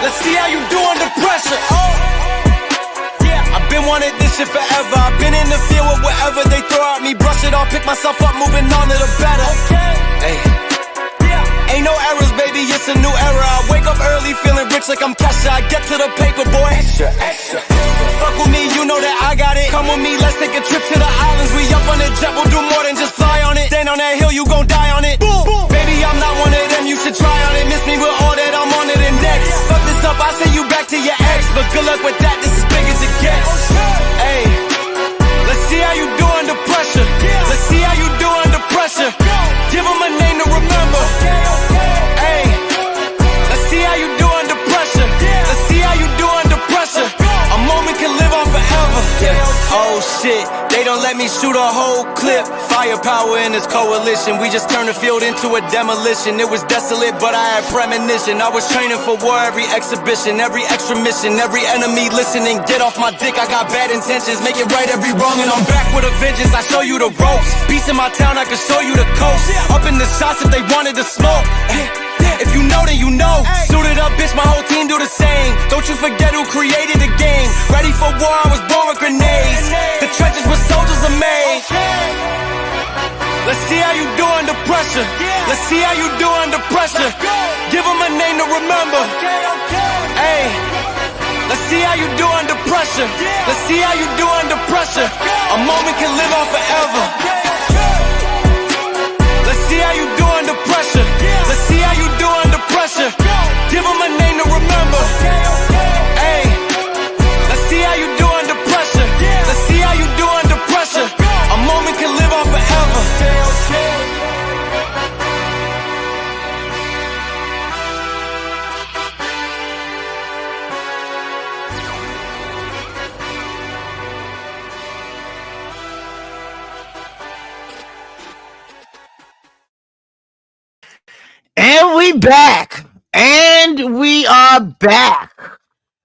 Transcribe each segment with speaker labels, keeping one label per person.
Speaker 1: Let's see how you do under pressure. Oh, yeah. I've been wanting this shit forever. I've been in the field with whatever they throw at me. Brush it off, pick myself up, moving on to the better. Hey. Ain't no errors, baby, it's a new era. I wake up early, feeling rich like I'm Kesha. I get to the paper, boy. Extra, extra. Fuck with me, you know that I got it. Come with me, let's take a trip to the islands. We up on the jet, we'll do more than just fly on it. Stand on that hill, you gon' die on it. Boom, boom. Baby, I'm not one of them, you should try on it. Miss me with all that, I'm on it and next. Fuck this up, I send you back to your ex. But good luck with that, this is big as it gets. Hey, let's see how you do under pressure. Let's see how you do under pressure. Give them a name to remember. Hey, let's see how you do under pressure. Let's see how you do under pressure. A moment can live on forever. Yeah. Oh shit, they don't let me shoot a whole clip. Firepower in this coalition. We just turned the field into a demolition. It was desolate, but I had premonition. I was training for war, every exhibition, every extra mission, every enemy listening. Get off my dick, I got bad intentions. Make it right every wrong, and I'm back with a vengeance. I show you the ropes. Peace in my town, I can show you the coast. Up in the shots if they wanted to smoke. If you know, then you know. Suited up, bitch, my whole team do the same. Don't you forget who created the game. Ready for war, I was born with grenades. The trenches where soldiers are made. Let's see how you do under pressure. Let's see how you do under pressure. Give them a name to remember. Hey, let's see how you do under pressure. Let's see how you do under pressure. A moment can live on forever. Let's see how you do under pressure. Let's see how you do under pressure. Give them a name to remember. Hey, let's see how you do under pressure. Let's see how you do under pressure. A moment can live on forever.
Speaker 2: And we back. And we are back.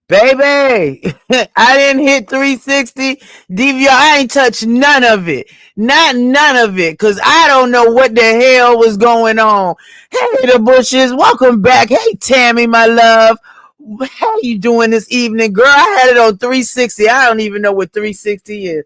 Speaker 2: Baby. I didn't hit 360 DVR. I ain't touched none of it. None of it. Because I don't know what the hell was going on. Hey, the Bushes. Welcome back. Hey, Tammy, my love. How you doing this evening, girl? I had it on 360. I don't even know what 360 is.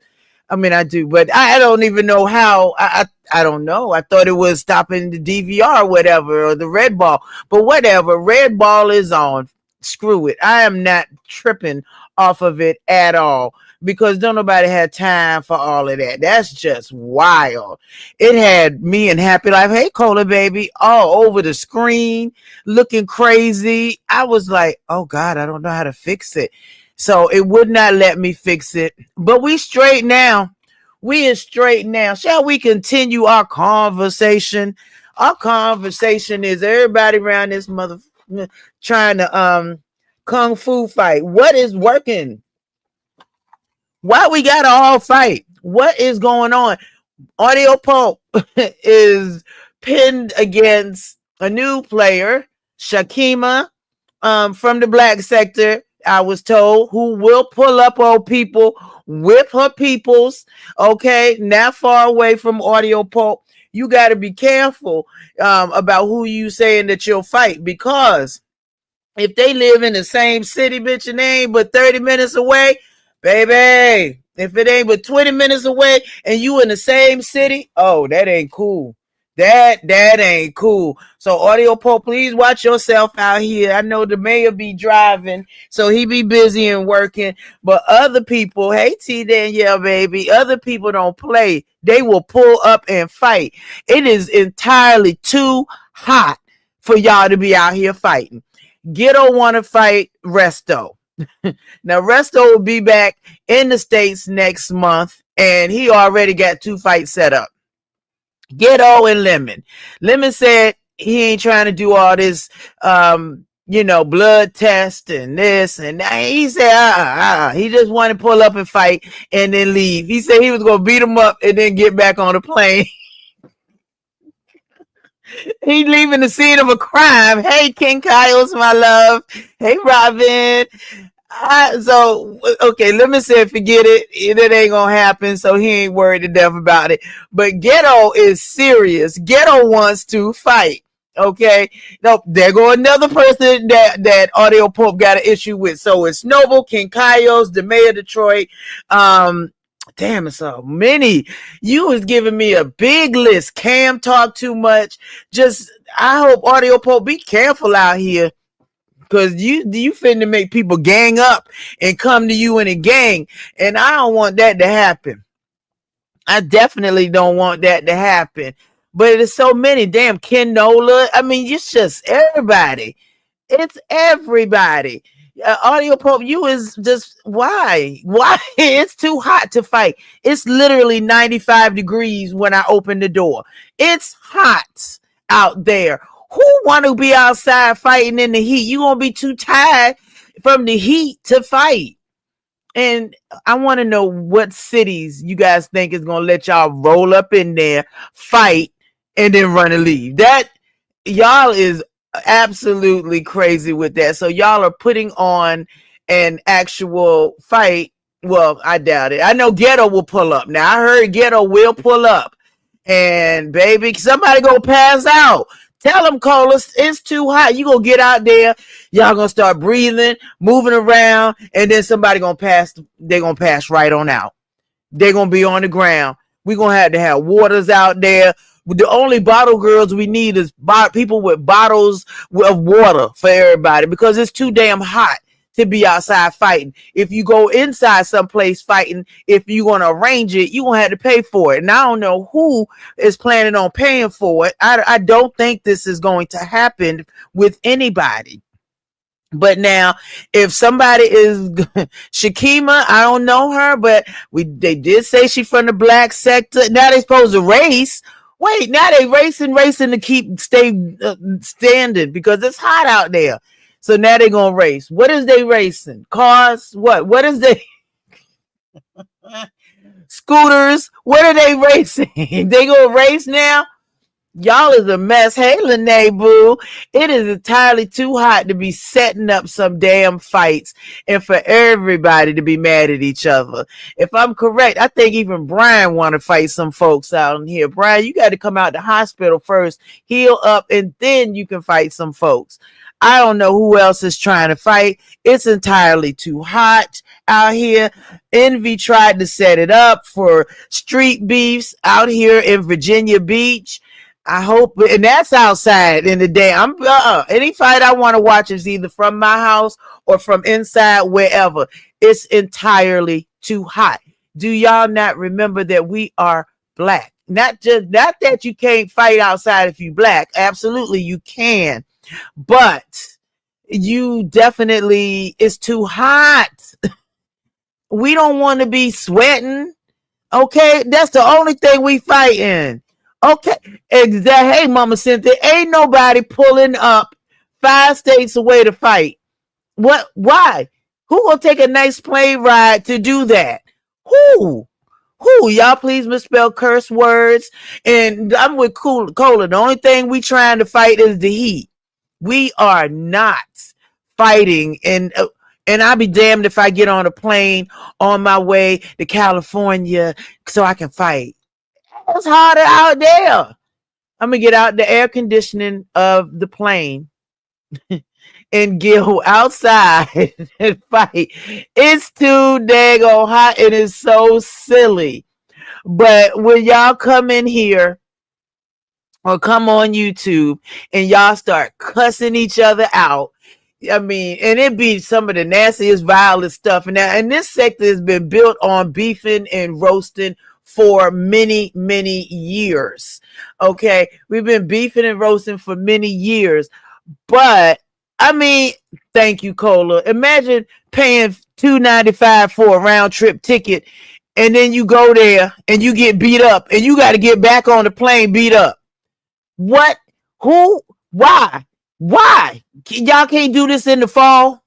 Speaker 2: I mean, I do, but I don't even know how. I don't know. I thought it was stopping the DVR or whatever, or the red ball. But whatever. Red ball is on. Screw it. I am not tripping off of it at all because don't nobody have time for all of that. That's just wild. It had me and Happy Life, hey, Cola baby, all over the screen, looking crazy. I was like, oh, God, I don't know how to fix it. So it would not let me fix it. But we straight now. We is straight now. Shall we continue our conversation? Our conversation is everybody around this mother trying to kung fu fight. What is working? Why we gotta all fight? What is going on? Audio Pulp is pinned against a new player, Shakima, from the black sector, I was told, who will pull up on people with her peoples. Okay, not far away from Audio Pulp. You got to be careful about who you saying that you'll fight, because if they live in the same city, bitch, and they ain't but 30 minutes away, baby, if it ain't but 20 minutes away and you in the same city, oh, that ain't cool. That ain't cool. So Audio Pope, please watch yourself out here. I know the mayor be driving, so he be busy and working. But other people, hey T Danielle, baby, other people don't play. They will pull up and fight. It is entirely too hot for y'all to be out here fighting. Ghetto want to fight Resto. Now Resto will be back in the States next month, and he already got 2 fights set up. Ghetto and Lemon. Lemon said he ain't trying to do all this, blood test and this and that. He said, he just wanted to pull up and fight and then leave. He said he was going to beat him up and then get back on the plane. He leaving the scene of a crime. Hey, King Kyles, my love. Hey, Robin. Okay, let me say, forget it. It ain't gonna happen, so he ain't worried to death about it. But Ghetto is serious. Ghetto wants to fight. Okay, nope. There go another person that Audio Pope got an issue with. So it's Noble, King Kaios, the mayor of Detroit. Um, damn, it's so many. You was giving me a big list. Cam talk too much. Just I hope Audio Pope be careful out here. Cause you finna make people gang up and come to you in a gang, and I don't want that to happen. I definitely don't want that to happen. But it's so many. Damn, Ken Nola. I mean, it's just everybody. It's everybody. Audio Pope, you is just why? Why? It's too hot to fight. It's literally 95 degrees when I open the door. It's hot out there. Who want to be outside fighting in the heat? You gonna be too tired from the heat to fight. And I want to know what cities you guys think is gonna let y'all roll up in there, fight, and then run and leave. That y'all is absolutely crazy with that. So y'all are putting on an actual fight. Well, I doubt it. I know Ghetto will pull up. Now I heard Ghetto will pull up, and baby, somebody go pass out. Tell them, Cola, it's too hot. You gonna get out there. Y'all gonna start breathing, moving around, and then somebody gonna pass. They're gonna pass right on out. They're gonna be on the ground. We're gonna have to have waters out there. The only bottle girls we need is people with bottles of water for everybody, because it's too damn hot to be outside fighting. If you go inside someplace fighting, if you're going to arrange it, you're going to have to pay for it. And I don't know who is planning on paying for it. I don't think this is going to happen with anybody. But now, if somebody is Shakima, I don't know her, but they did say she's from the black sector. Now they supposed to race. Wait, now they racing to keep standing because it's hot out there. So now they're gonna race. What is they racing? Cars? What is they? Scooters? What are they racing? They gonna race now? Y'all is a mess. Hey, Lene Boo. It is entirely too hot to be setting up some damn fights and for everybody to be mad at each other. If I'm correct, I think even Brian want to fight some folks out in here. Brian, you got to come out the hospital first, heal up, and then you can fight some folks. I don't know who else is trying to fight. It's entirely too hot out here. Envy tried to set it up for street beefs out here in Virginia Beach. I hope, and that's outside in the day. Any fight I want to watch is either from my house or from inside, wherever. It's entirely too hot. Do y'all not remember that we are black? Not that you can't fight outside if you black. Absolutely, you can, but you definitely, it's too hot. We don't want to be sweating. Okay, that's the only thing we fighting. Okay, exactly. Hey, Mama Cynthia, ain't nobody pulling up 5 states away to fight. What? Why? Who gonna take a nice plane ride to do that? Who? Y'all please misspell curse words. And I'm with Cola. The only thing we trying to fight is the heat. We are not fighting, and I'll be damned if I get on a plane on my way to California so I can fight. It's hotter out there. I'm gonna get out the air conditioning of the plane and go outside and fight. It's too daggone hot and it's so silly. But when y'all come in here or come on YouTube and y'all start cussing each other out, I mean, and it be some of the nastiest, vilest stuff. And this sector has been built on beefing and roasting for many, many years. Okay, we've been beefing and roasting for many years. But I mean, thank you, Cola. Imagine paying $2.95 for a round trip ticket, and then you go there and you get beat up, and you got to get back on the plane beat up. What? Who? Why? Y'all can't do this in the fall,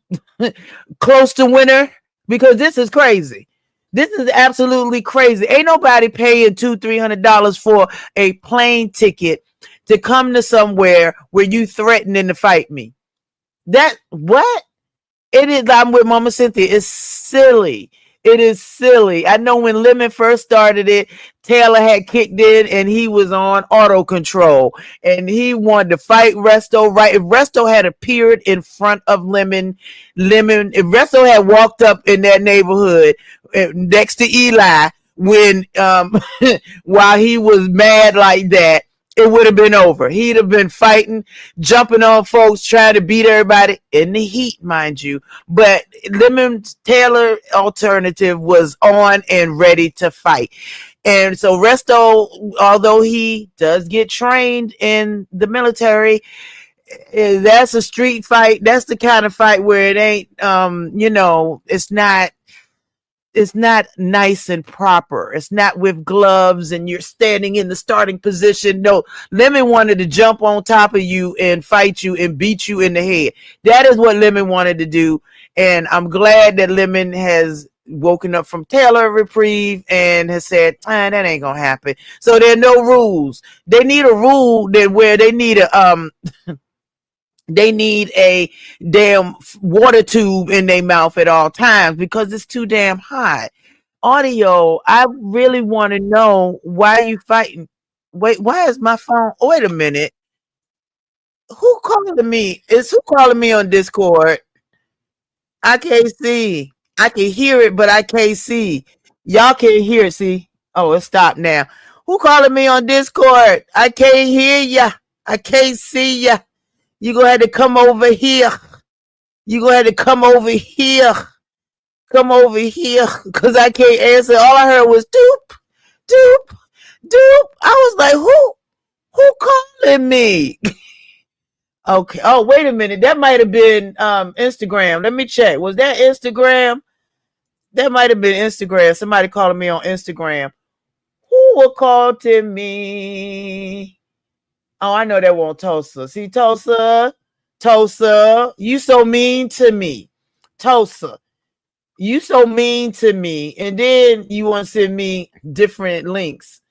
Speaker 2: close to winter, because this is crazy. This is absolutely crazy. Ain't nobody paying $200-$300 for a plane ticket to come to somewhere where you threatening to fight me. That what? It is. I'm with Mama Cynthia. It's silly. It is silly. I know when Lemon first started it, Taylor had kicked in and he was on auto control and he wanted to fight Resto. Right? If Resto had appeared in front of if Resto had walked up in that neighborhood next to Eli when while he was mad like that, it would have been over. He'd have been fighting, jumping on folks, trying to beat everybody in the heat, mind you. But Lemon Taylor alternative was on and ready to fight. And so Resto, although he does get trained in the military, that's a street fight. That's the kind of fight where it ain't, it's not nice and proper. It's not with gloves and you're standing in the starting position. No, Lemon wanted to jump on top of you and fight you and beat you in the head. That is what Lemon wanted to do. And I'm glad that Lemon has woken up from Taylor reprieve and has said, that ain't gonna happen. So there are no rules. They need a rule that where they need a damn water tube in their mouth at all times because it's too damn hot. Audio, I really want to know why you fighting. Wait, why is my phone? Oh, wait a minute. Who calling me? Is who calling me on Discord? I can't see. I can hear it, but I can't see. Y'all can't hear it, see? Oh, it stopped now. Who calling me on Discord? I can't hear ya. I can't see ya. You gonna have to come over here. You gonna have to come over here. Come over here. Cause I can't answer. All I heard was doop, doop, doop. I was like, who calling me? Okay. Oh, wait a minute. That might have been Instagram. Let me check. Was that Instagram? That might have been Instagram. Somebody calling me on Instagram. Who will call to me? Oh, I know that won't Tulsa. See, Tulsa, you so mean to me. Tulsa, you so mean to me. And then you want to send me different links.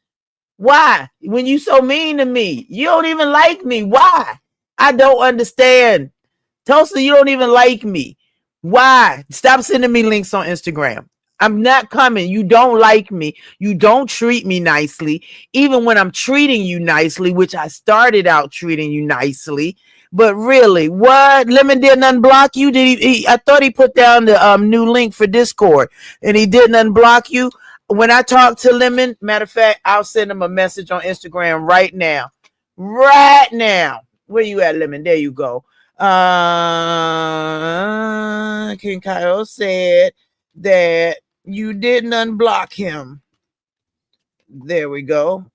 Speaker 2: Why? When you so mean to me, you don't even like me. Why? I don't understand. Tulsa, you don't even like me. Why? Stop sending me links on Instagram. I'm not coming. You don't like me. You don't treat me nicely. Even when I'm treating you nicely, which I started out treating you nicely. But really, what? Lemon didn't unblock you? Did he I thought he put down the new link for Discord and he didn't unblock you. When I talk to Lemon, matter of fact, I'll send him a message on Instagram right now. Right now. Where you at, Lemon? There you go. King Kyle said that you didn't unblock him. There we go.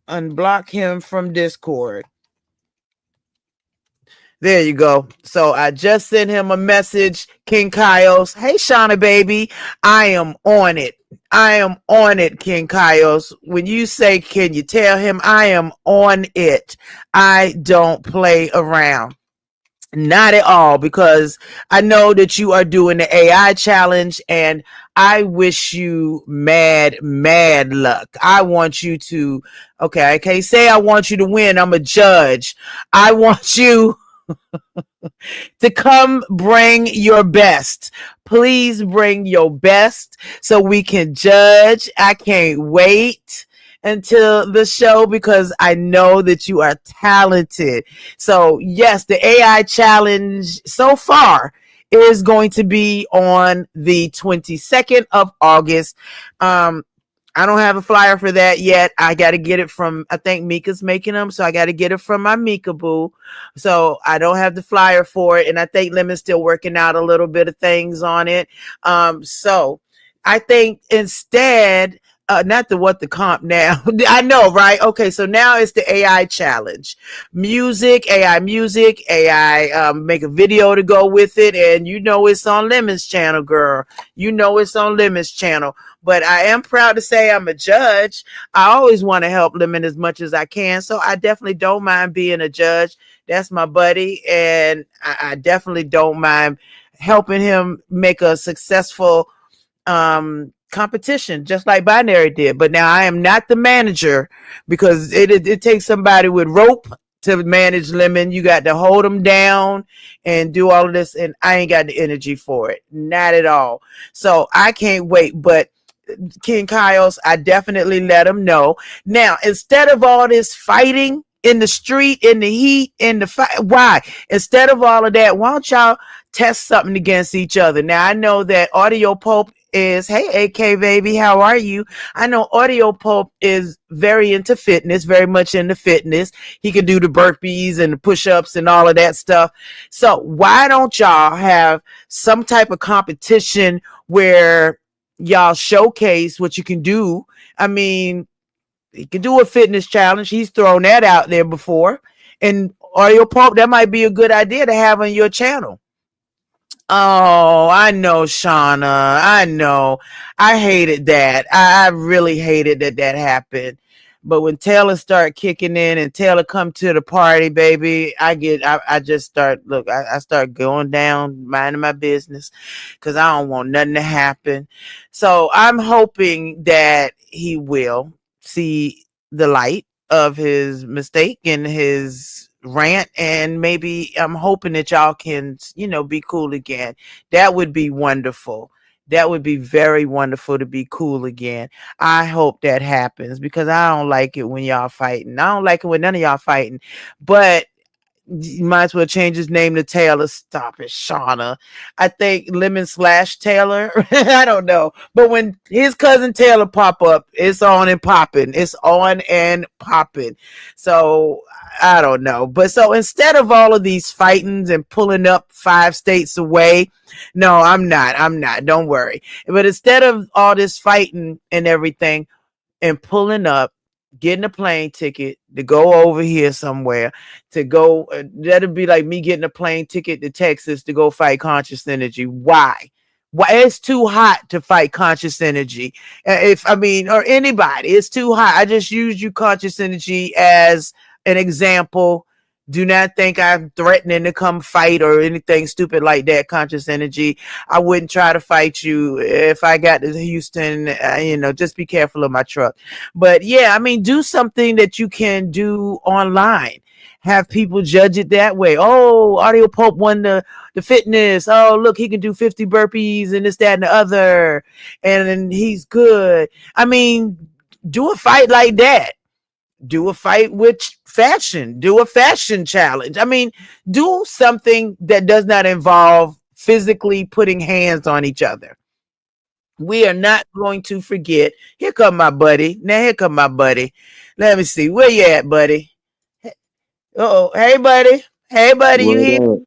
Speaker 2: Unblock him from Discord. There you go. So I just sent him a message, King Kyos. Hey, Shauna, baby. I am on it. I am on it, King Kyos. When you say, can you tell him I am on it? I don't play around. Not at all, because I know that you are doing the AI challenge and I wish you mad luck. I want you to, okay, I can't say I want you to win. I'm a judge. I want you to come bring your best. Please bring your best so we can judge. I can't wait until the show because I know that you are talented. So yes, the AI challenge so far is going to be on the 22nd of August. I don't have a flyer for that yet. I got to get it from, I think Mika's making them. So I got to get it from my Mika boo. So I don't have the flyer for it. And I think Lemon's still working out a little bit of things on it. So I think instead, not the what the comp now. I know, right? Okay, so now it's the AI challenge. AI music, AI make a video to go with it. And you know it's on Lemon's channel, girl. You know it's on Lemon's channel. But I am proud to say I'm a judge. I always want to help Lemon as much as I can. So I definitely don't mind being a judge. That's my buddy. And I definitely don't mind helping him make a successful competition, just like Binary did. But now I am not the manager because it takes somebody with rope to manage Lemon. You got to hold him down and do all of this, and I ain't got the energy for it, not at all. So I can't wait. But King Kyle's, I definitely let him know. Now, instead of all this fighting in the street, in the heat, in the fight, why? Instead of all of that, why don't y'all test something against each other? Now, I know that Audio Pope is, hey, AK baby, how are you? I know Audio Pope is very into fitness, very much into fitness. He can do the burpees and the push-ups and all of that stuff. So why don't y'all have some type of competition where y'all showcase what you can do? I mean, he can do a fitness challenge. He's thrown that out there before. And Audio Pulp, that might be a good idea to have on your channel. Oh, I know, Shauna. I know. I hated that. I really hated that that happened. But when Taylor start kicking in and Taylor come to the party, baby, I just start, look, I start going down, minding my business, because I don't want nothing to happen. So I'm hoping that he will see the light of his mistake and his rant, and maybe I'm hoping that y'all can, be cool again. That would be wonderful. That would be very wonderful to be cool again. I hope that happens, because I don't like it when y'all fighting. I don't like it when none of y'all fighting. But you might as well change his name to Taylor. Stop it, Shauna. I think Lemon slash Taylor. I don't know. But when his cousin Taylor pop up, it's on and popping. It's on and popping. So I don't know. But so instead of all of these fightings and pulling up 5 states away, no, I'm not. I'm not. Don't worry. But instead of all this fighting and everything, and pulling up, getting a plane ticket to go over here somewhere, to go, that'd be like me getting a plane ticket to Texas to go fight Conscious Energy. Why? It's too hot to fight Conscious Energy. If I mean, or anybody, it's too hot. I just use you, Conscious Energy, as an example. Do not think I'm threatening to come fight or anything stupid like that, Conscious Energy. I wouldn't try to fight you if I got to Houston. Just be careful of my truck. But yeah, I mean, do something that you can do online. Have people judge it that way. Oh, Audio Pope won the fitness. Oh, look, he can do 50 burpees and this, that, and the other. And he's good. I mean, do a fight like that. Do a fight with fashion. Do a fashion challenge. I mean, do something that does not involve physically putting hands on each other. We are not going to forget. Here come my buddy. Now here come my buddy. Let me see. Where you at, buddy? Oh, hey, buddy. Hey, buddy, you here?
Speaker 3: What up?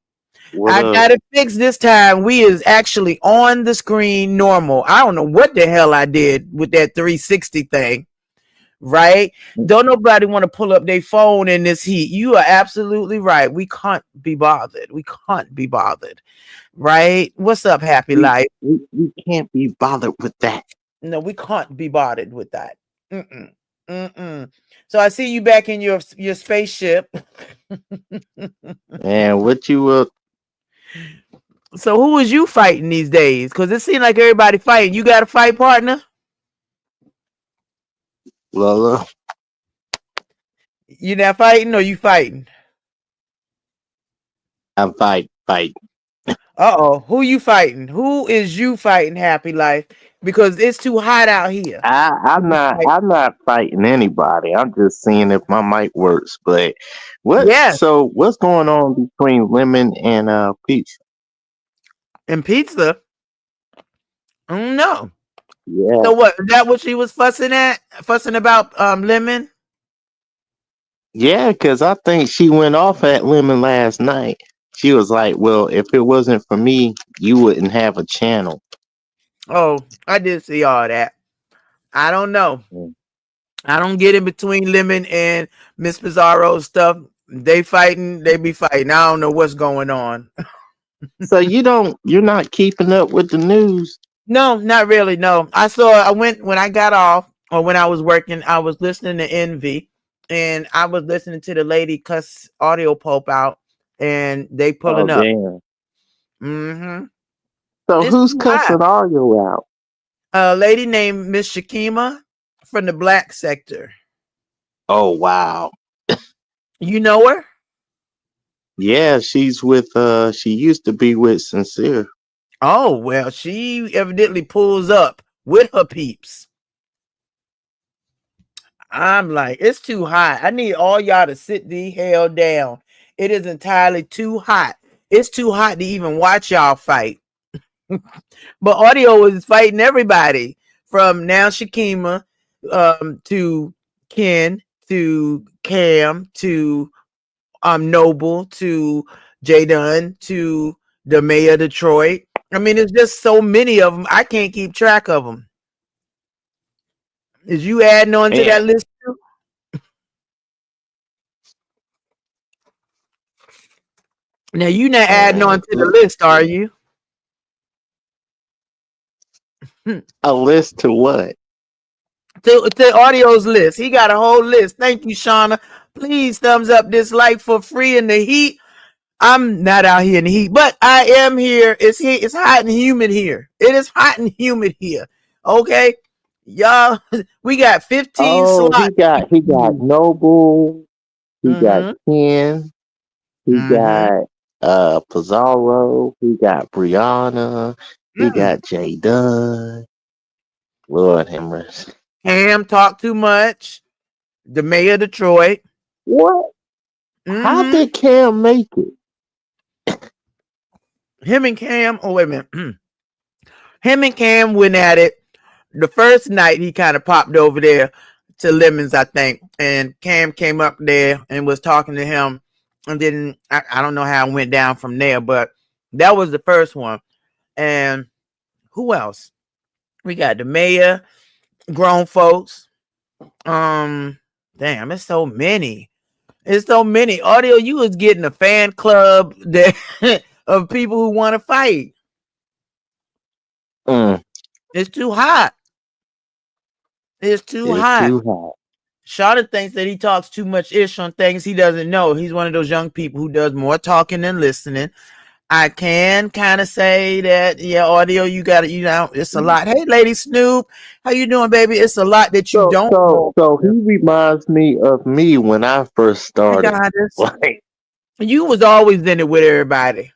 Speaker 3: What
Speaker 2: I
Speaker 3: up?
Speaker 2: got it fixed this time. We is actually on the screen normal. I don't know what the hell I did with that 360 thing. Right? Don't nobody want to pull up their phone in this heat. You are absolutely right. We can't be bothered. We can't be bothered. Right? What's up, Happy
Speaker 3: We,
Speaker 2: Life?
Speaker 3: we can't be bothered with that.
Speaker 2: No, we can't be bothered with that. Mm-mm. Mm-mm. So I see you back in your spaceship.
Speaker 3: And what you
Speaker 2: So who is you fighting these days? Because it seems like everybody fighting. You got a fight partner?
Speaker 3: Lola?
Speaker 2: You not fighting or you fighting?
Speaker 3: I'm fight.
Speaker 2: Uh-oh. Who you fighting? Who is you fighting, Happy Life? Because it's too hot out here.
Speaker 3: I'm not fighting anybody. I'm just seeing if my mic works. But
Speaker 2: Yeah.
Speaker 3: what's going on between Lemon and Peach?
Speaker 2: And pizza? No.
Speaker 3: Yeah.
Speaker 2: So what? Is that what she was fussing at? Fussing about Lemon?
Speaker 3: Yeah, because I think she went off at Lemon last night. She was like, well, if it wasn't for me, you wouldn't have a channel.
Speaker 2: Oh, I did see all that. I don't know.
Speaker 3: Mm.
Speaker 2: I don't get in between Lemon and Miss Pizarro's stuff. They fighting, they be fighting. I don't know what's going on.
Speaker 3: So you're not keeping up with the news?
Speaker 2: No, not really. No. I went when I got off or when I was working, I was listening to Envy and I was listening to the lady cuss Audio Pope out and they
Speaker 3: Oh
Speaker 2: pulling up.
Speaker 3: damn.
Speaker 2: Mm-hmm.
Speaker 3: So
Speaker 2: It's
Speaker 3: who's
Speaker 2: too hot.
Speaker 3: cussing Argo out?
Speaker 2: A lady named Miss Shakima from the black sector.
Speaker 3: Oh wow.
Speaker 2: You know her?
Speaker 3: Yeah, she's with she used to be with Sincere.
Speaker 2: Oh, well, she evidently pulls up with her peeps. I'm like, it's too hot. I need all y'all to sit the hell down. It is entirely too hot. It's too hot to even watch y'all fight. But audio is fighting everybody from now Shakima to Ken to Cam to Noble to Jadon to the mayor of Detroit. I mean, it's just so many of them. I can't keep track of them. Is you adding on to
Speaker 3: And,
Speaker 2: that list too? Now you not adding on to the
Speaker 3: let's
Speaker 2: list, are
Speaker 3: see.
Speaker 2: you?
Speaker 3: A list to what?
Speaker 2: To audio's list. He got a whole list. Thank you, Shauna. Please thumbs up this like for free in the heat. I'm not out here in the heat, but I am here. It's here. It's hot and humid here. It is hot and humid here. Okay, y'all. We got 15
Speaker 3: Oh,
Speaker 2: slots.
Speaker 3: he got Noble, he got
Speaker 2: Mm-hmm.
Speaker 3: Ken, he
Speaker 2: Mm-hmm.
Speaker 3: got Pizarro, he got Brianna, he
Speaker 2: Mm.
Speaker 3: got Jay Dunn. Lord have mercy.
Speaker 2: Cam talk too much. The mayor of Detroit.
Speaker 3: What? How
Speaker 2: Mm-hmm.
Speaker 3: did Cam make it?
Speaker 2: Him and Cam. Oh, wait a minute. Him and Cam went at it. The first night he kind of popped over there to Lemons, I think, and Cam came up there and was talking to him, and then I don't know how it went down from there, but that was the first one. And who else? We got the mayor, grown folks. Um, damn, it's so many. It's so many. Audio, you was getting a fan club that of people who want to fight.
Speaker 3: Mm,
Speaker 2: It's too hot. It's too
Speaker 3: it's
Speaker 2: hot.
Speaker 3: too hot.
Speaker 2: Shada thinks that he talks too much ish on things he doesn't know. He's one of those young people who does more talking than listening. I can kind of say that, yeah, audio, you got it, it's a lot. Hey, Lady Snoop, how you doing, baby? It's a lot that you
Speaker 3: So
Speaker 2: don't
Speaker 3: so
Speaker 2: know.
Speaker 3: so he reminds me of me when I first
Speaker 2: I
Speaker 3: started.
Speaker 2: got this.
Speaker 3: Like
Speaker 2: You was always in it with everybody.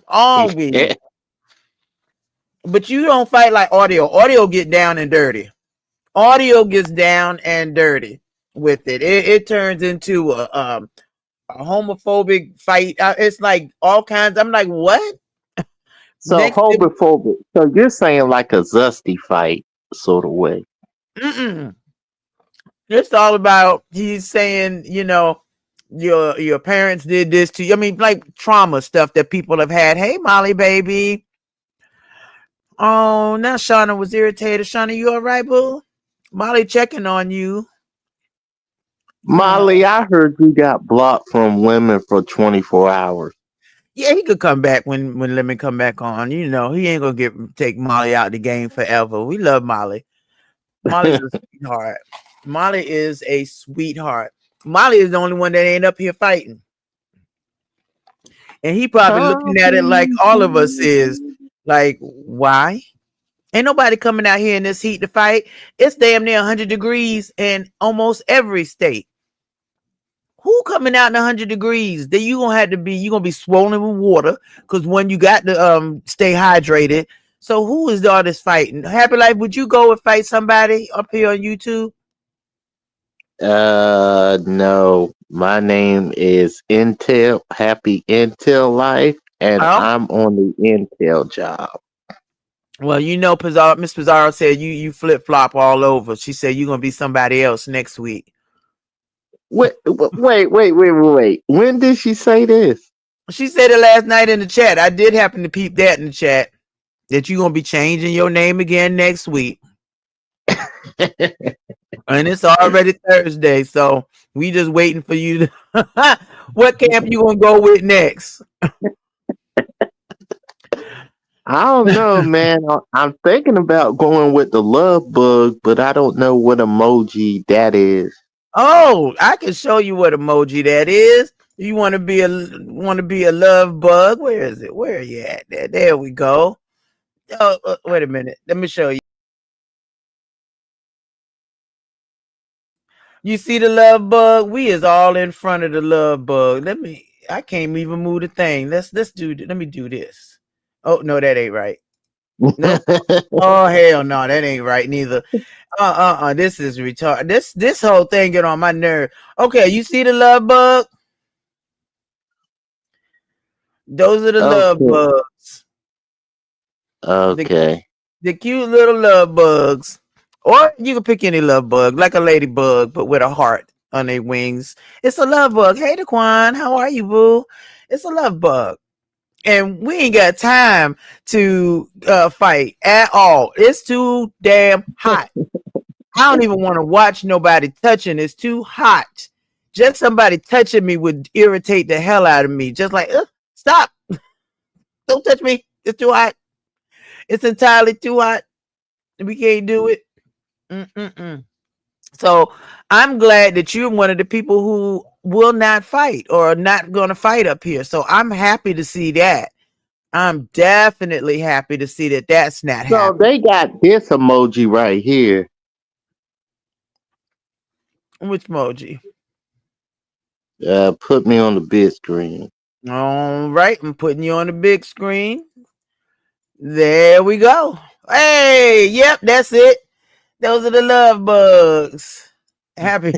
Speaker 2: Always. But you don't fight like audio. Audio get down and dirty. Audio gets down and dirty with it. It turns into a homophobic fight. It's like all kinds. I'm like, what?
Speaker 3: so
Speaker 2: Next,
Speaker 3: homophobic. So you're saying like a zesty fight sort of way.
Speaker 2: mm-mm. It's all about he's saying, your parents did this to you. I mean, like trauma stuff that people have had. Hey, Molly, baby. Oh, now Shauna was irritated. Shauna, you all right, boo? Molly checking on you.
Speaker 3: Molly, I heard you got blocked from women for 24 hours.
Speaker 2: Yeah, he could come back when Lemon come back on. He ain't gonna take Molly out the game forever. We love Molly. Molly's a sweetheart. Molly is a sweetheart. Molly is the only one that ain't up here fighting. And he probably looking at it like all of us is. Like, why? Ain't nobody coming out here in this heat to fight. It's damn near 100 degrees in almost every state. Who coming out in 100 degrees? Then you gonna be swollen with water because when you got to stay hydrated. So who is all this fighting? Happy Life, would you go and fight somebody up here on YouTube?
Speaker 3: No. My name is Intel, Happy Intel Life, and
Speaker 2: Oh,
Speaker 3: I'm on the Intel job.
Speaker 2: well, Miss Pizarro said you flip flop all over. She said you're gonna be somebody else next week.
Speaker 3: Wait. When did she say this?
Speaker 2: She said it last night in the chat. I did happen to peep that in the chat that you're gonna be changing your name again next week. And it's already Thursday, so we just waiting for you to what camp you gonna go with next?
Speaker 3: I don't know, man. I'm thinking about going with the love bug, but I don't know what emoji that is.
Speaker 2: Oh, I can show you what emoji that is. You want to be a love bug? Where is it? Where are you at? There we go. Oh, wait a minute. Let me show you. You see the love bug? We is all in front of the love bug. I can't even move the thing. Let me do this. Oh no, that ain't right. Nope. Oh hell no, that ain't right neither. This is retarded. This whole thing get on my nerve. Okay, you see the love bug? Those are the love
Speaker 3: Okay.
Speaker 2: bugs. The
Speaker 3: Okay.
Speaker 2: the cute little love bugs. Or you can pick any love bug, like a ladybug, but with a heart on their wings. It's a love bug. Hey Daquan, how are you, boo? It's a love bug. And we ain't got time to fight at all. It's too damn hot. I don't even want to watch nobody touching. It's too hot. Just somebody touching me would irritate the hell out of me. Just like, stop. Don't touch me. It's too hot. It's entirely too hot. We can't do it. Mm-mm-mm. So I'm glad that you're one of the people who will not fight or are not going to fight up here. So I'm happy to see that. I'm definitely happy to see that that's not
Speaker 3: So
Speaker 2: happening.
Speaker 3: they got this emoji right here.
Speaker 2: Which emoji?
Speaker 3: Put me on the big screen.
Speaker 2: All right, I'm putting you on the big screen. There we go. Hey, yep, that's it. Those are the love bugs. Happy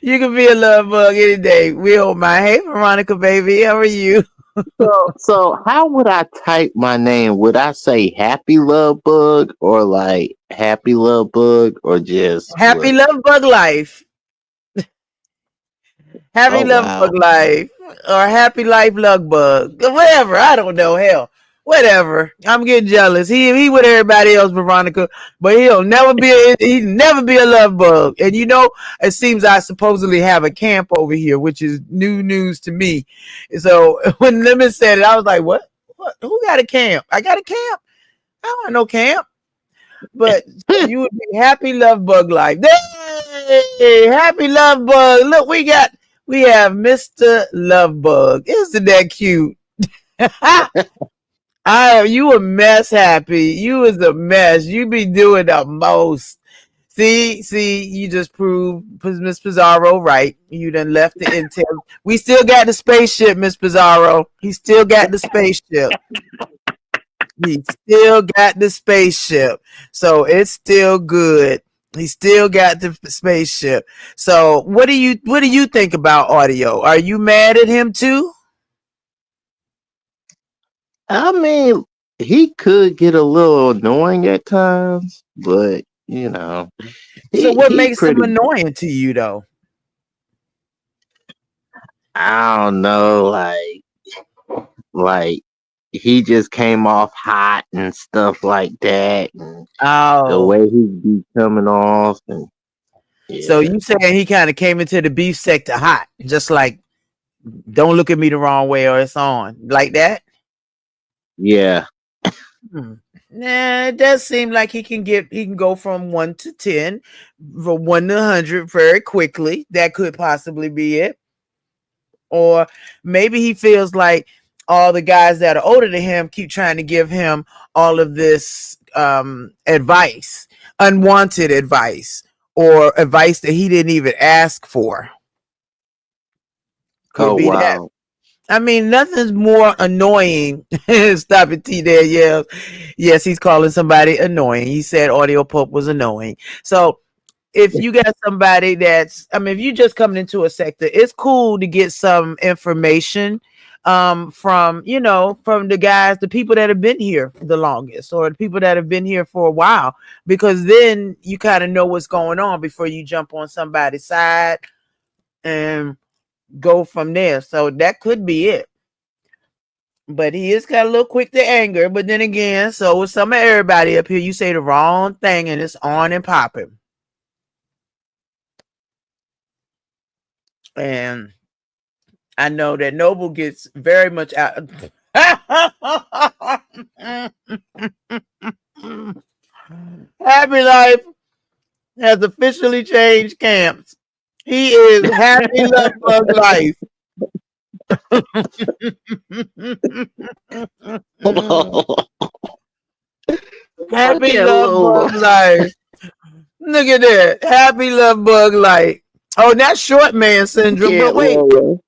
Speaker 2: you can be a love bug any day. We hold my hey Veronica baby. How are you?
Speaker 3: So how would I type my name? Would I say Happy Love Bug or like Happy Love Bug or just
Speaker 2: Happy
Speaker 3: what?
Speaker 2: love bug life. Happy
Speaker 3: Oh
Speaker 2: love bug
Speaker 3: wow.
Speaker 2: life. Or happy life love bug. Whatever. I don't know. Hell. Whatever. I'm getting jealous. He with everybody else, Veronica, but he'll never be a love bug. And you know, it seems I supposedly have a camp over here, which is new news to me. So when Lemon said it, I was like, what? What? Who got a camp? I got a camp. I don't want no camp. But so you would be happy love bug life. Hey, happy love bug. Look, we have Mr. Love Bug. Isn't that cute? You a mess happy. You is a mess. You be doing the most. See, you just proved Miss Pizarro right. You done left the intel. We still got the spaceship, Miss Pizarro. He still got the spaceship. He still got the spaceship. So it's still good. He still got the spaceship. So what do you think about audio? Are you mad at him too?
Speaker 3: I mean, he could get a little annoying at times, but you know,
Speaker 2: So what
Speaker 3: he
Speaker 2: makes him
Speaker 3: pretty.
Speaker 2: annoying to you though?
Speaker 3: I don't know, like he just came off hot and stuff like that, and the
Speaker 2: Oh.
Speaker 3: way he be coming off, and
Speaker 2: So
Speaker 3: yeah,
Speaker 2: you saying he kind of came into the beef sector hot, just like don't look at me the wrong way or it's on like that?
Speaker 3: yeah.
Speaker 2: Hmm. Nah, it does seem like he can go from 1 to 10, from 1 to 100 very quickly. That could possibly be it. Or maybe he feels like all the guys that are older than him keep trying to give him all of this advice, unwanted advice, or advice that he didn't even ask for. Could
Speaker 3: Oh
Speaker 2: be that.
Speaker 3: wow.
Speaker 2: I mean, nothing's more annoying. Stop it, T there. Yeah. Yes, he's calling somebody annoying. He said Audio Pope was annoying. So if you got somebody if you just coming into a sector, it's cool to get some information from, from the guys, the people that have been here the longest or the people that have been here for a while, because then you kind of know what's going on before you jump on somebody's side and go from there. So that could be it. But he is kind of a little quick to anger. But then again, so with some of everybody up here, you say the wrong thing and it's on and popping. And I know that Noble gets very much out. Happy Life has officially changed camps. He is Happy Love Bug Life. Happy
Speaker 3: Okay,
Speaker 2: Love
Speaker 3: little.
Speaker 2: Bug Life. Look at that. Happy love bug light. Oh, that's short man syndrome.
Speaker 3: Yeah,
Speaker 2: But wait,
Speaker 3: Lolo.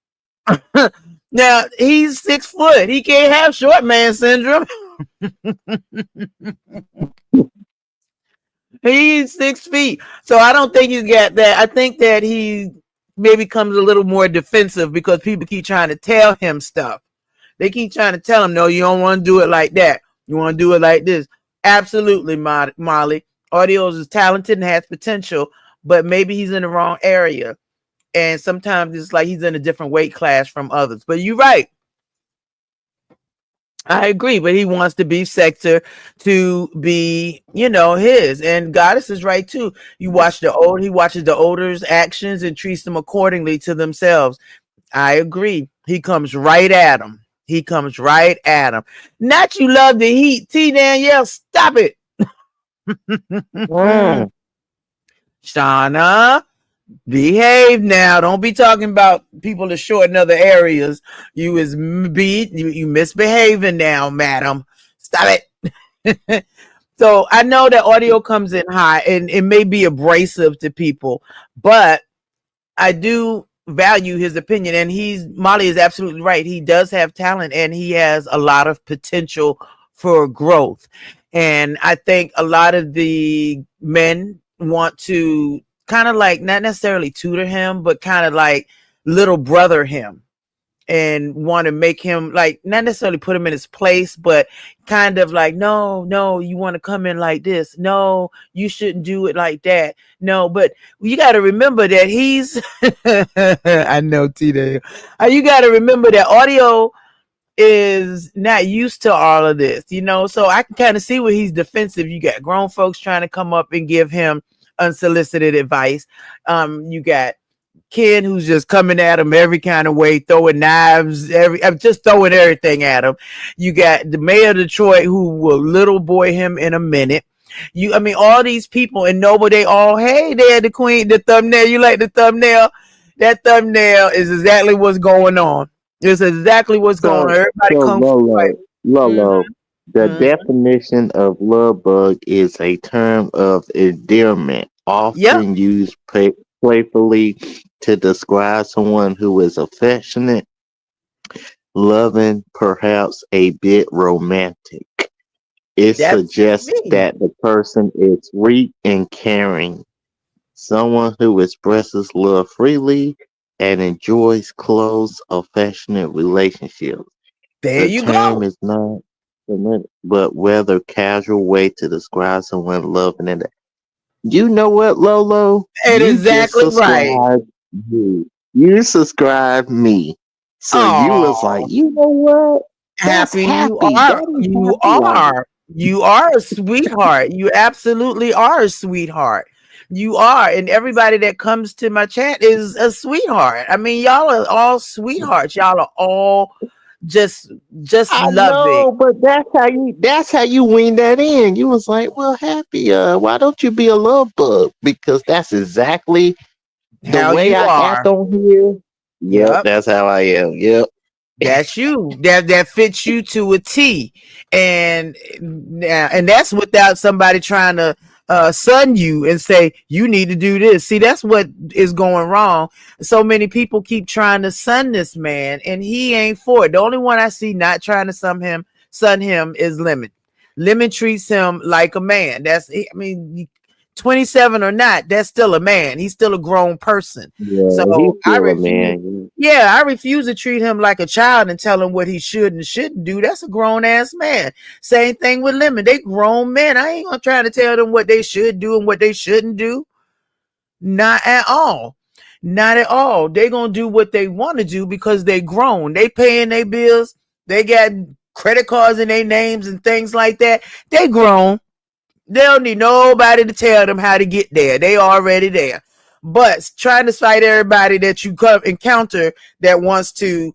Speaker 2: now he's 6 foot. He can't have short man syndrome. He's 6 feet. So I don't think he's got that. I think that he maybe comes a little more defensive because people keep trying to tell him stuff. They keep trying to tell him, no, you don't want to do it like that. You want to do it like this. Absolutely, Molly. Audios is talented and has potential, but maybe he's in the wrong area. And sometimes it's like he's in a different weight class from others. But you're right. I agree, but he wants to be sector to be, his. And Goddess is right too. He watches the older's actions and treats them accordingly to themselves. I agree. He comes right at him. Not you love the heat. T Danielle, stop it. Shauna, behave now. Don't be talking about people that short in other areas. You misbehaving now, madam. Stop it. So I know that audio comes in high and it may be abrasive to people, but I do value his opinion. And Molly is absolutely right. He does have talent and he has a lot of potential for growth. And I think a lot of the men want to kind of like not necessarily tutor him, but kind of like little brother him and want to make him like not necessarily put him in his place, but kind of like, no, you want to come in like this. No, you shouldn't do it like that. No, but you got to remember that he's, I know T-Day. You got to remember that audio is not used to all of this, so I can kind of see where he's defensive. You got grown folks trying to come up and give him unsolicited advice. You got Ken who's just coming at him every kind of way, throwing knives, just throwing everything at him. You got the mayor of Detroit who will little boy him in a minute. All these people and nobody hey there, the queen, the thumbnail. You like the thumbnail? That thumbnail is exactly what's going on. It's exactly what's going on. Everybody comes
Speaker 3: Lolo, the definition of love bug is a term of endearment, often used playfully to describe someone who is affectionate, loving, perhaps a bit romantic. It suggests that the person is sweet and caring, someone who expresses love freely and enjoys close, affectionate relationships.
Speaker 2: There
Speaker 3: the
Speaker 2: you
Speaker 3: term
Speaker 2: go.
Speaker 3: is not, but whether casual way to describe someone loving it. You know what, Lolo?
Speaker 2: And
Speaker 3: You
Speaker 2: exactly
Speaker 3: just
Speaker 2: right.
Speaker 3: You subscribed me. So you was like, you know what? That's
Speaker 2: Happy you
Speaker 3: happy.
Speaker 2: are.
Speaker 3: That is
Speaker 2: You
Speaker 3: happy.
Speaker 2: are. You are a sweetheart. You absolutely are a sweetheart. You are. And everybody that comes to my chat is a sweetheart. Y'all are all sweethearts. Y'all are all just
Speaker 3: I
Speaker 2: loving.
Speaker 3: know, but that's how you wean that in. You was like, well, happy, why don't you be a love bug? Because that's exactly the
Speaker 2: How
Speaker 3: way
Speaker 2: you
Speaker 3: I act
Speaker 2: are.
Speaker 3: on here. Yep, that's how I am. Yep.
Speaker 2: That's you. That fits you to a T. And that's without somebody trying to sun you and say you need to do this. See, that's what is going wrong. So many people keep trying to sun this man and he ain't for it. The only one I see not trying to sun him is Lemon. Lemon treats him like a man. 27 or not, that's still a man. He's still a grown person.
Speaker 3: Yeah,
Speaker 2: So
Speaker 3: he's
Speaker 2: I
Speaker 3: still a
Speaker 2: refuse.
Speaker 3: man.
Speaker 2: Yeah, I refuse to treat him like a child and tell him what he should and shouldn't do. That's a grown ass man. Same thing with Lemon. They grown men. I ain't gonna try to tell them what they should do and what they shouldn't do. Not at all. Not at all. They gonna do what they want to do because they grown. They paying their bills. They got credit cards in their names and things like that. They grown. They don't need nobody to tell them how to get there. They already there. But trying to fight everybody that you encounter that wants to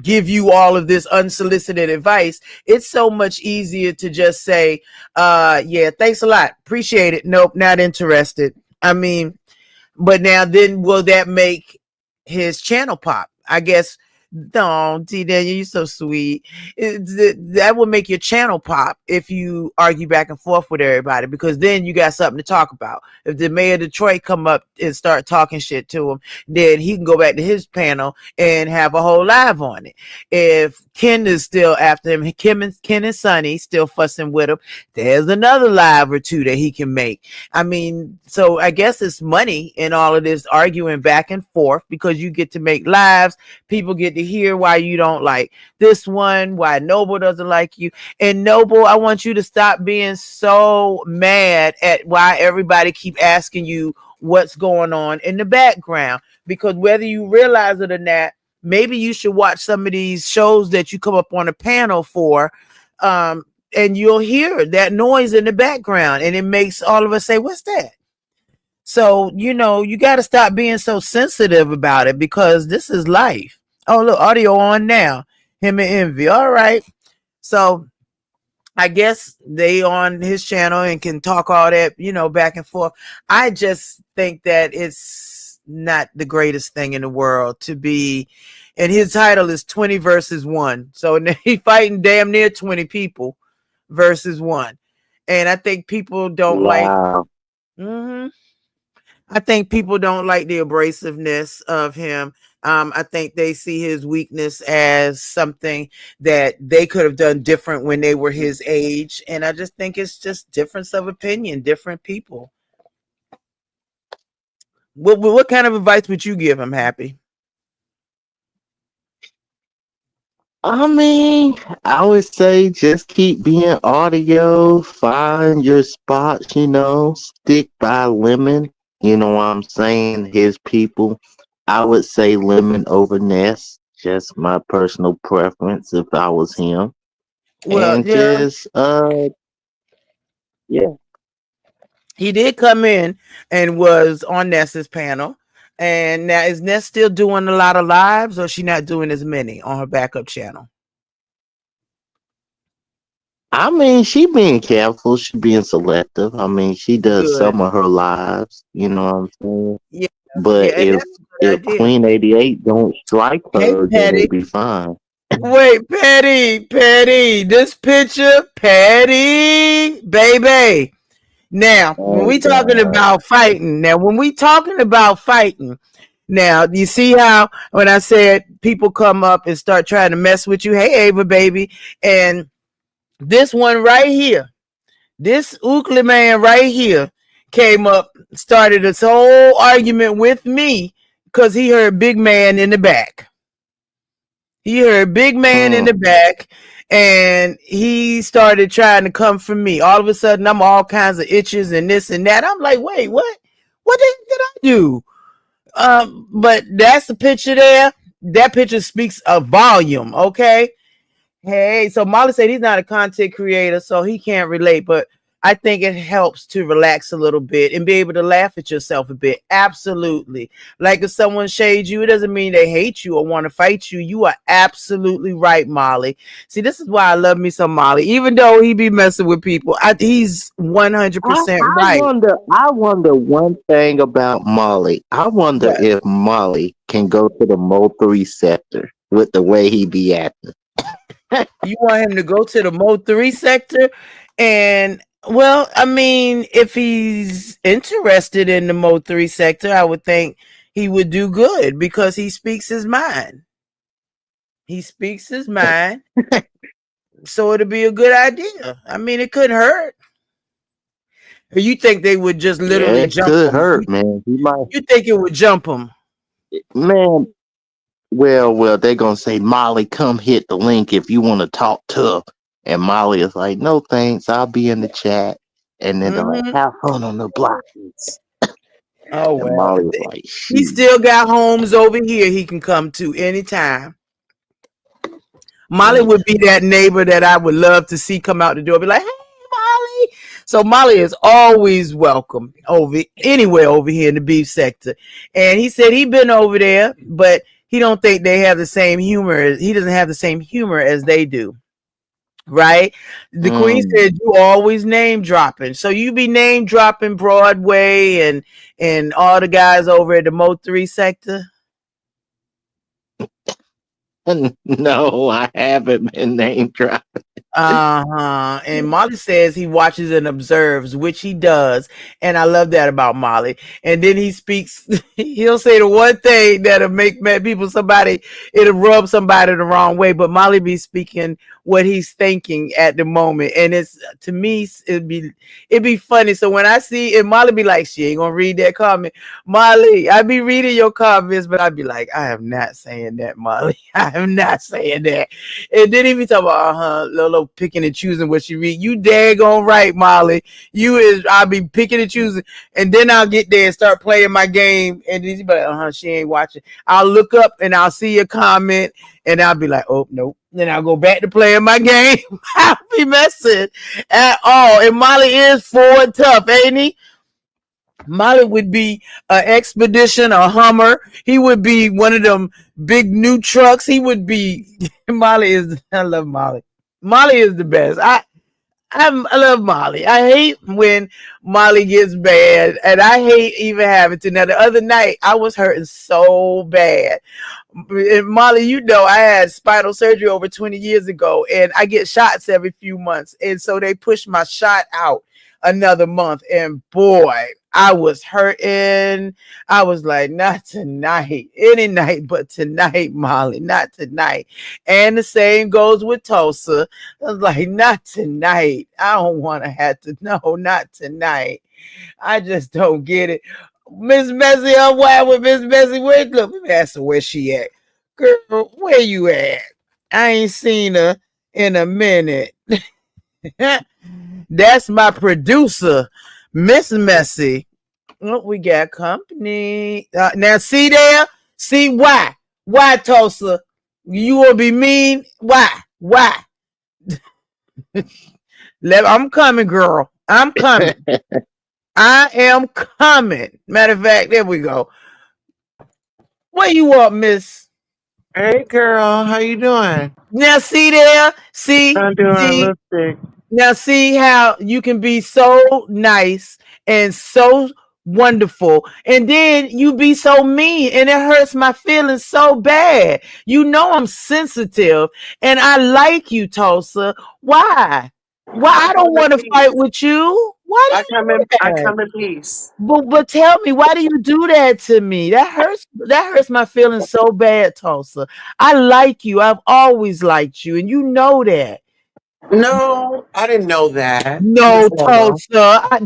Speaker 2: give you all of this unsolicited advice, it's so much easier to just say, yeah, thanks a lot. Appreciate it. Nope, not interested. But now then will that make his channel pop? I guess No, T Daniel, you're so sweet. That will make your channel pop if you argue back and forth with everybody, because then you got something to talk about. If the mayor of Detroit come up and start talking shit to him, then he can go back to his panel and have a whole live on it. If Ken is still after him, Ken and Sonny still fussing with him, there's another live or two that he can make. I mean, so I guess it's money in all of this arguing back and forth, because you get to make lives. People get to hear why you don't like this one, why Noble doesn't like you. And Noble, I want you to stop being so mad at why everybody keep asking you what's going on in the background, because whether you realize it or not, maybe you should watch some of these shows that you come up on a panel for, and you'll hear that noise in the background, and it makes all of us say, what's that? So, you got to stop being so sensitive about it, because this is life. Oh, look, audio on now. Him and Envy. All right. So I guess they on his channel and can talk all that, back and forth. I just think that it's not the greatest thing in the world to be, and his title is 20 versus 1. So he fighting damn near 20 people versus 1. And I think people don't like. Mm-hmm. I think people don't like the abrasiveness of him. I think they see his weakness as something that they could have done different when they were his age. And I just think it's just difference of opinion, different people. What kind of advice would you give him, Happy?
Speaker 3: I mean, I would say just keep being audio, find your spots, stick by Lemon. You know what I'm saying? His people. I would say Lemon over Ness. Just my personal preference if I was him.
Speaker 2: Well,
Speaker 3: And
Speaker 2: yeah,
Speaker 3: just yeah.
Speaker 2: he did come in and was on Ness's panel. And now, is Ness still doing a lot of lives, or is she not doing as many on her backup channel?
Speaker 3: I mean, she being careful, she being selective. I mean, she does
Speaker 2: Good.
Speaker 3: some of her lives, you know what I'm saying?
Speaker 2: Yeah,
Speaker 3: But
Speaker 2: yeah, and that's a good
Speaker 3: if
Speaker 2: idea.
Speaker 3: Queen 88 don't strike
Speaker 2: Hey,
Speaker 3: her, then
Speaker 2: Patty.
Speaker 3: it'd be fine.
Speaker 2: Wait, Patty, this picture, Patty, baby. Now, when
Speaker 3: Oh
Speaker 2: we talking
Speaker 3: God.
Speaker 2: about fighting, now you see how when I said people come up and start trying to mess with you, hey Ava, baby, and this one right here, this Oakley man right here came up, started this whole argument with me because he heard big man in the back. He heard big man in
Speaker 3: Mm.
Speaker 2: the back, and he started trying to come for me. All of a sudden, I'm all kinds of itches and this and that. I'm like, wait, what? What did I do? But that's the picture there. That picture speaks a volume, okay? Hey, so Molly said he's not a content creator, so he can't relate, but I think it helps to relax a little bit and be able to laugh at yourself a bit. Absolutely. Like if someone shades you, it doesn't mean they hate you or want to fight you. You are absolutely right, Molly. See, this is why I love me some Molly. Even though he be messing with people, he's 100% right.
Speaker 3: I wonder one thing about Molly. I wonder
Speaker 2: What?
Speaker 3: if Molly can go to the Mo 3 sector with the way he be acting.
Speaker 2: You want him to go to the Mo 3 sector? And well, I mean, if he's interested in the Mo 3 sector, I would think he would do good because he speaks his mind. He speaks his mind. So it'll be a good idea. I mean, it couldn't hurt. Or you think they would just
Speaker 3: Yeah,
Speaker 2: literally
Speaker 3: it
Speaker 2: jump
Speaker 3: could
Speaker 2: him?
Speaker 3: hurt, man. He might,
Speaker 2: You think it would jump him?
Speaker 3: man. Well, they're gonna say, Molly, come hit the link if you want to talk tough. And Molly is like, no thanks, I'll be in the chat. And then they're like,
Speaker 2: Mm-hmm.
Speaker 3: have fun on the blockers.
Speaker 2: Oh,
Speaker 3: And
Speaker 2: well.
Speaker 3: Molly is like,
Speaker 2: He
Speaker 3: shoot.
Speaker 2: still got homes over here he can come to anytime. Molly
Speaker 3: Yeah.
Speaker 2: would be that neighbor that I would love to see come out the door, be like, "Hey, Molly." So Molly is always welcome anywhere over here in the beef sector. And he said he been over there, but he don't think they have the same humor. He doesn't have the same humor as they do. Right? The Queen
Speaker 3: Mm.
Speaker 2: said you always name dropping. So you be name dropping Broadway and all the guys over at the Mo 3 sector.
Speaker 3: No, I haven't been name dropped.
Speaker 2: Uh-huh. And Molly says he watches and observes, which he does. And I love that about Molly. And then he speaks, he'll say the one thing that'll make mad people somebody, it'll rub somebody the wrong way. But Molly be speaking what he's thinking at the moment. And it's to me, it'd be funny. So when I see and Molly be like, she ain't gonna read that comment. Molly, I be reading your comments, but I'd be like, I am not saying that, Molly. I am not saying that. And then he be talking about Lolo picking and choosing what she read. You daggone right, Molly. I'll be picking and choosing, and then I'll get there and start playing my game, and then she be like, she ain't watching. I'll look up and I'll see a comment, and I'll be like, oh nope. Then I'll go back to playing my game. I'll be messing at all. And Molly is forward tough, ain't he? Molly would be an expedition, a Hummer. He would be one of them big new trucks. He would be Molly is I love Molly. Molly is the best. I love Molly. I hate when Molly gets bad, and I hate even having to. Now the other night I was hurting so bad. And Molly, I had spinal surgery over 20 years ago, and I get shots every few months, and so they pushed my shot out another month, and boy, I was hurting. I was like, not tonight, any night but tonight, Molly, not tonight. And the same goes with Tulsa. I was like, not tonight. I don't want to have to. No, not tonight. I just don't get it. Miss Bessie, I'm wild with Miss Bessie. Look, let me ask her where she at. Girl, where you at? I ain't seen her in a minute. That's my producer, Miss Messy. Oh, we got company. Now, see there? See why? Why, Tulsa? You will be mean? Why? Why? I'm coming, girl. I'm coming. I am coming. Matter of fact, there we go. What you want, Miss?
Speaker 4: Hey girl, how you doing?
Speaker 2: Now, see there?
Speaker 4: I'm doing
Speaker 2: See?
Speaker 4: lipstick.
Speaker 2: Now, see how you can be so nice and so wonderful, and then you be so mean, and it hurts my feelings so bad. You know I'm sensitive, and I like you, Tulsa. Why? Why
Speaker 4: I
Speaker 2: I don't
Speaker 4: come in
Speaker 2: want to fight
Speaker 4: peace.
Speaker 2: with you? Why do you do
Speaker 4: I
Speaker 2: that?
Speaker 4: come in peace.
Speaker 2: But tell me, why do you do that to me? That hurts. That hurts my feelings so bad, Tulsa. I like you. I've always liked you, and you know that.
Speaker 4: No, I didn't know that,
Speaker 2: No,
Speaker 4: Miss Lolo.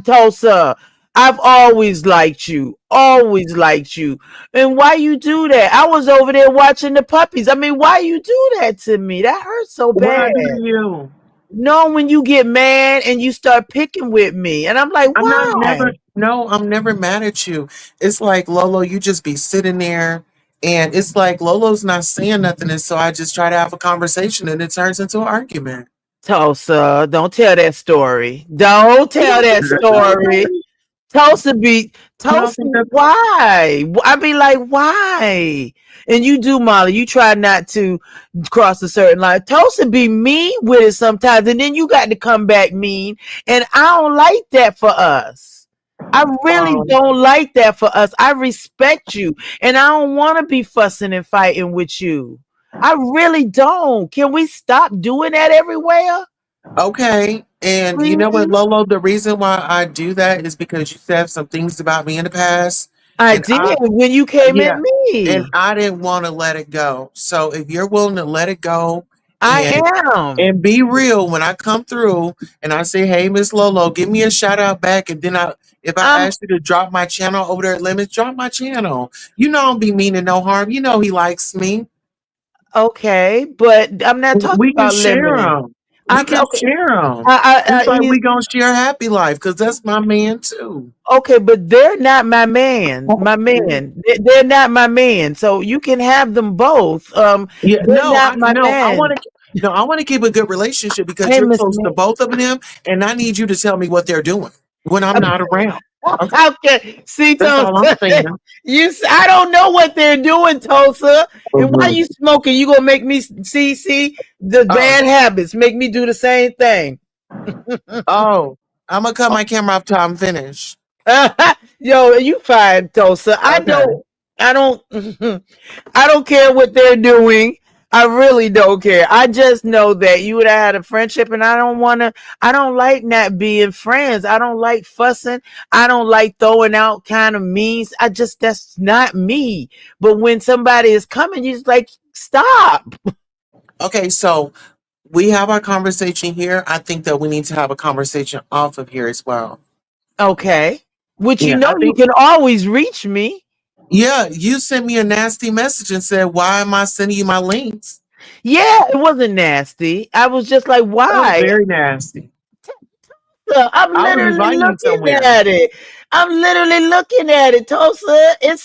Speaker 2: Tulsa. I've always liked you. Always liked you. And why you do that? I was over there watching the puppies. I mean, why you do that to me? That hurts so
Speaker 4: What
Speaker 2: bad.
Speaker 4: I do to you?
Speaker 2: No, when you get mad and you start picking with me. And I'm like,
Speaker 4: I'm not
Speaker 2: why?
Speaker 4: never. No, I'm never mad at you. It's like Lolo, you just be sitting there, and it's like Lolo's not saying nothing, and so I just try to have a conversation, and it turns into an argument.
Speaker 2: Tulsa, don't tell that story. Don't tell that story.
Speaker 4: You don't
Speaker 2: Tulsa,
Speaker 4: think that's
Speaker 2: why? I be like, why? And you do, Molly. You try not to cross a certain line. Tulsa be mean with it sometimes, and then you got to come back mean. And I don't like that for us. I really
Speaker 4: um,
Speaker 2: don't like that for us. I respect you, and I don't want to be fussing and fighting with you. I really don't. Can we stop doing that everywhere?
Speaker 4: okay. And you know what,
Speaker 2: Please?
Speaker 4: Lolo, the reason why I do that is because you said some things about me in the past.
Speaker 2: I
Speaker 4: And
Speaker 2: did when you came at
Speaker 4: yeah, and
Speaker 2: me.
Speaker 4: I didn't want to let it go. So if you're willing to let it go
Speaker 2: I
Speaker 4: and
Speaker 2: am.
Speaker 4: be real when I come through and I say, "Hey, Miss Lolo, give me a shout out back," and then if I
Speaker 2: I'm
Speaker 4: ask you to drop my channel over there at Limits, drop my channel. You know, I don't be meaning no harm. You know, he likes me.
Speaker 2: okay, but I'm not talking
Speaker 4: We can
Speaker 2: about
Speaker 4: share
Speaker 2: limiting.
Speaker 4: them. We
Speaker 2: I'm
Speaker 4: can
Speaker 2: okay.
Speaker 4: share them.
Speaker 2: I
Speaker 4: Just like
Speaker 2: he's
Speaker 4: we gonna share Happy Life because that's my man too.
Speaker 2: okay, but they're not my man. My man. They're not my man. So you can have them both.
Speaker 4: Yeah,
Speaker 2: They're
Speaker 4: no,
Speaker 2: not my
Speaker 4: I
Speaker 2: man.
Speaker 4: want to. No, I want to keep a good relationship because
Speaker 2: Hey,
Speaker 4: you're
Speaker 2: Miss
Speaker 4: close to
Speaker 2: Man.
Speaker 4: both of them, and I need you to tell me what they're doing when I'm not around. Okay,
Speaker 2: Okay, see,
Speaker 4: that's all I'm
Speaker 2: Tulsa,
Speaker 4: saying.
Speaker 2: I don't know what they're doing, Tulsa. And why
Speaker 3: Mhm.
Speaker 2: you smoking? You gonna make me see the
Speaker 4: Oh,
Speaker 2: bad habits? Make me do the same thing.
Speaker 4: oh, I'm gonna cut my camera off till I'm finished.
Speaker 2: Yo, you fine, Tulsa. I
Speaker 4: Okay.
Speaker 2: don't. I don't. I don't care what they're doing. I really don't care. I just know that you would have had a friendship, and I don't like not being friends. I don't like fussing. I don't like throwing out kind of means. That's not me. But when somebody is coming, you just like, stop.
Speaker 4: Okay, so we have our conversation here. I think that we need to have a conversation off of here as well.
Speaker 2: Okay. Which
Speaker 4: Yeah, I
Speaker 2: you
Speaker 4: think,
Speaker 2: can always reach me.
Speaker 4: yeah, you sent me a nasty message and said, why am I sending you my links?
Speaker 2: Yeah, it wasn't nasty. I was just like,
Speaker 4: That was
Speaker 2: why?
Speaker 4: very nasty.
Speaker 2: I'm
Speaker 4: I was
Speaker 2: literally
Speaker 4: inviting you
Speaker 2: looking
Speaker 4: somewhere.
Speaker 2: at it. I'm literally looking at it, Tulsa. It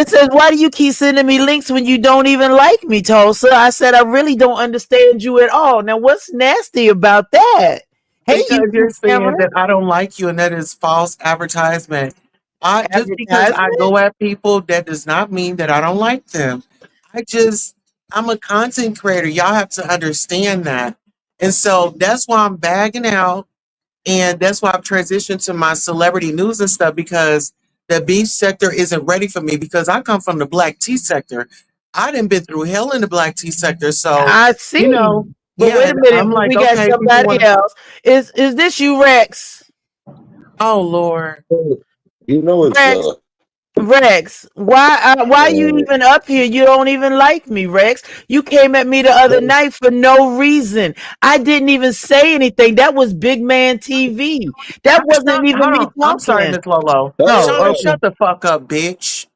Speaker 2: says, why do you keep sending me links when you don't even like me, Tulsa? I said, I really don't understand you at all. Now, what's nasty about that? Hey,
Speaker 4: Because you're
Speaker 2: YouTube
Speaker 4: saying
Speaker 2: camera,
Speaker 4: that I don't like you and that is false advertisement. I just because I
Speaker 2: advertisement.
Speaker 4: go at people, that does not mean that I don't like them. I just I'm a content creator. Y'all have to understand that. And so that's why I'm bagging out. And that's why I've transitioned to my celebrity news and stuff because the beef sector isn't ready for me because I come from the black tea sector. I done been through hell in the black tea sector. So,
Speaker 2: I
Speaker 4: you
Speaker 2: see.
Speaker 4: know,
Speaker 2: But
Speaker 4: yeah,
Speaker 2: wait a
Speaker 4: and
Speaker 2: minute,
Speaker 4: I'm like,
Speaker 2: we got
Speaker 4: okay, people
Speaker 2: somebody
Speaker 4: want to,
Speaker 2: else. Is this you, Rex?
Speaker 4: oh Lord.
Speaker 3: You know it's
Speaker 2: Rex, Rex, why you
Speaker 3: uh,
Speaker 2: even up here? You don't even like me, Rex. You came at me the other night for no reason. I didn't even say anything. That was Big Man TV. That wasn't even
Speaker 4: Hold
Speaker 2: me
Speaker 4: on. I'm sorry,
Speaker 2: talking.
Speaker 4: Miss Lolo.
Speaker 2: Oh,
Speaker 4: Shauna,
Speaker 2: okay.
Speaker 4: shut the fuck up, bitch.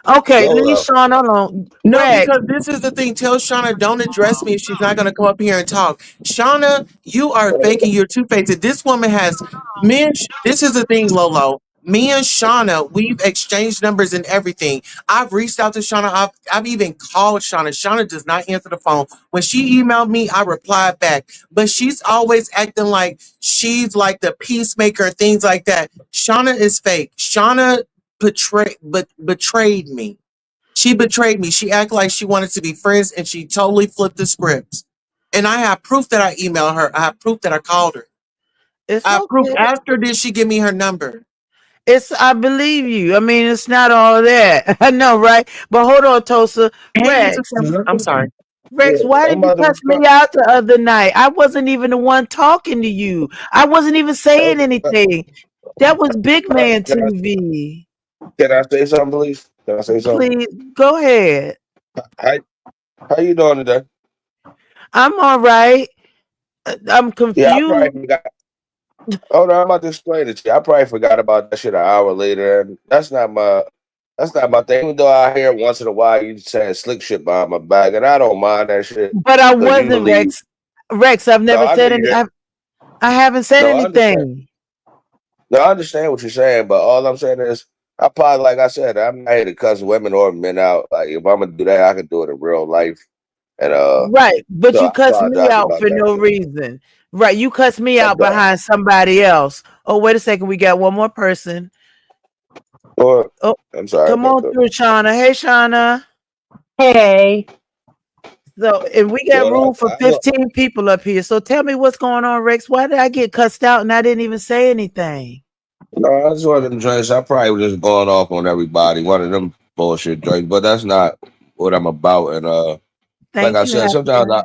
Speaker 2: Okay, leave
Speaker 3: Lola.
Speaker 2: Sean alone.
Speaker 4: No,
Speaker 2: Rex,
Speaker 4: because this is the thing. Tell Shauna don't address me if she's not going to come up here and talk. Shauna, you are faking your two faced. This woman has this is the thing, Lolo. Me and Shauna, we've exchanged numbers and everything. I've reached out to Shauna. I've even called Shauna. Shauna does not answer the phone. When she emailed me, I replied back. But she's always acting like she's like the peacemaker and things like that. Shauna is fake. Shauna betrayed me. She betrayed me. She acted like she wanted to be friends and she totally flipped the script. And I have proof that I emailed her. I have proof that I called her.
Speaker 2: it's
Speaker 4: I have proof
Speaker 2: okay.
Speaker 4: after did she give me her number.
Speaker 2: I believe you. I mean, it's not all that. I know, right? But hold on, Tosa.
Speaker 4: Hey, YouTube
Speaker 2: Rex.
Speaker 4: camera. I'm sorry.
Speaker 2: Rex, why
Speaker 3: I'm
Speaker 2: did you
Speaker 3: about to
Speaker 2: cuss me
Speaker 3: respond.
Speaker 2: out the other night? I wasn't even the one talking to you. I wasn't even saying anything. That was Big Man TV.
Speaker 3: Can I say something, please? Can I say something?
Speaker 2: Please go ahead.
Speaker 3: Hi, how you doing today?
Speaker 2: I'm all right. I'm
Speaker 3: Yeah, I
Speaker 2: confused,
Speaker 3: probably forgot. Hold on, I'm about to explain it to you. I probably forgot about that shit an hour later, and that's not my thing. Even though I hear once in a while you saying slick shit behind my back, and I don't mind that shit
Speaker 2: but I
Speaker 3: because you
Speaker 2: wasn't
Speaker 3: believe.
Speaker 2: Rex. Rex, I've
Speaker 3: No,
Speaker 2: never
Speaker 3: I know
Speaker 2: said
Speaker 3: you
Speaker 2: any.
Speaker 3: did.
Speaker 2: I haven't said
Speaker 3: No, I understand.
Speaker 2: anything.
Speaker 3: No, I understand what you're saying, but all I'm saying is, I probably, like I said, I'm not here to cuss women or men out. Like if I'm gonna do that, I can do it in real life, and
Speaker 2: Right, but
Speaker 3: so
Speaker 2: you
Speaker 3: I
Speaker 2: cuss me
Speaker 3: apologize
Speaker 2: out
Speaker 3: about
Speaker 2: for
Speaker 3: that
Speaker 2: no
Speaker 3: shit.
Speaker 2: reason. Right, you cuss me
Speaker 3: I'm
Speaker 2: out
Speaker 3: done.
Speaker 2: behind somebody else. Oh, wait a second, we got one more person.
Speaker 3: Or
Speaker 2: Oh,
Speaker 3: I'm sorry
Speaker 2: come
Speaker 3: about
Speaker 2: on
Speaker 3: that.
Speaker 2: through, Shauna. Hey, Shauna.
Speaker 5: Hey,
Speaker 2: So, and we got
Speaker 3: Well,
Speaker 2: room for 15 people up here. So tell me what's going on, Rex. Why did I get cussed out and I didn't even say anything?
Speaker 3: no, I just one of them joints. I probably was just going off on everybody. One of them bullshit joints, but that's not what I'm about. And like
Speaker 2: Thank
Speaker 3: I
Speaker 2: you,
Speaker 3: said,
Speaker 2: Happy
Speaker 3: sometimes
Speaker 2: Guy.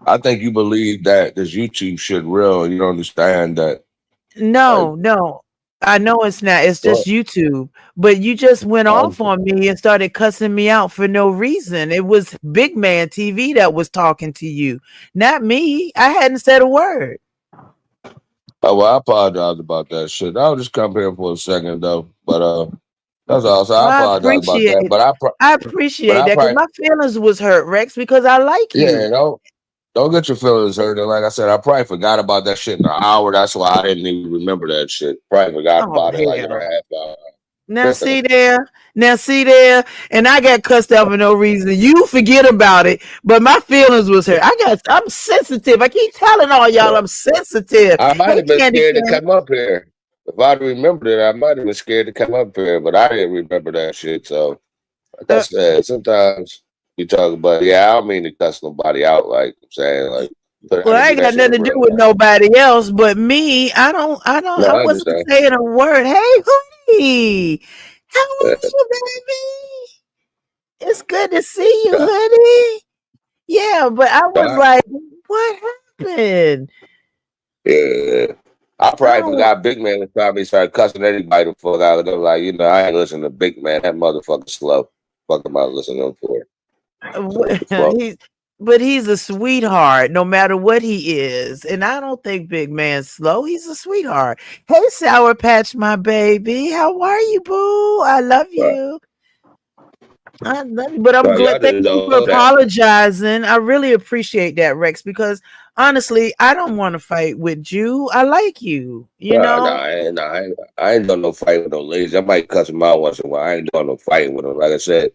Speaker 3: I think you believe that this YouTube shit real. You don't understand that. Like,
Speaker 2: No, no. I know it's not. It's just
Speaker 3: well,
Speaker 2: YouTube. But you just went
Speaker 3: um,
Speaker 2: off on me and started cussing me out for no reason. It was Big Man TV that was talking to you, not me. I hadn't said a word.
Speaker 3: oh, well, I apologize about that shit. I'll just come here for a second though, but that's all. So
Speaker 2: Well,
Speaker 3: I apologize about that.
Speaker 2: I
Speaker 3: But
Speaker 2: appreciate
Speaker 3: I
Speaker 2: that because
Speaker 3: probably,
Speaker 2: my feelings was hurt, Rex, because I like
Speaker 3: yeah,
Speaker 2: you.
Speaker 3: don't get your feelings hurt. And like I said, I probably forgot about that shit in an hour. That's why I didn't even remember that shit. Probably forgot
Speaker 2: Oh
Speaker 3: about it like in a
Speaker 2: hell.
Speaker 3: half hour.
Speaker 2: Now see there, and I got cussed out for no reason. You forget about it, but my feelings was hurt. I'm sensitive. I keep telling all y'all I'm sensitive.
Speaker 3: I might
Speaker 2: Hey,
Speaker 3: have been
Speaker 2: Candy
Speaker 3: scared to
Speaker 2: Cane.
Speaker 3: come up here. If I'd remembered it, I might have been scared to come up here, but I didn't remember that shit. So, like I
Speaker 2: Uh,
Speaker 3: said, sometimes you talk about, yeah, I don't mean to cuss nobody out, like I'm saying, like, but I
Speaker 2: well,
Speaker 3: can
Speaker 2: I
Speaker 3: do
Speaker 2: ain't
Speaker 3: that
Speaker 2: got
Speaker 3: shit in
Speaker 2: nothing to do
Speaker 3: real
Speaker 2: with
Speaker 3: life.
Speaker 2: nobody else but me.
Speaker 3: No,
Speaker 2: I
Speaker 3: I
Speaker 2: wasn't
Speaker 3: understand.
Speaker 2: saying a word. Hey, honey, how
Speaker 3: Yeah.
Speaker 2: is you, baby? It's good to see you,
Speaker 5: Yeah.
Speaker 2: hoodie. Yeah, but I was
Speaker 5: Right.
Speaker 2: like, what happened?
Speaker 5: Yeah. I
Speaker 2: I
Speaker 5: probably
Speaker 2: don't.
Speaker 5: forgot Big Man was probably started cussing anybody the fuck out of them. Like, I ain't listening to Big Man. That motherfucker slow. Fuck am I listening to him for? So what the fuck?
Speaker 2: He's but he's a sweetheart no matter what he is. And I don't think Big Man's slow. He's a sweetheart. Hey, Sour Patch, my baby. How are you, boo? I love
Speaker 5: Right.
Speaker 2: you. I love you. But I'm
Speaker 5: Y'all
Speaker 2: glad. Thank
Speaker 5: just
Speaker 2: you
Speaker 5: don't
Speaker 2: for
Speaker 5: know that.
Speaker 2: apologizing. I really appreciate that, Rex, because honestly, I don't want to fight with you. I like you, you
Speaker 5: Nah,
Speaker 2: know?
Speaker 5: I ain't doing no fight with no ladies. I might cuss them out once in a while. I ain't doing no fighting with them. Like I said,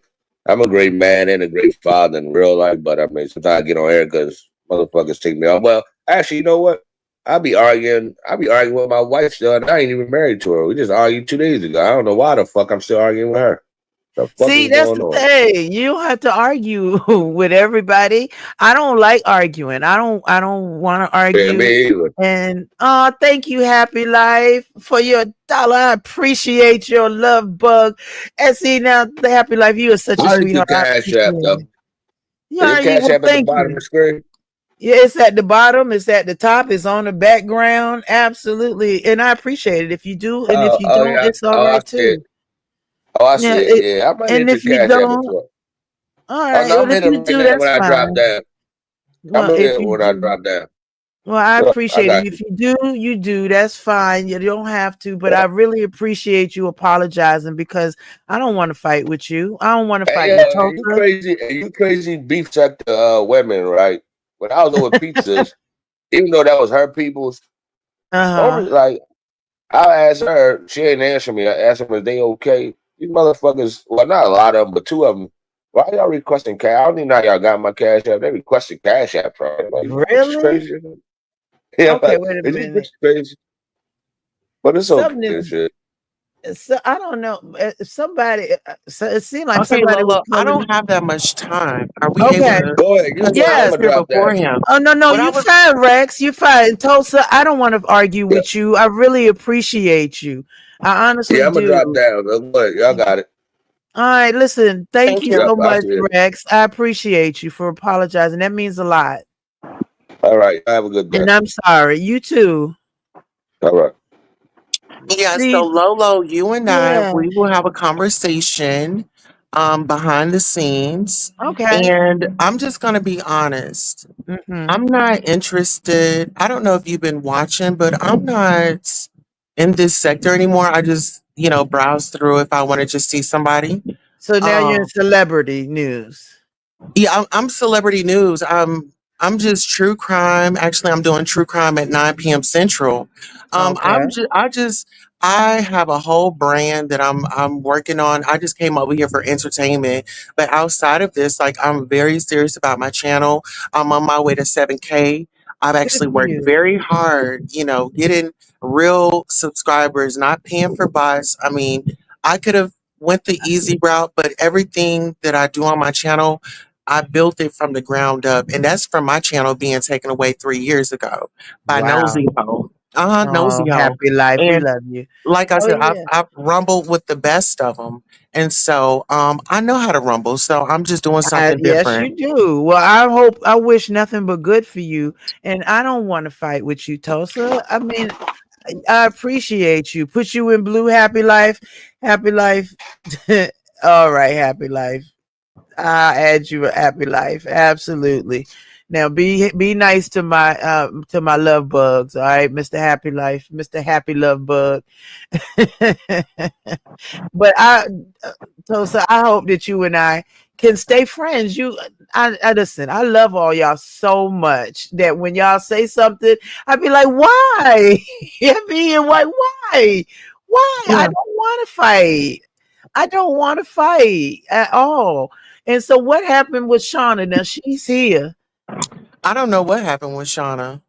Speaker 5: I'm a great man and a great father in real life, but I mean, sometimes I get on air because motherfuckers take me off. Well, actually, you know what? I be arguing with my wife still, and I ain't even married to her. We just argued 2 days ago. I don't know why the fuck I'm still arguing with her. The fuck
Speaker 2: See,
Speaker 5: is
Speaker 2: that's
Speaker 5: going
Speaker 2: the
Speaker 5: on?
Speaker 2: thing. You don't have to argue with everybody. I don't like arguing. I don't want to
Speaker 5: Yeah,
Speaker 2: argue.
Speaker 5: me either.
Speaker 2: And thank you, Happy Life, for your dollar. I appreciate your love bug. And see now, the Happy Life, you are such a
Speaker 5: I need your
Speaker 2: sweetheart. I
Speaker 5: cash app
Speaker 2: appreciate
Speaker 5: though.
Speaker 2: it. You
Speaker 5: Is your
Speaker 2: already
Speaker 5: cash
Speaker 2: well,
Speaker 5: app at the
Speaker 2: thank
Speaker 5: bottom of
Speaker 2: you.
Speaker 5: the screen?
Speaker 2: Yeah, it's at the bottom, it's at the top, it's on the background. Absolutely. And I appreciate it. If you do, and if you
Speaker 5: Oh
Speaker 2: don't,
Speaker 5: yeah.
Speaker 2: it's all
Speaker 5: Oh, I
Speaker 2: right
Speaker 5: see it.
Speaker 2: too.
Speaker 5: Oh, I
Speaker 2: Yeah,
Speaker 5: see it. Yeah, I might
Speaker 2: and
Speaker 5: hit your
Speaker 2: if you
Speaker 5: cash app
Speaker 2: don't,
Speaker 5: before.
Speaker 2: all
Speaker 5: Oh
Speaker 2: right.
Speaker 5: no,
Speaker 2: Well,
Speaker 5: I'm
Speaker 2: if
Speaker 5: hitting
Speaker 2: you
Speaker 5: it right
Speaker 2: do,
Speaker 5: now when
Speaker 2: that's
Speaker 5: I drop
Speaker 2: fine.
Speaker 5: down. I'm
Speaker 2: Well,
Speaker 5: gonna hit
Speaker 2: if
Speaker 5: it
Speaker 2: you
Speaker 5: when I
Speaker 2: do,
Speaker 5: drop down.
Speaker 2: well, I
Speaker 5: Look, I
Speaker 2: appreciate it.
Speaker 5: got
Speaker 2: If
Speaker 5: you.
Speaker 2: you do, you do. That's fine. You don't have to, but
Speaker 5: Yeah.
Speaker 2: I really appreciate you apologizing because I don't want to fight with you. I don't want to fight
Speaker 5: Hey,
Speaker 2: with
Speaker 5: you
Speaker 2: Tulsa.
Speaker 5: crazy? You crazy beef suck the women, right? When I was over pizzas, even though that was her people's,
Speaker 2: Uh
Speaker 5: normally
Speaker 2: huh.
Speaker 5: like I asked her, she ain't answer me. I asked them, "Is they okay?" These motherfuckers, well, not a lot of them, but two of them. Why y'all requesting cash? I don't even know how y'all got my cash app. They requested cash app from me. Like, you bitches
Speaker 2: Really?
Speaker 5: crazy? Yeah,
Speaker 2: Okay.
Speaker 5: like,
Speaker 2: Wait a
Speaker 5: is you
Speaker 2: minute.
Speaker 5: bitches crazy? But it's okay
Speaker 2: Something
Speaker 5: and
Speaker 2: is.
Speaker 5: shit.
Speaker 2: So I don't know. Somebody. So it seemed like
Speaker 4: Okay,
Speaker 2: somebody was
Speaker 4: Lolo, I don't
Speaker 2: coming.
Speaker 4: have that much time. Are we able
Speaker 2: Okay.
Speaker 4: to?
Speaker 5: Go ahead, you
Speaker 4: Because
Speaker 5: go ahead.
Speaker 4: I
Speaker 5: I'm
Speaker 2: Yes.
Speaker 4: was
Speaker 5: gonna
Speaker 4: here
Speaker 5: drop
Speaker 4: before
Speaker 5: down.
Speaker 4: him.
Speaker 2: Oh no,
Speaker 4: What I
Speaker 2: you
Speaker 4: was
Speaker 2: fine, Rex. You fine. Tulsa, I don't want to argue
Speaker 5: Yeah,
Speaker 2: with you. I really appreciate you. I
Speaker 5: yeah,
Speaker 2: honestly
Speaker 5: I'm gonna drop
Speaker 2: do.
Speaker 5: down. Go ahead, y'all got it.
Speaker 2: All right, listen, thank
Speaker 4: thank
Speaker 2: you
Speaker 4: you.
Speaker 5: Yep,
Speaker 2: so
Speaker 5: I
Speaker 2: much,
Speaker 5: see it.
Speaker 2: Rex. I appreciate you for apologizing. That means a lot.
Speaker 5: All right, have a good day.
Speaker 2: And I'm sorry. You too.
Speaker 5: All right.
Speaker 4: Yeah, so
Speaker 2: See,
Speaker 4: Lolo, you and I,
Speaker 2: yeah.
Speaker 4: we will have a conversation behind the scenes.
Speaker 2: Okay.
Speaker 4: And I'm just going to be honest.
Speaker 2: Hmm.
Speaker 4: I'm not interested. I don't know if you've been watching, but I'm not in this sector anymore. I just, browse through if I want to just see somebody.
Speaker 2: So now you're in
Speaker 4: Um,
Speaker 2: celebrity news.
Speaker 4: yeah, I'm celebrity news. I'm just true crime. Actually, I'm doing true crime at 9 p.m. Central.
Speaker 2: Okay.
Speaker 4: I have a whole brand that I'm working on. I just came over here for entertainment, but outside of this, like I'm very serious about my channel. I'm on my way to 7K. I've
Speaker 2: Good
Speaker 4: actually
Speaker 2: for
Speaker 4: worked
Speaker 2: you.
Speaker 4: very hard, getting real subscribers, not paying for bots. I mean, I could have went the easy route, but everything that I do on my channel, I built it from the ground up, and that's from my channel being taken away 3 years ago by
Speaker 2: Wow.
Speaker 4: Nosy Ho. Nosy
Speaker 2: Oh,
Speaker 4: Ho.
Speaker 2: happy life. We
Speaker 4: And
Speaker 2: love you.
Speaker 4: like I
Speaker 2: Oh
Speaker 4: said,
Speaker 2: yeah.
Speaker 4: I've rumbled with the best of them, and so I know how to rumble. So I'm just doing something
Speaker 2: Yes,
Speaker 4: different.
Speaker 2: you do. Well, I wish nothing but good for you. And I don't want to fight with you, Tulsa. I mean, I appreciate you. Put you in blue, happy life. Happy life. All right, happy life. I'll add you a happy life. Absolutely. Now be nice to my love bugs, all right, Mr. Happy Life, Mr. Happy Love Bug. But so I hope that you and I can stay friends. I listen. I love all y'all so much that when y'all say something, I'd be like, "Why?" I mean, like, "Why? Why? I
Speaker 4: Yeah,
Speaker 2: don't want to fight. I don't want to fight at all." And so, what happened with Shauna? Now she's here.
Speaker 4: I don't know what happened with Shauna.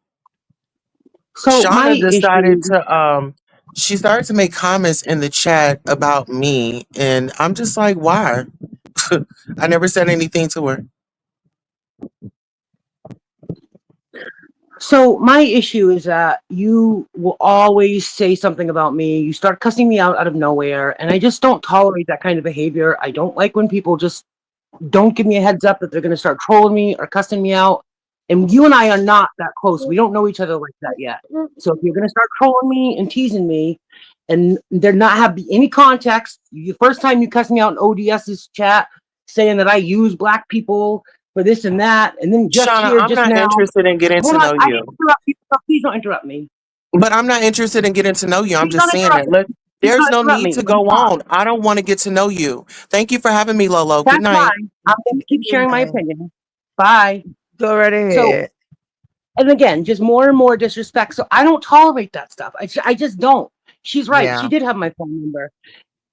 Speaker 6: So my
Speaker 4: Shauna decided
Speaker 6: issue,
Speaker 4: to she started to make comments in the chat about me, and I'm just like, why? I never said anything to her.
Speaker 6: my issue is that you will always say something about me. You start cussing me out of nowhere, and I just don't tolerate that kind of behavior. I don't like when people just don't give me a heads up that they're going to start trolling me or cussing me out. And you and I are not that close. We don't know each other like that yet. So if you're going to start trolling me and teasing me, and there not have any context, the first time you cuss me out in ODS's chat saying that I use black people for this and that, and then
Speaker 4: Shauna, I'm
Speaker 6: just
Speaker 4: not
Speaker 6: now.
Speaker 4: interested in getting
Speaker 6: Hold
Speaker 4: to
Speaker 6: on,
Speaker 4: know
Speaker 6: I
Speaker 4: you.
Speaker 6: didn't interrupt you. So please don't interrupt me.
Speaker 4: But I'm not interested in getting to know you. I'm
Speaker 6: Please
Speaker 4: just
Speaker 6: don't
Speaker 4: saying
Speaker 6: interrupt
Speaker 4: that.
Speaker 6: me.
Speaker 4: Look,
Speaker 6: Please
Speaker 4: there's
Speaker 6: don't
Speaker 4: no
Speaker 6: interrupt
Speaker 4: need
Speaker 6: me.
Speaker 4: to
Speaker 6: Let me
Speaker 4: go
Speaker 6: talk.
Speaker 4: on. I don't want to get to know you. Thank you for having me, Lolo. Good
Speaker 6: That's
Speaker 4: night.
Speaker 6: fine. I'm going to keep
Speaker 2: Good
Speaker 6: sharing my
Speaker 2: night.
Speaker 6: opinion. Bye.
Speaker 2: Go right
Speaker 6: So,
Speaker 2: ahead.
Speaker 6: and again, just more and more disrespect. So I don't tolerate that stuff. I just don't. She's right.
Speaker 2: Yeah.
Speaker 6: She did have my phone number.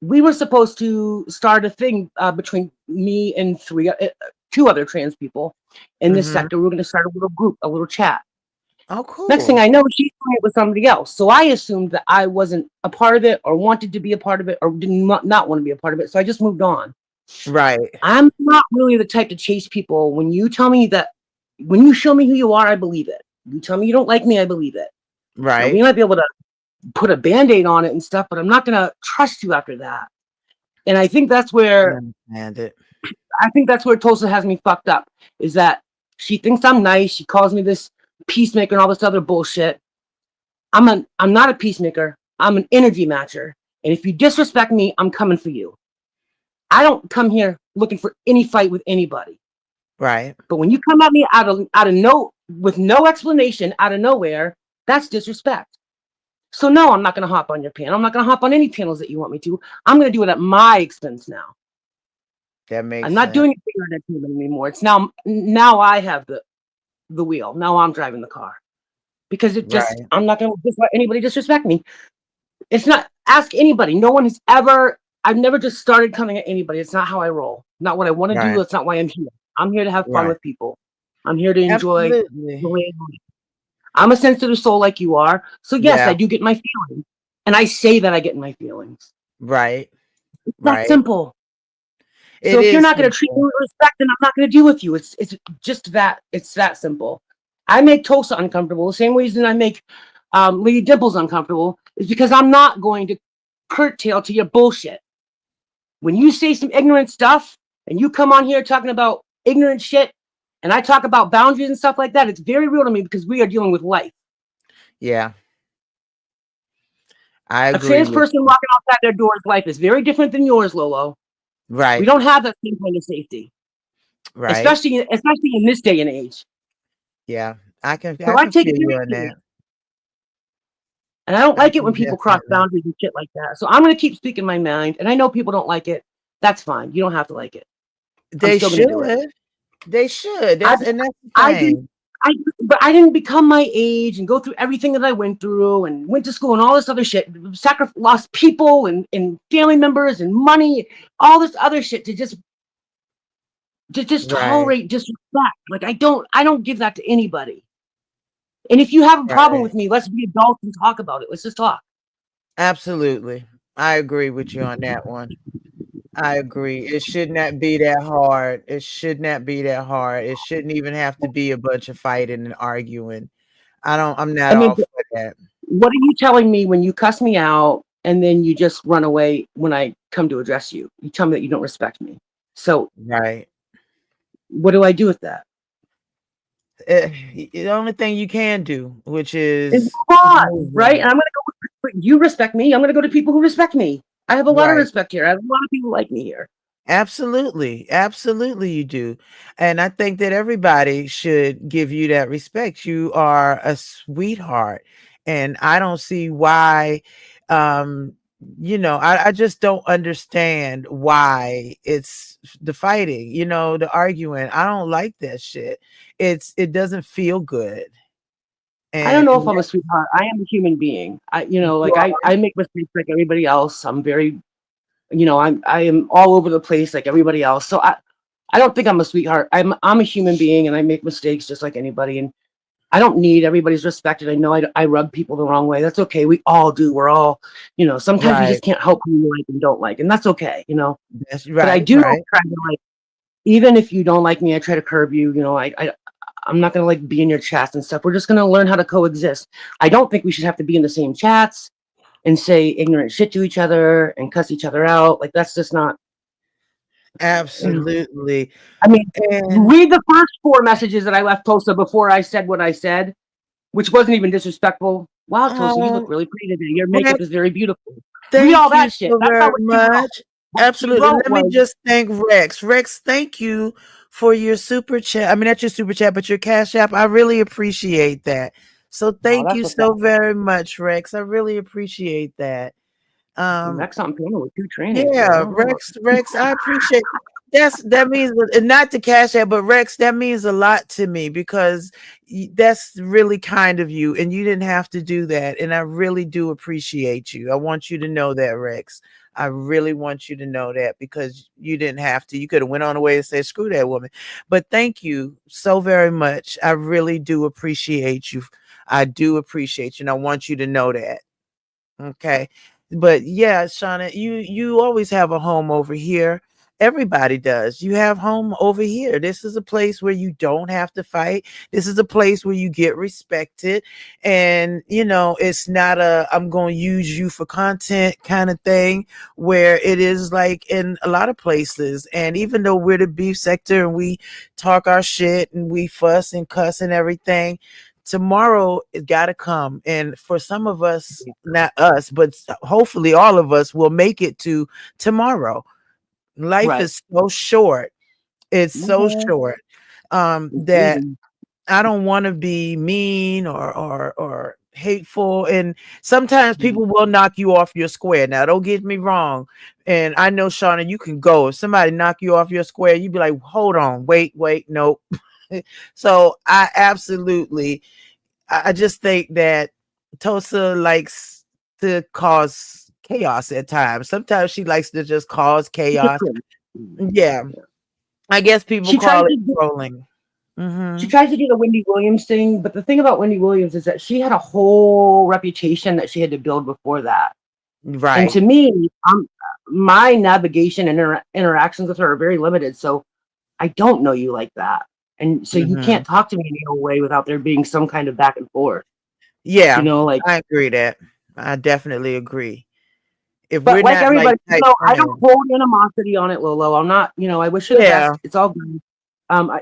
Speaker 6: We were supposed to start a thing between me and two other trans people in this
Speaker 2: Mm-hmm.
Speaker 6: sector. We were going to start a little group, a little chat.
Speaker 2: Oh,
Speaker 6: Next thing
Speaker 2: cool.
Speaker 6: I know, she's doing it with somebody else. So I assumed that I wasn't a part of it or wanted to be a part of it or did not want to be a part of it. So I just moved on.
Speaker 2: Right.
Speaker 6: I'm not really the type to chase people. When you tell me that, when you show me who you are, I believe it. You tell me you don't like me, I believe it. Now, we
Speaker 2: Right.
Speaker 6: might be able to put a band-aid on it and stuff, but I'm not going to trust you after that. And I think that's
Speaker 2: I
Speaker 6: where
Speaker 2: understand it.
Speaker 6: Tulsa has me fucked up, is that she thinks I'm nice. She calls me this peacemaker and all this other bullshit. I'm not a peacemaker. I'm an energy matcher. And if you disrespect me, I'm coming for you. I don't come here looking for any fight with anybody.
Speaker 2: Right.
Speaker 6: But when you come at me out of with no explanation, out of nowhere, that's disrespect. So no, I'm not going to hop on your panel. I'm not going to hop on any panels that you want me to. I'm going to do it at my expense now.
Speaker 2: That makes
Speaker 6: I'm not
Speaker 2: sense.
Speaker 6: doing it for your entertainment anymore. It's now I have the wheel. Now I'm driving the car because
Speaker 2: Right.
Speaker 6: I'm not going to just let anybody disrespect me. It's not, ask anybody. No one has ever, I've never just started coming at anybody. It's not how I roll. Not what I want to do.
Speaker 2: Right.
Speaker 6: That's not why I'm here. I'm here to have fun
Speaker 2: Right.
Speaker 6: with people. I'm here to enjoy the
Speaker 2: Absolutely.
Speaker 6: way I'm a sensitive soul like you are. So yes, I
Speaker 2: Yeah.
Speaker 6: do get my feelings. And I say that I get in my feelings.
Speaker 2: Right.
Speaker 6: It's that
Speaker 2: Right.
Speaker 6: simple. So
Speaker 2: It
Speaker 6: if you're
Speaker 2: is
Speaker 6: not going to treat me
Speaker 2: simple.
Speaker 6: with respect, then I'm not going to deal with you. It's just that. It's that simple. I make Tulsa uncomfortable. The same reason I make Lady Dimples uncomfortable is because I'm not going to curtail to your bullshit. When you say some ignorant stuff and you come on here talking about ignorant shit and I talk about boundaries and stuff like that, it's very real to me because we are dealing with life.
Speaker 2: Yeah. I
Speaker 6: A
Speaker 2: agree
Speaker 6: trans
Speaker 2: with
Speaker 6: person
Speaker 2: you.
Speaker 6: walking outside their door's life is very different than yours, Lolo. We
Speaker 2: Right.
Speaker 6: don't have that same kind of safety,
Speaker 2: Right.
Speaker 6: especially in this day and age.
Speaker 2: Yeah.
Speaker 6: So
Speaker 2: I
Speaker 6: I
Speaker 2: can
Speaker 6: take it
Speaker 2: feel
Speaker 6: very
Speaker 2: you on that.
Speaker 6: serious. And I don't
Speaker 2: I
Speaker 6: like it when
Speaker 2: can
Speaker 6: people cross
Speaker 2: definitely.
Speaker 6: boundaries and shit like that. So I'm going to keep speaking my mind. And I know people don't like it. That's fine. You don't have to like it. I'm
Speaker 2: They
Speaker 6: still going to do it.
Speaker 2: should. They should.
Speaker 6: I,
Speaker 2: And that's the
Speaker 6: I didn't,
Speaker 2: thing.
Speaker 6: but I didn't become my age and go through everything that I went through and went to school and all this other shit, lost people and family members and money, all this other shit to just
Speaker 2: Right.
Speaker 6: tolerate disrespect. Like I don't give that to anybody. And if you have a problem
Speaker 2: Right.
Speaker 6: with me, let's be adults and talk about it. Let's just talk.
Speaker 2: Absolutely. I agree with you on that one. I agree. It should not be that hard. It should not be that hard. It shouldn't even have to be a bunch of fighting and arguing. I'm not
Speaker 6: I mean,
Speaker 2: all for that.
Speaker 6: what are you telling me when you cuss me out and then you just run away when I come to address you? You tell me that you don't respect me. So
Speaker 2: Right.
Speaker 6: what do I do with that?
Speaker 2: The only thing you can do, which
Speaker 6: Is
Speaker 2: is
Speaker 6: move
Speaker 2: keep
Speaker 6: on, right? And
Speaker 2: moving.
Speaker 6: I'm gonna go with you respect me. I'm gonna go to people who respect me. I have a lot of
Speaker 2: Right.
Speaker 6: respect here. I have a lot of people like me here.
Speaker 2: Absolutely. Absolutely, you do. And I think that everybody should give you that respect. You are a sweetheart. And I don't see why, um, I just don't understand why it's the fighting, the arguing. I don't like that shit. It doesn't feel good.
Speaker 6: I don't
Speaker 2: And
Speaker 6: know if I'm a sweetheart. I am a human being.
Speaker 2: you are
Speaker 6: I make mistakes like everybody else. I'm very, I am all over the place like everybody else. So I don't think I'm a sweetheart. I'm a human being and I make mistakes just like anybody. And I don't need everybody's respect. And I know I rub people the wrong way. That's okay. We all do. We're all, sometimes we
Speaker 2: right.
Speaker 6: just can't help who you like and don't like. And that's okay.
Speaker 2: That's
Speaker 6: But I
Speaker 2: right,
Speaker 6: do
Speaker 2: right.
Speaker 6: try to like, even if you don't like me, I try to curb you. I'm not gonna like be in your chats and stuff. We're just gonna learn how to coexist. I don't think we should have to be in the same chats and say ignorant shit to each other and cuss each other out. Like that's just not.
Speaker 2: Absolutely.
Speaker 6: I mean,
Speaker 2: And
Speaker 6: read the first 4 messages that I left Tosa before I said what I said, which wasn't even disrespectful. Wow, Tosa, you look
Speaker 2: oh,
Speaker 6: really pretty today. Your makeup
Speaker 2: Rex,
Speaker 6: is very beautiful. Read all
Speaker 2: thank you
Speaker 6: that shit.
Speaker 2: so
Speaker 6: That's not
Speaker 2: very
Speaker 6: what she wrote.
Speaker 2: much.
Speaker 6: What she
Speaker 2: Absolutely.
Speaker 6: wrote
Speaker 2: Let me
Speaker 6: was,
Speaker 2: just thank Rex. Rex, thank you for your super chat. I mean, not your super chat, but your Cash App. I really appreciate that. So
Speaker 6: oh,
Speaker 2: thank
Speaker 6: that's
Speaker 2: you
Speaker 6: what's up.
Speaker 2: so very much, Rex. I really appreciate that. Um,
Speaker 6: Next on panel with 2 trainings. Like, I
Speaker 2: Yeah,
Speaker 6: don't know.
Speaker 2: Rex, I appreciate that means not the Cash App, but Rex, that means a lot to me because that's really kind of you, and you didn't have to do that, and I really do appreciate you. I want you to know that, Rex. I really want you to know that because you didn't have to. You could have went on away and said, "Screw that woman." But thank you so very much. I really do appreciate you. I do appreciate you, and I want you to know that. Okay. But yeah, Shauna, you always have a home over here. Everybody does. You have home over here. This is a place where you don't have to fight. This is a place where you get respected. And it's not a I'm going to use you for content kind of thing where it is like in a lot of places. And even though we're the beef sector and we talk our shit and we fuss and cuss and everything, tomorrow it got to come, and for some of us, not us, but hopefully all of us will make it to tomorrow. Life
Speaker 6: Right.
Speaker 2: is so short. It's so
Speaker 6: Mhm.
Speaker 2: short that
Speaker 6: Indeed.
Speaker 2: I don't want to be mean or hateful, and sometimes people will knock you off your square. Now don't get me wrong, and I know, Shauna, you can go if somebody knock you off your square, you'd be like, hold on, wait, nope. So I absolutely, I just think that Tosa likes to cause chaos at times. Sometimes she likes to just cause chaos. Yeah. I guess people
Speaker 6: She tries
Speaker 2: call it
Speaker 6: to do
Speaker 2: trolling.
Speaker 6: she
Speaker 2: Hmm.
Speaker 6: tries to do the Wendy Williams thing, but the thing about Wendy Williams is that she had a whole reputation that she had to build before that. And
Speaker 2: Right.
Speaker 6: to me, my navigation and interactions with her are very limited. So I don't know you like that. And so you
Speaker 2: Hmm.
Speaker 6: can't talk to me in a way without there being some kind of back and forth.
Speaker 2: Yeah,
Speaker 6: Like,
Speaker 2: I agree that. I definitely agree. If
Speaker 6: but
Speaker 2: we're
Speaker 6: like
Speaker 2: not like
Speaker 6: everybody,
Speaker 2: tight
Speaker 6: I don't
Speaker 2: friends.
Speaker 6: hold animosity on it, Lolo. I'm not, I wish her the
Speaker 2: Yeah,
Speaker 6: best. It's all good.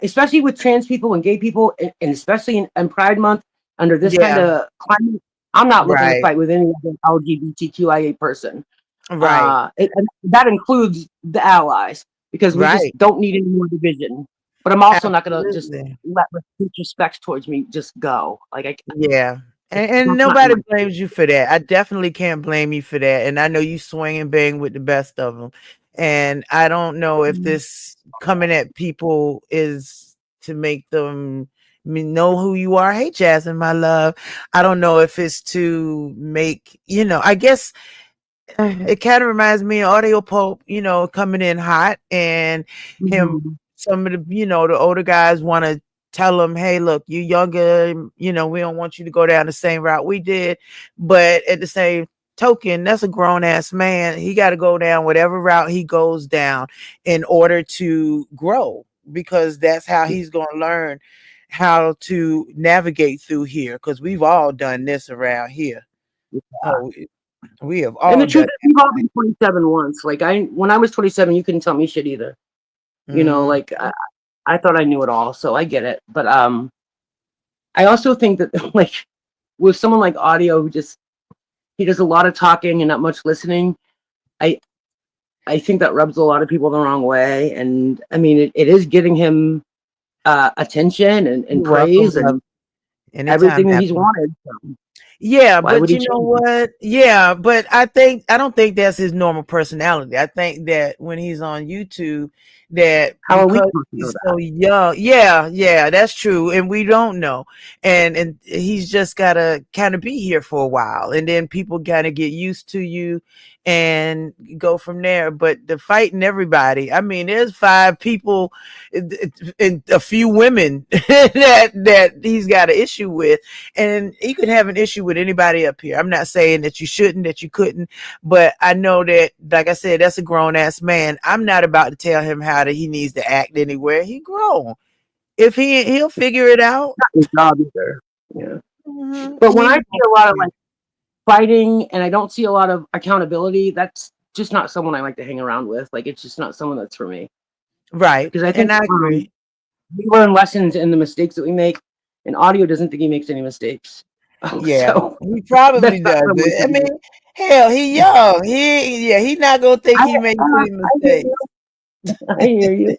Speaker 6: Especially with trans people and gay people, and especially in Pride Month, under this kind
Speaker 2: yeah,
Speaker 6: of climate, I'm not looking to
Speaker 2: right,
Speaker 6: fight with any other LGBTQIA person.
Speaker 2: right,
Speaker 6: And that includes the allies, because we just
Speaker 2: right.
Speaker 6: don't need any more division. But I'm also not going to just
Speaker 2: Absolutely.
Speaker 6: let disrespect towards me just go. Like,
Speaker 2: Yeah.
Speaker 6: it's
Speaker 2: And
Speaker 6: not in
Speaker 2: nobody
Speaker 6: my
Speaker 2: blames you for that. I definitely can't blame you for that. And I know you swing and bang with the best of them. And I don't know if this coming at people is to make them know who you are. Hey, Jasmine, my love. I don't know if it's to make, I guess it kind of reminds me of Audio Pope, coming in hot and him,
Speaker 6: Mhm.
Speaker 2: some of the, the older guys want to tell him, hey, look, you younger, we don't want you to go down the same route we did. But at the same token, that's a grown ass man. He got to go down whatever route he goes down in order to grow, because that's how he's going to learn how to navigate through here. Because we've all done this around here. Oh, we have
Speaker 6: And the
Speaker 2: all
Speaker 6: truth
Speaker 2: done
Speaker 6: is, we've all been 27 once. Like, when I was 27, you couldn't tell me shit either.
Speaker 2: Mhm.
Speaker 6: Like, I thought I knew it all, so I get it. But I also think that like with someone like Audio, who just he does a lot of talking and not much listening. I I think that rubs a lot of people the wrong way. And I mean, it is getting him attention and
Speaker 2: You're welcome,
Speaker 6: praise
Speaker 2: love.
Speaker 6: and
Speaker 2: Anytime,
Speaker 6: everything that he's
Speaker 2: happy.
Speaker 6: wanted. So
Speaker 2: Yeah,
Speaker 6: why
Speaker 2: but
Speaker 6: would he
Speaker 2: you know
Speaker 6: change?
Speaker 2: what? Yeah, but I don't think that's his normal personality. I think that when he's on YouTube, that
Speaker 6: How are we
Speaker 2: because
Speaker 6: supposed to know
Speaker 2: he's
Speaker 6: that?
Speaker 2: so young, yeah, that's true, and we don't know, and he's just gotta kind of be here for a while, and then people kind of get used to you, and go from there. But the fighting everybody, I mean, there's 5 people and a few women that he's got an issue with, and he could have an issue with anybody up here. I'm not saying that you shouldn't, that you couldn't, but I know that, like I said, that's a grown ass man. I'm not about to tell him how he needs to act anywhere. He grown. If he'll figure it out.
Speaker 6: Not his job either. Yeah. But when I
Speaker 2: He
Speaker 6: see a lot of like fighting and I don't see a lot of accountability, that's just not someone I like to hang around with. Like, it's just not someone that's for me.
Speaker 2: Right.
Speaker 6: Because I
Speaker 2: And
Speaker 6: think
Speaker 2: I agree.
Speaker 6: we learn lessons in the mistakes that we make, and audio doesn't think he makes any mistakes.
Speaker 2: Yeah,
Speaker 6: So
Speaker 2: he probably
Speaker 6: that's not
Speaker 2: does
Speaker 6: someone
Speaker 2: it.
Speaker 6: to
Speaker 2: I
Speaker 6: do.
Speaker 2: mean, hell, he young. He not gonna think
Speaker 6: I,
Speaker 2: he makes any
Speaker 6: I hear you.
Speaker 2: mistakes.
Speaker 6: I hear you.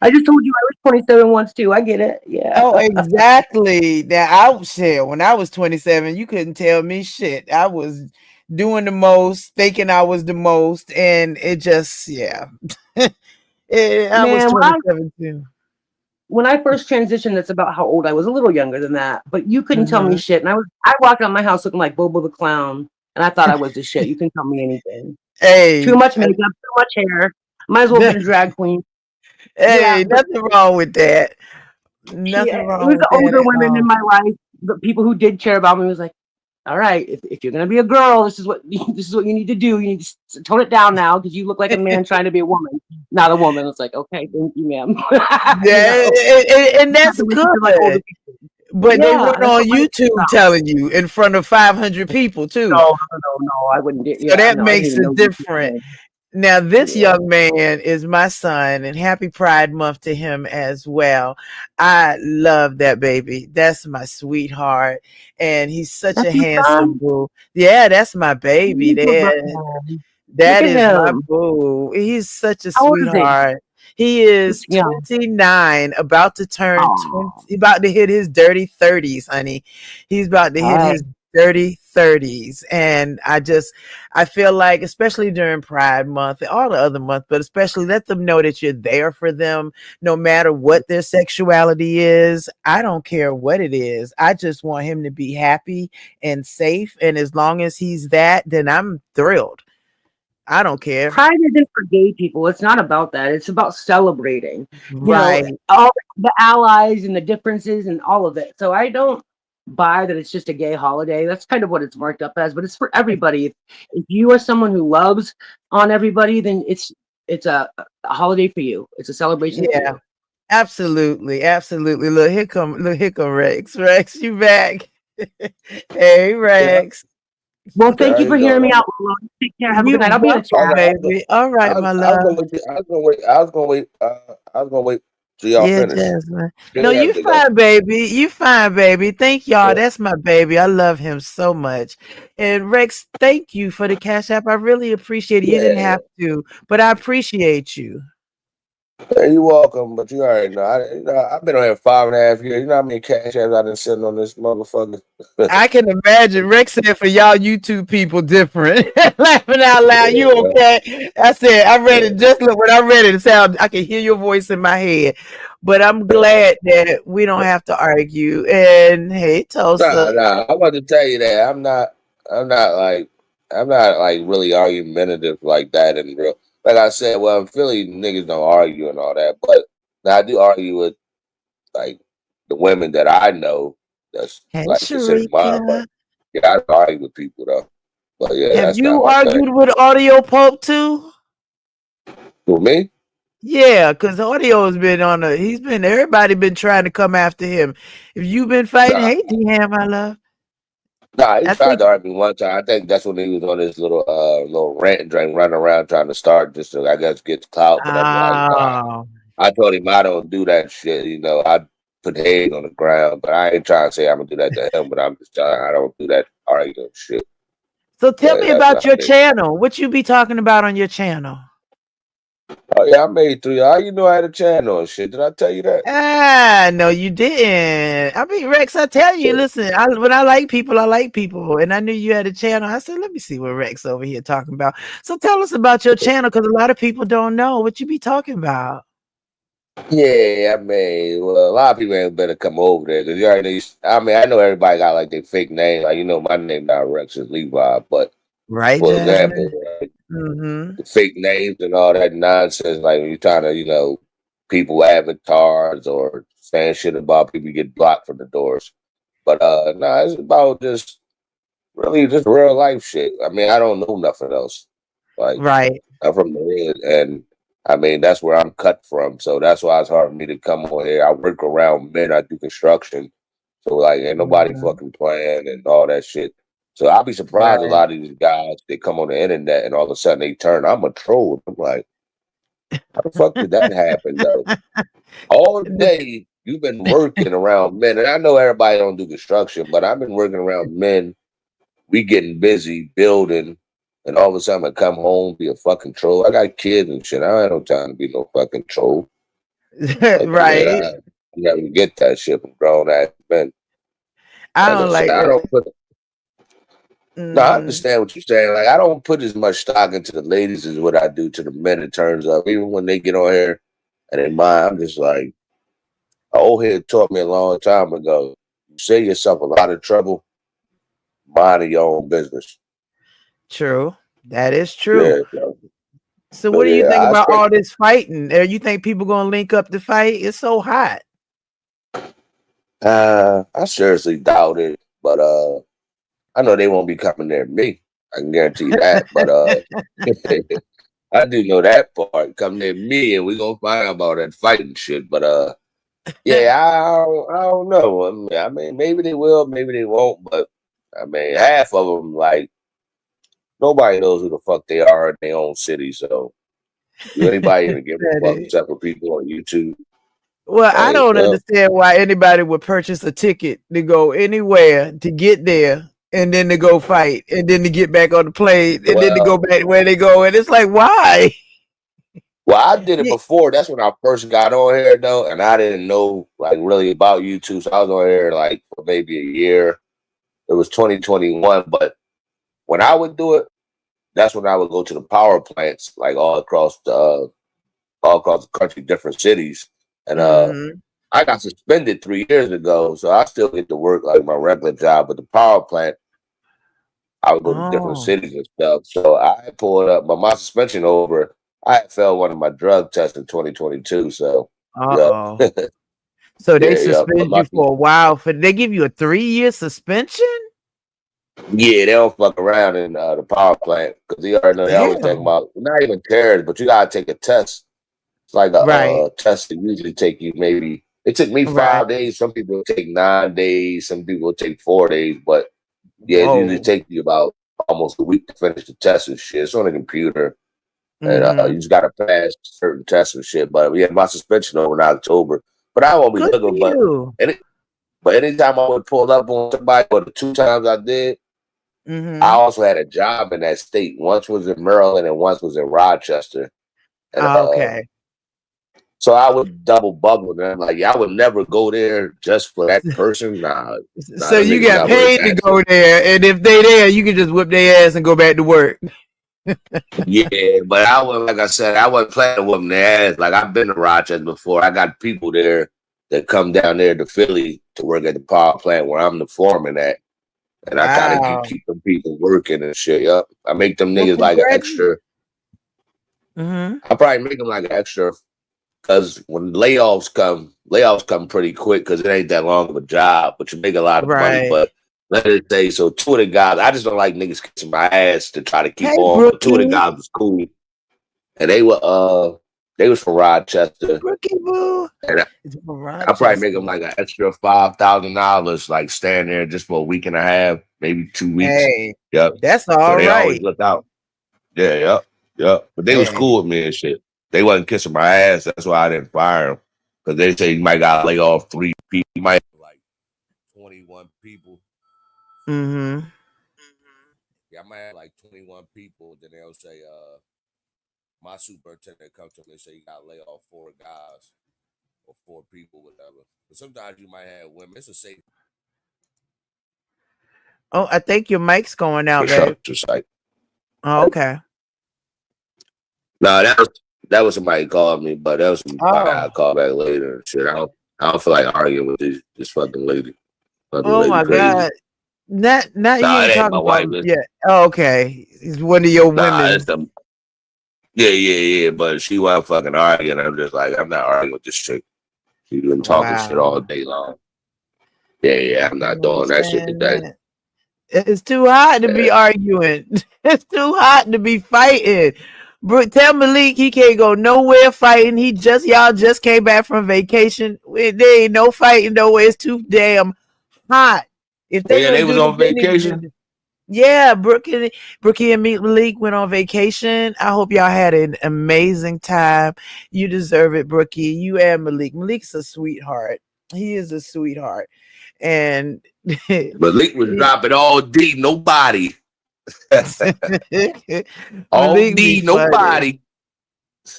Speaker 6: I just told you I was 27 once too. I get it. Yeah.
Speaker 2: Oh, exactly. Now I shit, when I was 27, you couldn't tell me shit. I was doing the most, thinking I was the most, and it just yeah. I was
Speaker 6: Man,
Speaker 2: 27 too.
Speaker 6: when I first transitioned, that's about how old I was. A little younger than that, but you couldn't tell me
Speaker 2: Hmm.
Speaker 6: shit. And I walked out of my house looking like Bobo the Clown, and I thought I was the shit. You couldn't tell me anything. Too
Speaker 2: Hey,
Speaker 6: much makeup, too much hair. Might as well have been a drag queen. Yeah,
Speaker 2: hey,
Speaker 6: but
Speaker 2: nothing wrong with that. Nothing
Speaker 6: yeah, it
Speaker 2: wrong
Speaker 6: was
Speaker 2: with
Speaker 6: the
Speaker 2: that
Speaker 6: older
Speaker 2: at
Speaker 6: women in
Speaker 2: all.
Speaker 6: my life, the people who did care about me was like, all right, if you're gonna be a girl, this is what this is what you need to do. You need to tone it down now because you look like a man trying to be a woman, not a woman. It's like, okay, thank you, ma'am. You
Speaker 2: Yeah,
Speaker 6: know,
Speaker 2: and
Speaker 6: you have
Speaker 2: that's
Speaker 6: to listen to like older
Speaker 2: good.
Speaker 6: people.
Speaker 2: But they
Speaker 6: Yeah,
Speaker 2: weren't
Speaker 6: that's
Speaker 2: on
Speaker 6: what life is
Speaker 2: YouTube
Speaker 6: about.
Speaker 2: telling you in front of 500 people too.
Speaker 6: No, I wouldn't do.
Speaker 2: So
Speaker 6: Yeah,
Speaker 2: that
Speaker 6: no, I didn't
Speaker 2: makes
Speaker 6: even
Speaker 2: it
Speaker 6: know these
Speaker 2: different.
Speaker 6: people.
Speaker 2: Now, this
Speaker 6: Yeah,
Speaker 2: young man is my son, and happy Pride Month to him as well. I love that baby. That's my sweetheart. And he's such
Speaker 6: that's
Speaker 2: a
Speaker 6: your
Speaker 2: handsome
Speaker 6: son.
Speaker 2: boo. Yeah, that's my baby.
Speaker 6: He's a good
Speaker 2: There.
Speaker 6: man. Look
Speaker 2: That
Speaker 6: at
Speaker 2: is my
Speaker 6: him.
Speaker 2: boo. He's such a
Speaker 6: How old is he?
Speaker 2: sweetheart. He
Speaker 6: He's
Speaker 2: is
Speaker 6: young.
Speaker 2: 29, about to turn 20,
Speaker 6: Oh,
Speaker 2: about to hit his dirty 30s, honey. He's about to
Speaker 6: all
Speaker 2: hit
Speaker 6: right.
Speaker 2: his dirty 30s. And I feel like, especially during Pride Month and all the other months, but especially let them know that you're there for them no matter what their sexuality is. I don't care what it is. I just want him to be happy and safe. And as long as he's that, then I'm thrilled. I don't care.
Speaker 6: Pride isn't for gay people. It's not about that. It's about celebrating,
Speaker 2: Right.
Speaker 6: all the allies and the differences and all of it. So I don't buy that it's just a gay holiday. That's kind of what it's marked up as, but it's for everybody. If you are someone who loves on everybody, then it's a holiday for you. It's a celebration for
Speaker 2: Yeah.
Speaker 6: you.
Speaker 2: Absolutely. Absolutely. Look, here come Rex. Rex, you back. Hey,
Speaker 5: Yeah,
Speaker 2: Rex.
Speaker 6: Well,
Speaker 5: yeah,
Speaker 6: thank
Speaker 5: how
Speaker 6: you
Speaker 5: you
Speaker 6: for hearing
Speaker 5: doing?
Speaker 6: me out. Lolo. Take care. Have a good
Speaker 2: You
Speaker 6: night. I'll be in the
Speaker 5: I,
Speaker 2: welcome,
Speaker 6: chat.
Speaker 5: I,
Speaker 2: baby. All right, my
Speaker 5: I was
Speaker 2: love.
Speaker 5: gonna wait. I was gonna wait. Till y'all
Speaker 2: Yeah,
Speaker 5: finish.
Speaker 2: Jasmine.
Speaker 5: Go
Speaker 2: No,
Speaker 5: ahead,
Speaker 2: you
Speaker 5: big guy.
Speaker 2: fine, baby. You fine, baby. Thank y'all.
Speaker 5: Yeah.
Speaker 2: That's my baby. I love him so much. And Rex, thank you for the cash app. I really appreciate it. You didn't
Speaker 5: Yeah.
Speaker 2: have to, but I appreciate you.
Speaker 5: Hey, you welcome, but you already know. I've been on here 5.5 years. You know how many cash apps I've been sitting on this motherfucker?
Speaker 2: I can imagine. Rex said for y'all YouTube people different. Laughing out loud. You
Speaker 5: Yeah,
Speaker 2: okay? I said, I read
Speaker 5: yeah.
Speaker 2: it. Just look when I read it, it sound I can hear your voice in my head. But I'm glad that we don't have to argue. And hey, Tosa.
Speaker 5: Nah. I'm about to tell you that I'm not like. I'm not like really argumentative like that in real. Like I said, well, in Philly, niggas don't argue and all that, but now I do argue with like the women that I know that's
Speaker 2: Hey,
Speaker 5: like considered mine. But
Speaker 2: Sharika.
Speaker 5: yeah, I don't argue with people though. But yeah,
Speaker 2: Have
Speaker 5: that's not
Speaker 2: you
Speaker 5: my thing.
Speaker 2: argued with Audio Pope too?
Speaker 5: For me,
Speaker 2: Yeah, because Audio has been on a he's been everybody been trying to come after him. If you've been fighting,
Speaker 5: nah,
Speaker 2: hey D Ham, my love.
Speaker 5: he
Speaker 2: I
Speaker 5: tried
Speaker 2: think
Speaker 5: to argue me one time. I think that's when he was on his little rant and drink, running around trying to start just to I guess get clout. But I'm like, nah.
Speaker 2: oh
Speaker 5: I told him I don't do that shit. You know, I put head on the ground, but I ain't trying to say I'm gonna do that to him. But I'm just telling I don't do that arguing shit.
Speaker 2: so tell
Speaker 5: Yeah,
Speaker 2: me
Speaker 5: that's
Speaker 2: about
Speaker 5: not
Speaker 2: your
Speaker 5: me.
Speaker 2: channel. What you be talking about on your channel?
Speaker 5: Oh yeah, I made 3. How you know I had a channel and shit? Did I tell you that?
Speaker 2: Ah, no, you didn't. I mean, Rex, I tell you, listen, when I like people, and I knew you had a channel. I said, let me see what Rex over here talking about. So tell us about your channel, because a lot of people don't know what you be talking about.
Speaker 5: Yeah, I mean, well, a lot of people ain't better come over there because you already. I mean, I know everybody got like their fake name. Like you know, my name not Rex is Levi, but
Speaker 2: Right,
Speaker 5: for example,
Speaker 2: Jasmine?
Speaker 5: right,
Speaker 2: Mm-hmm.
Speaker 5: the fake names and all that nonsense. Like when you're trying to, people avatars or saying shit about people get blocked from the doors. But nah, it's about just really just real life shit. I mean, I don't know nothing else. Like
Speaker 2: Right.
Speaker 5: I'm from the hood, and I mean that's where I'm cut from. So that's why it's hard for me to come on here. I work around men. I do construction, so like ain't nobody
Speaker 2: Mhm.
Speaker 5: fucking playing and all that shit. So I'll be surprised a
Speaker 2: Right.
Speaker 5: lot of these guys they come on the internet and all of a sudden they turn. I'm a troll. I'm like, How the fuck did that happen though? All day you've been working around men, and I know everybody don't do construction, but I've been working around men. We getting busy building, and all of a sudden I come home be a fucking troll. I got kids and shit. I ain't no time to be no fucking troll. Like, man,
Speaker 2: Right.
Speaker 5: I never get that shit from grown ass men.
Speaker 2: I
Speaker 5: Like I
Speaker 2: don't
Speaker 5: said,
Speaker 2: like
Speaker 5: I
Speaker 2: that.
Speaker 5: don't put. No, I
Speaker 2: Hmm.
Speaker 5: understand what you're saying. Like I don't put as much stock into the ladies as what I do to the men in terms of even when they get on here and they mind. I'm just like an old head taught me a long time ago. You save yourself a lot of trouble, minding your own business.
Speaker 2: True. That is true.
Speaker 5: Yeah.
Speaker 2: So
Speaker 5: So
Speaker 2: what do you
Speaker 5: yeah,
Speaker 2: think
Speaker 5: I
Speaker 2: about
Speaker 5: expect.
Speaker 2: all this fighting? You think people gonna link up to fight? It's so hot.
Speaker 5: I seriously doubt it, but I know they won't be coming near me. I can guarantee you that. But I do know that part. Come near me, and we gonna find out about that fighting shit. But yeah, I don't know. I mean, maybe they will, maybe they won't. But I mean, half of them like nobody knows who the fuck they are in their own city. So do anybody even give a fuck
Speaker 2: Daddy.
Speaker 5: except for people on YouTube?
Speaker 2: Well, I
Speaker 5: Like,
Speaker 2: don't understand why anybody would purchase a ticket to go anywhere to get there and then to go fight and then to get back on the plane and then to go
Speaker 5: well,
Speaker 2: back where they go. And it's like, why?
Speaker 5: well, I did it before. That's when I first got on here though, and I didn't know like really about YouTube. So I was on here like for maybe a year. It was 2021, but when I would do it, that's when I would go to the power plants like all across the country, different cities. And
Speaker 2: Mm-hmm.
Speaker 5: I got suspended 3 years ago, so I still get to work like my regular job. But the power plant, I would go to different
Speaker 2: Oh,
Speaker 5: cities and stuff. So I pulled up, but my suspension over. I had failed one of my drug tests in 2022. So yep,
Speaker 2: uh-oh. So they
Speaker 5: yeah, yep. But
Speaker 2: suspend you for a while for they give you a 3-year suspension?
Speaker 5: yeah, they don't fuck around in the power plant because they already know they always talking
Speaker 2: Damn.
Speaker 5: about not even terrorists, but you gotta take a test. It's like a
Speaker 2: Right,
Speaker 5: test that usually take you maybe. It took me
Speaker 2: right.
Speaker 5: 5 days. Some people take 9 days. Some people take 4 days. But yeah, it usually
Speaker 2: Whoa.
Speaker 5: takes you about almost a week to finish the test and shit. It's on the computer, and you
Speaker 2: Mm-hmm.
Speaker 5: just gotta pass certain tests and shit. But yeah, my suspension over in October. But I won't be
Speaker 2: Good for
Speaker 5: looking.
Speaker 2: you.
Speaker 5: But anytime I would pull up on somebody, or the 2 times I did, I
Speaker 2: Mm-hmm.
Speaker 5: also had a job in that state. Once was in Maryland and once was in Rochester. And
Speaker 2: Okay.
Speaker 5: so I would double bubble them. Like, yeah, I would never go there just for that person. Nah,
Speaker 2: So
Speaker 5: them
Speaker 2: you
Speaker 5: niggas
Speaker 2: got
Speaker 5: not worth
Speaker 2: paid to
Speaker 5: that
Speaker 2: go
Speaker 5: shit.
Speaker 2: there, and if they there, you can just whip their ass and go back to work.
Speaker 5: Yeah, but I was like I said, I wasn't playing with them their ass. Like I've been to Rochester before. I got people there that come down there to Philly to work at the power plant where I'm the foreman at. And I kind of
Speaker 2: Wow.
Speaker 5: keep them people working and shit. Yup. I make them
Speaker 2: Well,
Speaker 5: niggas like an
Speaker 2: congratulations.
Speaker 5: extra.
Speaker 2: Mm-hmm.
Speaker 5: I probably make them like an extra because when layoffs come pretty quick because it ain't that long of a job, but you make a lot of money.
Speaker 2: Right.
Speaker 5: But let us say, so two of the guys, I just don't like niggas kissing my ass to try to keep
Speaker 2: Hey,
Speaker 5: on. But two of the
Speaker 2: Brookie.
Speaker 5: guys was cool, and they was from Rochester,
Speaker 2: Brookie Boo.
Speaker 5: and
Speaker 2: It's from
Speaker 5: I probably make them
Speaker 2: Rochester.
Speaker 5: like an extra $5,000, like staying there just for a week and a half, maybe 2 weeks.
Speaker 2: Hey,
Speaker 5: Yep.
Speaker 2: that's
Speaker 5: So
Speaker 2: all
Speaker 5: they always
Speaker 2: right.
Speaker 5: look out. Yeah, yep, yep. But they was
Speaker 2: Hey.
Speaker 5: cool with me and shit. They wasn't kissing my ass. That's why I didn't fire them. Because they say you might got to lay off 3 people. You might have like 21 people.
Speaker 2: Mm-hmm.
Speaker 5: Yeah, I might have like 21 people. Then they'll say, my superintendent comes to me and say you got to lay off 4 guys or 4 people, whatever. But sometimes you might have women. It's a safe
Speaker 2: Oh, I think your mic's going out, babe.
Speaker 5: construction site.
Speaker 2: Oh, okay.
Speaker 5: No, that was somebody called me, but that was somebody I
Speaker 2: Oh.
Speaker 5: call back later and shit. I don't feel like arguing with this fucking lady. Fucking
Speaker 2: Oh
Speaker 5: lady
Speaker 2: my
Speaker 5: crazy.
Speaker 2: God. Not you
Speaker 5: Nah, it
Speaker 2: ain't
Speaker 5: ain't
Speaker 2: talking
Speaker 5: my
Speaker 2: about
Speaker 5: wife.
Speaker 2: yeah. Oh, okay. It's one of your
Speaker 5: Nah, it's
Speaker 2: women.
Speaker 5: the yeah. But she wasn't fucking arguing. I'm just like, I'm not arguing with this chick. She been talking shit all
Speaker 2: Wow.
Speaker 5: day long. Yeah, I'm
Speaker 2: I
Speaker 5: not
Speaker 2: can
Speaker 5: doing that shit
Speaker 2: understand
Speaker 5: today.
Speaker 2: that. It's too hot to be
Speaker 5: Yeah.
Speaker 2: arguing. It's too hot to be fighting. Bro, tell Malik he can't go nowhere fighting. Y'all just came back from vacation. There ain't no fighting nowhere. It's too damn hot. If
Speaker 5: Oh
Speaker 2: they
Speaker 5: yeah,
Speaker 2: gonna
Speaker 5: they was
Speaker 2: do this,
Speaker 5: on
Speaker 2: they need to do
Speaker 5: vacation.
Speaker 2: this. Yeah, Brookie and Malik went on vacation. I hope y'all had an amazing time. You deserve it, Brookie. You and Malik. Malik's a sweetheart. He is a sweetheart. And
Speaker 5: Malik was dropping all D, nobody. All
Speaker 2: Malik be
Speaker 5: D,
Speaker 2: funny.
Speaker 5: nobody.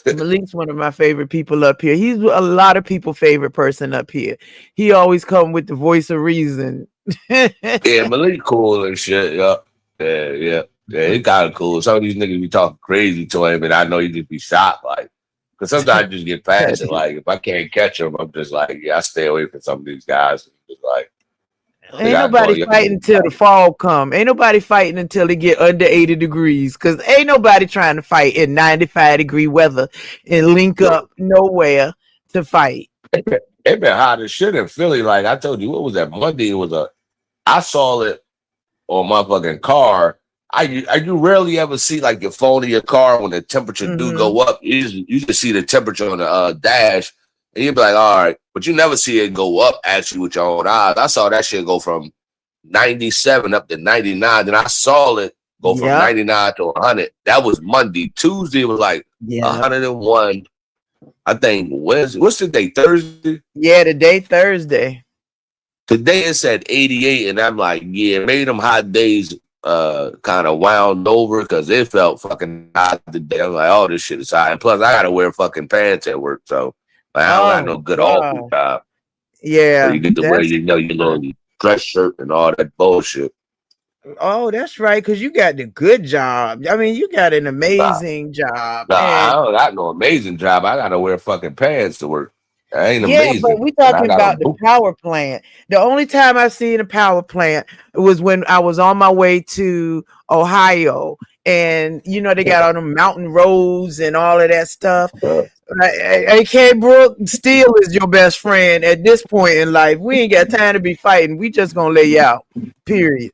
Speaker 2: Malik's one of my favorite people up here. He's a lot of people's favorite person up here. He always come with the voice of reason.
Speaker 5: Yeah, Malik cool and shit. Yeah, yeah. It's kind of cool. Some of these niggas be talking crazy to him, and I know he just be shocked. Like, because sometimes I just get past it. Like, if I can't catch him, I'm just like, yeah, I stay away from some of these guys. Just like,
Speaker 2: Ain't nobody fighting until the fall come. Ain't nobody fighting until it get under 80 degrees. Cause ain't nobody trying to fight in 95-degree weather and link up nowhere to fight.
Speaker 5: It been hot as shit in Philly. Like I told you, what was that Monday? I saw it on my fucking car. You rarely ever see like your phone in your car when the temperature do go up. You just see the temperature on the dash, and you be like, all right, but you never see it go up actually with your own eyes. I saw that shit go from 97 up to 99. Then I saw it go from 99 to 100. That was Monday. Tuesday was like 101. I think what's the day? Thursday?
Speaker 2: Yeah, today Thursday.
Speaker 5: Today it said 88, and I'm like, yeah, maybe them hot days kind of wound over because it felt fucking hot today. I'm like, oh, this shit is hot. And plus, I gotta wear fucking pants at work, so like, I don't got no good office job.
Speaker 2: Yeah,
Speaker 5: so you get to wear your little dress shirt and all that bullshit.
Speaker 2: Oh, that's right, because you got the good job. I mean, you got an amazing job.
Speaker 5: I don't got no amazing job. I gotta wear fucking pants to work. I ain't amazing.
Speaker 2: But we talking about the power plant. The only time I've seen a power plant was when I was on my way to Ohio, and you know they got all them mountain roads and all of that stuff. AK Brooke, steel is your best friend at this point in life. We ain't got time to be fighting. We just gonna lay you out. Period.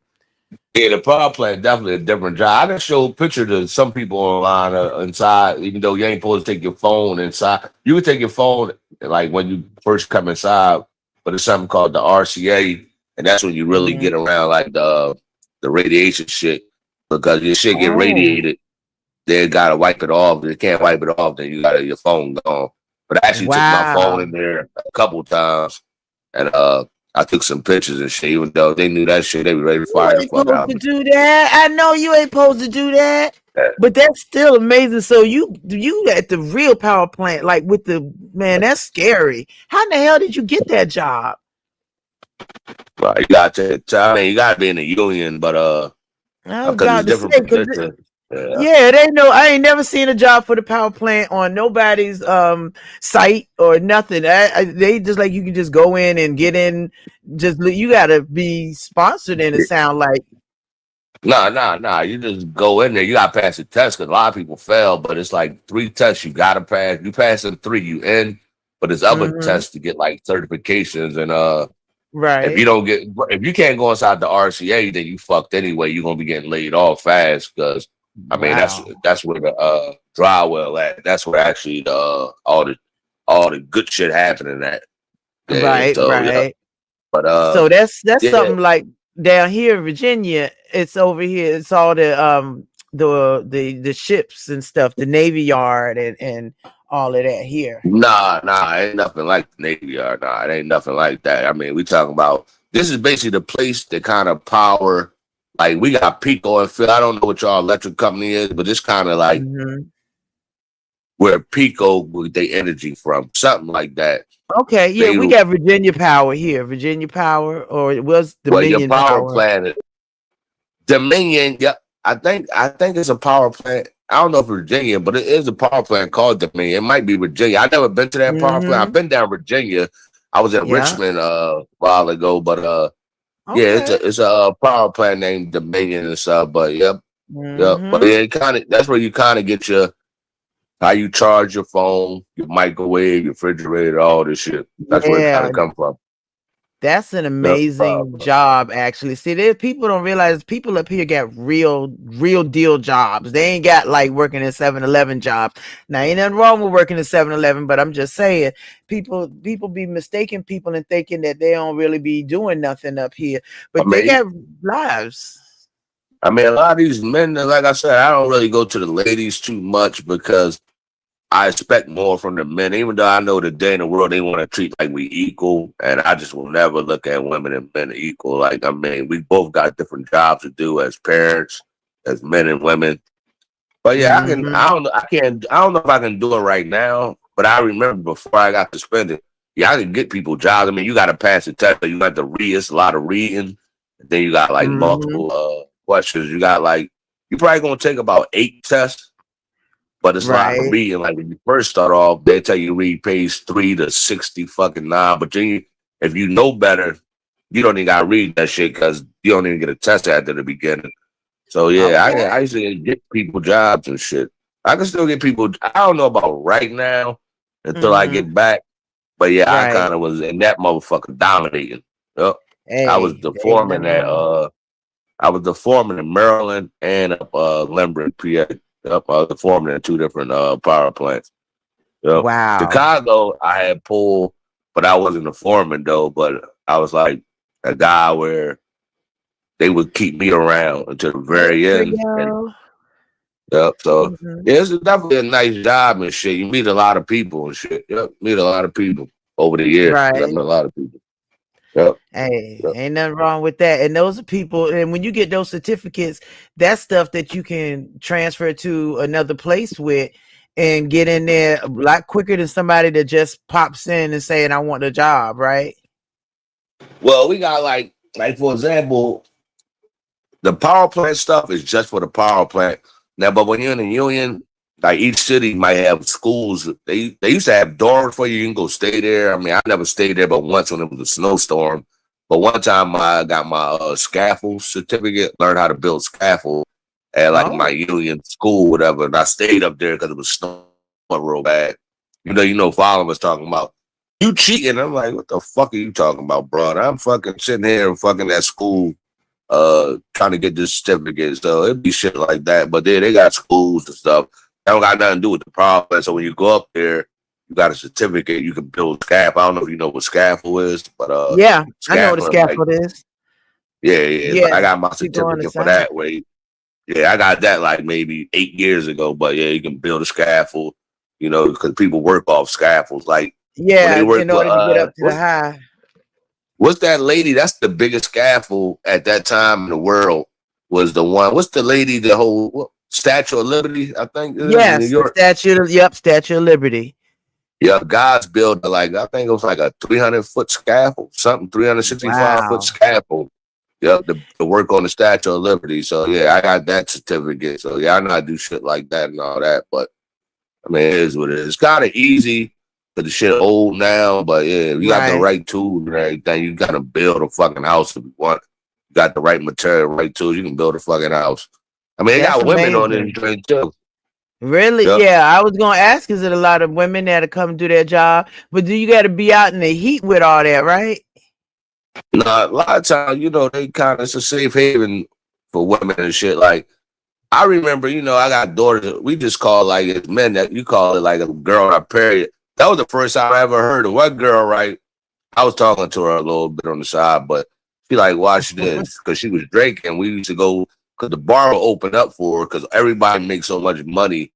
Speaker 5: Yeah, the power plant definitely a different job. I just showed a picture to some people online inside, even though you ain't supposed to take your phone inside. You can take your phone like when you first come inside, but it's something called the RCA, and that's when you really get around like the radiation shit because your shit get radiated. They gotta wipe it off. They can't wipe it off, then you got your phone gone. But I actually took my phone in there a couple times, and I took some pictures and shit. Even though they knew that shit, they were ready to fire the fuck out.
Speaker 2: To do that, I know you ain't supposed to do that, but that's still amazing. So you at the real power plant, like with the man, that's scary. How in the hell did you get that job?
Speaker 5: Well, you got to. I mean, you got to be in the union, but because it's different position.
Speaker 2: Yeah, they know. I ain't never seen a job for the power plant on nobody's site or nothing. They just like you can just go in and get in. Just you got to be sponsored in. It sound like.
Speaker 5: Nah. You just go in there. You got to pass the test because a lot of people fail. But it's like 3 tests you got to pass. You pass in 3, you in. But there's other tests to get like certifications and
Speaker 2: right.
Speaker 5: If you can't go inside the RCA, then you fucked anyway. You're gonna be getting laid off fast because. I mean that's where the dry well at. That's where actually the all the good shit happening at. Yeah,
Speaker 2: right.
Speaker 5: Yeah. But
Speaker 2: so that's something like down here in Virginia. It's over here. It's all the ships and stuff, the Navy Yard and all of that here.
Speaker 5: Nah, ain't nothing like the Navy Yard. Nah, it ain't nothing like that. I mean, we talking about this is basically the place that kind of power. Like we got Pico and Phil. I don't know what y'all electric company is, but it's kind of like where Pico with their energy from, something like that.
Speaker 2: Okay, yeah, we got Virginia Power here. Virginia Power, or it was Dominion
Speaker 5: Power plant. Dominion, yeah. I think it's a power plant. I don't know if Virginia, but it is a power plant called Dominion. It might be Virginia. I've never been to that power plant. I've been down Virginia. I was in Richmond a while ago, but yeah, it's a power plant named Dominion and stuff. But yep. But it that's where you kind of get how you charge your phone, your microwave, your refrigerator, all this shit. That's where it kind of come from.
Speaker 2: That's an amazing job, actually. See, people don't realize people up here got real deal jobs. They ain't got like working at 7-Eleven jobs. Now, ain't nothing wrong with working at 7-Eleven, but I'm just saying, people be mistaking people and thinking that they don't really be doing nothing up here. But they got lives.
Speaker 5: I mean, a lot of these men, like I said, I don't really go to the ladies too much because I expect more from the men, even though I know today in the world they want to treat like we equal, and I just will never look at women and men equal. Like, I mean, we both got different jobs to do as parents, as men and women. But yeah, I can.
Speaker 2: Mm-hmm.
Speaker 5: I don't know. I can't. I don't know if I can do it right now. But I remember before I got suspended, yeah, I could get people jobs. I mean, you got to pass the test. So you got to read. It's a lot of reading. And then you got like
Speaker 2: Mm-hmm.
Speaker 5: multiple questions. You got like you probably gonna take about 8 tests, but it's a lot of
Speaker 2: Right.
Speaker 5: reading. Like when you first start off, they tell you read page 3 to 60 fucking 9. But then if you know better, you don't even got to read that shit because you don't even get a test after the beginning. So yeah,
Speaker 2: Okay.
Speaker 5: I used to get people jobs and shit. I can still get people. I don't know about right now until I
Speaker 2: Mm-hmm.
Speaker 5: get back. But yeah, I
Speaker 2: Right.
Speaker 5: kind of was in that motherfucker dominating. Yep. I was
Speaker 2: Hey,
Speaker 5: the
Speaker 2: ain't
Speaker 5: foreman
Speaker 2: nothing
Speaker 5: at
Speaker 2: wrong.
Speaker 5: I was the foreman in Maryland and up Limerick, PA. Yep, I was the foreman in 2 different power plants. Yep.
Speaker 2: Wow.
Speaker 5: Chicago, I had pulled, but I wasn't a foreman though. But I was like a guy where they would keep me around until the
Speaker 2: Good
Speaker 5: very
Speaker 2: for
Speaker 5: end. And
Speaker 2: you.
Speaker 5: yep. So
Speaker 2: Mm-hmm.
Speaker 5: yeah, it's definitely a nice job and shit. You meet a lot of people and shit. Yep. Meet a lot of people over the years. I met
Speaker 2: Right.
Speaker 5: a lot of people. Yep.
Speaker 2: Hey,
Speaker 5: Yep.
Speaker 2: ain't nothing wrong with that. And those are people, and when you get those certificates, that's stuff that you can transfer to another place with and get in there a lot quicker than somebody that just pops in and saying, I want a job, right?
Speaker 5: Well, we got like for example, the power plant stuff is just for the power plant. Now, but when you're in a union, like each city might have schools. They used to have dorms for you. You can go stay there. I mean, I never stayed there, but once when it was a snowstorm. But one time I got my scaffold certificate, learned how to build scaffold at like my
Speaker 2: Oh,
Speaker 5: union school, whatever. And I stayed up there because it was snowing real bad. Father was talking about you cheating. I'm like, what the fuck are you talking about, bro? And I'm fucking sitting here and fucking at school trying to get this certificate. So it'd be shit like that. But then they got schools and stuff. That don't got nothing to do with the problem. So when you go up there, you got a certificate, you can build scaffold. I don't know if you know what scaffold is, but
Speaker 2: yeah. I know what a
Speaker 5: scaffold like
Speaker 2: scaffold is.
Speaker 5: yeah.
Speaker 2: Yeah.
Speaker 5: But I got my
Speaker 2: People on the
Speaker 5: certificate for
Speaker 2: side.
Speaker 5: that way. Yeah, I got that like maybe 8 years ago. But yeah, you can build a scaffold, because people work off scaffolds. Like when
Speaker 2: Yeah,
Speaker 5: they work
Speaker 2: in
Speaker 5: with
Speaker 2: order to get up to the high.
Speaker 5: what's that lady? That's the biggest scaffold at that time in the world. Was the one? What's the lady? The whole Statue of Liberty, I think it is in New
Speaker 2: Yes, the
Speaker 5: York.
Speaker 2: Statue of Liberty.
Speaker 5: Yeah, God's built like I think it was like a 300-foot scaffold, something 365-foot
Speaker 2: Wow.
Speaker 5: scaffold. Yep, to work on the Statue of Liberty. So yeah, I got that certificate. So yeah, I know I do shit like that and all that. But I mean, it is what it is. It's kind of easy because the shit old now. But yeah, if you got the
Speaker 2: Right.
Speaker 5: right tools and everything, you gotta build a fucking house if you want. You got the right material, right tools, you can build a fucking house. I mean, they
Speaker 2: That's
Speaker 5: got women on this
Speaker 2: amazing.
Speaker 5: train too.
Speaker 2: Really?
Speaker 5: Yep.
Speaker 2: Yeah, I was gonna ask, is it a lot of women that come do their job? But do you gotta be out in the heat with all that, right?
Speaker 5: Nah, a lot of times, they kind of it's a safe haven for women and shit. Like I remember, I got daughters. We just call like it's men that you call it like a girl on a period. That was the first time I ever heard of one girl. Right, I was talking to her a little bit on the side, but she like watch this because she was drinking. We used to go because the bar will open up for her because everybody makes so much money.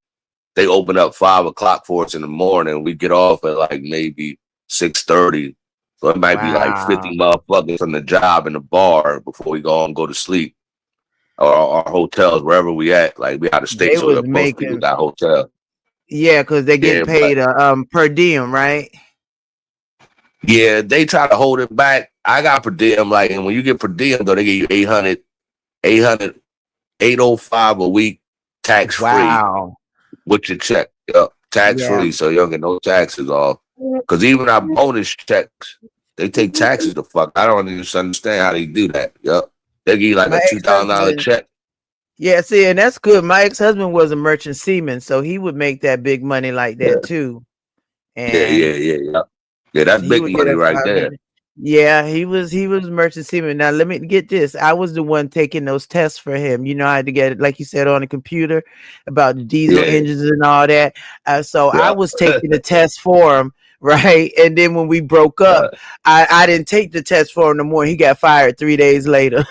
Speaker 5: They open up 5 o'clock for us in the morning. We get off at like maybe 6:30. So it might be like
Speaker 2: Wow.
Speaker 5: 50 motherfuckers from the job in the bar before we go and go to sleep. Or our hotels, wherever we at. Like we out of state,
Speaker 2: They
Speaker 5: so
Speaker 2: was
Speaker 5: most people
Speaker 2: making,
Speaker 5: got hotels.
Speaker 2: yeah, because they're getting
Speaker 5: Yeah, but
Speaker 2: paid per diem, right?
Speaker 5: yeah, they try to hold it back. I got per diem, like, and when you get per diem, though, they give you 800, 805 a week, tax free
Speaker 2: Wow.
Speaker 5: with your check. Yep, tax
Speaker 2: Yeah.
Speaker 5: free, so you don't get no taxes off. Because even our bonus checks, they take taxes the fuck. I don't even understand how they do that. Yep, they give you like
Speaker 2: My
Speaker 5: a $2,000
Speaker 2: ex-husband,
Speaker 5: check.
Speaker 2: yeah, see, and that's good. My ex-husband was a merchant seaman, so he would make that big money like
Speaker 5: Yeah,
Speaker 2: that too.
Speaker 5: yeah.
Speaker 2: And
Speaker 5: Yep. Yeah, that's
Speaker 2: he
Speaker 5: big
Speaker 2: would get
Speaker 5: money
Speaker 2: us
Speaker 5: right there.
Speaker 2: 500. Yeah, he was merchant seaman. Now let me get this. I was the one taking those tests for him. I had to get it, like you said, on the computer about the diesel
Speaker 5: Yeah,
Speaker 2: engines and all that. So I
Speaker 5: yeah.
Speaker 2: was taking the test for him, right? And then when we broke up, I didn't take the test for him no more. He got fired 3 days later.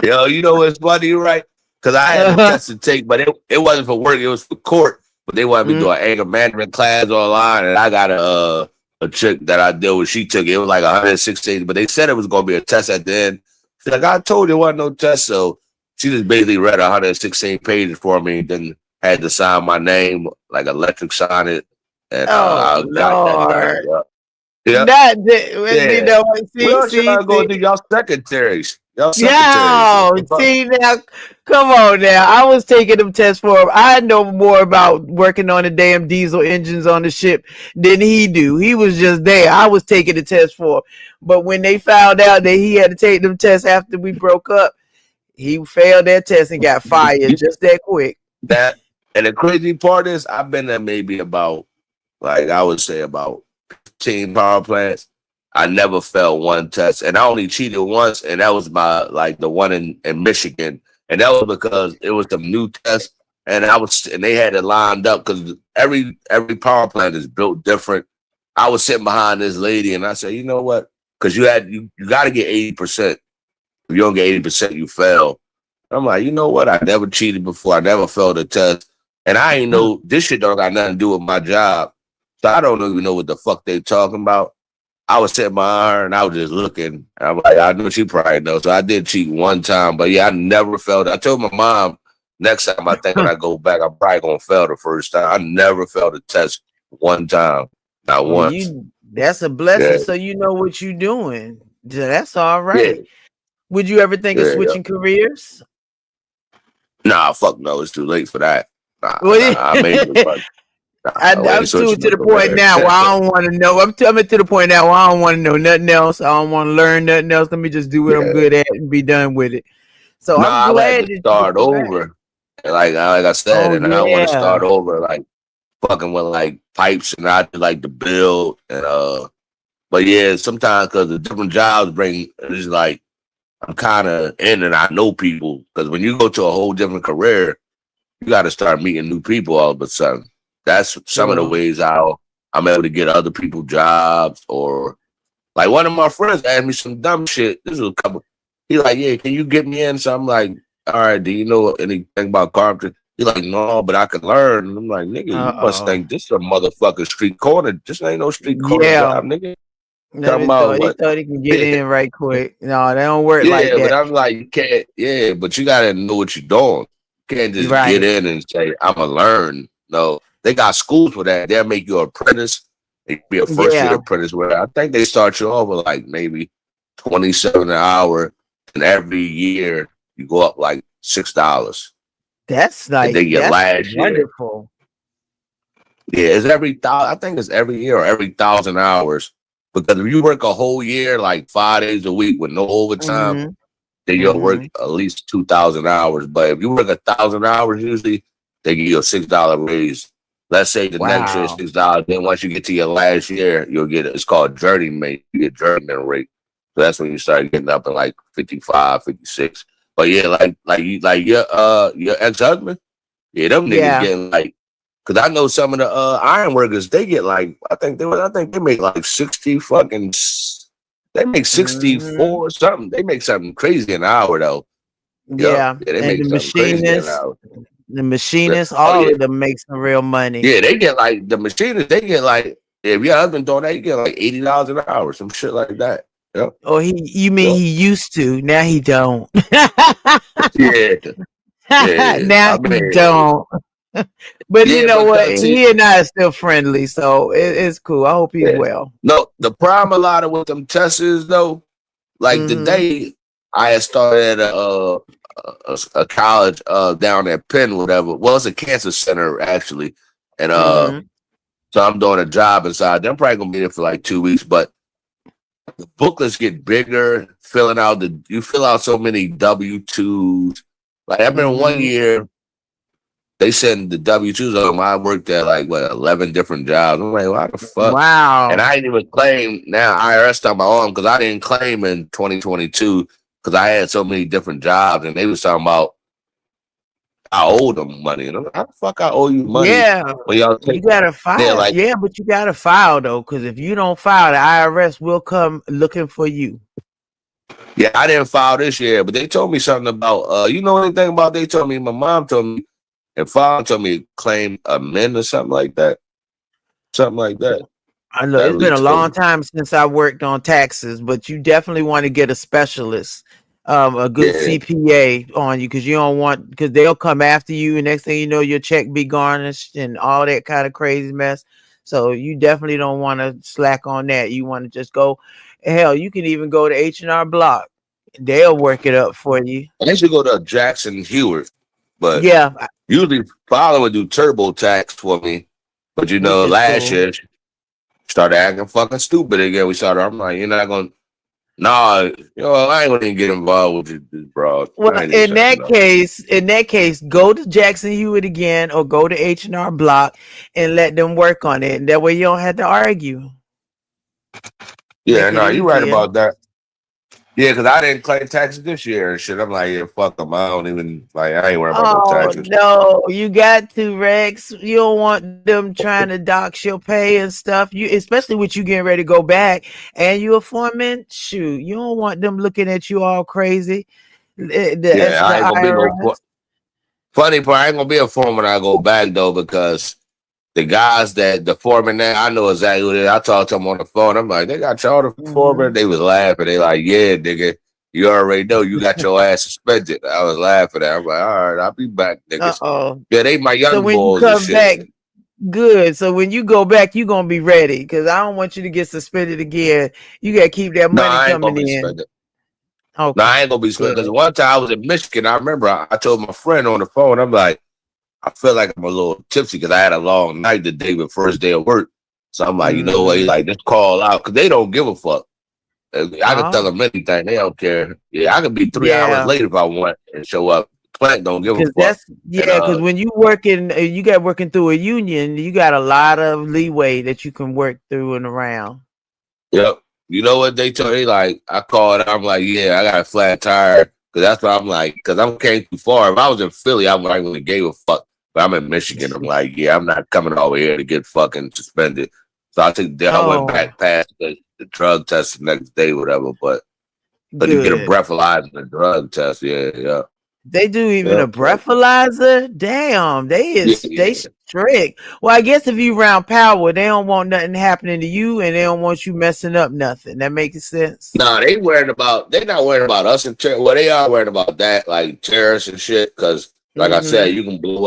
Speaker 5: Yo, you know what's funny, right? Because I had a test to take, but it wasn't for work, it was for court. But they wanted me to do an anger management class online, and I got a chick that I deal with. She took it. It was like 116, but they said it was going to be a test at the end. She's like, I told you it wasn't no test, so she just basically read 116 pages for me, then had to sign my name, like electric sign it, and
Speaker 2: Oh
Speaker 5: I got that done.
Speaker 2: Lord.
Speaker 5: Yeah,
Speaker 2: Not that, you
Speaker 5: yeah.
Speaker 2: know,
Speaker 5: What else should I go
Speaker 2: see.
Speaker 5: do? Y'all secretaries. Y'all secretaries.
Speaker 2: Yeah,
Speaker 5: What the fuck?
Speaker 2: see now, come on now. I was taking them tests for him. I know more about working on the damn diesel engines on the ship than he do. He was just there. I was taking the test for him. But when they found out that he had to take them tests after we broke up, he failed that test and got fired just that quick.
Speaker 5: That and the crazy part is I've been there maybe about like I would say about 15 power plants. I never failed one test, and I only cheated once, and that was my like the one in Michigan, and that was because it was the new test, and they had it lined up because every power plant is built different. I was sitting behind this lady, and I said, you know what? Because you got to get 80%. If you don't get 80%, you fail. I'm like, you know what? I never cheated before. I never failed a test. And I ain't know this shit don't got nothing to do with my job. So I don't even know what the fuck they talking about. I was sitting behind her and I was just looking. And I'm like, I know she probably knows. So I did cheat one time. But yeah, I never failed. I told my mom next time I think when I go back, I'm probably gonna fail the first time. I never failed a test one time. Not
Speaker 2: Well,
Speaker 5: once.
Speaker 2: that's a blessing.
Speaker 5: Yeah.
Speaker 2: So you know what you're doing. Yeah, that's all
Speaker 5: Yeah.
Speaker 2: right. Would you ever think of
Speaker 5: Yeah.
Speaker 2: switching careers?
Speaker 5: Nah, fuck no. It's too late for that. Nah,
Speaker 2: Well,
Speaker 5: I made it. But
Speaker 2: I'm to the point now where I don't want to know. I'm to the point now where I don't want to know nothing else. I don't want to learn nothing else. Let me just do what I'm good at and be done with it. So
Speaker 5: No,
Speaker 2: I'm
Speaker 5: I had
Speaker 2: glad
Speaker 5: to
Speaker 2: that you
Speaker 5: start
Speaker 2: get back.
Speaker 5: over. Like I said,
Speaker 2: Oh
Speaker 5: and I want to
Speaker 2: yeah.
Speaker 5: start over, like fucking with like pipes and I did like the build and but yeah, sometimes because the different jobs bring it's like I'm kind of in and I know people because when you go to a whole different career, you got to start meeting new people all of a sudden. That's some of the
Speaker 2: Sure.
Speaker 5: ways how I'm able to get other people jobs or like one of my friends asked me some dumb shit. This was a couple. He like, yeah, can you get me in? So I'm like, all right, do you know anything about carpentry? He like, no, but I can learn. And I'm like, nigga, you must
Speaker 2: Uh-oh.
Speaker 5: think this is a motherfucking street corner. This ain't no street corner
Speaker 2: Yeah.
Speaker 5: job, nigga.
Speaker 2: No,
Speaker 5: Talking
Speaker 2: they
Speaker 5: about
Speaker 2: thought he
Speaker 5: what?
Speaker 2: thought he can get in right quick. No, they don't work like
Speaker 5: Yeah, but
Speaker 2: that.
Speaker 5: I'm like, you can't. Yeah, but you gotta know what you're doing. You can't just get
Speaker 2: Right.
Speaker 5: in and say, I'm gonna learn. No, they got schools for that. They'll make you an apprentice. You be a first year
Speaker 2: Yeah.
Speaker 5: apprentice. Where I think they start you off with like maybe 27 an hour, and every year you go up like $6. And then your
Speaker 2: That's
Speaker 5: last year,
Speaker 2: wonderful.
Speaker 5: yeah, it's every thousand. I think it's every year or every 1,000 hours. Because if you work a whole year, like 5 days a week with no overtime,
Speaker 2: Mm-hmm.
Speaker 5: then you'll work
Speaker 2: Mm-hmm.
Speaker 5: at least 2,000 hours. But if you work 1,000 hours, usually they give you a $6 raise. Let's say the next year is
Speaker 2: Wow.
Speaker 5: $6. Then once you get to your last year, you'll get it's called journeyman. You get journeyman rate. So that's when you start getting up in like 55, 56. But yeah, like your ex husband, yeah, them niggas
Speaker 2: Yeah.
Speaker 5: getting like because I know some of the iron workers, they get like I think they make like 60 fucking they make
Speaker 2: Mm-hmm.
Speaker 5: 64 or something. They make something crazy an hour though. Yep.
Speaker 2: Yeah.
Speaker 5: Yeah, they
Speaker 2: And
Speaker 5: make something crazy an hour.
Speaker 2: the
Speaker 5: Yeah.
Speaker 2: machinists,
Speaker 5: Oh
Speaker 2: all
Speaker 5: yeah.
Speaker 2: of them make some real money.
Speaker 5: Yeah, they get like the machinists, they get like if your husband doing that, you get like $80 an hour, some shit like that. Yep.
Speaker 2: Or you mean
Speaker 5: Yep.
Speaker 2: he used to, now he don't.
Speaker 5: Yeah. Yeah.
Speaker 2: Now
Speaker 5: I
Speaker 2: he
Speaker 5: mean,
Speaker 2: don't. But you
Speaker 5: yeah,
Speaker 2: know what?
Speaker 5: because
Speaker 2: He and I are still friendly, so it's cool. I hope he's
Speaker 5: yeah.
Speaker 2: well.
Speaker 5: No, the problem a lot of with them tests is though, like the
Speaker 2: Mm-hmm.
Speaker 5: day I had started at a college down at Penn, whatever. Well, it's a cancer center actually, and
Speaker 2: Mm-hmm.
Speaker 5: so I'm doing a job inside. I'm probably gonna be there for like 2 weeks, but the booklets get bigger. Filling out you fill out so many W-2s. Like I remember one
Speaker 2: Mm-hmm.
Speaker 5: year they send the W-2s on. I worked at like what 11 different jobs. I'm like, why the fuck? And
Speaker 2: Wow.
Speaker 5: I didn't even claim now IRS on my own because I didn't claim in 2022 because I had so many different jobs and they was talking about I owe them money. And I'm like, how the fuck I owe you money
Speaker 2: Yeah.
Speaker 5: when y'all
Speaker 2: You
Speaker 5: take
Speaker 2: gotta
Speaker 5: they're
Speaker 2: file.
Speaker 5: like,
Speaker 2: Yeah, but you gotta file though, because if you don't file, the IRS will come looking for you.
Speaker 5: Yeah, I didn't file this year, but they told me something about you know anything about they told me my mom told me and father told me to claim a min or something like that. Something like that.
Speaker 2: I know
Speaker 5: That
Speaker 2: it's
Speaker 5: really
Speaker 2: been a
Speaker 5: told
Speaker 2: long
Speaker 5: me.
Speaker 2: time since I worked on taxes, but you definitely want to get a specialist, a good
Speaker 5: Yeah.
Speaker 2: CPA on you because you don't want because they'll come after you, and next thing you know, your check be garnished and all that kind of crazy mess. So you definitely don't want to slack on that. You want to just go. Hell, you can even go to H&R Block. They'll work it up for you.
Speaker 5: I used to go to Jackson Hewitt, but
Speaker 2: Yeah,
Speaker 5: usually father would do TurboTax for me. But you
Speaker 2: which
Speaker 5: know,
Speaker 2: is
Speaker 5: last
Speaker 2: cool.
Speaker 5: year she started acting fucking stupid again. I'm like, you're not gonna nah, you know, I ain't gonna even get involved with this broad.
Speaker 2: Well,
Speaker 5: I ain't even saying no.
Speaker 2: in that case, go to Jackson Hewitt again, or go to H&R Block and let them work on it. And that way, you don't have to argue.
Speaker 5: Yeah,
Speaker 2: Make it
Speaker 5: no, you're right
Speaker 2: easier.
Speaker 5: about that. Yeah, because I didn't claim taxes this year and shit. I'm like, yeah, fuck them. I don't even like. I ain't worrying about no
Speaker 2: Oh
Speaker 5: taxes.
Speaker 2: no, you got to, Rex. You don't want them trying to dox your pay and stuff. You, especially with you getting ready to go back, and you a foreman. Shoot, you don't want them looking at you all crazy.
Speaker 5: Yeah,
Speaker 2: The
Speaker 5: I ain't gonna be no.
Speaker 2: IRS.
Speaker 5: Funny part, I ain't gonna be a foreman when I go back though, because the guys that the foreman there, I know exactly who they. I talked to them on the phone. I'm like, they got y'all the foreman.
Speaker 2: Mhm.
Speaker 5: They was laughing. They like, yeah, nigga, you already know you got your ass suspended. I was laughing at. I'm like, all right, I'll be back, niggas.
Speaker 2: Uh-oh.
Speaker 5: Yeah, they my
Speaker 2: So
Speaker 5: young
Speaker 2: when you
Speaker 5: boys and
Speaker 2: come
Speaker 5: shit.
Speaker 2: back, good. So when you go back, you gonna be ready because I don't want you to get suspended again. You gotta keep that
Speaker 5: No,
Speaker 2: money
Speaker 5: I ain't gonna
Speaker 2: coming
Speaker 5: be
Speaker 2: in.
Speaker 5: suspended. No, I
Speaker 2: Okay,
Speaker 5: ain't gonna be
Speaker 2: good.
Speaker 5: suspended because one time I was in Michigan. I remember I told my friend on the phone. I'm like, I feel like I'm a little tipsy because I had a long night the day before first day of work. So I'm like, you know what? He's
Speaker 2: Mm-hmm.
Speaker 5: like, just call out because they don't give a fuck. I can tell
Speaker 2: Oh,
Speaker 5: them anything. They don't care. Yeah, I could be 3 hours
Speaker 2: yeah.
Speaker 5: late if I want and show up. Plant don't give a
Speaker 2: Because
Speaker 5: fuck. And
Speaker 2: when you working, you got working through a union, you got a lot of leeway that you can work through and around.
Speaker 5: yep. You know what they told me? Like, I called. I'm like, yeah, I got a flat tire because that's what I'm like. Because I'm came too far. If I was in Philly, I wouldn't really gave a fuck. But I'm in Michigan. I'm like, yeah, I'm not coming over here to get fucking suspended. So I went
Speaker 2: Oh,
Speaker 5: back past the drug test the next day, whatever. But you get a
Speaker 2: good.
Speaker 5: breathalyzer and a drug test. Yeah, yeah,
Speaker 2: They do even
Speaker 5: yeah.
Speaker 2: a breathalyzer. Damn,
Speaker 5: Yeah,
Speaker 2: they
Speaker 5: yeah.
Speaker 2: strict. Well, I guess if you round power, they don't want nothing happening to you, and they don't want you messing up nothing. That makes sense.
Speaker 5: No, they not worried about us and well, they are worried about that, like terrorists and shit. Because, like I said,
Speaker 2: Mm-hmm.
Speaker 5: you can blow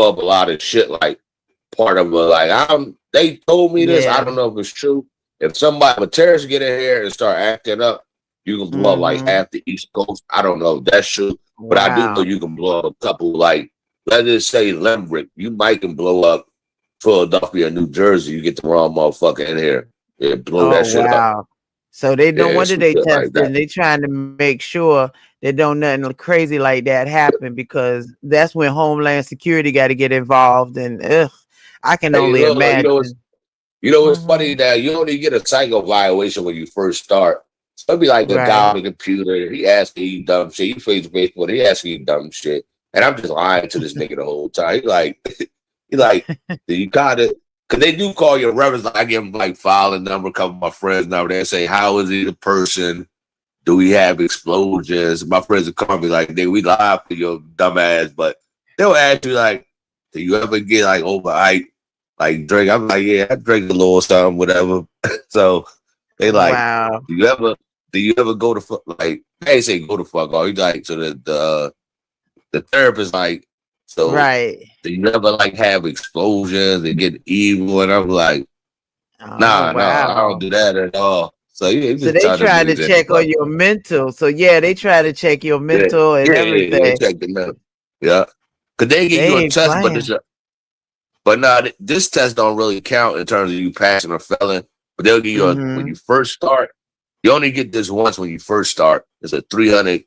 Speaker 5: up a lot of shit. Like part of a like, they told me this. I
Speaker 2: Yeah.
Speaker 5: don't know if it's true. If a terrorist get in here and start acting up, you can blow up like
Speaker 2: Mm-hmm.
Speaker 5: half the East Coast. I don't know if that's true, but I do know
Speaker 2: Wow.
Speaker 5: you can blow up a couple. Like let's just say Limerick, you might can blow up Philadelphia, New Jersey. You get the wrong motherfucker in here, yeah, blow
Speaker 2: Oh
Speaker 5: that shit up.
Speaker 2: wow. So they no
Speaker 5: Yeah,
Speaker 2: wonder
Speaker 5: some
Speaker 2: they
Speaker 5: shit like that.
Speaker 2: testing. They trying to make sure that don't nothing crazy like that happen because that's when Homeland Security got to get involved. And I can
Speaker 5: Hey,
Speaker 2: only
Speaker 5: look,
Speaker 2: imagine.
Speaker 5: it's
Speaker 2: Hmm.
Speaker 5: funny that you only get a psycho violation when you first start. So it'd be like a guy
Speaker 2: Right.
Speaker 5: on the computer, he asking you dumb shit. You face to face with, he asking you dumb shit, and I'm just lying to this nigga the whole time. He like, do you kind of? Cause they do call you reference. Like I give him like filing number, a couple of my friends number. They say, how is he the person? Do we have explosions? My friends will come and be like, nigga, we live for your dumb ass, but they'll ask you like, do you ever get like overhyped? Like drink, I'm like, yeah, I drink a little something, whatever. So they like,
Speaker 2: Wow.
Speaker 5: do you ever, do you ever go to fuck? Like they say, go to fuck off. He's like, so the therapist like, so
Speaker 2: Right.
Speaker 5: do you ever like have explosions and get evil? And I'm like,
Speaker 2: Oh
Speaker 5: nah, I don't
Speaker 2: wow.
Speaker 5: do that at all. So yeah, you
Speaker 2: So
Speaker 5: just
Speaker 2: they
Speaker 5: tell them
Speaker 2: trying to
Speaker 5: niggas in.
Speaker 2: check on your mental. So yeah, they try to check your
Speaker 5: Yeah,
Speaker 2: mental and
Speaker 5: they
Speaker 2: everything.
Speaker 5: check the mail. Yeah, cause they give
Speaker 2: They
Speaker 5: you a
Speaker 2: ain't
Speaker 5: test,
Speaker 2: playing.
Speaker 5: but nah, this test don't really count in terms of you passing or failing. But they'll give you when
Speaker 2: Mm-hmm.
Speaker 5: you first start. You only get this once when you first start. It's a 300.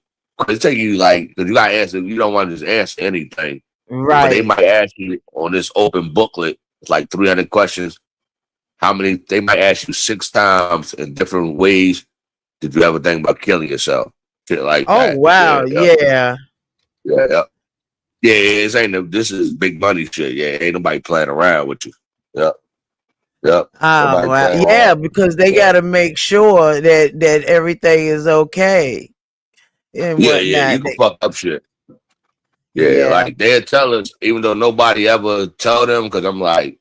Speaker 5: They take you like because you got to answer. You don't want to just answer anything, but they
Speaker 2: Right.
Speaker 5: might ask you on this open booklet. It's like 300 questions. How many? They might ask you 6 times in different ways. Did you ever think about killing yourself? Shit like
Speaker 2: Oh
Speaker 5: that. Yeah,
Speaker 2: wow.
Speaker 5: yeah,
Speaker 2: Yeah.
Speaker 5: yeah. Yeah, this ain't this is big money shit. Yeah, ain't nobody playing around with you. Yeah. Yep. Nobody
Speaker 2: Well,
Speaker 5: playing
Speaker 2: yeah,
Speaker 5: hard.
Speaker 2: because they
Speaker 5: Yeah.
Speaker 2: got to make sure that everything is okay and
Speaker 5: Yeah. You
Speaker 2: whatnot.
Speaker 5: can fuck up shit. Yeah,
Speaker 2: Yeah.
Speaker 5: like they'll tell us, even though nobody ever tell them, because I'm like,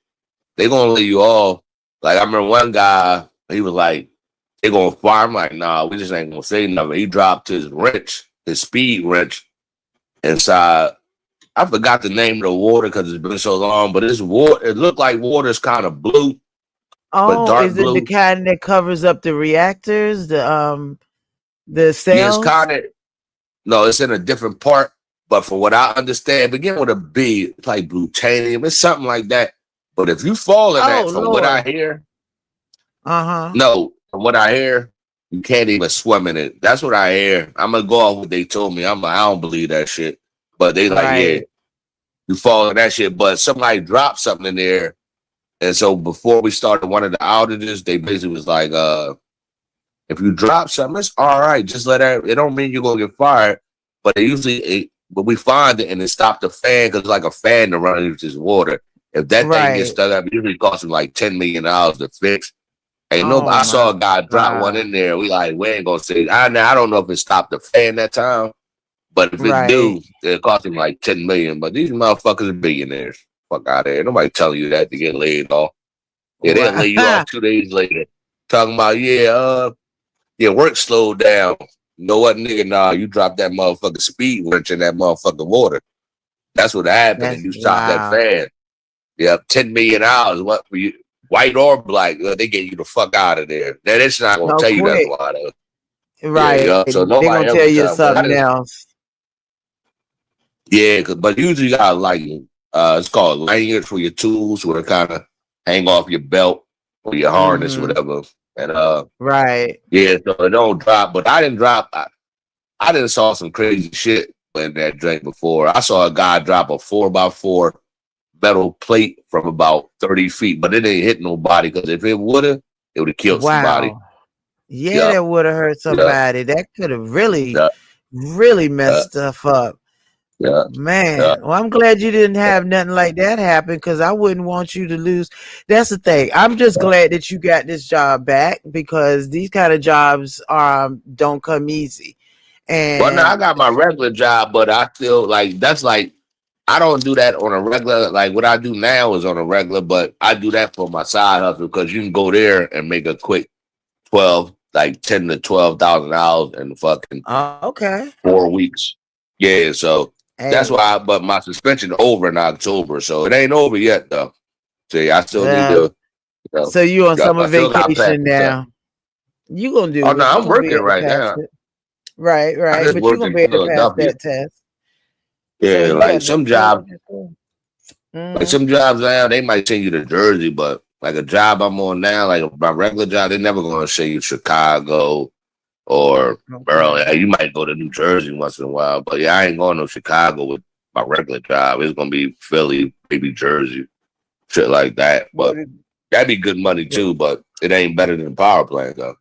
Speaker 5: they gonna lay you off. Like I remember one guy, he was like, they gonna fire him. Like, nah, we just ain't gonna say nothing. He dropped his wrench, his speed wrench inside. I forgot the name of the water because it's been so long, but it's water. It looked like water's kind of blue, but
Speaker 2: Oh,
Speaker 5: dark
Speaker 2: is it the
Speaker 5: blue.
Speaker 2: kind that covers up the reactors, the
Speaker 5: Yeah, it's
Speaker 2: cells?
Speaker 5: kind of no, it's in a different part. But from what I understand, begin with a B, it's like plutonium, it's something like that. But if you fall in
Speaker 2: Oh
Speaker 5: that, from what I
Speaker 2: Lord.
Speaker 5: hear,
Speaker 2: Uh-huh.
Speaker 5: no, from what I hear, you can't even swim in it. That's what I hear. I'm gonna go off what they told me. I'm like, I don't believe that shit. But they like, yeah,
Speaker 2: Right.
Speaker 5: you fall in that shit. But somebody dropped something in there. And so before we started one of the outages, they basically was like, if you drop something, it's all right. Just let it don't mean you're gonna get fired. But they usually but we find it and it stopped the fan because it's like a fan to run into this water. If that thing gets
Speaker 2: Right.
Speaker 5: stuck up, it usually costs them like $10 million to fix. Ain't no,
Speaker 2: Oh
Speaker 5: I saw
Speaker 2: my
Speaker 5: a guy drop one
Speaker 2: God.
Speaker 5: in there. We like, we ain't gonna say. I don't know if it stopped the fan that time, but if it
Speaker 2: Right.
Speaker 5: do, it cost him like 10 million. But these motherfuckers are billionaires. Fuck out of here. Nobody telling you that to get laid off. Yeah, they'll lay you
Speaker 2: Wow.
Speaker 5: off 2 days later. Talking about, yeah, work slowed down. You know what, nigga? Nah, you dropped that motherfucking speed wrench in that motherfucking water. That's what happened,
Speaker 2: That's
Speaker 5: and you stopped that
Speaker 2: wow.
Speaker 5: fan. Yeah, $10 million. What for you? White or black, they get you the fuck out of there. Now, it's not gonna
Speaker 2: So
Speaker 5: tell you that's
Speaker 2: quick.
Speaker 5: why though. Yeah,
Speaker 2: Right.
Speaker 5: yeah. So
Speaker 2: They're gonna
Speaker 5: nobody
Speaker 2: tell
Speaker 5: ever
Speaker 2: you
Speaker 5: tell, but I
Speaker 2: something
Speaker 5: just
Speaker 2: else.
Speaker 5: yeah, but usually you got like it's called lanyards for your tools, where it kind of hang off your belt or your harness or
Speaker 2: Mm-hmm.
Speaker 5: whatever, and
Speaker 2: Right.
Speaker 5: yeah, so it don't drop. But I didn't drop. I didn't saw some crazy shit in that drink before. I saw a guy drop a 4x4 metal plate from about 30 feet, but it didn't hit nobody because if it would have, it would have killed somebody.
Speaker 2: Wow. Yeah,
Speaker 5: Yeah,
Speaker 2: that would have hurt
Speaker 5: yeah,
Speaker 2: somebody. That could have really,
Speaker 5: yeah,
Speaker 2: really
Speaker 5: yeah,
Speaker 2: messed stuff up.
Speaker 5: yeah, yeah.
Speaker 2: Man, well, I'm glad you didn't have nothing like that happen because I wouldn't want you to lose. That's the thing. I'm just glad that you got this job back because these kind of jobs don't come easy.
Speaker 5: Well, no, I
Speaker 2: And
Speaker 5: got my regular job, but I still like that's like I don't do that on a regular. Like what I do now is on a regular, but I do that for my side hustle because you can go there and make a quick 12, like $10,000 to $12,000 in fucking
Speaker 2: okay.
Speaker 5: 4 weeks. Yeah, so that's
Speaker 2: Hey,
Speaker 5: why. But my suspension over in October, so it ain't over yet though. See, I still need
Speaker 2: uh,
Speaker 5: to. You know,
Speaker 2: so you on
Speaker 5: yeah,
Speaker 2: summer
Speaker 5: I still got to pass
Speaker 2: vacation
Speaker 5: the test.
Speaker 2: now. You gonna
Speaker 5: Oh
Speaker 2: do
Speaker 5: no,
Speaker 2: it. You
Speaker 5: I'm
Speaker 2: gonna be
Speaker 5: working
Speaker 2: able to
Speaker 5: right
Speaker 2: pass
Speaker 5: now.
Speaker 2: it. Right,
Speaker 5: I
Speaker 2: right.
Speaker 5: just
Speaker 2: But you're
Speaker 5: worked
Speaker 2: gonna
Speaker 5: in
Speaker 2: be able to pass
Speaker 5: Philadelphia.
Speaker 2: that test. So
Speaker 5: Yeah,
Speaker 2: yeah,
Speaker 5: like
Speaker 2: that's
Speaker 5: some
Speaker 2: cool.
Speaker 5: jobs,
Speaker 2: That's cool.
Speaker 5: like
Speaker 2: Mm-hmm.
Speaker 5: some jobs now, they might send you to Jersey, but like a job I'm on now, like my regular job, they're never gonna send you Chicago or
Speaker 2: Okay.
Speaker 5: Maryland. You might go to New Jersey once in a while, but yeah, I ain't going to Chicago with my regular job. It's gonna be Philly, maybe Jersey, shit like that.
Speaker 2: Well,
Speaker 5: But that'd be good money too, but it ain't better than the power plant though.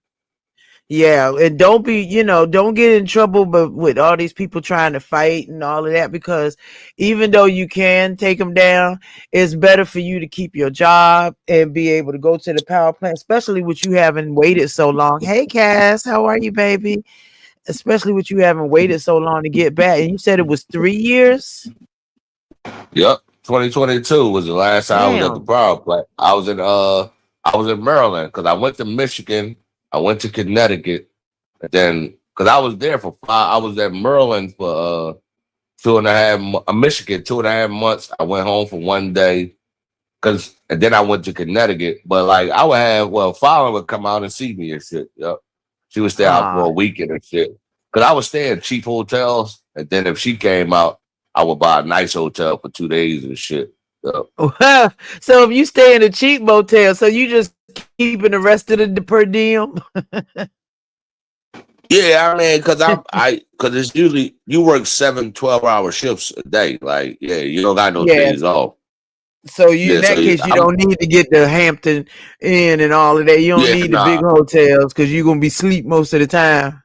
Speaker 2: yeah, and don't be, don't get in trouble, but with all these people trying to fight and all of that, because even though you can take them down, it's better for you to keep your job and be able to go to the power plant, especially with you having waited so long. Hey, Cass, how are you, baby? Especially with you having waited so long to get back. And you said it was 3 years?
Speaker 5: Yep. 2022 was the last time I was at the
Speaker 2: Damn.
Speaker 5: power plant. I was in Maryland because I went to Michigan, I went to Connecticut, and then because I was there for I was at Maryland for 2.5 Michigan 2.5 months. I went home for one day and then I went to Connecticut. But like I would have Fallon would come out and see me and shit. Yep. She would stay out for
Speaker 2: Ah.
Speaker 5: a weekend and shit. Cause I would stay in cheap hotels, and then if she came out, I would buy a nice hotel for 2 days and shit. Yep.
Speaker 2: So if you stay in a cheap motel, so you just keeping the rest of the per diem?
Speaker 5: Yeah, I mean, cause it's usually you work 7 12-hour shifts a day. Like, yeah, you don't got no
Speaker 2: Yeah.
Speaker 5: days off.
Speaker 2: So you, in
Speaker 5: Yeah, so
Speaker 2: that case, you
Speaker 5: I'm
Speaker 2: don't need to get the Hampton Inn and all of that. You don't
Speaker 5: yeah,
Speaker 2: need the big
Speaker 5: nah.
Speaker 2: hotels because you're gonna be asleep most of the time.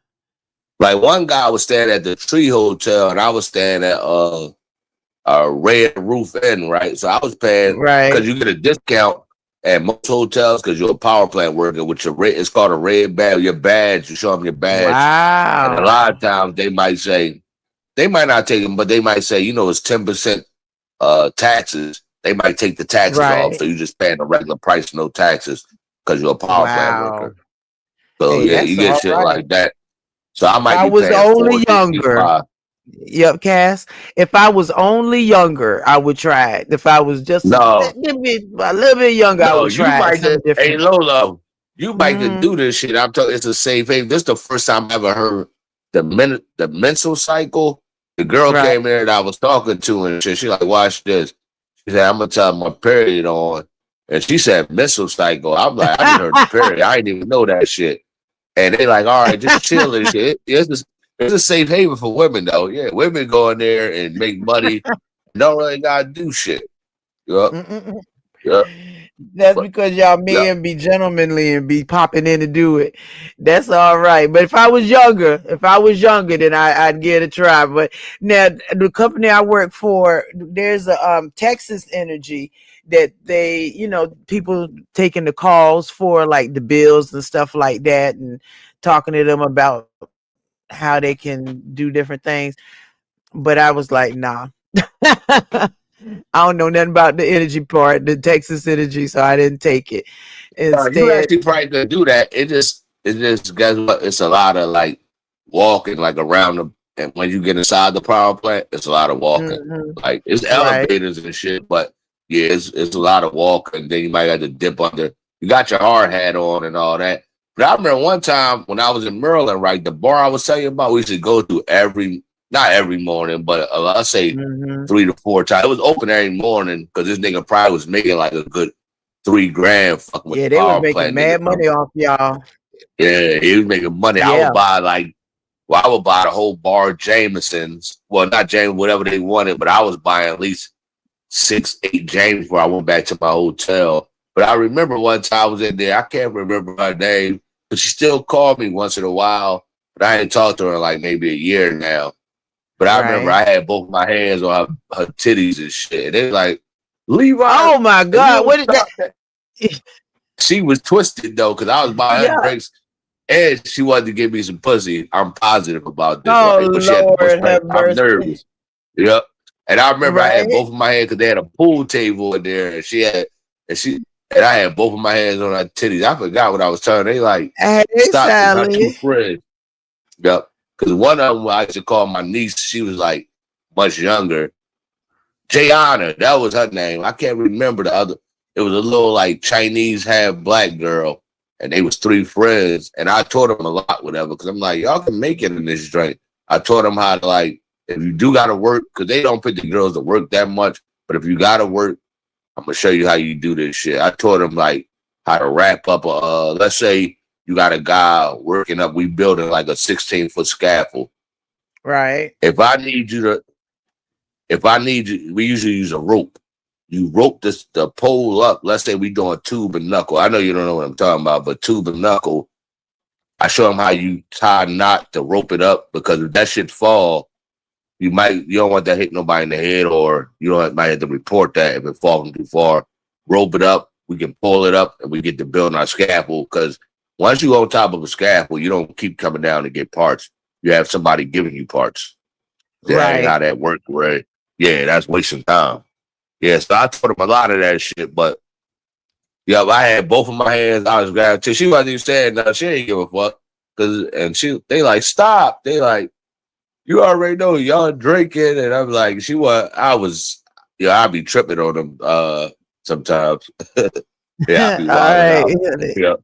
Speaker 5: Like one guy was staying at the Tree Hotel, and I was staying at Red Roof Inn, right? So I was paying because
Speaker 2: Right.
Speaker 5: you get a discount at most hotels, because you're a power plant worker with your it's called a red badge. Your badge, you show them your badge, and a lot
Speaker 2: Wow.
Speaker 5: of times they might say they might not take them, but they might say, it's 10% taxes. They might take the taxes off,
Speaker 2: Right.
Speaker 5: so you just paying the regular price, no taxes, because you're a power plant
Speaker 2: Wow.
Speaker 5: worker. So
Speaker 2: Hey,
Speaker 5: yeah, you
Speaker 2: that's
Speaker 5: get
Speaker 2: all
Speaker 5: shit
Speaker 2: right.
Speaker 5: like that. So I
Speaker 2: If
Speaker 5: might
Speaker 2: I
Speaker 5: be
Speaker 2: was
Speaker 5: paying
Speaker 2: only younger,
Speaker 5: 465.
Speaker 2: yep, Cass. If I was only younger, I would try it. If I was just
Speaker 5: No,
Speaker 2: a little bit younger, I
Speaker 5: no,
Speaker 2: would
Speaker 5: you
Speaker 2: try it.
Speaker 5: might
Speaker 2: Something
Speaker 5: get, hey
Speaker 2: different.
Speaker 5: Lolo, you might could
Speaker 2: Hmm.
Speaker 5: do this shit. I'm telling it's a safe haven. This is the first time I ever heard the menstrual cycle. The girl
Speaker 2: Right.
Speaker 5: came in that I was talking to and shit. She like, watch this. She said, I'm gonna tell my period on. And she said menstrual cycle. I'm like, I just heard the period. I didn't even know that shit. And they like, all right, just chill and shit. It's a safe haven for women though. Yeah, women go in there and make money. Don't really gotta do shit. Yup,
Speaker 2: Mm-mm-mm.
Speaker 5: yup,
Speaker 2: That's
Speaker 5: but
Speaker 2: because y'all
Speaker 5: yup.
Speaker 2: men be gentlemanly and be popping in to do it. That's all right. But if I was younger, then I'd give it a try. But now the company I work for, there's a Texas Energy that they, people taking the calls for like the bills and stuff like that, and talking to them about how they can do different things. But I was like, nah. I don't know nothing about the energy part, the Texas Energy, so I didn't take it.
Speaker 5: You
Speaker 2: Instead,
Speaker 5: actually probably could do that. It just guess what? It's a lot of like walking like around the and when you get inside the power plant, it's a lot of walking.
Speaker 2: mhm,
Speaker 5: Like it's
Speaker 2: right.
Speaker 5: elevators and shit, but yeah, it's a lot of walking. Then you might have to dip under. You got your hard hat on and all that. But I remember one time when I was in Maryland, right, the bar I was telling you about, we used to go to not every morning, but let's say
Speaker 2: Hmm.
Speaker 5: 3 to 4 times. It was open every morning because this nigga probably was making like a good 3 grand fucking with the
Speaker 2: Yeah, they was
Speaker 5: power
Speaker 2: making
Speaker 5: plant nigga.
Speaker 2: mad money off y'all.
Speaker 5: Yeah, he was making money.
Speaker 2: Yeah.
Speaker 5: I would buy the whole bar of Jameson's. Well, not James, whatever they wanted, but I was buying at least 6, 8 James before I went back to my hotel. But I remember one time I was in there. I can't remember her name, but she still called me once in a while. But I ain't talked to her in like maybe a year now. But I remember
Speaker 2: Right.
Speaker 5: I had both my hands on her titties and shit. And they like, Levi,
Speaker 2: Oh my
Speaker 5: if you
Speaker 2: God!
Speaker 5: don't
Speaker 2: What did that?
Speaker 5: stop that. She was twisted though, because I was buying her
Speaker 2: Yeah.
Speaker 5: drinks and she wanted to give me some pussy. I'm positive about this,
Speaker 2: Oh
Speaker 5: right? But she had to
Speaker 2: Lord,
Speaker 5: whisper,
Speaker 2: have
Speaker 5: I'm
Speaker 2: mercy.
Speaker 5: nervous. Yep. And I remember I had
Speaker 2: Right.
Speaker 5: both of my hands because they had a pool table in there, and I had both of my hands on her titties. I forgot what I was telling her. They like,
Speaker 2: Hey,
Speaker 5: stop this, our two
Speaker 2: Sally.
Speaker 5: friends. Yep. Because one of them I used to call my niece, she was like much younger. Jayana, that was her name. I can't remember the other. It was a little like Chinese half black girl, and they was 3 friends. And I taught them a lot, whatever, because I'm like, y'all can make it in this drink. I taught them how to like, if you do got to work, because they don't put the girls to work that much. But if you got to work, I'm gonna show you how you do this shit. I taught them like how to wrap up let's say you got a guy working up, we building like a 16-foot scaffold.
Speaker 2: Right.
Speaker 5: If I need you to if I need you, we usually use a rope. You rope the pole up. Let's say we doing tube and knuckle. I know you don't know what I'm talking about, but tube and knuckle. I show them how you tie a knot to rope it up because if that shit fall, you don't want that hit nobody in the head, or might have to report that if it falls too far. Rope it up. We can pull it up and we get to building our scaffold because once you go on top of a scaffold, you don't keep coming down to get parts. You have somebody giving you parts. That ain't
Speaker 2: Right.
Speaker 5: how that works, right? Yeah, that's wasting time. Yeah, so I taught him a lot of that shit, but yeah, I had both of my hands. I was grabbing till she wasn't even saying nothing. She ain't give a fuck. They like, stop. They like, you already know y'all drinking. And I'm like, I'd be tripping on them sometimes. Yeah, I'd be
Speaker 2: All
Speaker 5: wilding
Speaker 2: right.
Speaker 5: out. Yeah.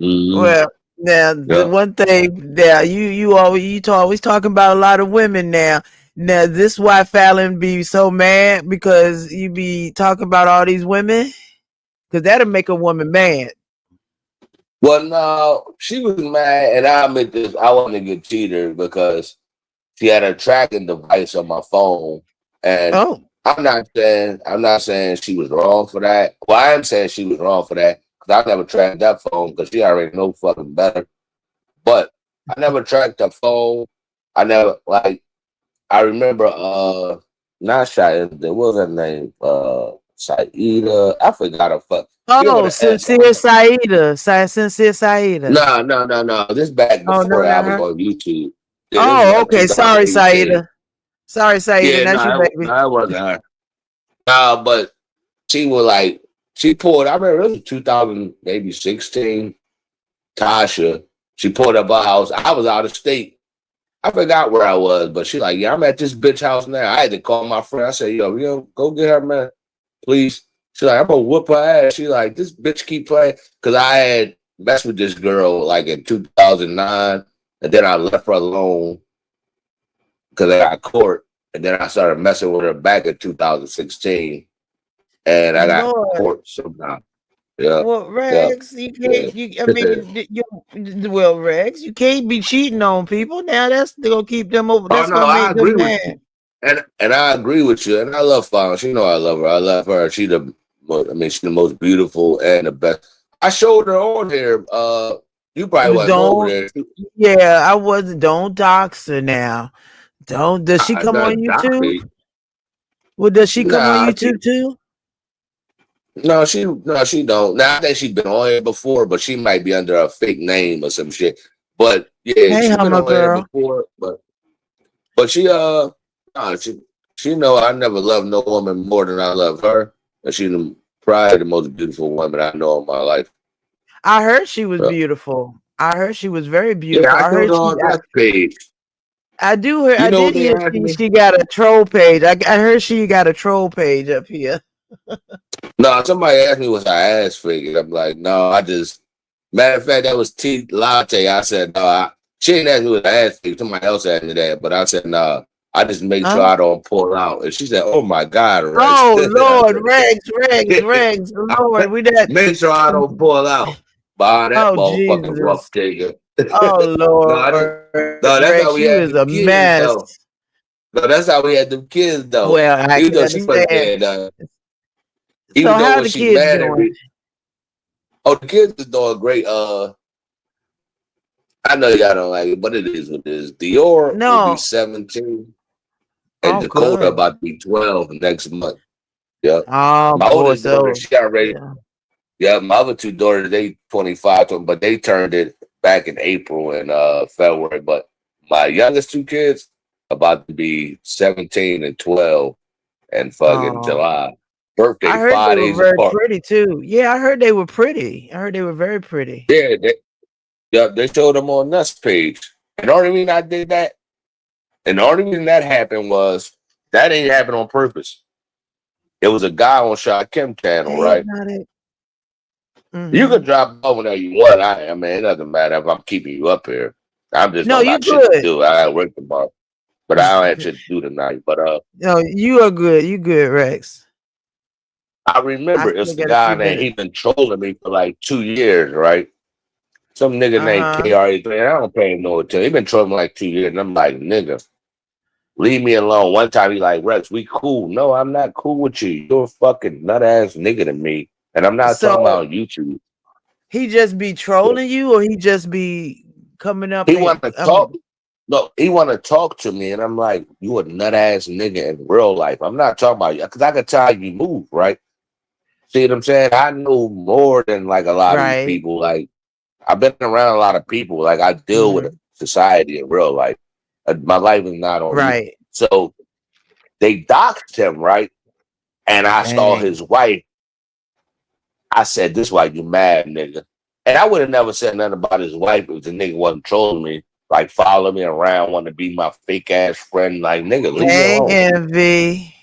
Speaker 5: Mm-hmm.
Speaker 2: Well, now the
Speaker 5: Yeah.
Speaker 2: one thing now always talking about a lot of women now. Now this why Fallon be so mad because you be talking about all these women because that'll make a woman mad.
Speaker 5: Well, no, she was mad, and I admit this. I wasn't a good cheater because she had a tracking device on my phone, and
Speaker 2: Oh,
Speaker 5: I'm not saying she was wrong for that. Well, I am saying she was wrong for that because I never tracked that phone because she already know fucking better. But I never tracked her phone. I never like. I remember not shot. There was her name. Saida. I forgot her fuck. She
Speaker 2: Oh,
Speaker 5: with an S on
Speaker 2: Sincere
Speaker 5: her.
Speaker 2: Saida. Sincere Saida.
Speaker 5: No. This back
Speaker 2: Oh, no,
Speaker 5: before I
Speaker 2: not
Speaker 5: was
Speaker 2: her.
Speaker 5: on YouTube. Yeah, this is
Speaker 2: Oh,
Speaker 5: like
Speaker 2: okay. Sorry,
Speaker 5: 2018.
Speaker 2: Saida. Sorry, Saida.
Speaker 5: Yeah,
Speaker 2: Not you,
Speaker 5: no,
Speaker 2: baby.
Speaker 5: that wasn't her. No, but she was like, she pulled, I remember it was 2000, maybe 16. Tasha, she pulled up our house. I was out of state. I forgot where I was, but she like, yeah, I'm at this bitch house now. I had to call my friend. I said, yo, go get her, man, please. She like, I'm gonna whoop her ass. She like, this bitch keep playing. Cause I had messed with this girl like in 2009, and then I left her alone because I got court. And then I started messing with her back in 2016, and I got
Speaker 2: Lord.
Speaker 5: court somehow. Yeah,
Speaker 2: Well,
Speaker 5: yeah,
Speaker 2: Rex, you
Speaker 5: yeah.
Speaker 2: can't. I mean, well, Rex, you can't be cheating on people. Now that's gonna keep them over.
Speaker 5: Oh
Speaker 2: That's
Speaker 5: no,
Speaker 2: gonna
Speaker 5: I
Speaker 2: make them
Speaker 5: agree with you,
Speaker 2: mad.
Speaker 5: and I agree with you, and I love Fawn. She know I love her. I love her. She's the most beautiful and the best. I showed her on there. You probably wasn't over
Speaker 2: Don't.
Speaker 5: there.
Speaker 2: Yeah, I wasn't. Don't dox her now. Don't. Does she
Speaker 5: I
Speaker 2: come on
Speaker 5: done
Speaker 2: YouTube?
Speaker 5: Doxy.
Speaker 2: Well, does she come on
Speaker 5: Nah,
Speaker 2: YouTube too?
Speaker 5: no, she don't. Now I think she's been on here before, but she might be under a fake name or some shit. But yeah,
Speaker 2: Hey,
Speaker 5: she been
Speaker 2: Hummer
Speaker 5: on here
Speaker 2: girl.
Speaker 5: before, but nah, she know I never loved no woman more than I love her, and probably the most beautiful woman I know in my life.
Speaker 2: I heard she was
Speaker 5: Yeah,
Speaker 2: beautiful. I heard she was very
Speaker 5: yeah,
Speaker 2: beautiful.
Speaker 5: I
Speaker 2: I
Speaker 5: showed
Speaker 2: heard
Speaker 5: her
Speaker 2: she.
Speaker 5: on that page.
Speaker 2: I do hear.
Speaker 5: You
Speaker 2: I
Speaker 5: know what
Speaker 2: did
Speaker 5: they
Speaker 2: hear
Speaker 5: asked me?
Speaker 2: she got a troll page. I heard she got a troll page up here.
Speaker 5: No, somebody asked me was I ass figured. I'm like, no, I just matter of fact, that was T Latte. I said, no, she didn't ask me was I ass figured. Somebody else asked me that, but I said, no, I just make sure
Speaker 2: Huh?
Speaker 5: I don't pull out. And she said, oh my God, Rex.
Speaker 2: Oh
Speaker 5: I
Speaker 2: Lord, Rex, Rex,
Speaker 5: said,
Speaker 2: Rex, Lord, we that.
Speaker 5: make sure I don't pull out. By that
Speaker 2: Oh
Speaker 5: motherfucking rough
Speaker 2: Jesus.
Speaker 5: digger.
Speaker 2: Oh
Speaker 5: No, I
Speaker 2: Lord,
Speaker 5: didn't.
Speaker 2: Rex,
Speaker 5: No,
Speaker 2: you
Speaker 5: that's
Speaker 2: is
Speaker 5: how we
Speaker 2: a
Speaker 5: had the kids
Speaker 2: mess.
Speaker 5: though. No, that's how we had them kids though.
Speaker 2: Well, I
Speaker 5: Even
Speaker 2: can
Speaker 5: though she wasn't
Speaker 2: understand.
Speaker 5: getting
Speaker 2: So
Speaker 5: even though
Speaker 2: how
Speaker 5: when
Speaker 2: the
Speaker 5: she
Speaker 2: kids
Speaker 5: mad at
Speaker 2: doing?
Speaker 5: me, oh, the kids is doing great. I know y'all don't like it, but it is what it is. Dior will be
Speaker 2: No.
Speaker 5: 17, and
Speaker 2: Oh,
Speaker 5: Dakota
Speaker 2: good.
Speaker 5: about to be 12 next month. Yep.
Speaker 2: Oh
Speaker 5: My
Speaker 2: boy,
Speaker 5: oldest daughter,
Speaker 2: so
Speaker 5: she already.
Speaker 2: yeah.
Speaker 5: Yeah, my other two daughters, they 25, but they turned it back in April and February. But my youngest two kids about to be 17 and 12 and fucking
Speaker 2: Oh,
Speaker 5: July. Birthday
Speaker 2: I heard they
Speaker 5: 5
Speaker 2: were
Speaker 5: days
Speaker 2: very
Speaker 5: apart.
Speaker 2: pretty too. Yeah, I heard they were pretty. I heard they were very pretty.
Speaker 5: Yeah, they showed them on Nuts page. And the only reason I did that, and the only reason that happened was that ain't happen on purpose. It was a guy on Shot Kim channel,
Speaker 2: Hey,
Speaker 5: right?
Speaker 2: exotic.
Speaker 5: You
Speaker 2: Mm-hmm.
Speaker 5: could drop off whenever you want. I mean, it doesn't matter if I'm keeping you up here. I'm just
Speaker 2: No,
Speaker 5: don't
Speaker 2: you
Speaker 5: got shit to
Speaker 2: good.
Speaker 5: do. I got work tomorrow, but I don't have shit to do tonight. But
Speaker 2: No, you are good. You good, Rex.
Speaker 5: I
Speaker 2: I
Speaker 5: remember
Speaker 2: still
Speaker 5: it's the
Speaker 2: got a
Speaker 5: guy
Speaker 2: few
Speaker 5: that he
Speaker 2: minutes.
Speaker 5: been trolling me for like 2 years, right? Some nigga named
Speaker 2: Uh-huh.
Speaker 5: KRE3. I don't pay him no attention. He been trolling me like 2 years, and I'm like, nigga, leave me alone. One time he like, Rex, we cool. No, I'm not cool with you. You're a fucking nut ass nigga to me, and I'm not talking
Speaker 2: So
Speaker 5: about YouTube.
Speaker 2: he just be trolling you, or he just be coming up
Speaker 5: He want
Speaker 2: and
Speaker 5: to
Speaker 2: I
Speaker 5: talk.
Speaker 2: mean,
Speaker 5: No, he want to talk to me, and I'm like, you a nut ass nigga in real life. I'm not talking about you because I could tell you move right. See what I'm saying? I know more than like a lot of these
Speaker 2: right.
Speaker 5: people. Like I've been around a lot of people. Like I deal with
Speaker 2: Mm-hmm.
Speaker 5: society in real life. My life is not on you.
Speaker 2: Right.
Speaker 5: So they doxed him, right? And I saw
Speaker 2: Dang.
Speaker 5: his wife. I said, "This why you mad, nigga." And I would have never said nothing about his wife if the nigga wasn't trolling me, like follow me around, want to be my fake ass friend. Like, nigga, leave me
Speaker 2: Hey,
Speaker 5: alone.
Speaker 2: Envy.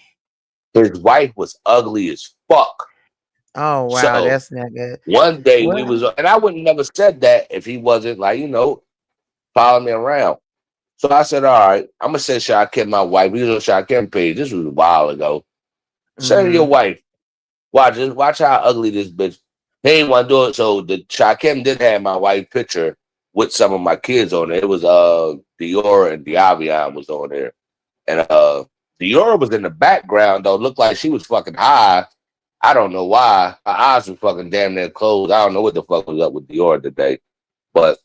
Speaker 5: His wife was ugly as fuck.
Speaker 2: Oh wow,
Speaker 5: So
Speaker 2: that's not good.
Speaker 5: one day we
Speaker 2: Well,
Speaker 5: was, and I would never said that if he wasn't like, following me around. So I said, all right, I'm gonna send Shaquem my wife. We was on Shaquem page. This was a while ago. Send your
Speaker 2: mm-hmm.
Speaker 5: wife. Watch how ugly this bitch. He ain't want to do it. So the Shaquem did have my wife picture with some of my kids on it. It was Dior and Diavion was on there. And Dior was in the background though, looked like she was fucking high. I don't know why. Her eyes were fucking damn near closed. I don't know what the fuck was up with Dior today. But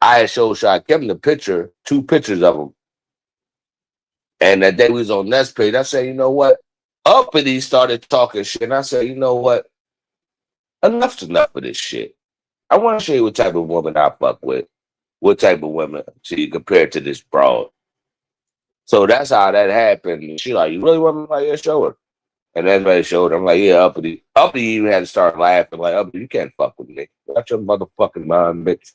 Speaker 5: I had showed Shaquem the picture, two pictures of them. And that day we was on Nest page, I said, you know what? Uppity started talking shit, and I said, you know what? Enough's enough of this shit. I want to show you what type of woman I fuck with. What type of women she compared to this broad. So that's how that happened. She like, you really want me? Like, yeah, show her. And that's what I showed her. I'm like, yeah, Uppity. Uppity even had to start laughing. Like, Uppity, you can't fuck with me. Watch your motherfucking mind, bitch.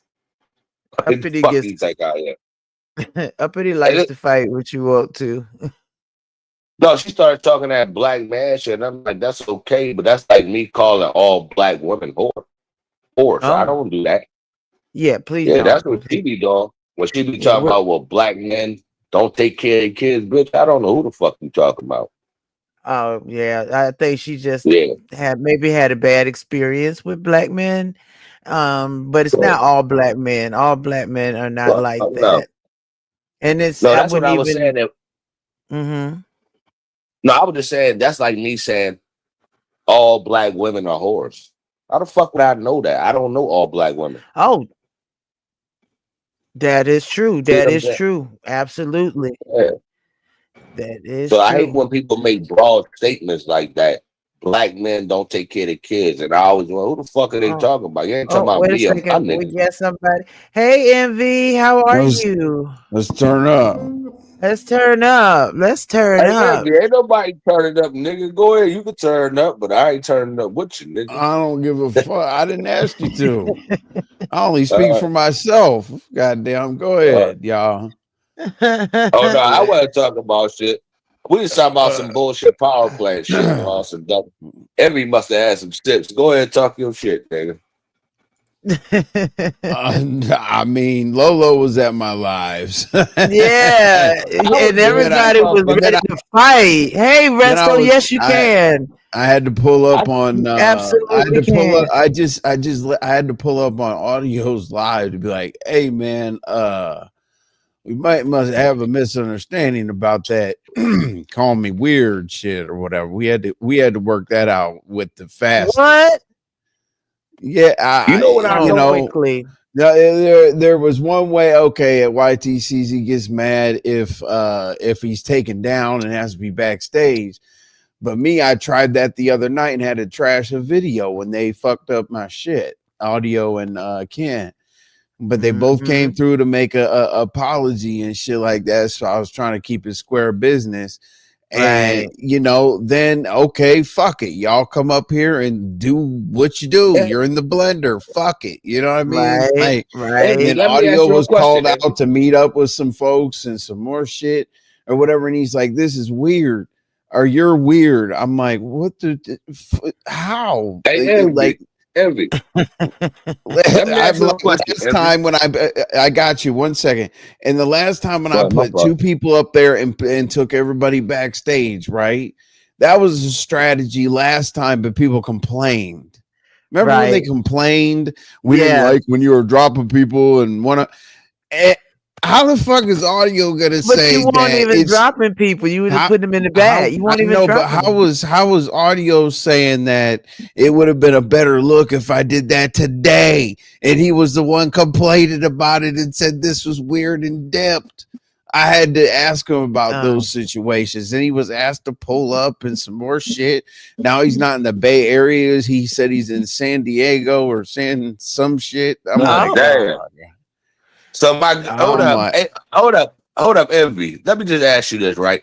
Speaker 5: What the
Speaker 2: Uppity
Speaker 5: fuck
Speaker 2: gets
Speaker 5: you think I am?
Speaker 2: Uppity likes to fight what you want to.
Speaker 5: No, she started talking that black man shit, and I'm like, that's okay, but that's like me calling all black women whores. I
Speaker 2: Oh,
Speaker 5: don't do that.
Speaker 2: yeah, please
Speaker 5: Yeah,
Speaker 2: don't.
Speaker 5: that's what she be doing. When she be
Speaker 2: Yeah,
Speaker 5: talking about, well, black men don't take care of their kids, bitch. I don't know who the fuck you talking about.
Speaker 2: oh yeah, I think she just
Speaker 5: Yeah.
Speaker 2: had a bad experience with black men. But it's
Speaker 5: So,
Speaker 2: not all black men. All black men are not
Speaker 5: well,
Speaker 2: like
Speaker 5: no.
Speaker 2: that. And it's
Speaker 5: No,
Speaker 2: I
Speaker 5: that's what
Speaker 2: wouldn't
Speaker 5: I was
Speaker 2: even.
Speaker 5: saying. That,
Speaker 2: Mm-hmm.
Speaker 5: no, I was just saying, that's like me saying all black women are whores. How the fuck would I know that? I don't know all black women.
Speaker 2: Oh, that is true.
Speaker 5: See
Speaker 2: That
Speaker 5: what I'm
Speaker 2: is
Speaker 5: saying?
Speaker 2: true. Absolutely.
Speaker 5: Yeah.
Speaker 2: That is
Speaker 5: So I hate
Speaker 2: true.
Speaker 5: when people make broad statements like that. Black men don't take care of their kids. And I always wonder, who the fuck are they
Speaker 2: Oh,
Speaker 5: talking about? You ain't talking
Speaker 2: oh,
Speaker 5: about
Speaker 2: wait a
Speaker 5: me or my
Speaker 2: second. We
Speaker 5: niggas.
Speaker 2: get somebody. Hey, Envy, how are you?
Speaker 7: Let's turn up.
Speaker 2: Let's turn up. Let's turn
Speaker 5: Hey,
Speaker 2: up.
Speaker 5: Envy, ain't nobody turning up, nigga. Go ahead, you can turn up, but I ain't turning up with you, nigga.
Speaker 7: I don't give a fuck. I didn't ask you to. I only speak
Speaker 5: Uh,
Speaker 7: for myself. Goddamn. Go
Speaker 5: uh,
Speaker 7: ahead, y'all.
Speaker 5: oh no, I wasn't talking about shit. We was talking about some
Speaker 7: Uh,
Speaker 5: bullshit power plant shit and all some dumb. Envy must have had some tips. Go ahead and talk your shit, nigga.
Speaker 7: I mean, Lolo was at my lives.
Speaker 2: Yeah, and
Speaker 5: was doing that
Speaker 2: everybody was ready
Speaker 5: motherfucker.
Speaker 2: to fight. Hey,
Speaker 7: then I
Speaker 2: Resto,
Speaker 7: was
Speaker 2: yes, you
Speaker 7: I
Speaker 2: can.
Speaker 7: I had to pull up
Speaker 5: I,
Speaker 7: on
Speaker 2: You
Speaker 7: I had
Speaker 2: absolutely
Speaker 7: to pull
Speaker 2: can.
Speaker 7: up I had to pull up on Audio's live to be like, hey man, we must have a misunderstanding about that call me weird shit or whatever. We had to work that out with the fastest.
Speaker 2: What?
Speaker 7: Yeah,
Speaker 5: you know what I
Speaker 7: you
Speaker 2: So
Speaker 5: know?
Speaker 7: know,
Speaker 2: quickly.
Speaker 7: there was one way. Okay, at YTCZ gets mad if he's taken down and has to be backstage. But me, I tried that the other night and had to trash a video when they fucked up my shit, Audio and Ken. But they both came
Speaker 2: Mm-hmm.
Speaker 7: through to make a apology and shit like that. So I was trying to keep it square business. And
Speaker 2: Right.
Speaker 7: then okay, fuck it. Y'all come up here and do what you do.
Speaker 5: Eh,
Speaker 7: You're in the blender. Fuck it. You know what I mean?
Speaker 2: Right.
Speaker 7: Like, and
Speaker 5: Envy,
Speaker 2: Right.
Speaker 7: then
Speaker 5: let me ask
Speaker 7: Audio
Speaker 5: you a
Speaker 7: was
Speaker 5: question,
Speaker 7: called
Speaker 5: Envy.
Speaker 7: out to meet up with some folks and some more shit or whatever. And he's like, this is weird. Or you're weird. I'm like, what how?
Speaker 5: Hey,
Speaker 7: Like
Speaker 5: Envy. Let me ask you a question,
Speaker 7: last
Speaker 5: Envy.
Speaker 7: time when I got you 1 second, and the last time when I
Speaker 5: Well, my
Speaker 7: put
Speaker 5: fault.
Speaker 7: two people up there and took everybody backstage, right? That was a strategy last time, but people complained. Remember when they
Speaker 2: Right.
Speaker 7: complained? We didn't
Speaker 2: Yeah.
Speaker 7: like when you were dropping people and wanna. How the fuck is Audio gonna
Speaker 2: But you
Speaker 7: say
Speaker 2: weren't
Speaker 7: that
Speaker 2: even
Speaker 7: it's
Speaker 2: dropping people. You would just
Speaker 7: how
Speaker 2: put them in the
Speaker 7: how
Speaker 2: bag. You
Speaker 7: I
Speaker 2: weren't even
Speaker 7: know, but
Speaker 2: dropping them.
Speaker 7: how was Audio saying that it would have been a better look if I did that today? And he was the one complaining about it and said this was weird in depth. I had to ask him about those situations, and he was asked to pull up and some more shit. Now he's not in the Bay Area. He said he's in San Diego or some shit. I'm like,
Speaker 2: Oh.
Speaker 5: Damn. So hold
Speaker 7: I'm
Speaker 5: up,
Speaker 7: like,
Speaker 5: hold up, Envy. Let me just ask you this, right?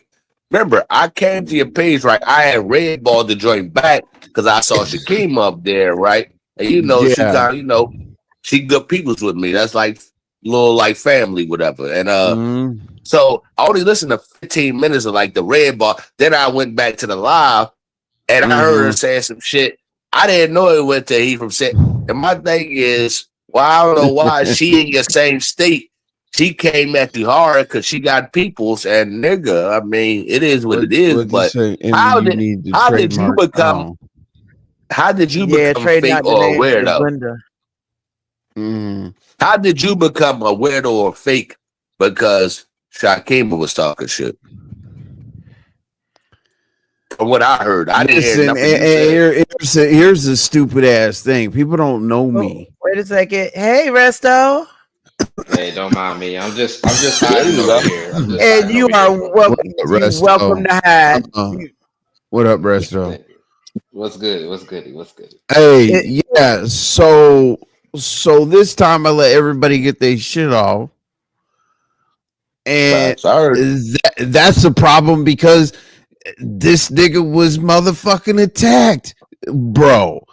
Speaker 5: Remember, I came to your page, right? I had red ball to join back because I saw Shakim up there, right? And she
Speaker 7: yeah.
Speaker 5: kind of, she good peoples with me. That's like little like family, whatever. And
Speaker 7: Mm,
Speaker 5: so I only listened to 15 minutes of like the red ball. Then I went back to the live and I heard her
Speaker 7: mm-hmm.
Speaker 5: saying some shit. I didn't know it went to he from set. And my thing is, well, I don't know why she in your same state. She came at you hard because she got peoples and nigga. I mean, it is what it is.
Speaker 7: What you
Speaker 5: But
Speaker 7: say? Envy,
Speaker 5: how
Speaker 7: you
Speaker 5: did
Speaker 7: need to
Speaker 5: how did you
Speaker 7: trademark.
Speaker 5: become
Speaker 7: Oh.
Speaker 5: how did you
Speaker 2: Yeah,
Speaker 5: become
Speaker 2: trading
Speaker 5: fake
Speaker 2: out the
Speaker 5: or a
Speaker 2: name for the
Speaker 5: weirdo?
Speaker 2: blender.
Speaker 7: Mm.
Speaker 5: How did you become a weirdo or fake because Shakima was talking shit? From what I heard, I didn't hear
Speaker 7: Listen,
Speaker 5: nothing you said.
Speaker 7: here's the stupid ass thing. People don't know
Speaker 2: Oh,
Speaker 7: me.
Speaker 2: wait a second. Hey, Resto.
Speaker 8: Hey, don't mind me. I'm just
Speaker 5: There
Speaker 8: hiding
Speaker 5: you
Speaker 8: over
Speaker 5: go.
Speaker 8: here. I'm just
Speaker 2: And
Speaker 8: hiding
Speaker 2: you
Speaker 8: over here
Speaker 2: are
Speaker 8: for a minute.
Speaker 2: welcome. You welcome
Speaker 7: Resto.
Speaker 2: to hide.
Speaker 7: Uh,
Speaker 2: You,
Speaker 7: What up, Resto?
Speaker 8: What's good? What's good? What's good?
Speaker 7: Hey, yeah. So this time I let everybody get their shit off, and that's the problem because this nigga was motherfucking attacked, bro.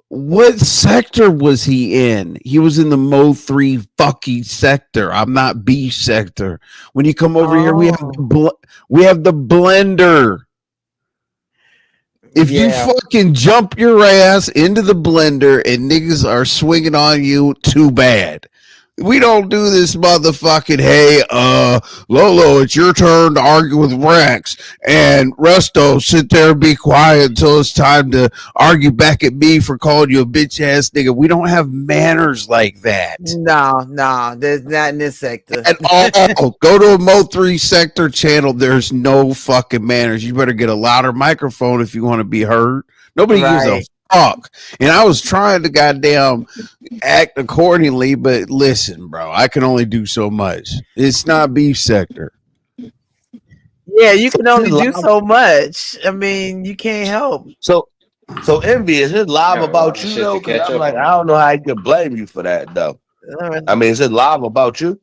Speaker 7: What sector was he in? He was in the Mo 3 fucking sector. I'm not B sector. When you come over here, we have the blender. If you fucking jump your ass into the blender and niggas are swinging on you, too bad. We don't do this motherfucking, hey, Lolo, it's your turn to argue with Rex. And Resto, sit there and be quiet until it's time to argue back at me for calling you a bitch ass nigga. We don't have manners like that.
Speaker 2: No, there's not in this sector.
Speaker 7: At all. Go to a Mo 3 sector channel. There's no fucking manners. You better get a louder microphone if you want to be heard. Nobody gives a fuck. And I was trying to goddamn act accordingly, but listen, bro, I can only do so much. It's not beef sector.
Speaker 2: Yeah, you can only do so much. I mean, you can't help.
Speaker 5: So Envy, is it live about you though? Because I'm like, I don't know how I can blame you for that though. I mean, is it live about you?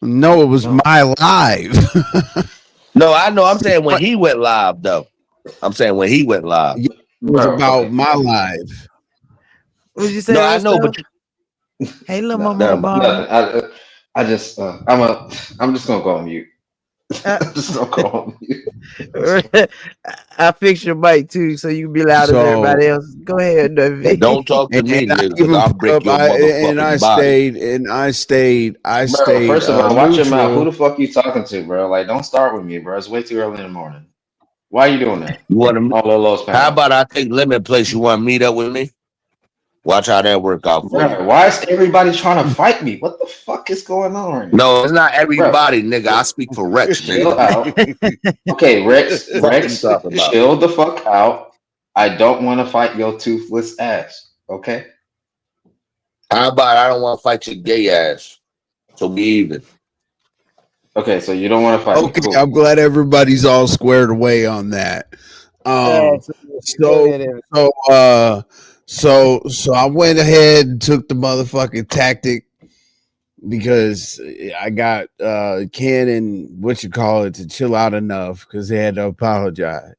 Speaker 7: No, it was my live.
Speaker 5: No, I know. I'm saying when he went live though. I'm saying when he went live.
Speaker 7: It was about my live.
Speaker 2: What did you say?
Speaker 5: No, I know, but
Speaker 2: hey, little mama.
Speaker 8: I'm just gonna go on mute. I'm just gonna go on mute.
Speaker 2: I fixed your mic too, so you can be louder than everybody else. Go ahead,
Speaker 5: don't talk to me, because I'll break your motherfucking body.
Speaker 7: I stayed.
Speaker 8: Bro, first of all, watch your mouth. Who the fuck you talking to, bro? Like, don't start with me, bro. It's way too early in the morning. Why are you doing that?
Speaker 5: You want to? How about I take Lemon Place? You want to meet up with me? Watch how that work out for you.
Speaker 8: Why is everybody trying to fight me? What the fuck is going on right now?
Speaker 5: No, it's not everybody, nigga. I speak for Rex.
Speaker 8: Chill out. Okay, Rex, chill the fuck out. I don't want to fight your toothless ass. Okay.
Speaker 5: How about I don't want to fight your gay ass? So be even.
Speaker 8: Okay, so you don't want to fight.
Speaker 7: Okay, cool. I'm glad everybody's all squared away on that. So I went ahead and took the motherfucking tactic because I got Ken and to chill out enough because they had to apologize.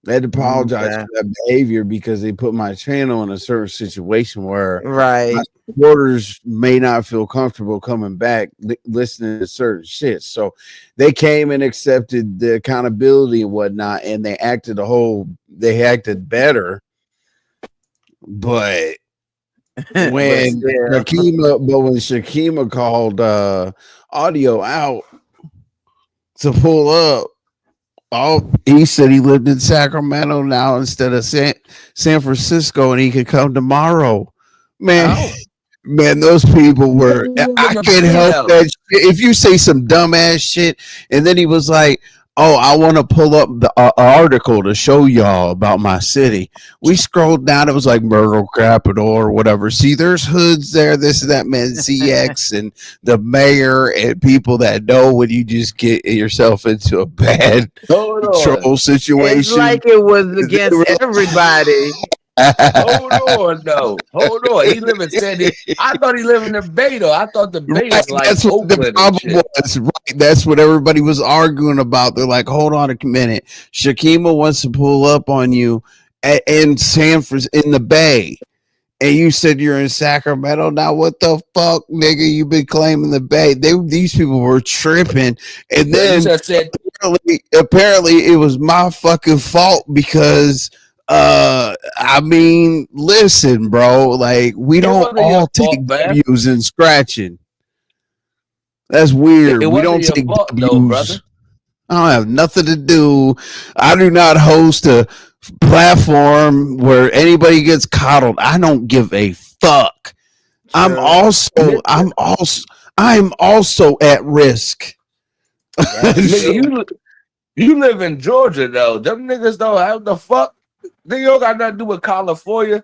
Speaker 7: They had to apologize for that behavior because they put my channel in a certain situation where my supporters may not feel comfortable coming back listening to certain shit. So they came and accepted the accountability and whatnot, and they acted better. But when Shakima called audio out to pull up, he said he lived in Sacramento now instead of San Francisco, and he could come tomorrow. Man, those people were. I can't help that. If you say some dumbass shit, and then he was like, "Oh, I want to pull up the article to show y'all about my city." We scrolled down. It was like Myrtle Capital or whatever. See, there's hoods there. This and that, man. CX and the mayor and people that know when you just get yourself into a bad control situation.
Speaker 2: It's like it was against everybody.
Speaker 5: Hold on. He live in San Diego. I thought he lived in the Bay though. I thought the Bay was like
Speaker 7: that's what the problem was. Right, that's what everybody was arguing about. They're like, hold on a minute. Shakima wants to pull up on you in San Francisco in the Bay, and you said you're in Sacramento. Now what the fuck, nigga? You've been claiming the Bay. These people were tripping, and then apparently it was my fucking fault because. I mean, listen, bro. Like, we don't all take W's and scratching. That's weird. We don't take W's. I don't have nothing to do. I do not host a platform where anybody gets coddled. I don't give a fuck. I'm also at risk.
Speaker 5: You live in Georgia though. Them niggas don't have the fuck. They don't got nothing to do with California.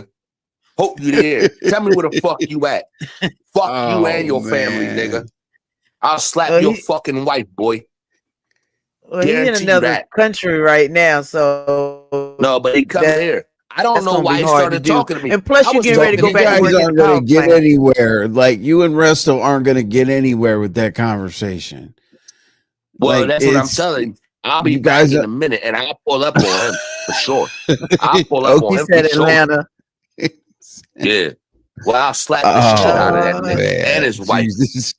Speaker 5: nigga. Hope you there. Tell me where the fuck you at. Fuck you and your family, nigga. I'll slap your fucking wife, boy.
Speaker 2: Well, he in
Speaker 5: Guarantee you
Speaker 2: another
Speaker 5: that.
Speaker 2: country right now, so
Speaker 5: No, but he coming
Speaker 2: that's
Speaker 5: here. I don't
Speaker 2: gonna
Speaker 5: know
Speaker 2: be
Speaker 5: why he
Speaker 2: hard to
Speaker 5: started
Speaker 2: do.
Speaker 5: talking to me.
Speaker 2: And plus,
Speaker 5: I
Speaker 2: you
Speaker 5: was
Speaker 2: getting ready to
Speaker 5: talking
Speaker 2: go
Speaker 7: You
Speaker 5: to
Speaker 2: back to
Speaker 7: guys
Speaker 5: him.
Speaker 2: work at
Speaker 7: aren't
Speaker 2: the
Speaker 7: gonna
Speaker 2: power
Speaker 7: get
Speaker 2: plant.
Speaker 7: anywhere. Like you and Resto aren't gonna get anywhere with that conversation.
Speaker 5: Well,
Speaker 7: Like
Speaker 5: that's what I'm
Speaker 7: it's
Speaker 5: telling you. I'll be
Speaker 7: you
Speaker 5: back
Speaker 7: guys
Speaker 5: in
Speaker 7: are
Speaker 5: a minute, and I'll pull up on him for sure. I'll pull up
Speaker 2: He
Speaker 5: on
Speaker 7: okay.
Speaker 5: him for
Speaker 2: said
Speaker 5: sure.
Speaker 2: Atlanta.
Speaker 5: Yeah. Well, I'll slap the shit out of that
Speaker 7: Oh
Speaker 2: Uh,
Speaker 5: nigga and
Speaker 7: man,
Speaker 5: his wife.
Speaker 7: Jesus.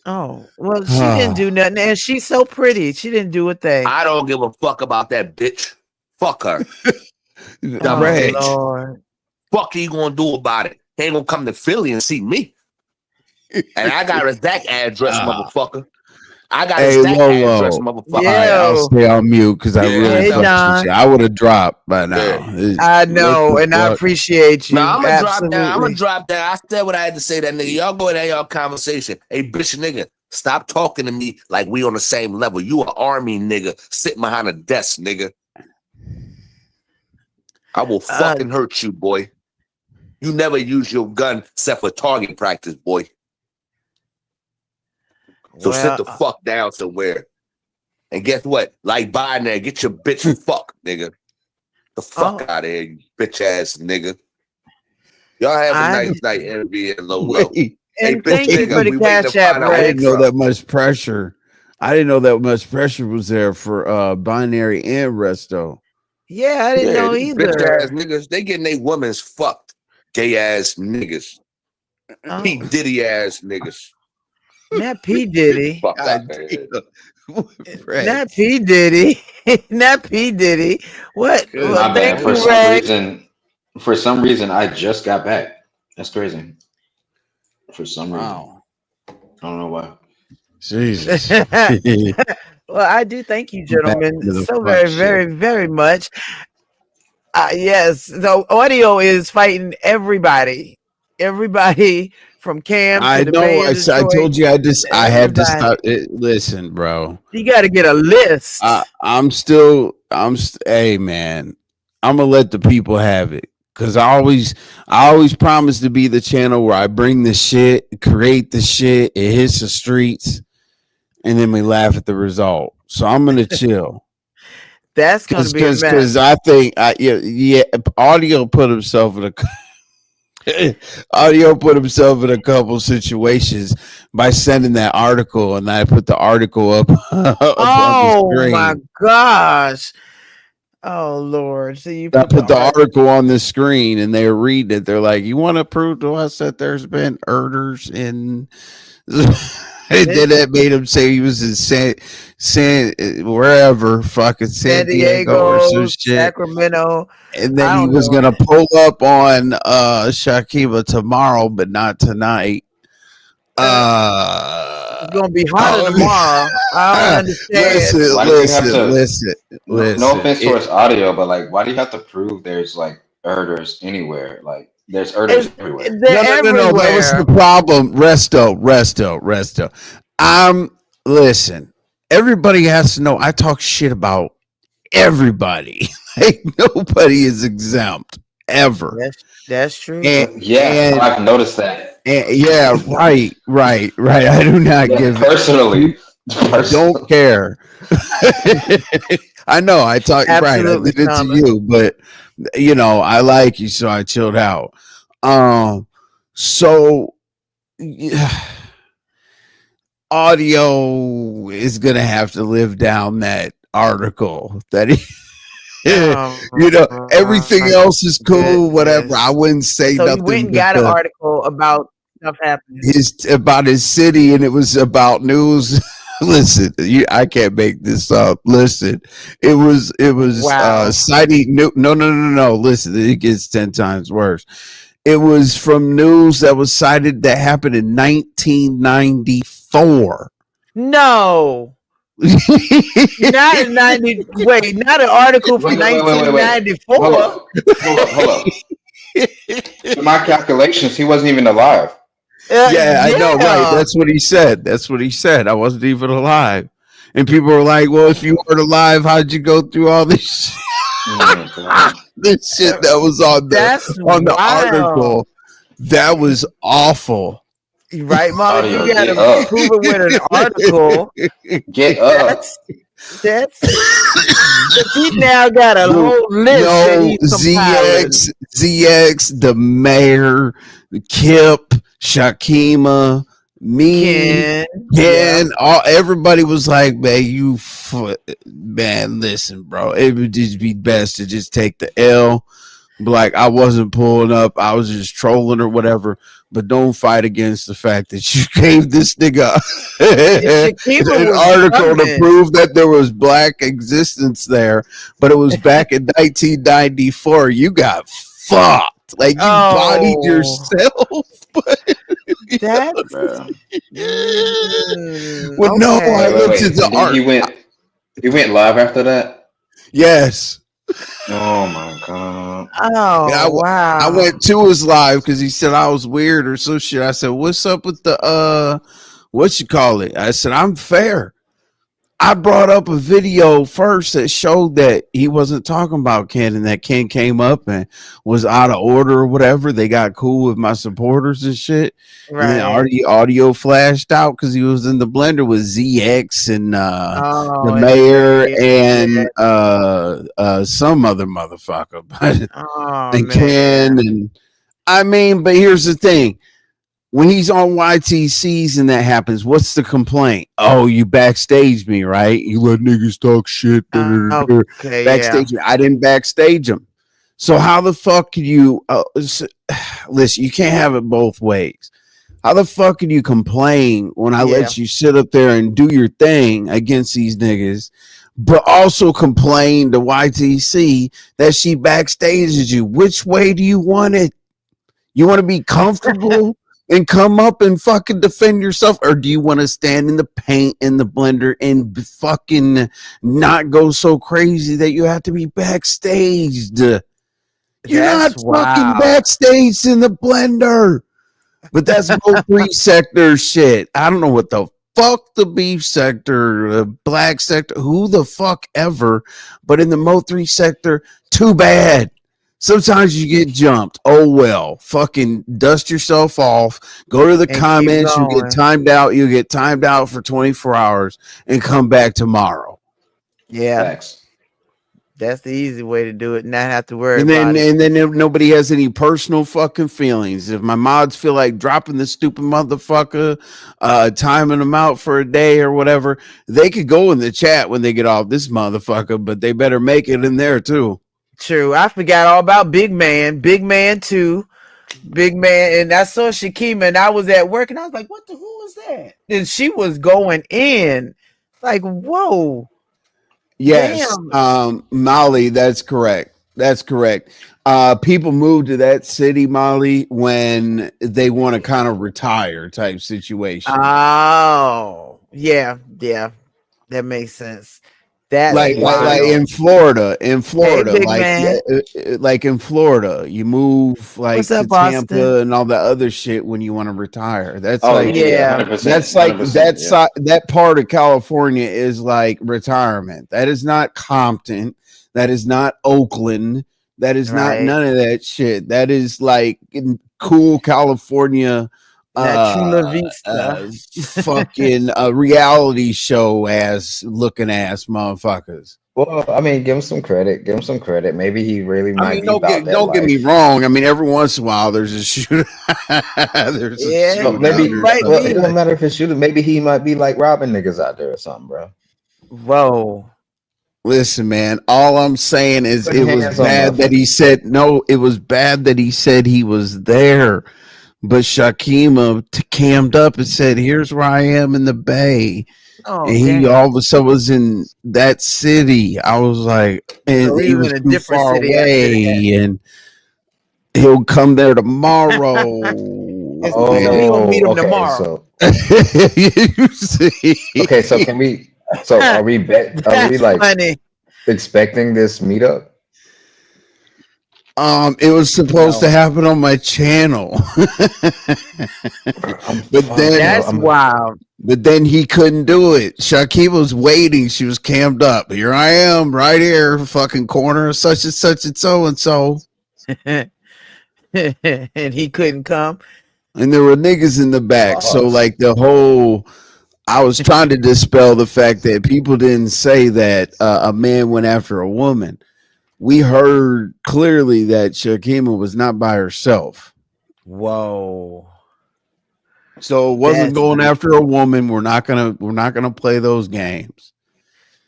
Speaker 2: oh, well, she didn't do nothing, and she's so pretty. She didn't do a thing.
Speaker 5: I don't give a fuck about that bitch. Fuck her. Dumb
Speaker 2: Oh
Speaker 7: Reg,
Speaker 5: bitch.
Speaker 2: Lord.
Speaker 5: Fuck you gonna do about it? He ain't gonna come to Philly and see me. And I got his back address,
Speaker 7: ah,
Speaker 5: motherfucker. I got his
Speaker 7: hey
Speaker 5: back address,
Speaker 7: Lolo. All
Speaker 5: motherfucker.
Speaker 7: right, I'll
Speaker 2: Yo.
Speaker 7: stay on mute because I
Speaker 5: Yeah, I
Speaker 7: really
Speaker 2: Hey
Speaker 5: know.
Speaker 7: fucks with
Speaker 2: Don.
Speaker 7: you. I would have dropped by
Speaker 5: Yeah.
Speaker 7: now.
Speaker 2: I
Speaker 7: What
Speaker 2: know,
Speaker 7: the
Speaker 2: and I
Speaker 7: fuck?
Speaker 2: appreciate
Speaker 5: Now
Speaker 2: you.
Speaker 5: I'm gonna drop down. I'm gonna
Speaker 2: Absolutely.
Speaker 5: drop down. I said what I had to say. That nigga, y'all go and have y'all conversation. Hey, bitch, nigga, stop talking to me like we on the same level. You an army nigga sitting behind a desk, nigga. I will
Speaker 2: Uh,
Speaker 5: fucking hurt you, boy. You never use your gun except for target practice, boy. So sit
Speaker 2: well,
Speaker 5: the fuck down somewhere. And guess what? Like Biden there, get your bitch fuck, nigga. The fuck
Speaker 2: oh,
Speaker 5: out of here, you bitch ass nigga. Y'all have a
Speaker 2: I
Speaker 5: nice night, Envy and Lolo.
Speaker 7: Wait,
Speaker 5: Hey,
Speaker 2: and
Speaker 5: bitch
Speaker 2: thank you for
Speaker 5: nigga,
Speaker 2: the
Speaker 5: we waiting to
Speaker 2: cash app,
Speaker 5: find out
Speaker 7: I
Speaker 5: where you
Speaker 7: didn't
Speaker 2: Rex.
Speaker 7: know
Speaker 5: from.
Speaker 7: that much pressure. I didn't know that much pressure was there for binary and resto.
Speaker 2: Yeah, I didn't
Speaker 5: Yeah,
Speaker 2: know
Speaker 5: these bitch ass
Speaker 2: either.
Speaker 5: niggas, they getting their women's fucked. Gay ass niggas. P.
Speaker 2: Oh,
Speaker 5: Diddy ass niggas.
Speaker 2: not P Diddy.
Speaker 5: Fuck out
Speaker 7: God
Speaker 5: of here.
Speaker 7: damn.
Speaker 2: Not
Speaker 7: Rex.
Speaker 2: P Diddy. Not P Diddy. What?
Speaker 7: Good
Speaker 2: Well,
Speaker 8: My bad.
Speaker 2: thank
Speaker 8: For
Speaker 2: you,
Speaker 7: lord.
Speaker 8: some
Speaker 2: Rex.
Speaker 8: reason, I just got back. That's crazy. For some reason,
Speaker 7: Wow.
Speaker 8: I don't know why.
Speaker 7: Jesus.
Speaker 2: Well, I do thank you,
Speaker 7: Back
Speaker 2: gentlemen,
Speaker 7: to the
Speaker 2: so
Speaker 7: fuck
Speaker 2: very,
Speaker 7: shit.
Speaker 2: very, very much. Yes, so audio is fighting everybody, everybody from Cam
Speaker 7: I
Speaker 2: to the
Speaker 7: know.
Speaker 2: mayor of
Speaker 7: I
Speaker 2: Detroit.
Speaker 7: told you I had to
Speaker 2: Everybody,
Speaker 7: stop. Listen, bro.
Speaker 2: you got to get a list.
Speaker 7: Hey man, I'm gonna let the people have it because I always promise to be the channel where I bring the shit, create the shit, it hits the streets, and then we laugh at the result. So I'm gonna chill
Speaker 2: That's going to be a mess.
Speaker 7: because I think yeah, audio put himself in a audio put himself in a couple situations by sending that article, and I put the article up up on the
Speaker 2: Oh my
Speaker 7: screen.
Speaker 2: gosh. Oh Lord. So you
Speaker 7: I
Speaker 2: put the
Speaker 7: put the
Speaker 2: art.
Speaker 7: article on the screen, and they were reading it. They're like, "You want to prove to us that there's been murders in?" And then that made him say he was in San wherever, fucking
Speaker 2: San
Speaker 7: San Diego or some
Speaker 2: Diego,
Speaker 7: shit.
Speaker 2: Sacramento.
Speaker 7: And then
Speaker 2: I
Speaker 7: he
Speaker 2: don't
Speaker 7: was
Speaker 2: know.
Speaker 7: gonna pull up on Shakiba tomorrow, but not tonight.
Speaker 2: It's gonna be hotter
Speaker 7: Oh,
Speaker 2: tomorrow. I don't understand.
Speaker 7: listen,
Speaker 8: Why do you have
Speaker 7: listen,
Speaker 8: to?
Speaker 7: listen,
Speaker 8: No
Speaker 7: listen.
Speaker 8: offense towards audio, but like, why do you have to prove there's like murders anywhere? Like, there's murders everywhere.
Speaker 2: They're
Speaker 7: No. That was the
Speaker 2: everywhere.
Speaker 7: problem. Resto. Listen. Everybody has to know I talk shit about everybody. Like nobody is exempt ever.
Speaker 2: That's true.
Speaker 7: And
Speaker 8: Yeah,
Speaker 7: and,
Speaker 8: I've noticed that.
Speaker 7: yeah, right. I do not
Speaker 8: Yeah,
Speaker 7: give.
Speaker 8: personally,
Speaker 7: Don't
Speaker 8: personally.
Speaker 7: care. I know. I talk right. I
Speaker 2: Absolutely,
Speaker 7: did it to
Speaker 2: Thomas.
Speaker 7: you, but I like you, so I chilled out. So yeah, audio is gonna have to live down that article that he. Everything
Speaker 2: My
Speaker 7: else is cool. Whatever. I
Speaker 2: goodness.
Speaker 7: wouldn't say
Speaker 2: So you went
Speaker 7: nothing
Speaker 2: and
Speaker 7: but
Speaker 2: got an article about stuff happening.
Speaker 7: about his city, and it was about news. Listen, I can't make this up. Listen, it was
Speaker 2: Wow.
Speaker 7: citing no. Listen, it gets 10 times worse. It was from news that was cited that happened in 1994.
Speaker 2: No. Not in 90. Wait, not an article from
Speaker 8: Wait.
Speaker 2: 1994.
Speaker 8: Hold up. To my calculations, he wasn't even alive.
Speaker 7: Yeah, I know, right?
Speaker 2: Yeah.
Speaker 7: That's what he said. I wasn't even alive. And people were like, well, if you weren't alive, how'd you go through all this this shit that was on
Speaker 2: That's
Speaker 7: the
Speaker 2: wild.
Speaker 7: article? That was awful.
Speaker 2: Right, Molly? You
Speaker 8: Audio,
Speaker 2: gotta
Speaker 8: get up.
Speaker 2: prove it with an article.
Speaker 8: Get up.
Speaker 2: That's 'cause he now got a
Speaker 7: Dude,
Speaker 2: whole list that
Speaker 7: yo,
Speaker 2: he's compiling.
Speaker 7: ZX, the mayor, Kip, Shakima, me,
Speaker 2: Ken, yeah.
Speaker 7: Ken, everybody was like, man, listen, bro, it would just be best to just take the L. Like, I wasn't pulling up, I was just trolling or whatever. But don't fight against the fact that you gave this nigga
Speaker 2: Shakima
Speaker 7: an
Speaker 2: was
Speaker 7: article to
Speaker 2: coming.
Speaker 7: prove that there was black existence there, but it was back in 1994. You got fucked. Like, you bodied
Speaker 2: Oh,
Speaker 7: yourself.
Speaker 2: that's
Speaker 8: Bro.
Speaker 7: Well, no, I
Speaker 2: okay.
Speaker 7: looked at
Speaker 8: Wait.
Speaker 7: the art.
Speaker 8: He went live after that?
Speaker 7: Yes.
Speaker 8: Oh my god.
Speaker 7: And
Speaker 2: Oh,
Speaker 7: I
Speaker 2: wow.
Speaker 7: went to his live because he said I was weird or some shit. I said, "What's up with the what you call it?" I said, "I'm fair." I brought up a video first that showed that he wasn't talking about Ken, and that Ken came up and was out of order or whatever. They got cool with my supporters and shit. And then
Speaker 2: Right.
Speaker 7: audio flashed out because he was in the blender with ZX and the
Speaker 2: Oh, and the
Speaker 7: mayor
Speaker 2: mayor.
Speaker 7: and
Speaker 2: Yeah.
Speaker 7: some other motherfucker. But
Speaker 2: Oh,
Speaker 7: and Ken,
Speaker 2: man.
Speaker 7: and I mean, but here's the thing. When he's on YTCs and that happens, what's the complaint? Oh, you backstage me, right? You let niggas talk shit.
Speaker 2: Okay, yeah.
Speaker 7: Backstage me. I didn't backstage him. So how the fuck can you listen? You can't have it both ways. How the fuck can you complain when I
Speaker 2: Yeah.
Speaker 7: let you sit up there and do your thing against these niggas, but also complain to YTC that she backstages you? Which way do you want it? You want to be comfortable and come up and fucking defend yourself, or do you want to stand in the paint in the blender and fucking not go so crazy that you have to be backstaged? You're not
Speaker 2: That's
Speaker 7: fucking
Speaker 2: wow.
Speaker 7: backstage in the blender. But that's Mo 3 sector shit. I don't know what the fuck the beef sector, the black sector, who the fuck ever. But in the Mo 3 sector, too bad. Sometimes you get jumped. Oh well. Fucking dust yourself off. Go to the
Speaker 2: And keep
Speaker 7: comments. You get
Speaker 2: going.
Speaker 7: timed out. You get timed out for 24 hours and come back tomorrow.
Speaker 2: Yeah.
Speaker 8: Facts.
Speaker 2: That's the easy way to do it. Not have to worry
Speaker 7: And then
Speaker 2: about it.
Speaker 7: if nobody has any personal fucking feelings. If my mods feel like dropping the stupid motherfucker, timing them out for a day or whatever, they could go in the chat when they get off this motherfucker, but they better make it in there too.
Speaker 2: True. I forgot all about Big Man. Big Man 2. Big Man. And I saw Shakima and I was at work and I was like, what the who was that? And she was going in. Like, whoa.
Speaker 7: Yes,
Speaker 2: Damn.
Speaker 7: Molly, that's correct. That's correct. People move to that city, Molly, when they want to kind of retire type situation.
Speaker 2: Oh. Yeah. Yeah. That makes sense. That's
Speaker 7: like
Speaker 2: wild.
Speaker 7: in Florida,
Speaker 2: Hey, Big Man.
Speaker 7: like in Florida, you move
Speaker 2: What's
Speaker 7: like to
Speaker 2: up, Austin?
Speaker 7: Tampa and all that other shit when you want to retire. That's
Speaker 8: Oh
Speaker 7: like
Speaker 8: yeah,
Speaker 2: Yeah.
Speaker 8: 100%.
Speaker 7: that's like
Speaker 8: 100%. Yeah.
Speaker 7: that part of California is like retirement. That is not Compton. That is not Oakland. That is not
Speaker 2: Right.
Speaker 7: none of that shit. That is like in cool California
Speaker 2: That Chula Vista.
Speaker 7: fucking reality show ass looking ass motherfuckers.
Speaker 9: Well, I mean, give him some credit. Give him some credit. Maybe he really
Speaker 7: I
Speaker 9: might
Speaker 7: mean,
Speaker 9: be about that
Speaker 7: don't get me
Speaker 9: life.
Speaker 7: wrong. I mean, every once in a while there's a shooter. There's a
Speaker 2: Yeah,
Speaker 9: Well,
Speaker 7: shootout
Speaker 9: maybe.
Speaker 2: he
Speaker 7: or
Speaker 2: might
Speaker 9: Well,
Speaker 2: be.
Speaker 9: it
Speaker 7: something.
Speaker 9: don't matter if it's shooting. Maybe he might be like robbing niggas out there or something, bro.
Speaker 2: Whoa.
Speaker 7: Listen, man. All I'm saying is
Speaker 9: Putting
Speaker 7: it was
Speaker 9: hands on
Speaker 7: bad that he
Speaker 9: motherfuckers.
Speaker 7: said no. It was bad that he said he was there. But Shakima cammed up and said, "Here's where I am in the Bay."
Speaker 2: Oh,
Speaker 7: And he
Speaker 2: damn.
Speaker 7: all of a sudden was in that city. I was like, and
Speaker 2: So he
Speaker 7: he
Speaker 2: was
Speaker 7: was
Speaker 2: in a
Speaker 7: too
Speaker 2: different
Speaker 7: far
Speaker 2: city after that.
Speaker 7: away, and he'll come there tomorrow.
Speaker 2: So he gonna meet
Speaker 9: Oh,
Speaker 2: him
Speaker 9: okay.
Speaker 2: tomorrow.
Speaker 9: So,
Speaker 7: You see?
Speaker 9: okay. So can we? So are we bet? Are we
Speaker 2: That's
Speaker 9: like
Speaker 2: funny.
Speaker 9: expecting this meetup?
Speaker 7: It was supposed to
Speaker 2: No,
Speaker 7: happen on my channel,
Speaker 9: I'm
Speaker 7: but
Speaker 9: fuck,
Speaker 7: then
Speaker 9: bro.
Speaker 2: that's wild.
Speaker 7: he couldn't do it. Shakib was waiting. She was cammed up. Here I am, right here, fucking corner of such and such and so and so.
Speaker 2: And he couldn't come.
Speaker 7: and there were niggas in the back. So
Speaker 9: Pause.
Speaker 7: like I was trying to dispel the fact that people didn't say that a man went after a woman. We heard clearly that Shakima was not by herself.
Speaker 2: Whoa.
Speaker 7: So it wasn't
Speaker 2: That's
Speaker 7: going after a woman. We're not gonna play those games.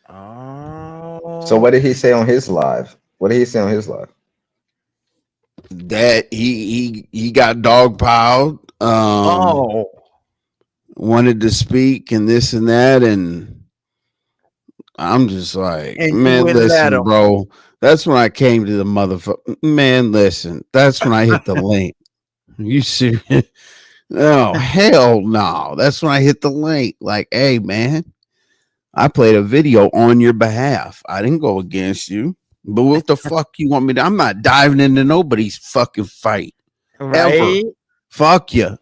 Speaker 2: Oh.
Speaker 9: So what did he say on his live? What did he say on his live?
Speaker 7: That he got dogpiled. Wanted to speak and this and that, and I'm just like,
Speaker 2: And you
Speaker 7: man,
Speaker 2: wouldn't let
Speaker 7: listen,
Speaker 2: him.
Speaker 7: bro. That's when I came to the motherfucker. Man, listen. That's when I hit the link. You serious? Oh, hell no. That's when I hit the link. Like, hey, man, I played a video on your behalf. I didn't go against you. But what the fuck you want me to? I'm not diving into nobody's fucking fight.
Speaker 2: Right?
Speaker 7: Ever. Fuck you.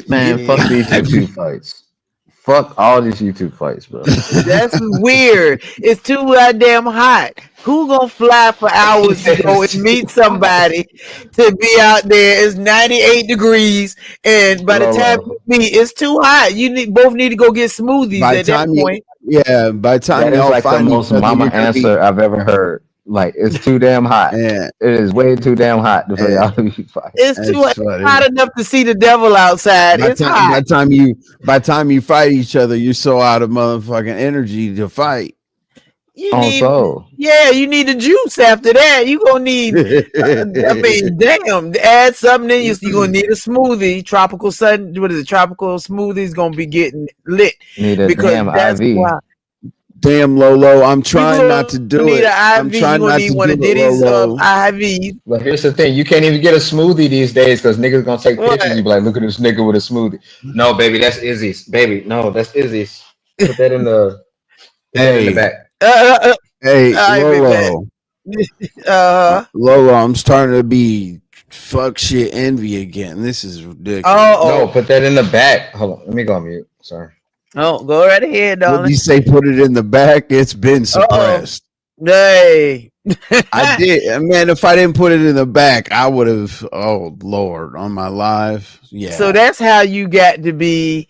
Speaker 9: Man, fuck these YouTube fights. Fuck all these YouTube fights, bro.
Speaker 2: That's weird. It's too goddamn hot. Who gonna fly for hours to go and meet somebody to be out there? It's 98 degrees, and by the time you meet, it's too hot. You both need to go get smoothies
Speaker 7: By
Speaker 2: at that
Speaker 7: time
Speaker 2: point.
Speaker 7: by time
Speaker 9: That is
Speaker 7: y'all
Speaker 9: like the
Speaker 7: find each
Speaker 9: most
Speaker 7: other,
Speaker 9: mama
Speaker 7: you're gonna be
Speaker 9: answer I've ever heard. Like, it's too damn hot.
Speaker 7: yeah,
Speaker 9: It is way too damn hot for y'all to be fighting.
Speaker 2: It's too
Speaker 7: that's funny.
Speaker 2: hot enough to see the devil outside.
Speaker 7: By
Speaker 2: It's
Speaker 7: time
Speaker 2: hot.
Speaker 7: by time you fight each other, you're so out of motherfucking energy to fight.
Speaker 2: You
Speaker 9: On
Speaker 2: need,
Speaker 9: soul.
Speaker 2: yeah, you need the juice after that. You gonna need, I mean, damn, add something in you. You gonna need a smoothie. Tropical sun, what is it? Tropical smoothie is gonna be getting lit
Speaker 9: Need a
Speaker 2: because
Speaker 9: damn
Speaker 2: that's
Speaker 9: IV.
Speaker 2: why.
Speaker 7: Damn, Lolo, I'm
Speaker 2: You
Speaker 7: trying not to do
Speaker 2: need
Speaker 7: it.
Speaker 2: an
Speaker 7: I'm
Speaker 2: IV. You
Speaker 7: trying
Speaker 2: gonna
Speaker 7: not
Speaker 2: need
Speaker 7: to
Speaker 2: one
Speaker 7: do
Speaker 2: of
Speaker 7: it,
Speaker 2: Diddy's
Speaker 7: Lolo.
Speaker 2: IVs.
Speaker 9: But here's the thing, you can't even get a smoothie these days because niggas gonna take
Speaker 2: What?
Speaker 9: pictures. You be like, look at this nigga with a smoothie. No, baby, that's Izzy's. Baby, no, that's Izzy's. Put that in the
Speaker 7: Hey,
Speaker 9: back.
Speaker 7: hey,
Speaker 2: I'll be back.
Speaker 7: Lolo, I'm starting to be fuck shit envy again. This is ridiculous.
Speaker 9: No, put that in the back. Hold on, let me go on mute. Sorry.
Speaker 2: Oh, go right ahead,
Speaker 7: What did
Speaker 2: darling.
Speaker 7: you say? Put it in the back. It's been
Speaker 2: Uh-oh.
Speaker 7: suppressed.
Speaker 2: Hey.
Speaker 7: I did, man. If I didn't put it in the back, I would have. Oh Lord, on my live, yeah.
Speaker 2: So that's how you got to be,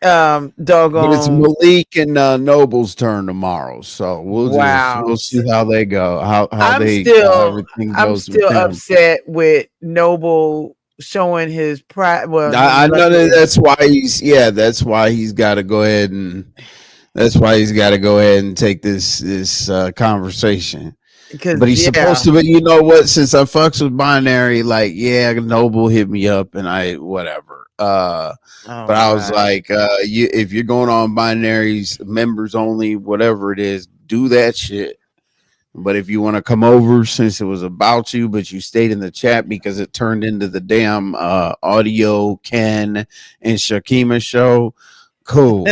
Speaker 7: But it's
Speaker 2: doggone.
Speaker 7: Malik and Noble's turn tomorrow, so we'll see how they go. How everything
Speaker 2: I'm
Speaker 7: goes
Speaker 2: still
Speaker 7: with them.
Speaker 2: upset with Noble showing his pride. Well,
Speaker 7: I know that's why that's why he's got to go ahead and take this conversation. But he's supposed to. But you know what? Since I fucks with binary, like Noble hit me up and I whatever. But I was like, if you're going on binaries, members only, whatever it is, do that shit. But if you want to come over, since it was about you, but you stayed in the chat because it turned into the damn audio Ken and Shakima show, cool.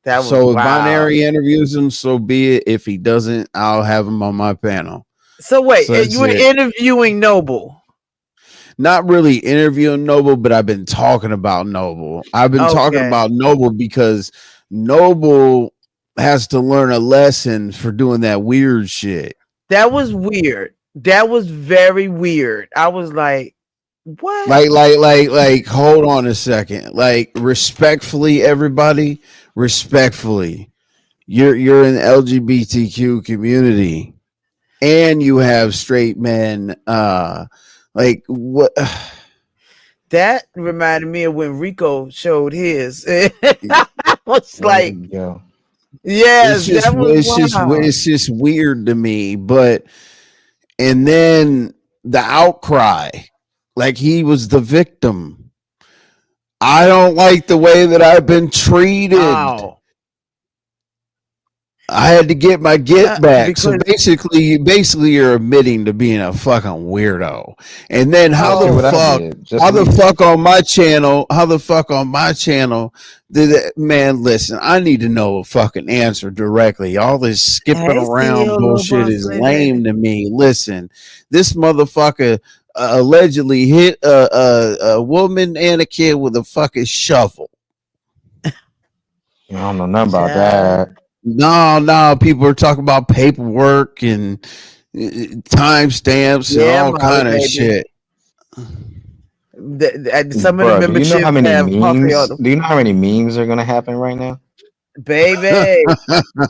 Speaker 2: That was
Speaker 7: so if binary interviews him, so be it. If he doesn't, I'll have him on my panel.
Speaker 2: So wait, you were interviewing Noble?
Speaker 7: Not really interviewing Noble, but I've been talking about Noble. I've been talking about Noble because Noble has to learn a lesson for doing that weird shit.
Speaker 2: That was weird. That was very weird. I was like, what?
Speaker 7: Like, hold on a second. Like, respectfully, everybody, respectfully, you're in the LGBTQ community and you have straight men, like what
Speaker 2: that reminded me of when Rico showed his. I was like, yes,
Speaker 7: it's just weird to me. But and then the outcry, like he was the victim. I don't like the way that I've been treated.
Speaker 2: Wow.
Speaker 7: I had to get my back. So basically you're admitting to being a fucking weirdo. And then how the fuck on my channel did man, listen, I need to know a fucking answer directly. All this skipping around bullshit is lame to me. Listen, this motherfucker allegedly hit a woman and a kid with a fucking shovel.
Speaker 9: I don't know nothing about that.
Speaker 7: No, people are talking about paperwork and timestamps and all kind of shit.
Speaker 2: Some of the
Speaker 9: Bro, do you know how
Speaker 2: memberships
Speaker 9: many
Speaker 2: have coffee on
Speaker 9: memes?
Speaker 2: them.
Speaker 9: Do you know how many memes are gonna happen right now?
Speaker 2: Baby,
Speaker 9: I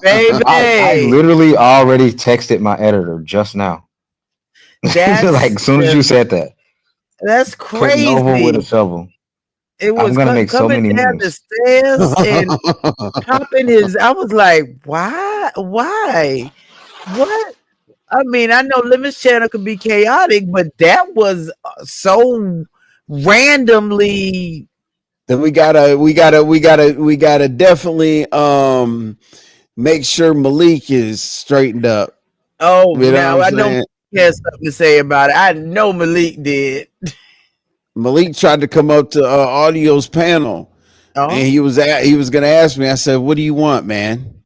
Speaker 2: baby,
Speaker 9: literally already texted my editor just now. Like
Speaker 2: that's
Speaker 9: as soon as you
Speaker 2: just
Speaker 9: said that,
Speaker 2: that's
Speaker 9: put Noble with a
Speaker 2: crazy.
Speaker 9: shovel.
Speaker 2: It
Speaker 9: I'm
Speaker 2: was
Speaker 9: gonna make so
Speaker 2: coming
Speaker 9: many
Speaker 2: down the
Speaker 9: memes.
Speaker 2: stairs and popping his. I was like, why? Why? What? I mean, I know Lemons Channel could be chaotic, but that was so randomly.
Speaker 7: Then we gotta definitely make sure Malik is straightened up.
Speaker 2: Oh,
Speaker 7: You know what
Speaker 2: now
Speaker 7: I'm
Speaker 2: I know
Speaker 7: saying?
Speaker 2: Malik has something to say about it. I know Malik did.
Speaker 7: Malik tried to come up to Audio's panel, and
Speaker 2: Oh,
Speaker 7: he was gonna ask me. I said, "What do you want, man?"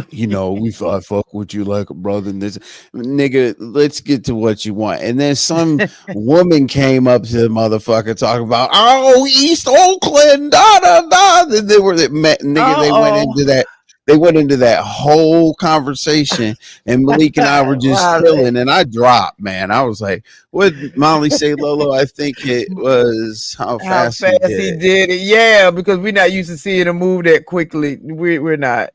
Speaker 7: You know, we thought fuck with you like a brother. And this nigga, let's get to what you want. And then some woman came up to the motherfucker talking about, oh, East Oakland, da da da. Then they were nigga. They went
Speaker 2: oh,
Speaker 7: into that. They went into that whole conversation, and Malik and I were just
Speaker 2: wow,
Speaker 7: chilling. And I dropped, man. I was like, "What did Molly say, Lolo?" I think it was how
Speaker 2: how
Speaker 7: fast he
Speaker 2: fast
Speaker 7: did
Speaker 2: he
Speaker 7: it.
Speaker 2: did it. Yeah, because we're not used to seeing him move that quickly. We're not.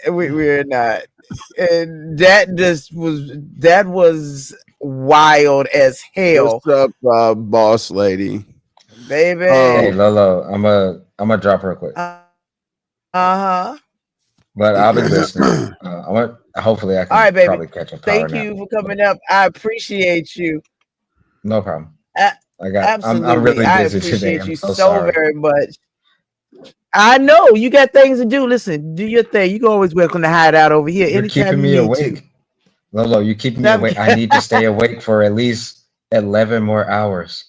Speaker 2: We're not. And that was wild as hell,
Speaker 7: What's up, boss lady?
Speaker 9: Hey
Speaker 2: baby.
Speaker 9: Lolo, I'm gonna drop real quick,
Speaker 2: Uh-huh.
Speaker 9: but I'll be listening. I want hopefully I
Speaker 2: All
Speaker 9: can
Speaker 2: right, baby.
Speaker 9: probably catch a power
Speaker 2: Thank
Speaker 9: nap.
Speaker 2: you for
Speaker 9: But
Speaker 2: coming up. I appreciate you.
Speaker 9: no problem.
Speaker 2: A-
Speaker 9: I'm
Speaker 2: Absolutely.
Speaker 9: really
Speaker 2: I
Speaker 9: busy today.
Speaker 2: appreciate
Speaker 9: I'm
Speaker 2: you
Speaker 9: so
Speaker 2: so
Speaker 9: sorry.
Speaker 2: very much. I know you got things to do. Listen, do your thing. You can always welcome to hide out over here
Speaker 9: You're
Speaker 2: anytime
Speaker 9: keeping
Speaker 2: you
Speaker 9: me
Speaker 2: need to.
Speaker 9: awake. Lolo, you keeping me
Speaker 2: I'm-
Speaker 9: awake. I need to stay awake for at least 11 more hours.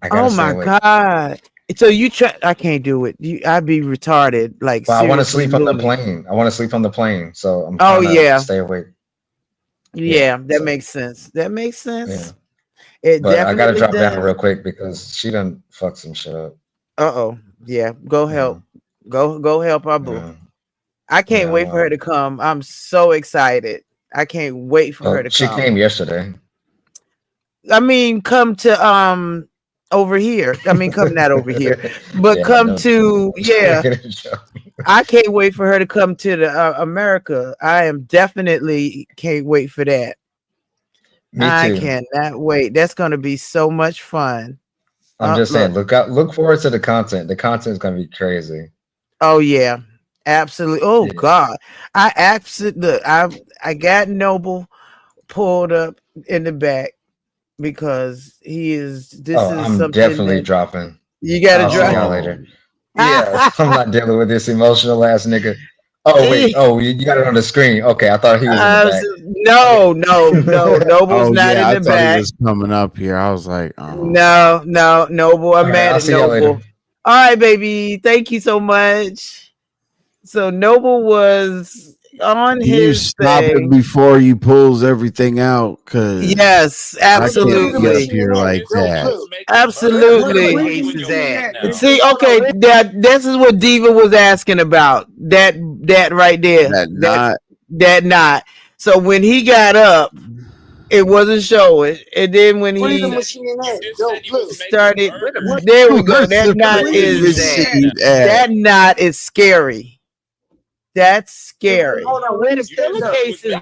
Speaker 9: I gotta
Speaker 2: oh
Speaker 9: stay
Speaker 2: my
Speaker 9: awake.
Speaker 2: God. So you try I can't do it. I'd be retarded, like
Speaker 9: But I want to
Speaker 2: seriously
Speaker 9: sleep on the
Speaker 2: loony.
Speaker 9: plane. I want to sleep on the plane. So I'm
Speaker 2: Oh
Speaker 9: trying to
Speaker 2: yeah.
Speaker 9: stay awake. Yeah.
Speaker 2: Yeah, that
Speaker 9: So
Speaker 2: makes sense. That makes
Speaker 9: yeah.
Speaker 2: sense. It
Speaker 9: But I gotta
Speaker 2: definitely
Speaker 9: drop down
Speaker 2: does.
Speaker 9: real quick because she done fucked some shit up.
Speaker 2: Uh-oh. Yeah, go
Speaker 9: Yeah.
Speaker 2: help. Go help our boo.
Speaker 9: Yeah.
Speaker 2: I can't
Speaker 9: Yeah.
Speaker 2: wait for her to come. I'm so excited. I can't wait for her
Speaker 9: Well,
Speaker 2: to
Speaker 9: she
Speaker 2: come.
Speaker 9: came yesterday.
Speaker 2: I mean, come to over here. I mean, come not over here, but
Speaker 9: Yeah,
Speaker 2: come
Speaker 9: no,
Speaker 2: to yeah.
Speaker 9: making a joke.
Speaker 2: I can't wait for her to come to the America. I am definitely can't wait for that.
Speaker 9: Me
Speaker 2: I
Speaker 9: too.
Speaker 2: cannot wait. That's going to be so much fun.
Speaker 9: I'm just saying,
Speaker 2: Look.
Speaker 9: look forward to the content. The content is gonna be crazy.
Speaker 2: Oh yeah, absolutely. Oh
Speaker 9: Yeah.
Speaker 2: God, I absolutely. I got Noble pulled up in the back because he is. This
Speaker 9: Oh,
Speaker 2: is
Speaker 9: I'm
Speaker 2: something
Speaker 9: definitely
Speaker 2: that
Speaker 9: dropping.
Speaker 2: you got to
Speaker 9: I'll see
Speaker 2: drop.
Speaker 9: y'all
Speaker 7: Oh,
Speaker 9: later. Yeah, I'm not dealing with this emotional ass nigga. Oh wait, oh you got it on the screen. Okay, I thought he was in the back. Okay.
Speaker 2: No, no, no. Noble's
Speaker 7: oh
Speaker 2: not
Speaker 7: yeah,
Speaker 2: in
Speaker 7: I
Speaker 2: the
Speaker 7: thought he
Speaker 2: back.
Speaker 7: was coming up here. I was like, oh.
Speaker 2: No, no, Noble. I'm
Speaker 9: All right,
Speaker 2: mad
Speaker 9: I'll
Speaker 2: at
Speaker 9: see y'all
Speaker 2: Noble.
Speaker 9: later.
Speaker 2: All right, baby. Thank you so much. So Noble was on
Speaker 7: You
Speaker 2: his
Speaker 7: stop it
Speaker 2: thing.
Speaker 7: before you pulls everything out, cause
Speaker 2: Yes,
Speaker 7: I can't be up
Speaker 2: absolutely.
Speaker 7: here like that.
Speaker 2: Absolutely. See, okay, this is what Diva was asking about. That right there.
Speaker 7: That not
Speaker 2: That not. So when he got up, it wasn't showing. And then when
Speaker 1: Where the
Speaker 2: he
Speaker 1: machine at? Yo, look.
Speaker 2: started, there we go.
Speaker 7: where's
Speaker 2: That
Speaker 7: the
Speaker 2: knot
Speaker 7: fucking
Speaker 2: is
Speaker 7: machine at?
Speaker 2: that knot is scary. That's scary.
Speaker 1: Hold on, where the
Speaker 2: Still
Speaker 1: stand
Speaker 2: a
Speaker 1: up?
Speaker 2: case is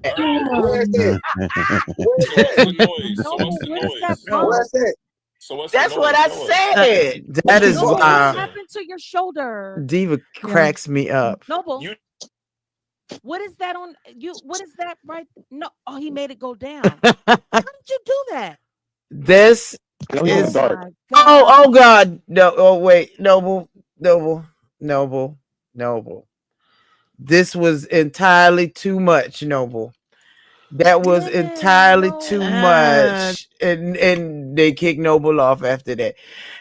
Speaker 1: Where is it? Where's that? Where's that?
Speaker 2: That's what I said. That is
Speaker 10: Noble, what
Speaker 2: why
Speaker 10: happened to your shoulder?
Speaker 2: Diva cracks me up.
Speaker 10: Noble, what is that on you? What is that right? No, oh, he made it go down. How did you do that?
Speaker 2: This is
Speaker 10: Oh my
Speaker 2: oh
Speaker 10: God.
Speaker 2: God. No, oh wait, Noble. This was entirely too much, Noble. That was
Speaker 10: Dang,
Speaker 2: entirely too much. And they kicked Noble off after that.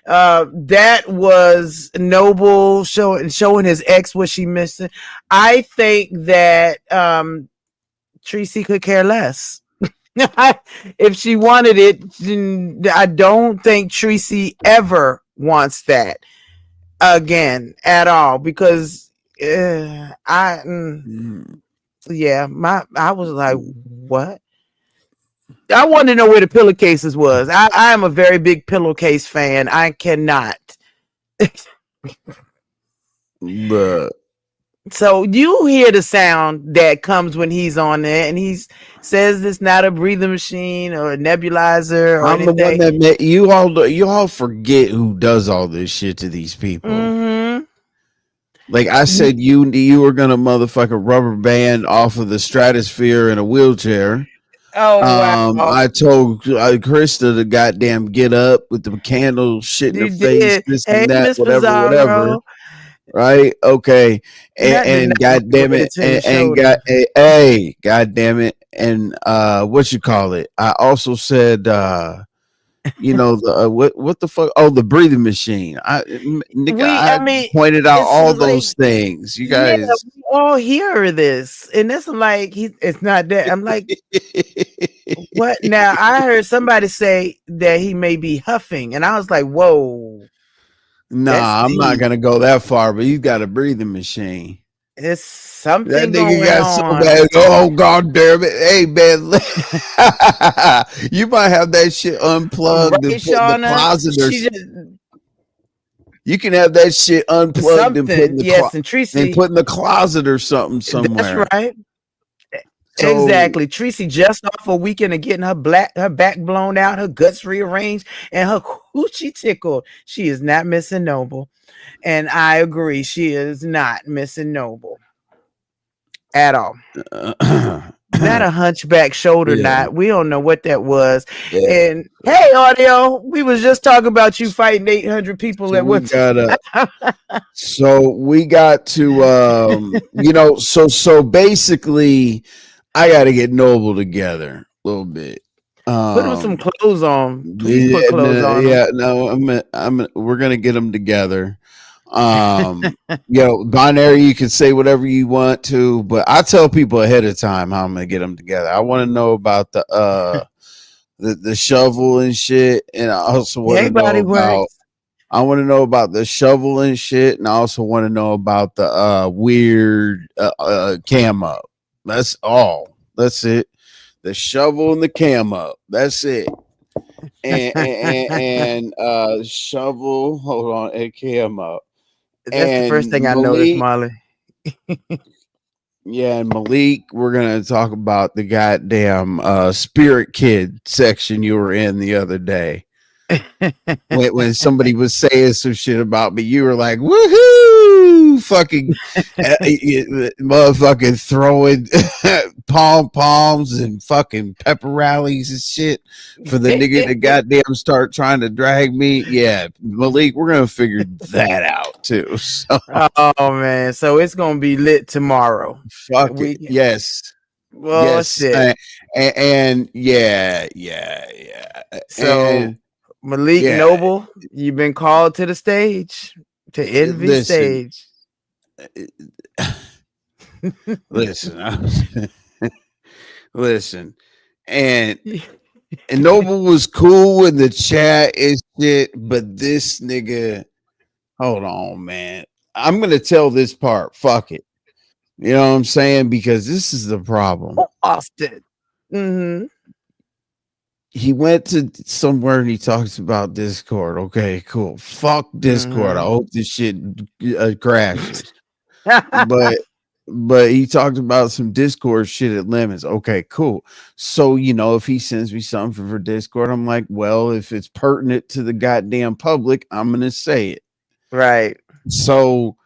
Speaker 2: That was Noble showing his ex what she missing. I think that Tracy could care less. If she wanted it, I don't think Tracy ever wants that again at all because I
Speaker 7: Mm.
Speaker 2: yeah, I was like, what? I want to know where the pillowcases was. I am a very big pillowcase fan. I cannot.
Speaker 7: Bruh.
Speaker 2: So you hear the sound that comes when he's on there, and he says it's not a breathing machine or a nebulizer or
Speaker 7: I'm the one
Speaker 2: anything.
Speaker 7: that met you all. You all forget who does all this shit to these people.
Speaker 2: Mm-hmm.
Speaker 7: Like I said, you were gonna motherfucking rubber band off of the stratosphere in a wheelchair.
Speaker 2: Oh wow!
Speaker 7: I told Krista to goddamn get up with the candle, shit in
Speaker 2: You
Speaker 7: her face,
Speaker 2: did.
Speaker 7: this
Speaker 2: Hey,
Speaker 7: and that,
Speaker 2: Miss
Speaker 7: whatever.
Speaker 2: Pizarro.
Speaker 7: Right? Okay.
Speaker 2: That did
Speaker 7: And
Speaker 2: not look
Speaker 7: goddamn
Speaker 2: good
Speaker 7: it,
Speaker 2: to your
Speaker 7: and
Speaker 2: shoulder.
Speaker 7: got hey, goddamn it, and what you call it? I also said you know the what the fuck? Oh, the breathing machine. Nigga, I
Speaker 2: I mean,
Speaker 7: pointed out
Speaker 2: it's
Speaker 7: all
Speaker 2: like,
Speaker 7: those things. You
Speaker 2: yeah,
Speaker 7: guys,
Speaker 2: we all hear this, and it's like it's not that. I'm like, what? Now I heard somebody say that he may be huffing, and I was like, whoa, that's
Speaker 7: nah, I'm not
Speaker 2: deep.
Speaker 7: gonna go that far, but he's got a breathing machine.
Speaker 2: There's
Speaker 7: That
Speaker 2: something
Speaker 7: nigga
Speaker 2: going
Speaker 7: got so
Speaker 2: on.
Speaker 7: bad. Oh god damn it! Hey man, you might have that shit unplugged
Speaker 2: Right,
Speaker 7: and put in the
Speaker 2: Shauna?
Speaker 7: closet, or
Speaker 2: She just
Speaker 7: you can have that shit unplugged and put in
Speaker 2: something.
Speaker 7: the
Speaker 2: Yes, and Tracy,
Speaker 7: put in the closet or something
Speaker 2: that's
Speaker 7: somewhere.
Speaker 2: right.
Speaker 7: So
Speaker 2: Exactly. Tracy just off a weekend of getting her back blown out, her guts rearranged, and her coochie tickled. She is not missing Noble. And I agree, she is not missing Noble at all. Not a hunchback shoulder
Speaker 7: yeah,
Speaker 2: knot. We don't know what that was.
Speaker 7: yeah.
Speaker 2: And hey, audio, we was just talking about you fighting 800 people
Speaker 7: So
Speaker 2: at
Speaker 7: we
Speaker 2: once.
Speaker 7: gotta. So we got to, you know. So basically, I got to get Noble together a little bit.
Speaker 2: Put him some clothes on. Please
Speaker 7: Yeah,
Speaker 2: put clothes on him.
Speaker 7: yeah, no, we're gonna get them together. You know, binary, you can say whatever you want to, but I tell people ahead of time how I'm gonna get them together. I want to know about the shovel and shit, and I also want to know
Speaker 2: Everybody
Speaker 7: about.
Speaker 2: works.
Speaker 7: I want to know about the shovel and shit, and I also want to know about the weird cam up. That's all. That's it. The shovel and the cam up. That's it. And shovel. Hold on, and cam up.
Speaker 2: That's the first
Speaker 7: And
Speaker 2: thing I noticed,
Speaker 7: Malik.
Speaker 2: Molly.
Speaker 7: Yeah, and Malik, we're gonna talk about the goddamn Spirit Kid section you were in the other day. When somebody was saying some shit about me, you were like, "Woohoo!" Fucking motherfucking throwing poms and fucking pepper rallies and shit for the nigga to goddamn start trying to drag me. Yeah, Malik, we're gonna figure that out too. So
Speaker 2: Oh man, so it's gonna be lit tomorrow.
Speaker 7: fuck it. Yes.
Speaker 2: Well,
Speaker 7: Yes.
Speaker 2: shit.
Speaker 7: And yeah.
Speaker 2: So
Speaker 7: And
Speaker 2: Malik
Speaker 7: yeah,
Speaker 2: Noble, you've been called to the stage, to envy
Speaker 7: listen.
Speaker 2: stage.
Speaker 7: Listen, listen, and Noble was cool in the chat and shit, but this nigga, hold on, man. I'm gonna tell this part. Fuck it. You know what I'm saying? Because this is the problem.
Speaker 2: Austin. Mm-hmm.
Speaker 7: He went to somewhere and he talks about Discord. Okay, cool. Fuck Discord. I hope this shit crashes. But he talked about some Discord shit at Lemons. Okay, cool. So, you know, if he sends me something for Discord, I'm like, well, if it's pertinent to the goddamn public, I'm gonna say it.
Speaker 2: Right.
Speaker 7: So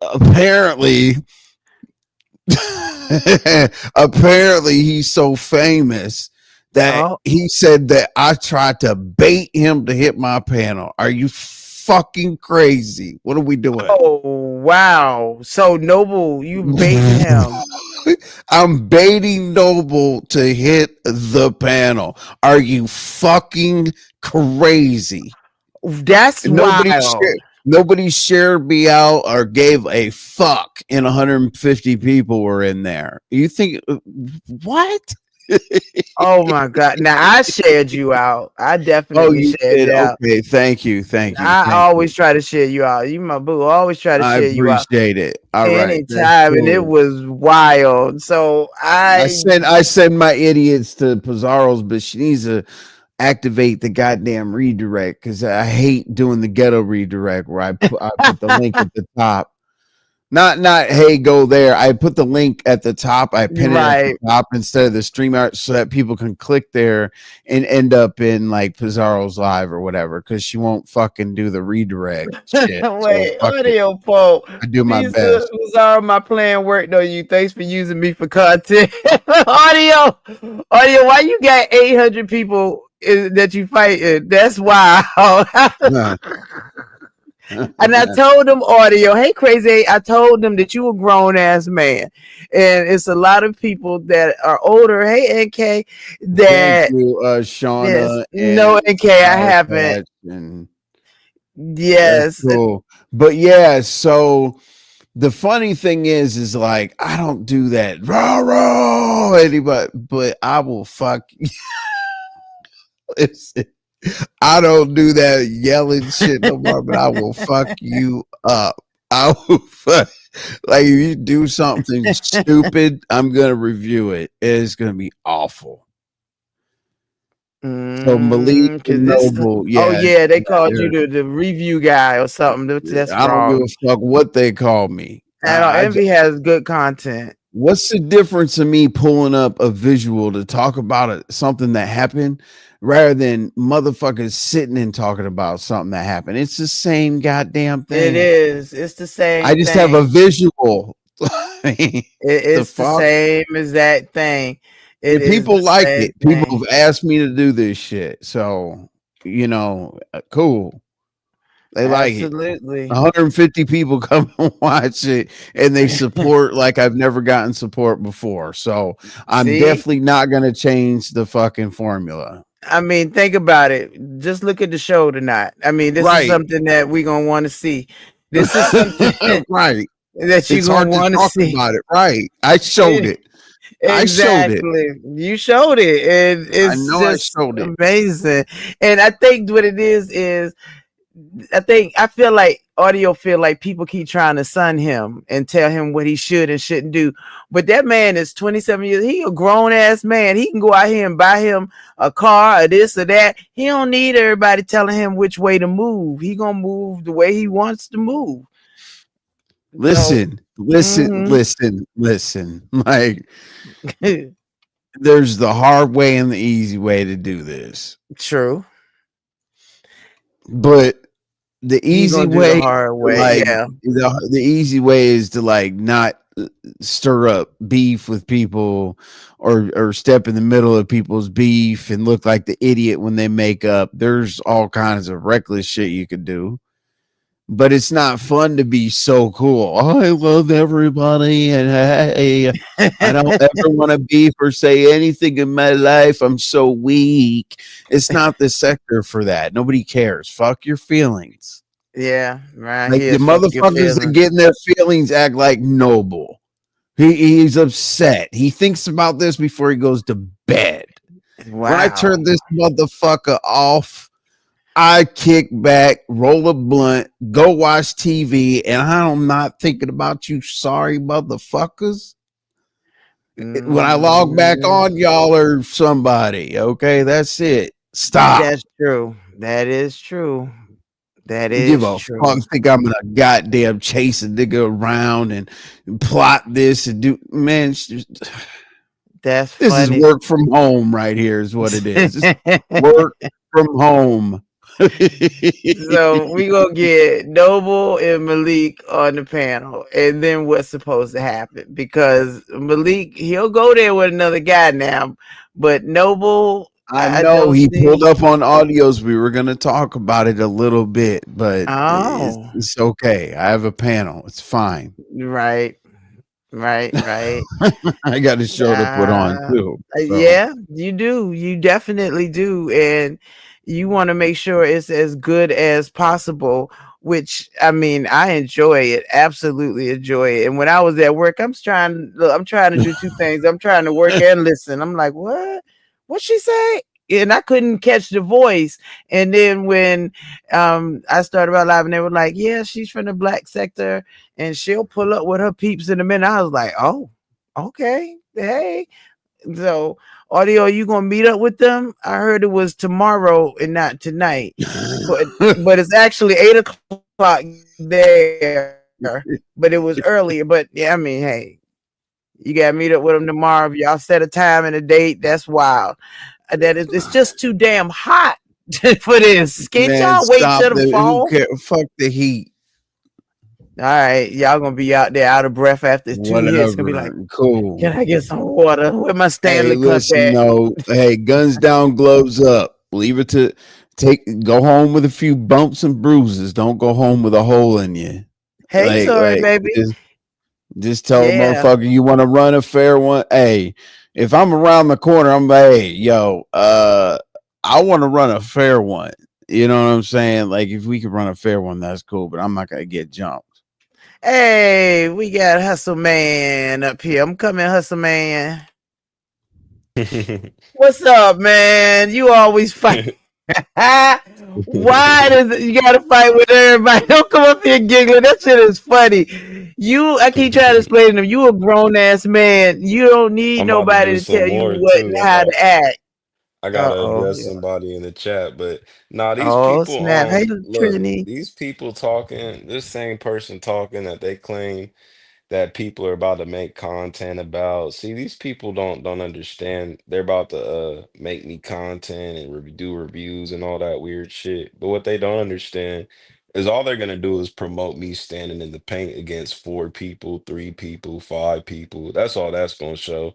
Speaker 7: apparently apparently he's so famous that he said that I tried to bait him to hit my panel. Are you fucking crazy? What are we doing?
Speaker 2: Oh wow. So Noble, you baiting him.
Speaker 7: I'm baiting Noble to hit the panel. Are you fucking crazy?
Speaker 2: That's wild.
Speaker 7: Nobody shared me out or gave a fuck, and 150 people were in there. You think what?
Speaker 2: Oh my God! Now I shared you out. I
Speaker 7: Oh,
Speaker 2: definitely
Speaker 7: you
Speaker 2: shared
Speaker 7: did?
Speaker 2: you out.
Speaker 7: Okay, thank you, thank you,
Speaker 2: I
Speaker 7: thank
Speaker 2: always
Speaker 7: you.
Speaker 2: try to share you out. You my boo. I always try to
Speaker 7: I
Speaker 2: share you out
Speaker 7: appreciate it. All right, that's
Speaker 2: anytime, and it
Speaker 7: cool.
Speaker 2: was wild. So
Speaker 7: I send my idiots to Pizarro's, but she needs to activate the goddamn redirect because I hate doing the ghetto redirect where I put the link at the top. Not hey, go there. I put the link at the top. I pin it at the
Speaker 2: right.
Speaker 7: top instead of the stream art so that people can click there and end up in like Pizarro's live or whatever. Because she won't fucking do the redirect shit. So
Speaker 2: Wait,
Speaker 7: fuck it.
Speaker 2: audio poll.
Speaker 7: I do my
Speaker 2: These
Speaker 7: best.
Speaker 2: was all my plan worked on you. Thanks for using me for content. audio, audio. Why you got 800 people that you fighting? That's wild. And I told them, audio, hey crazy, I told them that you a grown ass man, and it's a lot of people that are older. Hey NK,
Speaker 7: Thank
Speaker 2: that
Speaker 7: you,
Speaker 2: yes,
Speaker 7: Shauna
Speaker 2: no
Speaker 7: and
Speaker 2: NK, I
Speaker 7: Sour
Speaker 2: haven't.
Speaker 7: Patch, and that's
Speaker 2: Yes,
Speaker 7: cool. But yeah, so the funny thing is like I don't do that rah rah anybody, but I will fuck. Listen, I don't do that yelling shit no more, but I will fuck you up. I will fuck. Like if you do something stupid, I'm gonna review it. It's gonna be awful. So Malik
Speaker 2: cause
Speaker 7: and
Speaker 2: this.
Speaker 7: Noble,
Speaker 2: Oh
Speaker 7: yeah,
Speaker 2: yeah, they called you
Speaker 7: they're-
Speaker 2: the review guy or something. That's
Speaker 7: I don't give
Speaker 2: wrong.
Speaker 7: a fuck what they call me.
Speaker 2: And Envy has good content.
Speaker 7: What's the difference in me pulling up a visual to talk about something that happened rather than motherfuckers sitting and talking about something that happened? It's the same goddamn
Speaker 2: It
Speaker 7: thing.
Speaker 2: is. It's the
Speaker 7: I
Speaker 2: same
Speaker 7: just have a
Speaker 2: thing.
Speaker 7: visual. The
Speaker 2: It's the
Speaker 7: fuck?
Speaker 2: same exact thing. It
Speaker 7: And
Speaker 2: is
Speaker 7: people
Speaker 2: the
Speaker 7: like
Speaker 2: same
Speaker 7: it. People
Speaker 2: thing.
Speaker 7: have asked me to do this shit. So, cool. They like it.
Speaker 2: Absolutely.
Speaker 7: 150 people come and watch it and they support like I've never gotten support before. So I'm
Speaker 2: See,
Speaker 7: definitely not going to change the fucking formula.
Speaker 2: I mean, think about it. Just look at the show tonight. I mean, this is
Speaker 7: Right.
Speaker 2: something that we're gonna want to see. This is something
Speaker 7: Right.
Speaker 2: that you're
Speaker 7: It's
Speaker 2: gonna
Speaker 7: hard to
Speaker 2: want to
Speaker 7: talk
Speaker 2: see.
Speaker 7: about it. Right. I showed it. I showed it.
Speaker 2: Exactly. You showed it, and
Speaker 7: I
Speaker 2: it's
Speaker 7: know I
Speaker 2: just
Speaker 7: showed it.
Speaker 2: amazing. And I think what it is I feel like audio feel like people keep trying to sun him and tell him what he should and shouldn't do. But that man is 27 years. He a grown ass man. He can go out here and buy him a car or this or that. He don't need everybody telling him which way to move. He gonna move the way he wants to move. So,
Speaker 7: Listen, listen,
Speaker 2: mhm.
Speaker 7: listen, listen. Like there's the hard way and the easy way to do this.
Speaker 2: True.
Speaker 7: But the
Speaker 2: He
Speaker 7: easy
Speaker 2: gonna do the
Speaker 7: way,
Speaker 2: hard way.
Speaker 7: like
Speaker 2: Yeah.
Speaker 7: the easy way is to like not stir up beef with people or step in the middle of people's beef and look like the idiot when they make up. There's all kinds of reckless shit you could do. But it's not fun to be so cool. Oh, I love everybody, and hey, I don't ever want to beef or say anything in my life. I'm so weak. It's not the sector for that. Nobody cares. Fuck your feelings.
Speaker 2: Yeah, right
Speaker 7: Like the
Speaker 2: here. Fuck your
Speaker 7: motherfuckers that
Speaker 2: feelings.
Speaker 7: get in their feelings act like Noble. He's upset. He thinks about this before he goes to bed. When I
Speaker 2: Wow.
Speaker 7: turn this motherfucker off, I kick back, roll a blunt, go watch TV, and I'm not thinking about you sorry motherfuckers. When I log back
Speaker 2: Mm,
Speaker 7: on, y'all are somebody. Okay, that's it. Stop.
Speaker 2: that's true. That is true. That
Speaker 7: Give
Speaker 2: is
Speaker 7: a
Speaker 2: true.
Speaker 7: fuck. Think I'm gonna goddamn chase a nigga around and plot this and do man.
Speaker 2: That's
Speaker 7: This is
Speaker 2: funny.
Speaker 7: work from home right here, is what it is. It's work from home.
Speaker 2: So we gonna get Noble and Malik on the panel, and then what's supposed to happen? Because Malik, he'll go there with another guy now, but Noble,
Speaker 7: I
Speaker 2: I
Speaker 7: know
Speaker 2: don't
Speaker 7: he pulled
Speaker 2: see.
Speaker 7: up on audios. We were going to talk about it a little bit, but
Speaker 2: Oh,
Speaker 7: it's okay. I have a panel. It's fine.
Speaker 2: right, right.
Speaker 7: I got a show to put on
Speaker 2: Uh,
Speaker 7: too. So
Speaker 2: yeah, you do. You definitely do. And you want to make sure it's as good as possible which I mean, I enjoy it, absolutely enjoy it. And when I was at work, I'm trying to do two things. I'm trying to work and listen. I'm like, what she say? And I couldn't catch the voice. And then when I started about live, and they were like, "Yeah, she's from the black sector, and she'll pull up with her peeps in a minute." I was like, "Oh, okay, hey." So, audio, you gonna meet up with them? I heard it was tomorrow and not tonight, but it's actually 8 o'clock there. But it was earlier. But yeah, I mean, hey, you gotta meet up with them tomorrow. If y'all set a time and a date, that's wild. It's just too damn hot for this. Can't y'all
Speaker 7: Man,
Speaker 2: wait
Speaker 7: stop
Speaker 2: till the
Speaker 7: the who
Speaker 2: fall?
Speaker 7: care? Fuck the heat.
Speaker 2: All right, y'all gonna be out there out of breath after 2 hits. Gonna be like,
Speaker 7: Whatever. Cool.
Speaker 2: can I get some water? Where my
Speaker 7: Hey,
Speaker 2: Stanley cup
Speaker 7: listen,
Speaker 2: at?
Speaker 7: no. Hey, guns down, gloves up. Leave it to go home with a few bumps and bruises. Don't go home with a hole in you.
Speaker 2: Hey, Tori,
Speaker 7: Like
Speaker 2: baby.
Speaker 7: just tell a
Speaker 2: Yeah.
Speaker 7: motherfucker you want to run a fair one. Hey, if I'm around the corner, I'm like, hey, yo, I want to run a fair one. You know what I'm saying? Like if we could run a fair one, that's cool, but I'm not gonna get jumped.
Speaker 2: Hey, we got Hustle Man up here. I'm coming, Hustle Man. What's up, man? You always fight. Why does you gotta fight with everybody? Don't come up here giggling. That shit is funny. I keep trying to explain to them. You a grown ass man. You don't need
Speaker 11: I'm about to
Speaker 2: nobody
Speaker 11: do
Speaker 2: to
Speaker 11: some
Speaker 2: tell you
Speaker 11: more
Speaker 2: what and
Speaker 11: too.
Speaker 2: how to act.
Speaker 11: I
Speaker 2: Uh
Speaker 11: gotta
Speaker 2: oh.
Speaker 11: address somebody in the chat, but nah, these
Speaker 2: Oh
Speaker 11: people,
Speaker 2: snap! Hey,
Speaker 11: look,
Speaker 2: Trinity.
Speaker 11: these people talking, this same person talking that they claim that people are about to make content about. See, these people don't understand. They're about to make me content and do reviews and all that weird shit. But what they don't understand is all they're gonna do is promote me standing in the paint against four people, three people, five people. That's all that's gonna show.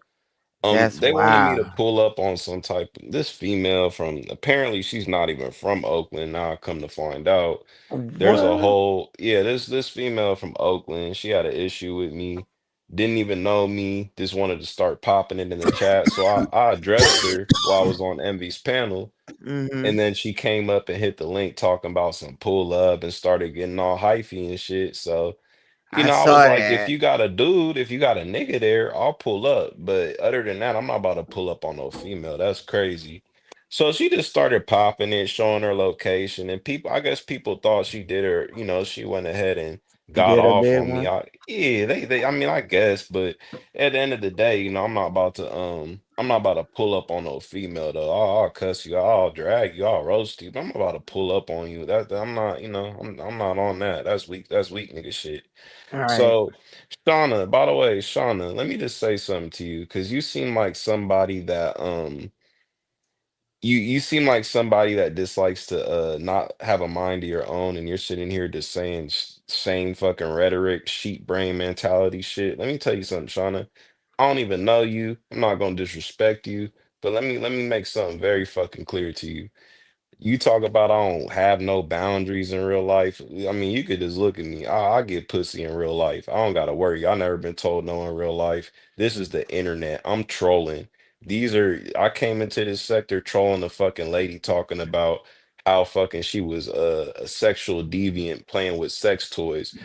Speaker 2: That's
Speaker 11: They wanted me to
Speaker 2: wild.
Speaker 11: pull up on some type this female from apparently she's not even from Oakland. Now I come to find out. There's a
Speaker 2: What?
Speaker 11: whole yeah, this female from Oakland, she had an issue with me, didn't even know me, just wanted to start popping it in the chat. So I addressed her while I was on Envy's panel,
Speaker 2: Mm-hmm.
Speaker 11: and then she came up and hit the link talking about some pull up and started getting all hyphy and shit. So
Speaker 2: I
Speaker 11: I was
Speaker 2: saw
Speaker 11: like, if
Speaker 2: that.
Speaker 11: you got a dude, if you got a nigga there, I'll pull up. But other than that, I'm not about to pull up on no female. That's crazy. So she just started popping it, showing her location, and people, I guess people thought she did her, she went ahead and got
Speaker 2: Did a
Speaker 11: off
Speaker 2: big
Speaker 11: on me.
Speaker 2: one.
Speaker 11: Yeah, I mean, I guess, but at the end of the day, I'm not about to pull up on no female though. I'll cuss you, I'll drag you, I'll roast you, but I'm not about to pull up on you. I'm not, I'm not on that. That's weak nigga shit.
Speaker 2: All right.
Speaker 11: So, Shauna, by the way, Shauna, let me just say something to you because you seem like somebody that you seem like somebody that dislikes to not have a mind of your own, and you're sitting here just saying same fucking rhetoric, sheep brain mentality shit. Let me tell you something, Shauna. I don't even know you. I'm not gonna disrespect you, but let me make something very fucking clear to you. You talk about I don't have no boundaries in real life. I mean, you could just look at me. I get pussy in real life. I don't gotta worry. I never been told no in real life. This is the internet. I'm trolling. I came into this sector trolling the fucking lady talking about how fucking she was a sexual deviant playing with sex toys.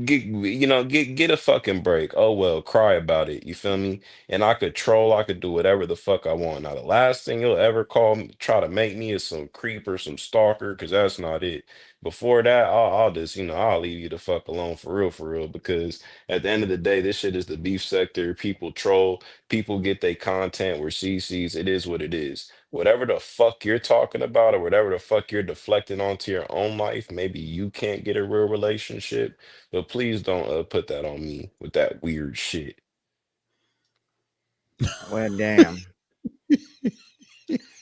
Speaker 11: Get a fucking break. Oh well, cry about it. You feel me? And I could troll, I could do whatever the fuck I want. Now, the last thing you'll ever try to make me is some creep or some stalker, because that's not it. Before that, I'll just, I'll leave you the fuck alone for real, because at the end of the day, this shit is the beef sector. People troll, people get their content where CC's. It is what it is. Whatever the fuck you're talking about, or whatever the fuck you're deflecting onto your own life, maybe you can't get a real relationship, but please don't put that on me with that weird shit.
Speaker 2: Well, damn.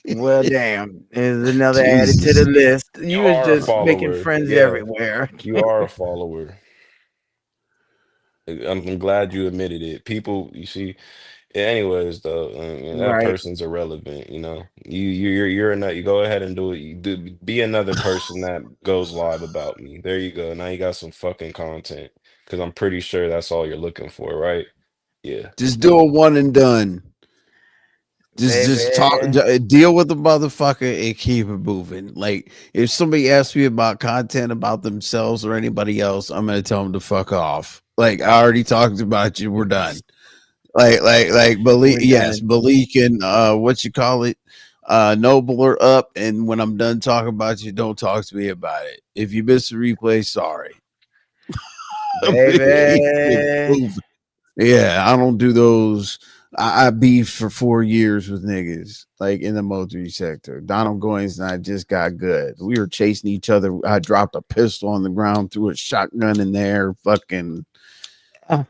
Speaker 2: Well, damn. Is another added to the
Speaker 7: Jesus.
Speaker 2: list.
Speaker 11: You
Speaker 2: You was
Speaker 11: are a
Speaker 2: just making
Speaker 11: follower.
Speaker 2: friends
Speaker 11: Yeah,
Speaker 2: everywhere.
Speaker 11: you are a follower. I'm glad you admitted it. People, you see. Yeah, anyways, though, that
Speaker 2: Right.
Speaker 11: person's irrelevant. You're another. You go ahead and do it. You do be another person that goes live about me. There you go. Now you got some fucking content. Because I'm pretty sure that's all you're looking for, right? Yeah.
Speaker 7: Just do a one and done. Just talk,
Speaker 2: baby.
Speaker 7: deal with the motherfucker and keep it moving. Like if somebody asks me about content about themselves or anybody else, I'm gonna tell them to fuck off. Like I already talked about you. We're done. Like Malik,
Speaker 2: We're
Speaker 7: yes,
Speaker 2: done.
Speaker 7: Malik and what you call it, Noble are up. And when I'm done talking about you, don't talk to me about it. If you miss the replay, sorry.
Speaker 2: Baby.
Speaker 7: Yeah, I don't do those. I beefed for 4 years with niggas, like in the military sector. Donald Goins and I just got good. We were chasing each other. I dropped a pistol on the ground, threw a shotgun in there, fucking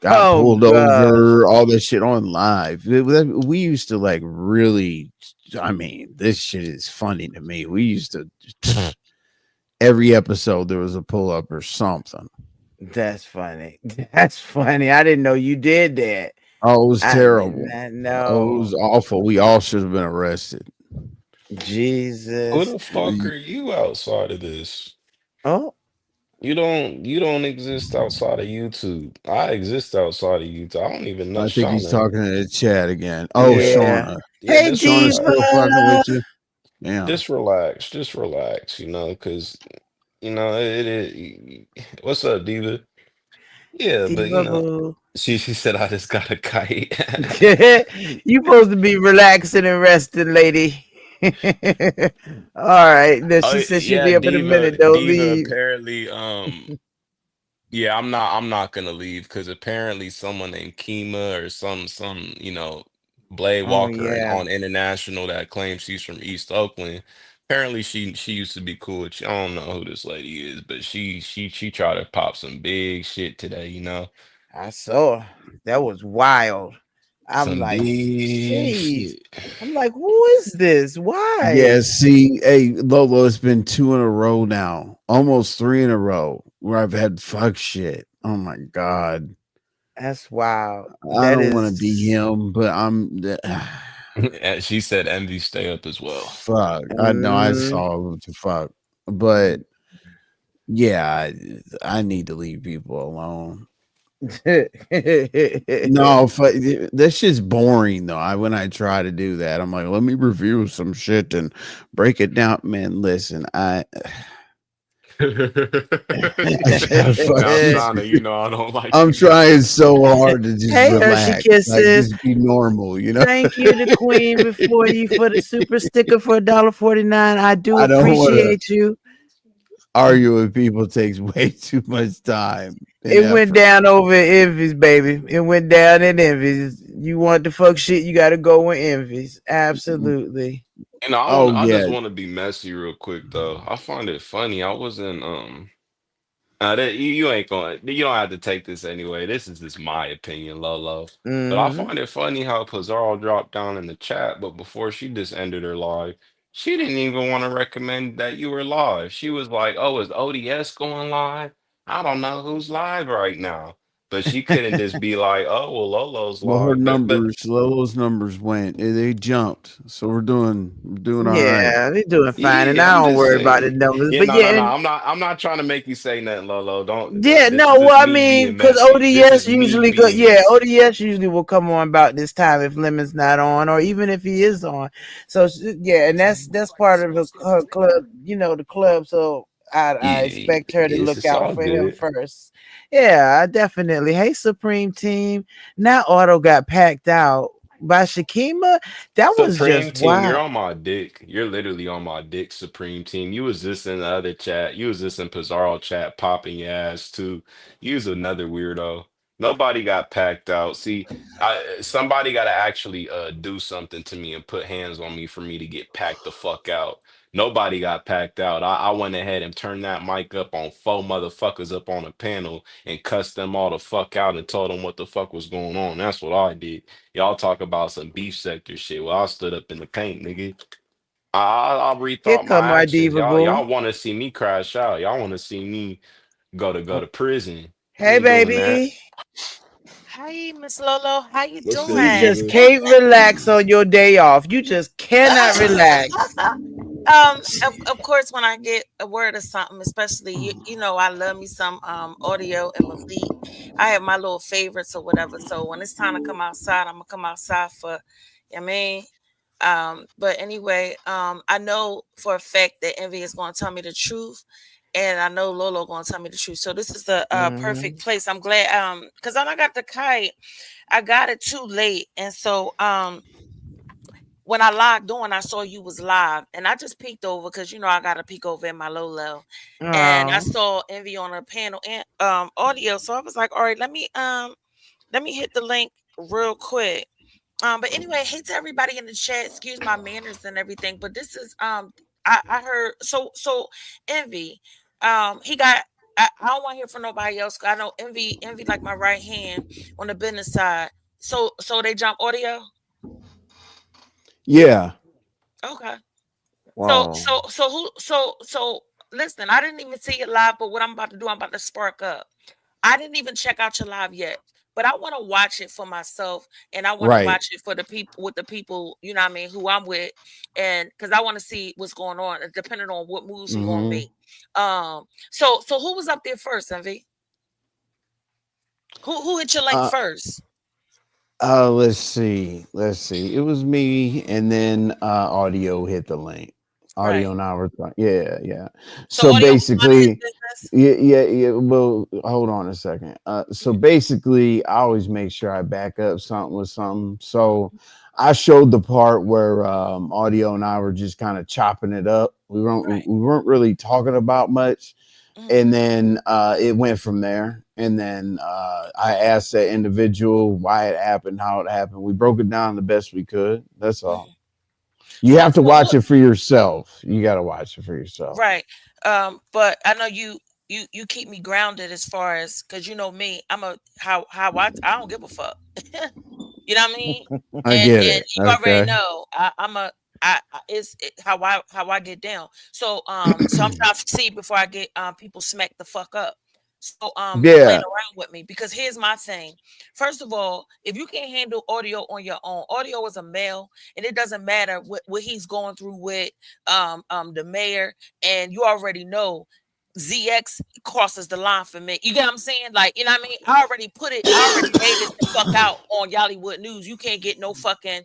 Speaker 7: got
Speaker 2: Oh
Speaker 7: pulled
Speaker 2: God.
Speaker 7: over, all this shit on live. We used to like really, I mean, this shit is funny to me. We used to, every episode there was a pull up or something.
Speaker 2: That's funny. That's funny. I didn't know you did that.
Speaker 7: Oh, it was
Speaker 2: I did
Speaker 7: terrible.
Speaker 2: not
Speaker 7: Oh, it
Speaker 2: know.
Speaker 7: was awful. We all should have been arrested.
Speaker 11: Who
Speaker 2: Jesus.
Speaker 11: the fuck are you outside of this?
Speaker 2: Oh,
Speaker 11: You don't exist outside of YouTube. I exist outside of YouTube. I don't even know
Speaker 7: I think he's
Speaker 11: Shauna.
Speaker 7: talking in the chat again. Oh,
Speaker 11: Yeah.
Speaker 2: yeah.
Speaker 7: Shauna.
Speaker 11: Yeah,
Speaker 2: Hey,
Speaker 11: just
Speaker 7: Shauna's
Speaker 2: Diva.
Speaker 7: still
Speaker 11: relax.
Speaker 7: fucking with you. Yeah.
Speaker 11: Just relax, because what's up, Diva? Yeah, but
Speaker 2: Diva boo.
Speaker 11: she said I just got a kite.
Speaker 2: You supposed to be relaxing and resting, lady. All right. Then
Speaker 11: Oh
Speaker 2: she said she'll
Speaker 11: yeah,
Speaker 2: be up in a minute. Don't
Speaker 11: Diva
Speaker 2: leave.
Speaker 11: apparently yeah, I'm not gonna leave because apparently someone named Kima or some Blade
Speaker 2: Oh
Speaker 11: Walker and
Speaker 2: yeah.
Speaker 11: on International that claims she's from East Oakland. Apparently she used to be cool with you. I don't know who this lady is, but she tried to pop some big shit today.
Speaker 2: I saw her. That was wild. I'm
Speaker 11: Some
Speaker 2: like,
Speaker 11: big
Speaker 2: jeez.
Speaker 11: shit.
Speaker 2: I'm like, who is this?
Speaker 7: Yeah,
Speaker 2: Why?
Speaker 7: see, hey, Lolo, it's been 2 in a row now. Almost 3 in a row where I've had fuck shit. Oh my God.
Speaker 2: That's wild.
Speaker 7: I
Speaker 2: That
Speaker 7: don't want to
Speaker 2: is
Speaker 7: be him, but
Speaker 11: And she said envy stay up as well.
Speaker 7: fuck. I know I
Speaker 2: mm,
Speaker 7: saw what the fuck. But yeah, I need to leave people alone. No, that shit's boring though. When I try to do that, I'm like, let me review some shit and break it down. Man, listen, I gotta
Speaker 11: Now,
Speaker 7: fucking.
Speaker 11: Shauna, I don't like
Speaker 7: I'm
Speaker 11: you doing
Speaker 7: trying
Speaker 11: that.
Speaker 7: so hard to just
Speaker 2: Hey, Hershey
Speaker 7: relax, like
Speaker 2: Kisses.
Speaker 7: just be normal, you know.
Speaker 2: Thank you, the queen, before you for the super sticker for $1.49. I do
Speaker 7: I don't want to
Speaker 2: appreciate you.
Speaker 7: argue with people. It takes way too much time and
Speaker 2: It went
Speaker 7: effort.
Speaker 2: down over envies, baby. It went down in envies. You want the fuck shit, you gotta go with envies. Absolutely.
Speaker 7: Oh
Speaker 11: I just
Speaker 7: yeah,
Speaker 11: want to be messy real quick though. I find it funny. I was in you ain't going. You don't have to take this anyway. This is just my opinion, Lolo. But I
Speaker 2: Hmm.
Speaker 11: find it funny how Pizarro dropped down in the chat, but before she just ended her live, she didn't even want to recommend that you were live. She was like, "Oh, is ODS going live? I don't know who's live right now." But she couldn't just be like, "Oh, well, Lolo's
Speaker 7: well, her
Speaker 11: live." But
Speaker 7: numbers, Lolo's numbers went. They jumped, so we're doing all right.
Speaker 2: Yeah, they're doing fine, and
Speaker 11: yeah,
Speaker 2: I
Speaker 11: I'm
Speaker 2: don't
Speaker 11: just
Speaker 2: worry about the
Speaker 11: saying.
Speaker 2: numbers.
Speaker 11: Yeah,
Speaker 2: But
Speaker 11: no, no,
Speaker 2: yeah,
Speaker 11: no.
Speaker 2: and
Speaker 11: I'm not trying to make you say nothing, Lolo. Don't.
Speaker 2: yeah,
Speaker 11: This is
Speaker 2: no, well,
Speaker 11: just
Speaker 2: I
Speaker 11: me
Speaker 2: mean,
Speaker 11: being
Speaker 2: because
Speaker 11: messy. This
Speaker 2: ODS
Speaker 11: is me
Speaker 2: usually go,
Speaker 11: being
Speaker 2: yeah,
Speaker 11: messy.
Speaker 2: ODS usually will come on about this time if Lemon's not on, or even if he is on. So yeah, and that's part of her club, the club. So I
Speaker 11: Yeah,
Speaker 2: expect her to
Speaker 11: yes,
Speaker 2: look
Speaker 11: it's
Speaker 2: out
Speaker 11: all
Speaker 2: for him
Speaker 11: good.
Speaker 2: first. Yeah, definitely. Hey, Supreme Team. Now Auto got packed out by Shakima. That was
Speaker 11: Supreme
Speaker 2: just
Speaker 11: Team, you're
Speaker 2: wild.
Speaker 11: on my dick. You're literally on my dick, Supreme Team. You was just in the other chat. You was just in Pizarro chat popping your ass too. You was another weirdo. Nobody got packed out. See, somebody got to actually do something to me and put hands on me for me to get packed the fuck out. Nobody got packed out. I went ahead and turned that mic up on four motherfuckers up on a panel and cussed them all the fuck out and told them what the fuck was going on. That's what I did. Y'all talk about some beef sector shit. Well, I stood up in the paint, nigga. I
Speaker 2: Here
Speaker 11: rethought
Speaker 2: come
Speaker 11: my
Speaker 2: our
Speaker 11: actions.
Speaker 2: diva
Speaker 11: Y'all
Speaker 2: boo.
Speaker 11: want to see me crash out. Y'all want to see me go to prison. I
Speaker 2: Hey,
Speaker 11: ain't doing that.
Speaker 2: baby.
Speaker 10: Hi, Miss Lolo. How you
Speaker 11: What's good,
Speaker 2: You
Speaker 10: doing?
Speaker 2: just
Speaker 11: Diva?
Speaker 2: can't relax on your day off. You just cannot relax.
Speaker 10: Of course, when I get a word or something, especially I love me some audio and Malik. I have my little favorites or whatever. So when it's time to come outside, I'm gonna come outside for, I mean, But anyway, I know for a fact that Envy is going to tell me the truth, and I know Lolo going to tell me the truth. So this is the perfect place. I'm glad, because when I got the kite, I got it too late, and so when I logged on, I saw you was live, and I just peeked over because I got to peek over in my Lolo, and I
Speaker 2: Oh.
Speaker 10: saw Envy on a panel and audio. So I was like, all right, let me hit the link real quick. But anyway, hey to everybody in the chat. Excuse my manners and everything, but this is I heard so Envy. He got I don't want to hear from nobody else. I know Envy like my right hand on the business side. So they jump audio.
Speaker 7: Yeah.
Speaker 10: Okay. So
Speaker 2: Whoa.
Speaker 10: so so who so listen, I didn't even see it live, but what I'm about to do, I'm about to spark up. I didn't even check out your live yet, but I want to watch it for myself, and I want to
Speaker 7: Right.
Speaker 10: watch it for the people with the people, you know what I mean, who I'm with, and because I want to see what's going on, depending on what moves he gonna
Speaker 7: Mm-hmm.
Speaker 10: make. So who was up there first, Envy? Who hit your link
Speaker 7: Uh,
Speaker 10: first?
Speaker 7: let's see. Let's see. It was me, and then audio hit the link. Audio
Speaker 10: Right.
Speaker 7: and I were yeah, yeah.
Speaker 10: So
Speaker 7: So
Speaker 10: audio was minding his
Speaker 7: basically,
Speaker 10: business.
Speaker 7: yeah, yeah, yeah. Well, hold on a second. So basically, I always make sure I back up something with something. So I showed the part where audio and I were just kind of chopping it up.
Speaker 10: Right.
Speaker 7: We weren't really talking about much,
Speaker 10: Mhm.
Speaker 7: and then it went from there. And then I asked that individual why it happened, how it happened. We broke it down the best we could. That's all.
Speaker 10: Mhm.
Speaker 7: You have to
Speaker 10: So
Speaker 7: watch
Speaker 10: look,
Speaker 7: it for yourself. You got to watch it for yourself.
Speaker 10: right. But I know you keep me grounded as far as because you know me, I'm a how I don't give a fuck. You know what I mean?
Speaker 7: I get
Speaker 10: And
Speaker 7: it.
Speaker 10: you already
Speaker 7: Okay.
Speaker 10: know I'm a how I get down. So I'm trying to see before I get people smack the fuck up. So playing
Speaker 7: Yeah.
Speaker 10: around with me because here's my thing. First of all, if you can't handle audio on your own, audio is a male, and it doesn't matter what he's going through with the mayor, and you already know ZX crosses the line for me. You get what I'm saying? Like, you know what I mean? I already made it the fuck out on Yollywood News. You can't get no fucking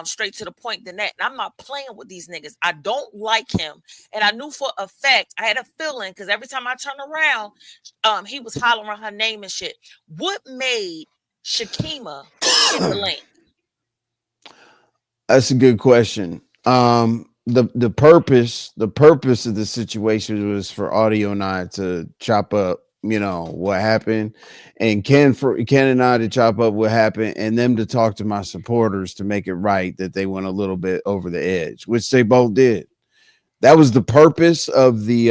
Speaker 10: straight to the point than that. And I'm not playing with these niggas. I don't like him. And I knew for a fact, I had a feeling because every time I turn around, he was hollering her name and shit. What made Shakima hit the link?
Speaker 7: That's a good question. The purpose of the situation was for Audio and I to chop up, what happened, and Ken and I to chop up what happened, and them to talk to my supporters to make it right that they went a little bit over the edge, which they both did. That was the purpose of the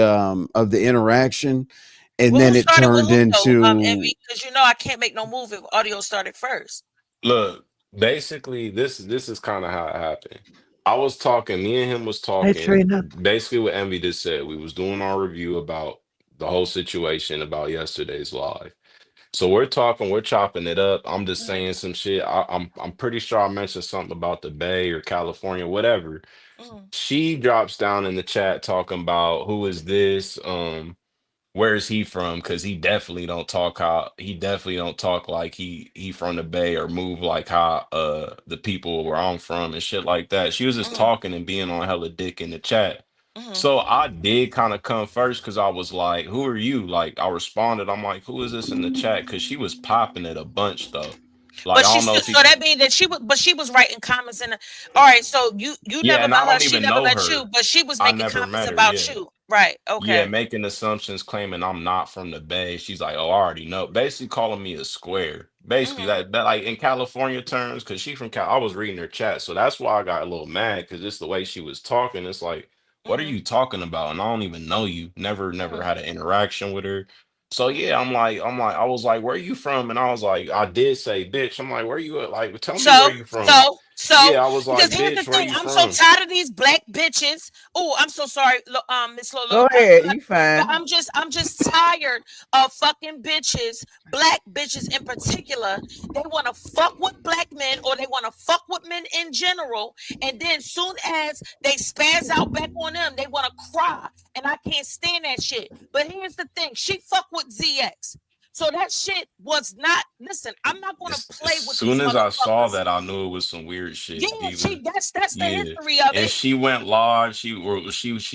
Speaker 7: interaction, and
Speaker 10: Well,
Speaker 7: then
Speaker 10: who
Speaker 7: it
Speaker 10: started with
Speaker 7: turned
Speaker 10: who though?
Speaker 7: into
Speaker 10: Envy, because you know I can't make no move if audio started first.
Speaker 11: Look, basically, this is kind of how it happened. I was talking, me and him was
Speaker 2: Hey,
Speaker 11: talking.
Speaker 2: Trina.
Speaker 11: Basically, what Envy just said, we was doing our review about the whole situation about yesterday's live. So we're talking, we're chopping it up. I'm just
Speaker 10: Mhm,
Speaker 11: saying some shit. I'm pretty sure I mentioned something about the Bay or California, whatever.
Speaker 10: mhm,
Speaker 11: She drops down in the chat talking about who is this? Where is he from? Because he definitely don't talk like he from the Bay or move like how the people where I'm from and shit like that. She was just
Speaker 10: mhm,
Speaker 11: talking and being on hella dick in the chat.
Speaker 10: mhm.
Speaker 11: So I did kind of come first because I was like, "Who are you?" Like I responded, I'm like, "Who is this in the chat?" Because she was popping it a bunch though. Like
Speaker 10: But
Speaker 11: I
Speaker 10: she
Speaker 11: don't know
Speaker 10: still,
Speaker 11: if
Speaker 10: so
Speaker 11: you,
Speaker 10: that means that she was writing comments in the, all right, so you
Speaker 11: yeah,
Speaker 10: never
Speaker 11: and I
Speaker 10: met her,
Speaker 11: don't
Speaker 10: she
Speaker 11: even
Speaker 10: never
Speaker 11: know
Speaker 10: met you,
Speaker 11: her.
Speaker 10: but she was
Speaker 11: I
Speaker 10: making
Speaker 11: never
Speaker 10: comments
Speaker 11: met her.
Speaker 10: about
Speaker 11: Yeah.
Speaker 10: you. Right.
Speaker 11: Yeah,
Speaker 10: Okay.
Speaker 11: making assumptions, claiming I'm not from the Bay. She's like, "Oh, I already know." Basically, calling me a square. Basically,
Speaker 10: Mhm.
Speaker 11: that like in California terms, because she from Cal. I was reading her chat, so that's why I got a little mad because it's the way she was talking. It's like, what are
Speaker 10: Mhm.
Speaker 11: you talking about? And I don't even know you. Never
Speaker 10: Mhm.
Speaker 11: had an interaction with her. So
Speaker 10: Mhm.
Speaker 11: yeah, I was like, "Where you from?" And I was like, I did say, "Bitch." I'm like, "Where you at? Like, tell me where
Speaker 10: So,
Speaker 11: you from."
Speaker 10: so,
Speaker 11: Yeah, I was
Speaker 10: because
Speaker 11: like,
Speaker 10: here's the
Speaker 11: "Bitch, where
Speaker 10: thing,
Speaker 11: you
Speaker 10: I'm so
Speaker 11: from?"
Speaker 10: tired of these black bitches. Oh, I'm so sorry, Miss Lolo.
Speaker 2: Go ahead. You fine.
Speaker 10: I'm just tired of fucking bitches, black bitches in particular. They want to fuck with black men or they want to fuck with men in general, and then soon as they spaz out back on them, they want to cry, and I can't stand that shit. But here's the thing: she fuck with ZX. So that shit was not. Listen, I'm not gonna
Speaker 11: As
Speaker 10: play with these
Speaker 11: soon as I saw
Speaker 10: motherfuckers.
Speaker 11: that, I knew it was some weird
Speaker 10: Yeah,
Speaker 11: shit, Diva.
Speaker 10: that's the
Speaker 11: Yeah,
Speaker 10: history of
Speaker 11: and
Speaker 10: it.
Speaker 11: she went live. She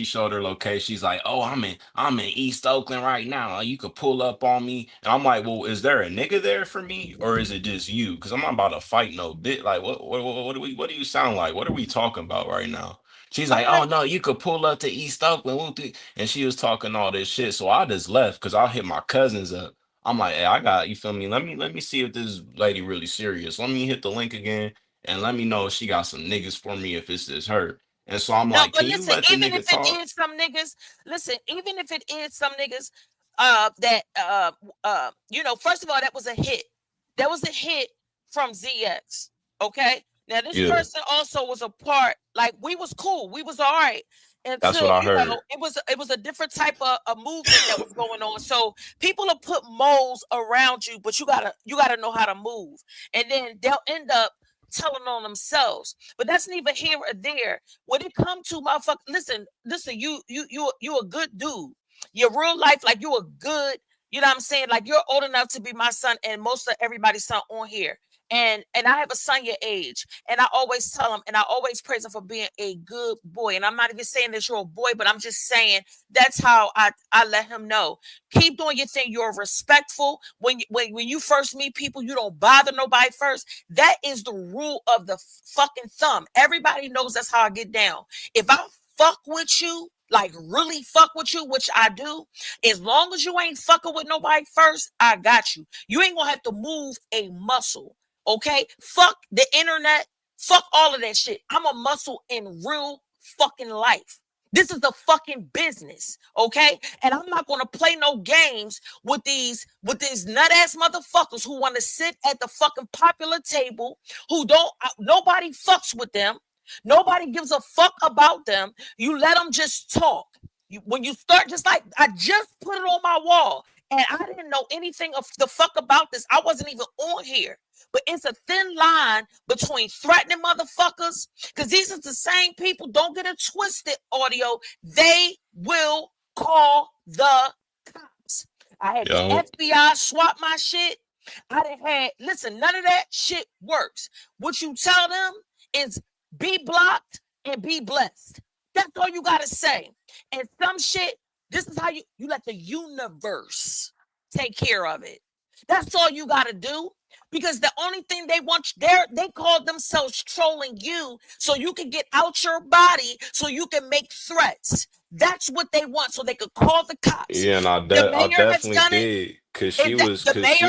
Speaker 11: showed her location. She's like, "Oh, I'm in East Oakland right now. You could pull up on me." And I'm like, "Well, is there a nigga there for me, or is it just you? Because I'm not about to fight no bit. Like, what do you sound like? What are we talking about right now?" She's
Speaker 10: I'm
Speaker 11: like,
Speaker 10: like,
Speaker 11: "Oh no, you could pull up to East Oakland." And she was talking all this shit. So I just left because I hit my cousins up. I'm like, hey, I got you. Feel me? Let me see if this lady really serious. Let me hit the link again and let me know if she got some niggas for me if it's just her. And so I'm
Speaker 10: no,
Speaker 11: like,
Speaker 10: but
Speaker 11: can you
Speaker 10: listen,
Speaker 11: let the
Speaker 10: even if
Speaker 11: nigga
Speaker 10: it
Speaker 11: talk?
Speaker 10: is some niggas, listen, even if it is some niggas, that you know, first of all, that was a hit. That was a hit from ZX. Okay. Now this
Speaker 11: Yeah,
Speaker 10: person also was a part, like we was cool, we was all right
Speaker 11: that's
Speaker 10: until
Speaker 11: what I
Speaker 10: you
Speaker 11: heard.
Speaker 10: know it was a different type of a movement that was going on. So people will put moles around you, but you gotta know how to move, and then they'll end up telling on themselves. But that's neither here or there. When it come to motherfucker, listen, you a good dude. Your real life, like you a good, you know what I'm saying? Like you're old enough to be my son and most of everybody's son on here. And I have a son your age, and I always tell him, and I always praise him for being a good boy. And I'm not even saying that you're a boy, but I'm just saying that's how I let him know. Keep doing your thing. You're respectful. When you first meet people, you don't bother nobody first. That is the rule of the fucking thumb. Everybody knows that's how I get down. If I fuck with you, like really fuck with you, which I do, as long as you ain't fucking with nobody first, I got you. You ain't gonna have to move a muscle. Okay? Fuck the internet. Fuck all of that shit. I'm a muscle in real fucking life. This is the fucking business, okay? And I'm not gonna play no games with these nut ass motherfuckers who want to sit at the fucking popular table, who don't nobody fucks with them, nobody gives a fuck about them. You let them just talk. When you start, just like I just put it on my wall, and I didn't know anything of the fuck about this. I wasn't even on here. But it's a thin line between threatening motherfuckers, because these are the same people, don't get it twisted, audio. They will call the cops. I had the
Speaker 11: Yo,
Speaker 10: FBI swap my shit. I done had, listen, none of that shit works. What you tell them is be blocked and be blessed. That's all you gotta say. And some shit, this is how you let the universe take care of it. That's all you gotta do. Because the only thing they want, they call themselves trolling you so you can get out your body, so you can make threats. That's what they want, so they could call the cops.
Speaker 11: yeah, and
Speaker 10: The
Speaker 11: I
Speaker 10: mayor has
Speaker 11: definitely
Speaker 10: done it.
Speaker 11: did, cause
Speaker 10: If the
Speaker 11: she
Speaker 10: mayor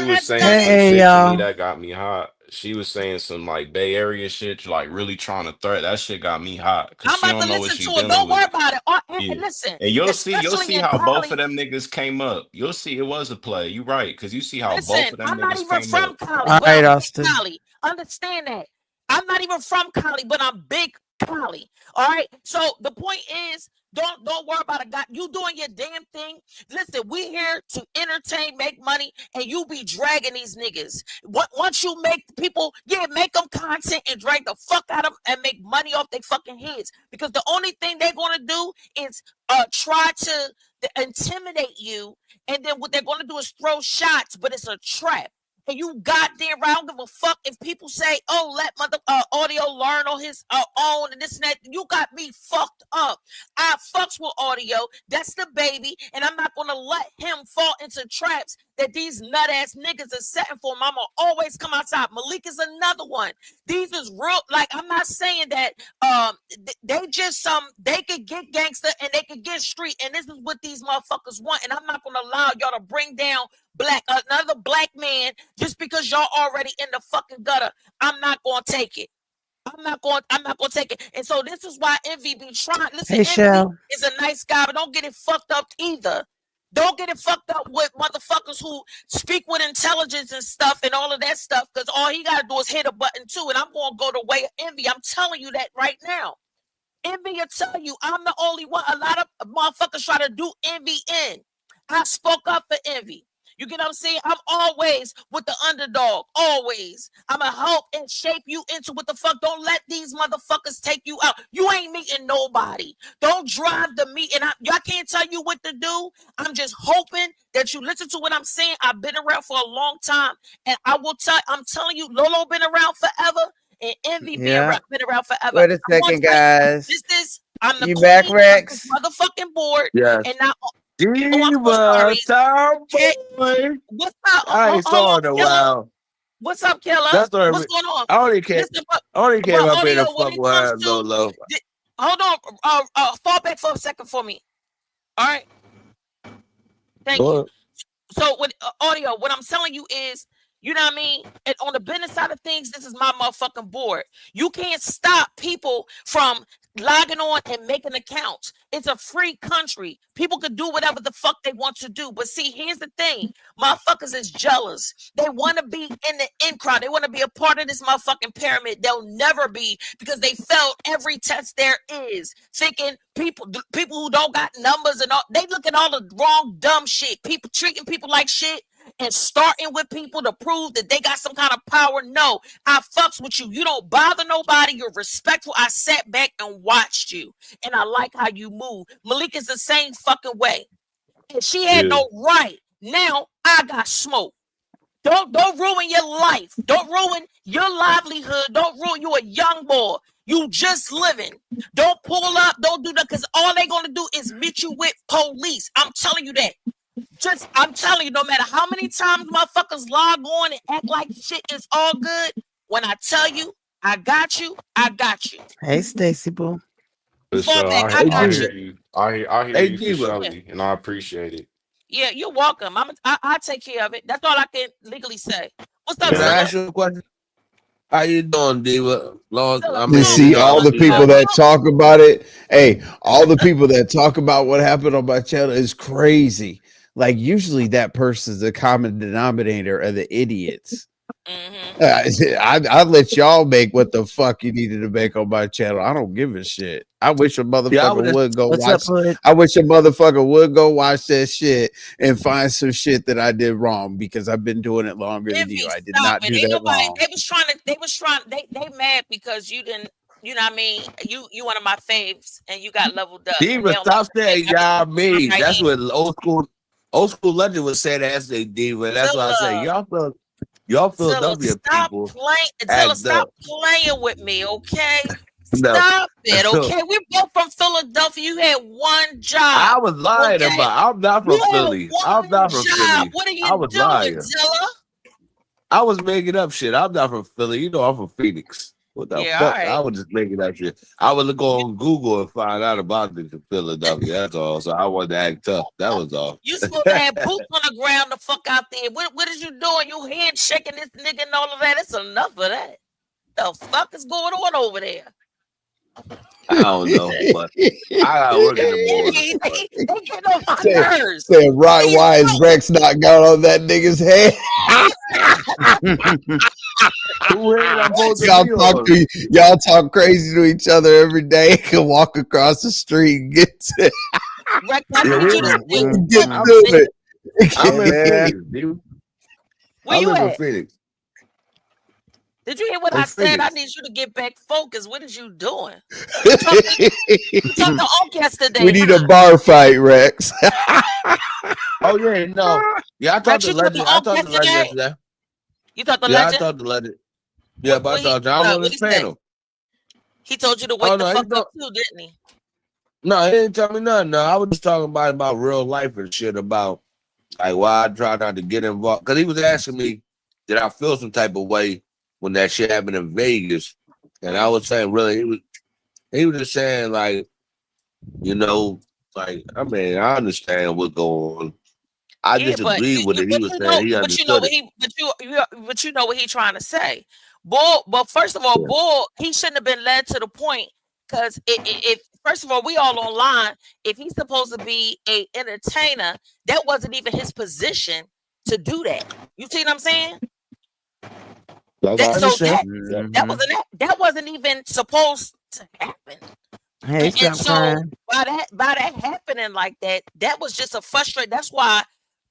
Speaker 11: was
Speaker 10: has
Speaker 11: saying
Speaker 10: done it.
Speaker 11: some
Speaker 2: Hey
Speaker 11: shit to me
Speaker 2: y'all.
Speaker 11: that got me hot. She was saying some like Bay Area shit, like really trying to threat. That shit got me hot, cause
Speaker 10: I'm
Speaker 11: she
Speaker 10: about
Speaker 11: don't
Speaker 10: to
Speaker 11: know what
Speaker 10: listen
Speaker 11: she
Speaker 10: to it.
Speaker 11: dealing
Speaker 10: Don't worry
Speaker 11: with.
Speaker 10: about it. And
Speaker 11: Yeah.
Speaker 10: listen,
Speaker 11: And you'll
Speaker 10: especially
Speaker 11: see
Speaker 10: in
Speaker 11: how both of
Speaker 10: Cali.
Speaker 11: them niggas came up. You'll see it was a play. You right, because you see how both
Speaker 10: Listen,
Speaker 11: of them
Speaker 10: I'm not
Speaker 11: niggas
Speaker 10: even
Speaker 11: came
Speaker 10: from
Speaker 11: up.
Speaker 10: Cali,
Speaker 2: All
Speaker 10: but
Speaker 2: right,
Speaker 10: I'm big
Speaker 2: Austin.
Speaker 10: Cali. Understand that. I'm not even from Cali, but I'm big Cali. All right. So the point is, don't worry about it. God, you doing your damn thing. Listen, we here to entertain, make money, and you be dragging these niggas. Once you make people, yeah, make them content and drag the fuck out of them and make money off their fucking heads. Because the only thing they're gonna do is try to intimidate you, and then what they're gonna do is throw shots, but it's a trap. And you goddamn right, I don't give a fuck if people say, "Oh, let mother audio learn on his own," and this and that. You got me fucked up. I fucks with audio. That's the baby, and I'm not gonna let him fall into traps that these nut ass niggas are setting for him. I'm gonna always come outside. Malik is another one. These is real. Like, I'm not saying that they just they could get gangster and they could get street, and this is what these motherfuckers want. And I'm not gonna allow y'all to bring down another black man just because y'all already in the fucking gutter. I'm not gonna take it. I'm not gonna take it. And so this is why Envy be trying. Listen,
Speaker 2: Hey
Speaker 10: Envy
Speaker 2: Shell.
Speaker 10: is a nice guy, but don't get it fucked up either. Don't get it fucked up with motherfuckers who speak with intelligence and stuff and all of that stuff, because all he gotta do is hit a button too. And I'm gonna go the way of Envy. I'm telling you that right now. Envy will tell you I'm the only one. A lot of motherfuckers try to do Envy in. I spoke up for Envy. You get what I'm saying? I'm always with the underdog. Always. I'ma help and shape you into what the fuck. Don't let these motherfuckers take you out. You ain't meeting nobody. Don't drive the meeting. I can't tell you what to do. I'm just hoping that you listen to what I'm saying. I've been around for a long time, and I'm telling you, Lolo been around forever, and Envy been around forever.
Speaker 2: Wait a second, guys.
Speaker 10: I'm the
Speaker 2: You
Speaker 10: queen
Speaker 2: back,
Speaker 10: of
Speaker 2: Rex?
Speaker 10: this motherfucking board,
Speaker 5: Yes.
Speaker 10: and now.
Speaker 5: Diva Tomboy.
Speaker 10: What's up?
Speaker 5: I ain't saw in a while.
Speaker 10: What's up, Killer?
Speaker 5: That's what
Speaker 10: What's going on?
Speaker 5: I only came up here to fuck with her, Lolo.
Speaker 10: Hold on. Fall back for a second for me. All right. Thank you. So with audio, what I'm telling you is, you know what I mean? And on the business side of things, this is my motherfucking board. You can't stop people from logging on and making accounts. It's a free country. People can do whatever the fuck they want to do. But see, here's the thing. Motherfuckers is jealous. They want to be in the in crowd. They want to be a part of this motherfucking pyramid. They'll never be, because they failed every test there is. Thinking people who don't got numbers and all, they look at all the wrong dumb shit. People treating people like shit and starting with people to prove that they got some kind of power. No, I fucks with you. You don't bother nobody. You're respectful. I sat back and watched you, and I like how you move. Malik is the same fucking way, and she had no right. Now I got smoke. Don't ruin your life. Don't ruin your livelihood. Don't ruin you, a young boy. You just living. Don't pull up. Don't do that, because all they gonna do is meet you with police. I'm telling you that. I'm telling you, no matter how many times motherfuckers log on and act like shit is all good, when I tell you, I got you, I got you.
Speaker 2: Hey, Stacy boo.
Speaker 11: So I hear you. I hear you for surely, and I appreciate it.
Speaker 10: Yeah, you're welcome. I take care of it. That's all I can legally say. What's up,
Speaker 5: Can I ask
Speaker 10: Zilla?
Speaker 5: you a question? How you doing, Diva?
Speaker 7: You see all the people that talk about it. Hey, all the people that talk about what happened on my channel is crazy. Like, usually that person's the common denominator of the idiots. I let y'all make what the fuck you needed to make on my channel. I don't give a shit. I wish a motherfucker would go watch. I wish a motherfucker would go watch that shit and find some shit that I did wrong, because I've been doing it longer than you. I did not do that wrong.
Speaker 10: They mad because you didn't. You know what I mean? You one of my faves, and you got leveled up.
Speaker 5: Diva, stop saying y'all me. That's what old school legend would say. That's a Diva. That's why I say y'all Philadelphia people.
Speaker 10: Stop playing with me, okay? Stop it, okay? We're both from Philadelphia. You had one job.
Speaker 5: I was lying about. I'm not from Philly. I'm not from Philly.
Speaker 10: What are you doing, Zilla?
Speaker 5: I was making up shit. I'm not from Philly. You know, I'm from Phoenix. What the fuck? Right. I was just making that shit. I would go on Google and find out about this in Philadelphia. That's all. So I wanted to act tough. That was all.
Speaker 10: You supposed to have boots on the ground the fuck out there. What is you doing? You handshaking this nigga and all of that. It's enough of that. The fuck is going on over there?
Speaker 5: I don't know, but I gotta work in the morning.
Speaker 10: They get on my nerves.
Speaker 7: Saying, right, why is Rex not got on that nigga's head? Y'all talk crazy to each other every day. Can walk across the street and get to
Speaker 10: Rex,
Speaker 5: I'm in Phoenix, dude.
Speaker 10: Where you at?
Speaker 5: Phoenix.
Speaker 10: Did you hear what I said? I need you to get back focused. What is you doing? You talked to Oak yesterday.
Speaker 7: We need a bar fight, Rex.
Speaker 5: Oh yeah, no. Yeah, I talked to Legend. I talked to Legend yesterday.
Speaker 10: You talked to Legend?
Speaker 5: I talked to Legend. Yeah, but I talked to him. I was on his panel.
Speaker 10: He told you to wake the fuck up too, didn't he?
Speaker 5: No, he didn't tell me nothing. No, I was just talking about real life and shit, about like why I try not to get involved. Because he was asking me, did I feel some type of way when that shit happened in Vegas? And I was saying, really, he was just saying, like, you know, like, I mean, I understand what's going on. I disagree with it. He was saying he understood
Speaker 10: but you know what he's trying to say. Bull, but first of all, Bull, he shouldn't have been led to the point, because if first of all, we all online. If he's supposed to be an entertainer, that wasn't even his position to do that. You see what I'm saying? That wasn't even supposed to happen.
Speaker 2: Hey,
Speaker 10: and so by that happening like that, that was just a frustrate. That's why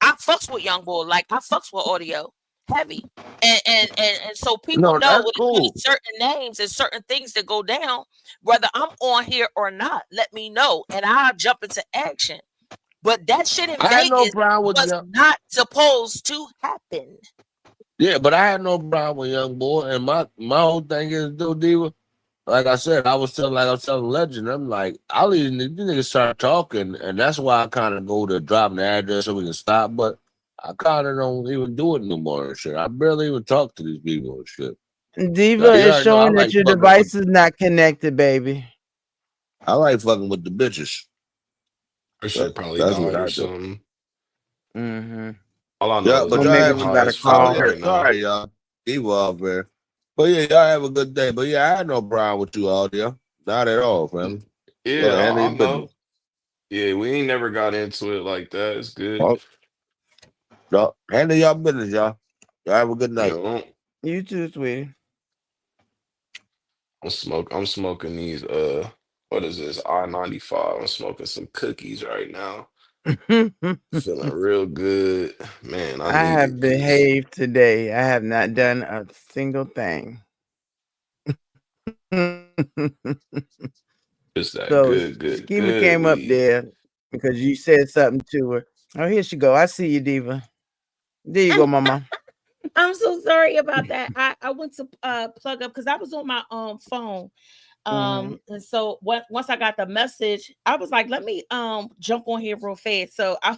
Speaker 10: I fucks with Young Boy, like I fucks with audio heavy. And so people
Speaker 5: No,
Speaker 10: know
Speaker 5: that's
Speaker 10: when it comes
Speaker 5: cool.
Speaker 10: to certain names and certain things that go down, whether I'm on here or not, let me know and I'll jump into action. But that shit in
Speaker 5: I had no
Speaker 10: Vegas
Speaker 5: problem with
Speaker 10: was
Speaker 5: young.
Speaker 10: not supposed to happen.
Speaker 5: Yeah, but I had no problem with Young Boy. And my whole thing is, dude, Diva. Like I said, I was telling Legend, I'm like, I'll even these niggas start talking, and that's why I kind of go to dropping the address so we can stop. But I kind of don't even do it no more and shit. I barely even talk to these people and shit.
Speaker 2: Diva
Speaker 5: Like, you
Speaker 2: is
Speaker 5: already know,
Speaker 2: showing that your device is not connected, baby.
Speaker 5: I like fucking with the bitches.
Speaker 11: Her shit probably
Speaker 5: That's what
Speaker 11: died
Speaker 5: I
Speaker 11: or
Speaker 5: do.
Speaker 11: something.
Speaker 2: Mm-hmm.
Speaker 11: All I
Speaker 5: Yeah,
Speaker 11: know is
Speaker 5: but
Speaker 2: Well,
Speaker 5: y'all
Speaker 11: Diva
Speaker 2: maybe
Speaker 5: have
Speaker 2: she
Speaker 5: a
Speaker 2: got
Speaker 11: high
Speaker 2: a
Speaker 11: as fuck
Speaker 5: oh
Speaker 2: call.
Speaker 5: yeah,
Speaker 11: right now.
Speaker 5: sorry y'all. Diva off there. But yeah, y'all have a good day. But yeah, I had no problem with you all there. Not at all, fam. Go
Speaker 11: Yeah,
Speaker 5: ahead, handle
Speaker 11: I
Speaker 5: your business.
Speaker 11: know. Yeah, we ain't never got into it like that. It's good.
Speaker 5: Oh, no, handle your business, y'all. Y'all have a good
Speaker 11: You
Speaker 5: night.
Speaker 11: know,
Speaker 2: You too, sweetie.
Speaker 11: I'm smoking these what is this? I-95. I'm smoking some cookies right now. Feeling real good. Man, I
Speaker 2: I
Speaker 11: needed
Speaker 2: have
Speaker 11: these.
Speaker 2: behaved today. I have not done a single thing.
Speaker 11: It's that
Speaker 2: So Schema
Speaker 11: good
Speaker 2: came up
Speaker 11: weed.
Speaker 2: there because you said something to her. Oh, here she go. I see you, Diva. There you go, Mama.
Speaker 10: I'm so sorry about that. I went to plug up because I was on my phone. And so once I got the message, I was like, let me jump on here real fast. So I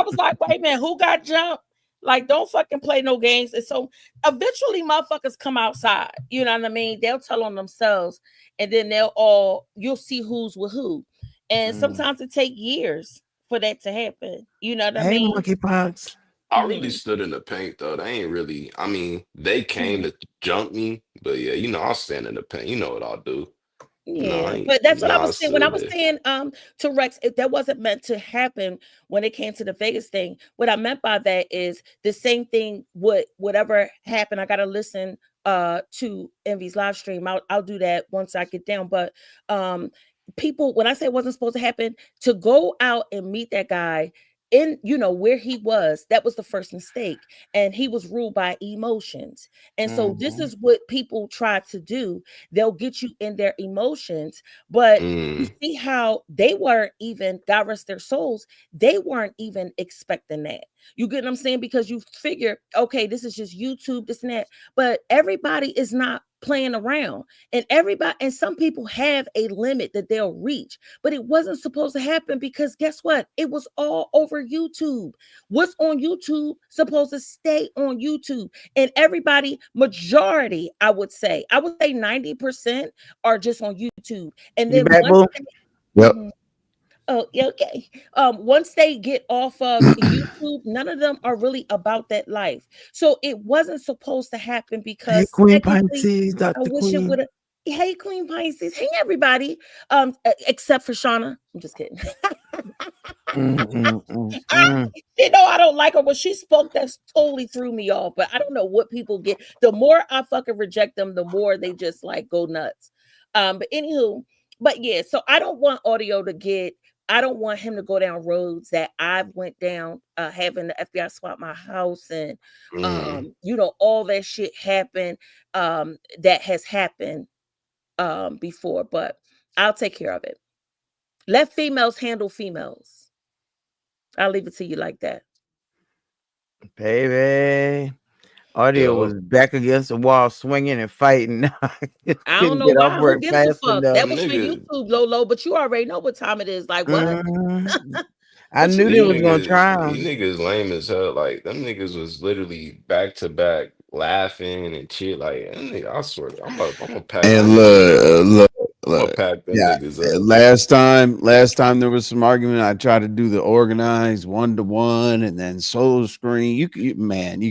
Speaker 10: was like, wait a minute, who got jumped? Like, don't fucking play no games. And so eventually motherfuckers come outside. You know what I mean? They'll tell on themselves, and then you'll see who's with who. And sometimes it take years for that to happen. You know what I
Speaker 2: Hey,
Speaker 10: mean?
Speaker 2: monkeypox.
Speaker 11: I really
Speaker 10: Mhm.
Speaker 11: stood in the paint though. They ain't really, I mean, they came
Speaker 10: Mhm.
Speaker 11: to jump me, but yeah, I'll stand in the paint. You know what I'll do. No, I
Speaker 10: Yeah,
Speaker 11: ain't,
Speaker 10: but that's what I
Speaker 11: I
Speaker 10: was saying when I
Speaker 11: stood
Speaker 10: was
Speaker 11: there.
Speaker 10: saying to Rex, that wasn't meant to happen when it came to the Vegas thing. What I meant by that is the same thing would whatever happened. I gotta listen to Envy's live stream. I'll do that once I get down. But people, when I say it wasn't supposed to happen, to go out and meet that guy in where he was, that was the first mistake, and he was ruled by emotions. And so this is what people try to do. They'll get you in their emotions, but you
Speaker 11: Mm,
Speaker 10: see how they weren't even, God rest their souls, they weren't even expecting that. You get what I'm saying? Because you figure, okay, this is just YouTube, this and that, but everybody is not playing around, and some people have a limit that they'll reach, but it wasn't supposed to happen because guess what? It was all over YouTube. What's on YouTube supposed to stay on YouTube, and everybody, majority, I would say 90% are just on YouTube, and
Speaker 2: You
Speaker 10: then
Speaker 2: back,
Speaker 10: once
Speaker 2: boo?
Speaker 9: Yep.
Speaker 10: Mhm. Oh, yeah, okay. Once they get off of YouTube, none of them are really about that life. So it wasn't supposed to happen
Speaker 2: Hey,
Speaker 10: because
Speaker 2: Queen
Speaker 10: technically,
Speaker 2: Pisces,
Speaker 10: I
Speaker 2: Dr.
Speaker 10: wish it would
Speaker 2: Queen.
Speaker 10: have. Hey, Queen Pisces. Hey, everybody. Except for Shauna. I'm just kidding.
Speaker 2: Mm, mm, mm,
Speaker 10: I,
Speaker 2: mm.
Speaker 10: I don't like her. When she spoke, that's totally threw me off. But I don't know what people get. The more I fucking reject them, the more they just like go nuts. But anywho, but yeah, so I don't want him to go down roads that I've went down, having the FBI swap my house and
Speaker 11: mm.
Speaker 10: all that shit happened, that has happened before, but I'll take care of it. Let females handle females. I'll leave it to you like that.
Speaker 2: Baby. Audio was
Speaker 11: Yo,
Speaker 2: back against the wall, swinging and fighting. I just
Speaker 10: I don't
Speaker 2: couldn't
Speaker 10: know
Speaker 2: get off
Speaker 10: why. Who
Speaker 2: work
Speaker 10: gives a
Speaker 2: fast
Speaker 10: fuck?
Speaker 2: enough.
Speaker 10: That
Speaker 11: them
Speaker 10: was for
Speaker 11: niggas,
Speaker 10: YouTube, Lolo, but you already know what time it is. Like, what?
Speaker 2: Mhm. I
Speaker 10: What you
Speaker 2: knew they was
Speaker 10: mean?
Speaker 2: gonna try
Speaker 11: these
Speaker 2: 'em.
Speaker 11: niggas lame as hell. Like them niggas was literally back to back laughing and shit. Like them I swear, I'm gonna pack them
Speaker 7: And
Speaker 11: niggas
Speaker 7: look,
Speaker 11: up. I'm gonna
Speaker 7: look.
Speaker 11: pack them
Speaker 7: Yeah,
Speaker 11: niggas up.
Speaker 7: last time there was some argument. I tried to do the organized 1-to-1 and then solo screen. Man,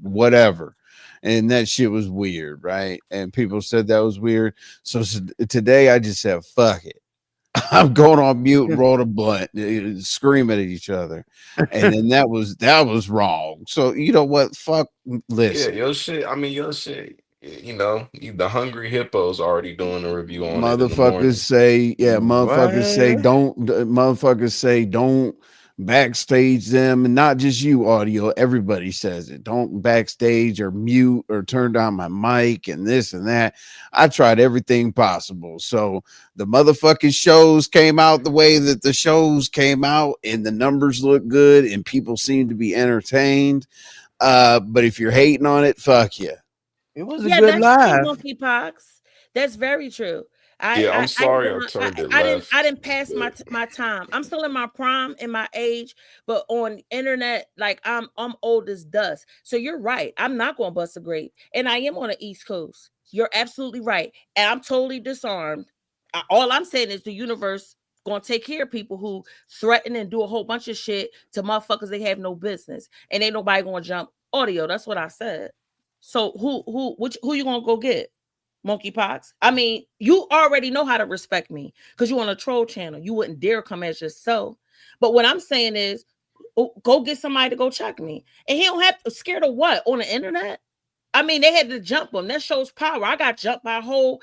Speaker 7: whatever, and that shit was weird, right? And people said that was weird. So today I just said, "Fuck it." I'm going on mute and roll a blunt, screaming at each other, and then that was wrong. So you know what? Fuck.
Speaker 11: Yeah,
Speaker 7: Listen,
Speaker 11: your shit. I mean, your shit. The Hungry Hippos already doing a review on it in the
Speaker 7: motherfuckers
Speaker 11: morning.
Speaker 7: say, yeah,
Speaker 2: What?
Speaker 7: motherfuckers say don't backstage them, and not just you, audio. Everybody says it. Don't backstage or mute or turn down my mic and this and that. I tried everything possible. So the motherfucking shows came out the way that the shows came out, and the numbers look good, and people seem to be entertained. But if you're hating on it, fuck you.
Speaker 2: It was a
Speaker 10: Yeah,
Speaker 2: good
Speaker 10: that's true,
Speaker 2: live.
Speaker 10: monkeypox. That's very true.
Speaker 11: Yeah, I'm
Speaker 10: I ain't
Speaker 11: sorry I
Speaker 10: gonna,
Speaker 11: turned it
Speaker 10: I
Speaker 11: left.
Speaker 10: didn't pass my
Speaker 11: But
Speaker 10: my time. I'm still in my prime in my age, but on internet, like I'm old as dust. So you're right. I'm not gonna bust a grape, and I am on the East Coast. You're absolutely right, and I'm totally disarmed. All I'm saying is the universe gonna take care of people who threaten and do a whole bunch of shit to motherfuckers they have no business, and ain't nobody gonna jump audio. That's what I said. So who you gonna go get? Monkeypox. I mean, you already know how to respect me because you on a troll channel. You wouldn't dare come as yourself. But what I'm saying is, go get somebody to go check me, and he don't have to scared of what on the internet. I mean, they had to jump him. That shows power. I got jumped by a whole,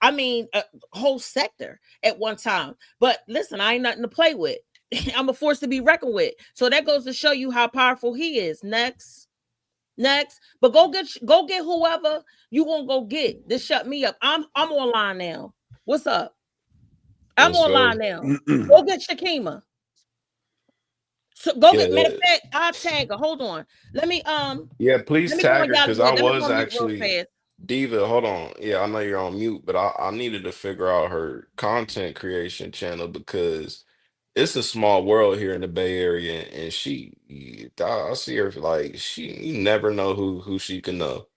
Speaker 10: a whole sector at one time. But listen, I ain't nothing to play with. I'm a force to be reckoned with. So that goes to show you how powerful he is. Next, but go get whoever you gonna go get. This shut me up. I'm online now. What's up? I'm
Speaker 11: let's
Speaker 10: online
Speaker 11: go.
Speaker 10: now. Go get Shakima. So go
Speaker 11: Yeah,
Speaker 10: get, matter of fact, I'll tag her. Hold on. Let me
Speaker 11: yeah, please
Speaker 10: let me go
Speaker 11: tag
Speaker 10: on
Speaker 11: her
Speaker 10: y'all
Speaker 11: because
Speaker 10: yeah,
Speaker 11: I
Speaker 10: let me go
Speaker 11: was
Speaker 10: on mute real
Speaker 11: actually
Speaker 10: fast.
Speaker 11: Diva. Hold on. Yeah, I know you're on mute, but I needed to figure out her content creation channel because it's a small world here in the Bay Area, and I see her like you never know who she can know.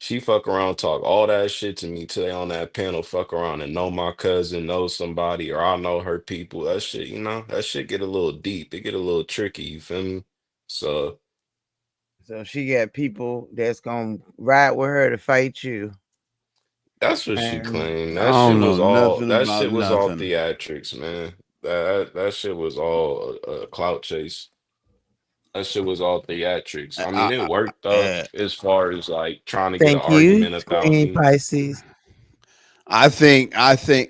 Speaker 11: She fuck around, talk all that shit to me till they on that panel, fuck around and know my cousin, knows somebody, or I know her people. That shit, that shit get a little deep. It get a little tricky, you feel me? So
Speaker 2: So she got people that's gonna ride with her to fight you.
Speaker 11: that's what she
Speaker 2: And
Speaker 11: claimed.
Speaker 7: I don't know nothing
Speaker 11: That
Speaker 7: about
Speaker 11: shit was all
Speaker 7: nothing.
Speaker 11: theatrics, man. That shit was all a clout chase. That shit was all theatrics. I mean, it worked though,
Speaker 7: Uh,
Speaker 11: as far as like trying to get an
Speaker 2: thank you,
Speaker 11: argument about
Speaker 2: Queen
Speaker 11: me.
Speaker 2: Pisces.
Speaker 7: I think.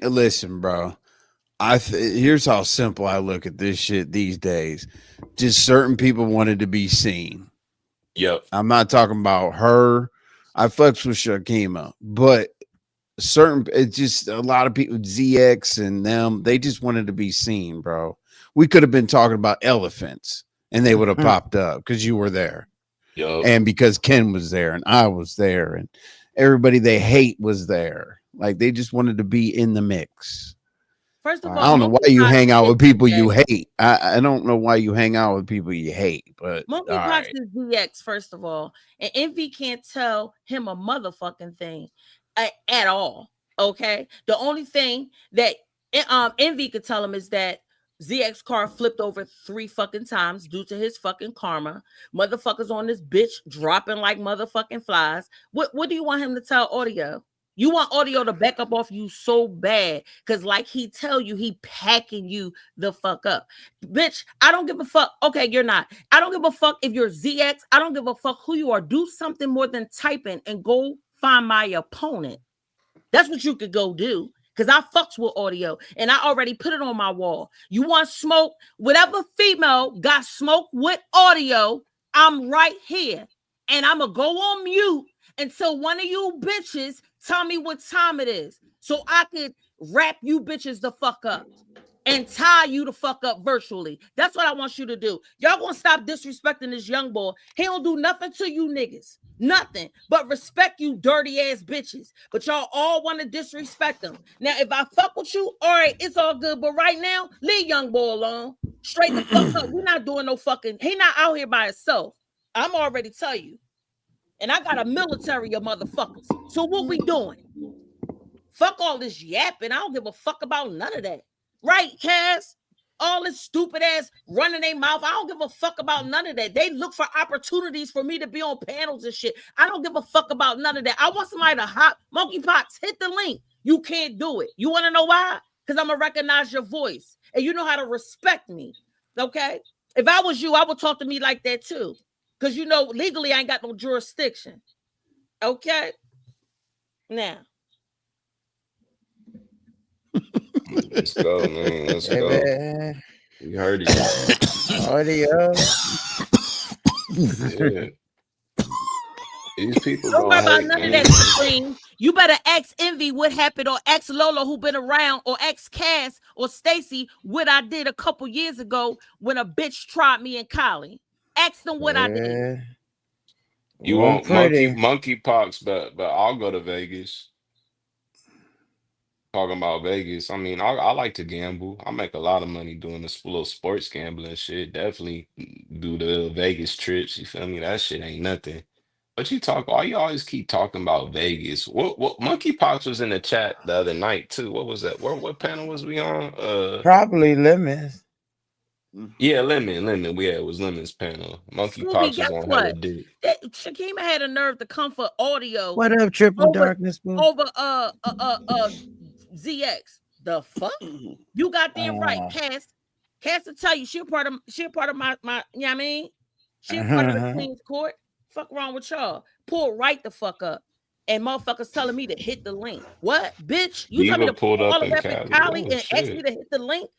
Speaker 7: Listen, bro. Here's how simple I look at this shit these days. Just certain people wanted to be seen.
Speaker 11: Yep.
Speaker 7: I'm not talking about her. I fucks with Shakima, but it's just a lot of people, ZX and them, they just wanted to be seen, bro. We could have been talking about elephants and they would have popped up because you were there
Speaker 11: Yep.
Speaker 7: and because Ken was there and I was there and everybody they hate was there. Like they just wanted to be in the mix.
Speaker 10: First of
Speaker 7: I
Speaker 10: all,
Speaker 7: don't know why you
Speaker 10: monkeypox
Speaker 7: hang out
Speaker 10: is
Speaker 7: with people you
Speaker 10: DX.
Speaker 7: hate. I don't know why you hang out with people you hate, but all
Speaker 10: Monkeypox
Speaker 7: right.
Speaker 10: is DX, first of all. And Envy can't tell him a motherfucking thing at all. Okay. The only thing that Envy could tell him is that ZX car flipped over 3 fucking times due to his fucking karma. Motherfuckers on this bitch dropping like motherfucking flies. What do you want him to tell audio? You want audio to back up off you so bad because, like he tell you, he packing you the fuck up. Bitch, I don't give a fuck. Okay, you're not. I don't give a fuck if you're ZX. I don't give a fuck who you are. Do something more than typing and go find my opponent. That's what you could go do. Because I fucks with audio and I already put it on my wall. You want smoke? Whatever female got smoke with audio, I'm right here. And I'm going to go on mute until one of you bitches tell me what time it is so I could wrap you bitches the fuck up and tie you the fuck up virtually. That's what I want you to do. Y'all gonna stop disrespecting this young boy. He don't do nothing to you niggas. Nothing but respect you dirty ass bitches. But y'all all want to disrespect them. Now, if I fuck with you, all right, it's all good. But right now, leave young boy alone. Straight the fuck up. We're not doing no fucking. He not out here by himself. I'm already tell you. And I got a military of motherfuckers. So what we doing? Fuck all this yapping. I don't give a fuck about none of that. Right, Cass? All this stupid ass running their mouth. I don't give a fuck about none of that. They look for opportunities for me to be on panels and shit. I don't give a fuck about none of that. I want somebody to hop. Monkeypox, hit the link. You can't do it. You want to know why? Because I'm going to recognize your voice. And you know how to respect me. Okay? If I was you, I would talk to me like that too. Because you know, legally, I ain't got no jurisdiction. Okay? Now.
Speaker 11: Let's go, man. Let's go.
Speaker 2: Baby.
Speaker 11: You heard it.
Speaker 2: Audio.
Speaker 11: Yeah. These people
Speaker 10: Don't worry
Speaker 11: gonna
Speaker 10: about
Speaker 11: hate,
Speaker 10: none of
Speaker 11: man.
Speaker 10: that, Supreme. You better ask Envy what happened, or ask Lola who been around, or ask Cass or Stacy what I did a couple years ago when a bitch tried me in Cali. Ask them what I did.
Speaker 11: You
Speaker 2: Wasn't
Speaker 11: want
Speaker 2: pretty.
Speaker 11: monkeypox, but I'll go to Vegas. Talking about Vegas, I mean, I like to gamble. I make a lot of money doing this little sports gambling shit. Definitely do the Vegas trips. You feel me? That shit ain't nothing. But why you always keep talking about Vegas? What monkeypox was in the chat the other night too. What was that? What panel was we on?
Speaker 2: Probably limits.
Speaker 11: Yeah, Lemon. Yeah, it was Lemon's panel.
Speaker 10: Scooby,
Speaker 11: Monkeypox
Speaker 10: guess
Speaker 11: was on hella
Speaker 10: what?
Speaker 11: dick.
Speaker 10: Shakima had a nerve to come for audio
Speaker 2: What up, Triple
Speaker 10: over
Speaker 2: Darkness? Boo?
Speaker 10: over ZX. The fuck? You got them right, Cass. Cass will tell you she a part of my you know what I mean? She a part of the Queen's Court. Fuck wrong with y'all. Pull right the fuck up. And motherfuckers telling me to hit the link. What, bitch? You tell me
Speaker 11: Diva
Speaker 10: to
Speaker 11: pulled
Speaker 10: pull all
Speaker 11: up
Speaker 10: the
Speaker 11: in
Speaker 10: way up in
Speaker 11: Cali.
Speaker 10: Cali
Speaker 11: Oh
Speaker 10: and ask me
Speaker 11: shit.
Speaker 10: to hit the link?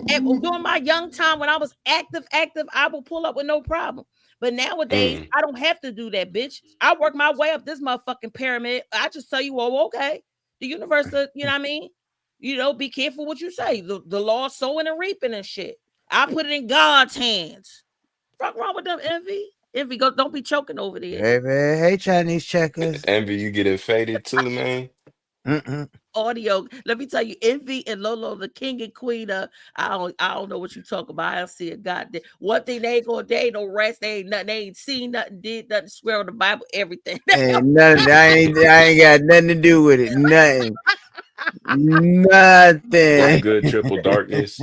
Speaker 10: And during my young time when I was active, I will pull up with no problem. But nowadays, I don't have to do that, bitch. I work my way up this motherfucking pyramid. I just tell you, oh, okay. The universe, you know what I mean? You know, be careful what you say. The law sowing and reaping and shit. I put it in God's hands. Fuck wrong with them, Envy? Envy, don't be choking over there.
Speaker 2: Baby, hey, Chinese checkers.
Speaker 11: Envy, you getting faded too, man?
Speaker 10: Audio. Let me tell you, Envy and Lolo, the king and queen of, I don't know what you talk about. I don't see a goddamn one thing. They ain't no rest. They ain't nothing. They ain't seen nothing, did nothing, swear on the Bible, everything.
Speaker 2: Ain't nothing. I ain't got nothing to do with it. Nothing. Nothing.
Speaker 11: What's good, Triple Darkness?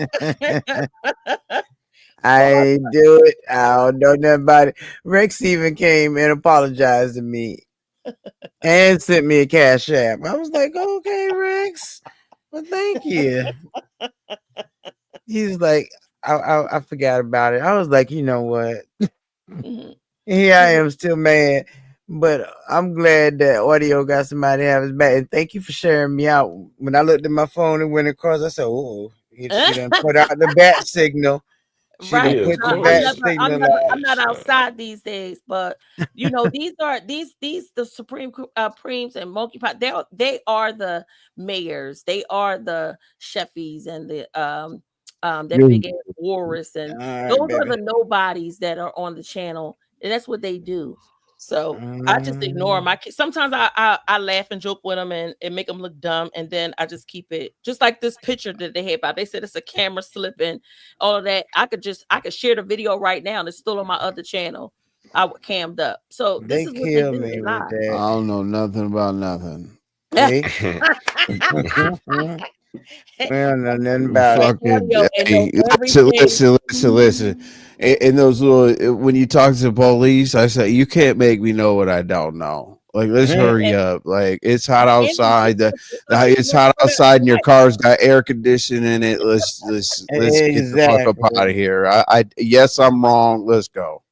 Speaker 2: I ain't do it. I don't know nothing about it. Rex even came and apologized to me and sent me a cash app. I was like, okay, Rex. Well, thank you. He's like, I forgot about it. I was like, you know what? Here I am still mad. But I'm glad that Audio got somebody to have his back. And thank you for sharing me out. When I looked at my phone and went across, I said, oh, she done put out the bat signal. She
Speaker 10: Right.
Speaker 2: done put the bat signal out.
Speaker 10: I'm not outside these days, but you know, these the Supreme Preems and monkeypox. They are the mayors, they are the Sheffies and the that big ass Walrus, and those are the nobodies that are on the channel, and that's what they do. So I just ignore them. Sometimes I laugh and joke with them and make them look dumb, and then I just keep it. Just like this picture that they have out. They said it's a camera slip and all of that. I could share the video right now, and it's still on my other channel. I would cammed up. So this is what they do. They lie.
Speaker 7: I don't know nothing about nothing.
Speaker 2: Hey. I don't know nothing about
Speaker 7: it. Listen. In those little, when you talk to the police, I say, you can't make me know what I don't know. Like, let's hurry up. Like, it's hot outside. It's hot outside, and your car's got air conditioning in it. Let's get the fuck up out of here. Yes, I'm wrong. Let's go.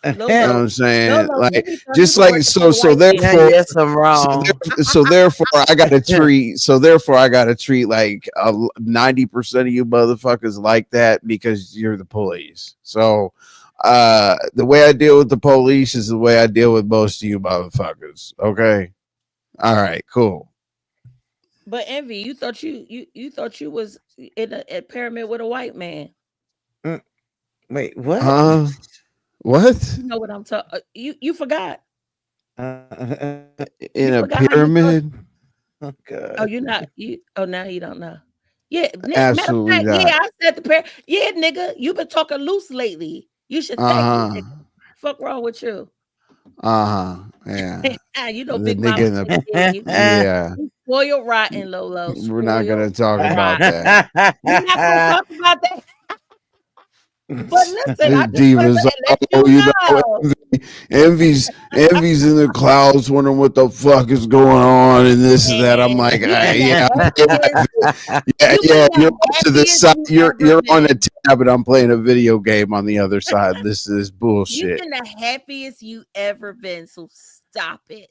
Speaker 7: You know what I'm saying? Like, just like so therefore,
Speaker 2: yes, I'm wrong.
Speaker 7: So therefore, I got to treat. So therefore, I got to treat like 90% of you motherfuckers like that because you're the police. So the way I deal with the police is the way I deal with most of you motherfuckers. Okay, all right, cool.
Speaker 10: But Envy, you thought you was in a pyramid with a white man.
Speaker 2: Wait, what?
Speaker 7: What?
Speaker 10: You know what I'm talking? You forgot.
Speaker 7: In a pyramid?
Speaker 2: Oh God.
Speaker 10: Oh, you're not. Oh, now you don't know. Yeah,
Speaker 7: absolutely not.
Speaker 10: Yeah, I said the pyramid. Yeah, nigga, you been talking loose lately. You should thank me, nigga. Fuck wrong with you.
Speaker 7: Yeah.
Speaker 10: You know,
Speaker 7: the
Speaker 10: big
Speaker 7: nigga
Speaker 10: mama.
Speaker 7: Yeah.
Speaker 10: Spoiled rotten, Lolo.
Speaker 7: We're not gonna talk about that.
Speaker 10: We're not gonna talk about that. But listen, I just
Speaker 7: Divas, Envy's in the clouds, wondering what the fuck is going on, and this and that. I'm like, yeah. You're to the side. You're on a tab, and I'm playing a video game on the other side. This is bullshit.
Speaker 10: You've been the happiest you ever been, so stop it.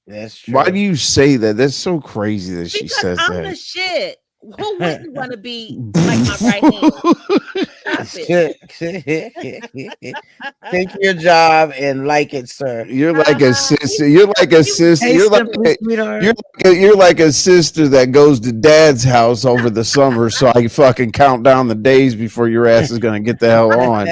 Speaker 2: That's true.
Speaker 7: Why do you say that? That's so crazy that she says
Speaker 10: I'm
Speaker 7: that.
Speaker 10: the shit. Who wouldn't want to be like my right hand? office.
Speaker 2: Take your job and like it, sir.
Speaker 7: You're like a
Speaker 10: He
Speaker 7: sister.
Speaker 10: was
Speaker 7: You're
Speaker 10: so
Speaker 7: like a
Speaker 10: cute.
Speaker 7: sister.
Speaker 2: Hey,
Speaker 7: You're like
Speaker 2: simply sweetheart.
Speaker 7: you're like a sister that goes to dad's house over the summer, so I fucking count down the days before your ass is gonna get the hell on.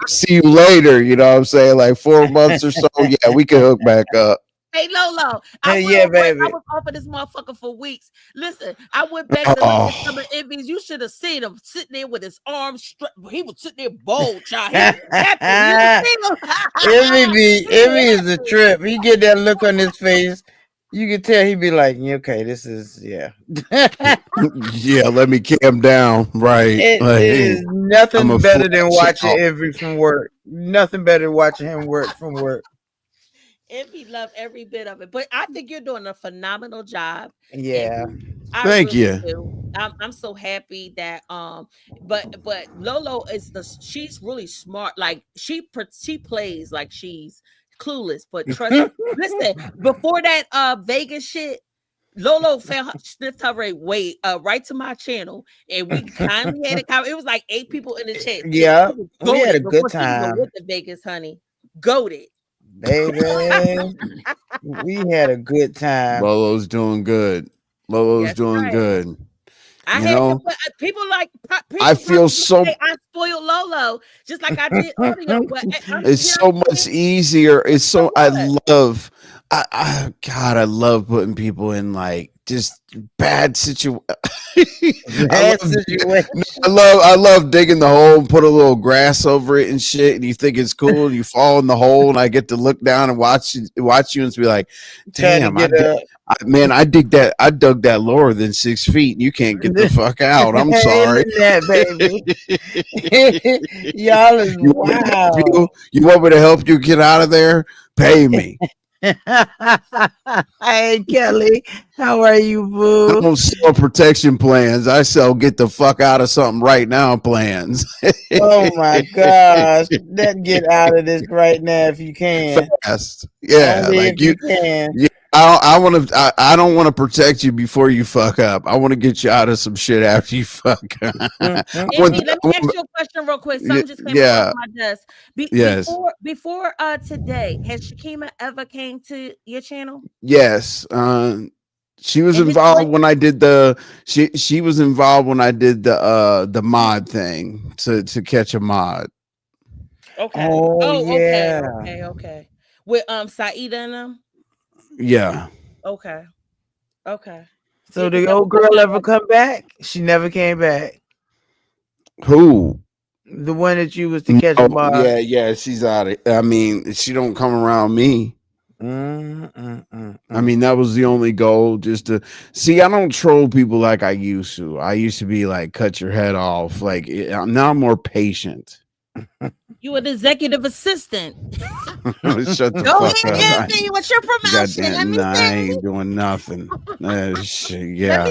Speaker 7: See you later. You know what I'm saying? Like 4 months or so. Yeah, we can hook back up.
Speaker 10: Hey Lolo, I
Speaker 2: Hey,
Speaker 10: went
Speaker 2: yeah,
Speaker 10: on break. I
Speaker 2: baby.
Speaker 10: was off of this motherfucker for weeks. Listen, I went back to look at some of
Speaker 7: Oh,
Speaker 10: Envy's. You should have seen him sitting there with his arms He was sitting there bold, child. He was happy. You see him?
Speaker 2: Envy
Speaker 10: He
Speaker 2: is a
Speaker 10: happy.
Speaker 2: trip. He get that look on his face. You can tell he be like, "Yeah, okay, this is yeah."
Speaker 7: yeah. Let me calm down. Right.
Speaker 2: It
Speaker 7: Like,
Speaker 2: is
Speaker 7: I'm
Speaker 2: nothing
Speaker 7: a
Speaker 2: better than
Speaker 7: fresh
Speaker 2: watching
Speaker 7: out.
Speaker 2: Envy from work. Nothing better than watching him work from work.
Speaker 10: Envy loved every bit of it. But I think you're doing a phenomenal job,
Speaker 2: Yeah.
Speaker 10: Envy. I
Speaker 7: Thank
Speaker 10: really
Speaker 7: you.
Speaker 10: do. I'm so happy that but Lolo is she's really smart. Like she plays like she's clueless, but trust listen, before that Vegas shit, Lolo sniffed her right to my channel, and we kindly had it was like 8 people in the chat.
Speaker 2: Yeah.
Speaker 10: She was
Speaker 2: We had a
Speaker 10: goaded
Speaker 2: good
Speaker 10: before she even
Speaker 2: time,
Speaker 10: went to Vegas, honey. Goaded.
Speaker 2: baby. We had a good time.
Speaker 7: Lolo's doing good. Lolo's
Speaker 10: Yes,
Speaker 7: doing
Speaker 10: right.
Speaker 7: good.
Speaker 10: I
Speaker 7: You
Speaker 10: had to
Speaker 7: know,
Speaker 10: put people like
Speaker 7: I
Speaker 10: people
Speaker 7: feel
Speaker 10: probably gonna
Speaker 7: so.
Speaker 10: say I spoiled Lolo just like I did audio, but I'm
Speaker 7: It's
Speaker 10: you know
Speaker 7: so
Speaker 10: what I'm
Speaker 7: much
Speaker 10: saying?
Speaker 7: easier. It's
Speaker 10: So
Speaker 7: so
Speaker 10: what?
Speaker 7: God, I love putting people in like just bad situation. I
Speaker 2: Bad
Speaker 7: love
Speaker 2: situation.
Speaker 7: no, I love digging the hole and put a little grass over it and shit, and you think it's cool, and you fall in the hole, and I get to look down and watch you and be like,
Speaker 2: Trying to
Speaker 7: damn,
Speaker 2: get up.
Speaker 7: man, I dug that lower than 6 feet, and you can't get the fuck out. I'm sorry.
Speaker 2: Isn't that, baby? Y'all is
Speaker 7: You want me to help
Speaker 2: wild.
Speaker 7: you? You want me to help you get out of there? Pay me.
Speaker 2: Hey, Kelly. How are you,
Speaker 7: I
Speaker 2: boo?
Speaker 7: don't sell protection plans. I sell get the fuck out of something right now plans.
Speaker 2: Oh my gosh. Let get out of this right now if you can.
Speaker 7: Fast. Yeah,
Speaker 2: Only if
Speaker 7: like
Speaker 2: you
Speaker 7: you.
Speaker 2: can.
Speaker 7: Yeah, I want to. I don't want to protect you before you fuck up. I want to get you out of some shit after you fuck up.
Speaker 10: Envy, let me ask you a question real quick. Something just came across
Speaker 7: yeah.
Speaker 10: my desk.
Speaker 7: Yes.
Speaker 10: Before today, has Shakima ever came to your channel?
Speaker 7: Yes. She was
Speaker 10: And this is like
Speaker 7: involved when I did she was involved when I did the mod thing to catch a mod.
Speaker 10: okay.
Speaker 2: Oh
Speaker 10: Oh, okay,
Speaker 2: yeah.
Speaker 10: okay. With Saida and them?
Speaker 7: Yeah.
Speaker 10: Okay. Okay. Yeah,
Speaker 2: So
Speaker 10: because
Speaker 2: the
Speaker 10: that was
Speaker 2: old
Speaker 10: one
Speaker 2: girl
Speaker 10: thing
Speaker 2: ever come back? She never came back.
Speaker 7: Who?
Speaker 2: The one that you was to catch a
Speaker 7: Oh
Speaker 2: bar.
Speaker 7: yeah, she's out of I mean, she don't come around me. I mean, that was the only goal, just to see. I don't troll people like I used to. I used to be like, cut your head off. Like now, I'm more patient.
Speaker 10: you were the executive assistant.
Speaker 7: Shut the
Speaker 10: Go
Speaker 7: fuck
Speaker 10: ahead,
Speaker 7: up.
Speaker 10: Envy. What's your promotion? Let
Speaker 7: Goddamn,
Speaker 10: me
Speaker 7: nah, I
Speaker 10: see.
Speaker 7: ain't doing nothing.
Speaker 10: Let
Speaker 7: Yeah,
Speaker 10: me see. Let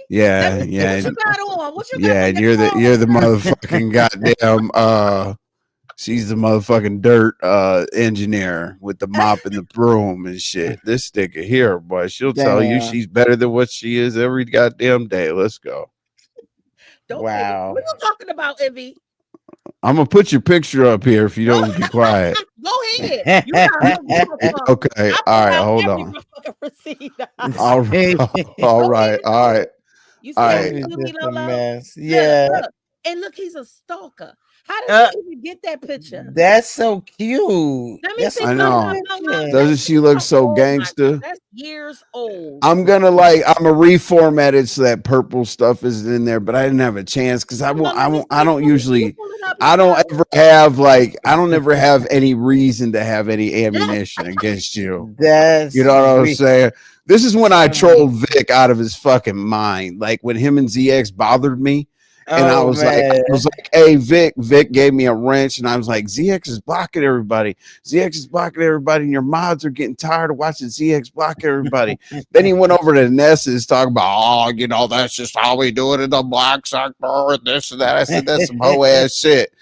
Speaker 7: yeah,
Speaker 10: me see
Speaker 7: yeah,
Speaker 10: what you got on. What you got
Speaker 7: yeah.
Speaker 10: on
Speaker 7: And
Speaker 10: your
Speaker 7: you're the
Speaker 10: clothes?
Speaker 7: motherfucking goddamn. She's the motherfucking dirt engineer with the mop and the broom and shit. This nigga here, boy, she'll tell you
Speaker 2: Damn.
Speaker 7: she's better than what she is every goddamn day. Let's go.
Speaker 10: Don't play with.
Speaker 2: Wow.
Speaker 10: What are you talking about, Envy?
Speaker 7: I'm gonna put your picture up here if you
Speaker 10: Go,
Speaker 7: don't be quiet.
Speaker 10: go ahead. You got her motherfucker.
Speaker 7: Okay,
Speaker 10: I
Speaker 7: all
Speaker 10: pull
Speaker 7: right,
Speaker 10: out
Speaker 7: hold
Speaker 10: every
Speaker 7: on.
Speaker 10: motherfucking receipt.
Speaker 7: All right, all
Speaker 10: Go
Speaker 7: right,
Speaker 10: ahead,
Speaker 7: all
Speaker 10: do
Speaker 7: right,
Speaker 10: it. You
Speaker 7: all
Speaker 10: see how
Speaker 7: right.
Speaker 10: you
Speaker 2: It's
Speaker 10: do me,
Speaker 2: just a
Speaker 10: Lolo?
Speaker 2: mess.
Speaker 10: Look,
Speaker 2: Yeah.
Speaker 10: look, and look, he's a stalker. How did
Speaker 2: Uh,
Speaker 10: you even get that picture?
Speaker 2: that's so cute.
Speaker 10: Let me
Speaker 2: That's
Speaker 10: see.
Speaker 2: a
Speaker 7: I
Speaker 10: No,
Speaker 2: good
Speaker 10: no,
Speaker 7: know.
Speaker 10: no, no.
Speaker 2: picture.
Speaker 10: That
Speaker 7: Doesn't she look
Speaker 10: picture.
Speaker 7: so
Speaker 10: Oh my god,
Speaker 7: gangster?
Speaker 10: that's years old.
Speaker 7: I'm gonna reformat it so that purple stuff is in there, but I didn't have a chance because
Speaker 10: Hold on, let me
Speaker 7: I
Speaker 10: see.
Speaker 7: don't
Speaker 10: You
Speaker 7: usually
Speaker 10: pull it up.
Speaker 7: I
Speaker 10: Let me
Speaker 7: don't
Speaker 10: see.
Speaker 7: ever have like I don't ever have any reason to have any ammunition against you. You
Speaker 2: That's
Speaker 7: know what I'm
Speaker 2: sweet.
Speaker 7: saying? This is when I
Speaker 2: Uh,
Speaker 7: trolled Vic out of his fucking mind. Like when him and ZX bothered me. And
Speaker 2: oh man.
Speaker 7: I was like, hey, Vic. Vic gave me a wrench, and I was like, ZX is blocking everybody. ZX is blocking everybody, and your mods are getting tired of watching ZX block everybody. Then he went over to Ness's talking about, oh, you know, that's just how we do it in the black sector, and this and that. I said, that's some hoe ass shit.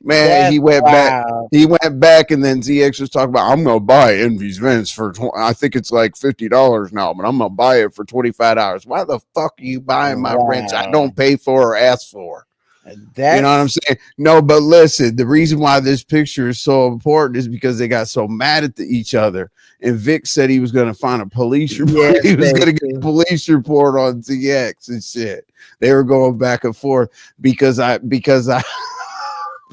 Speaker 7: Man,
Speaker 2: That's
Speaker 7: he went back.
Speaker 2: wow.
Speaker 7: He went back, and then ZX was talking about, I'm gonna buy Envy's Vents for I think it's like $50 now, but I'm gonna buy it for $25. Why the fuck are you buying my wrench I
Speaker 2: Wow.
Speaker 7: don't pay for or ask for? You know what I'm
Speaker 2: That's
Speaker 7: saying? No, but listen, the reason why this picture is so important is because they got so mad at each other. And Vic said he was going to find a police report.
Speaker 2: yes,
Speaker 7: He was going to get a
Speaker 2: Stacy.
Speaker 7: police report on TX and shit. They were going back and forth because I because I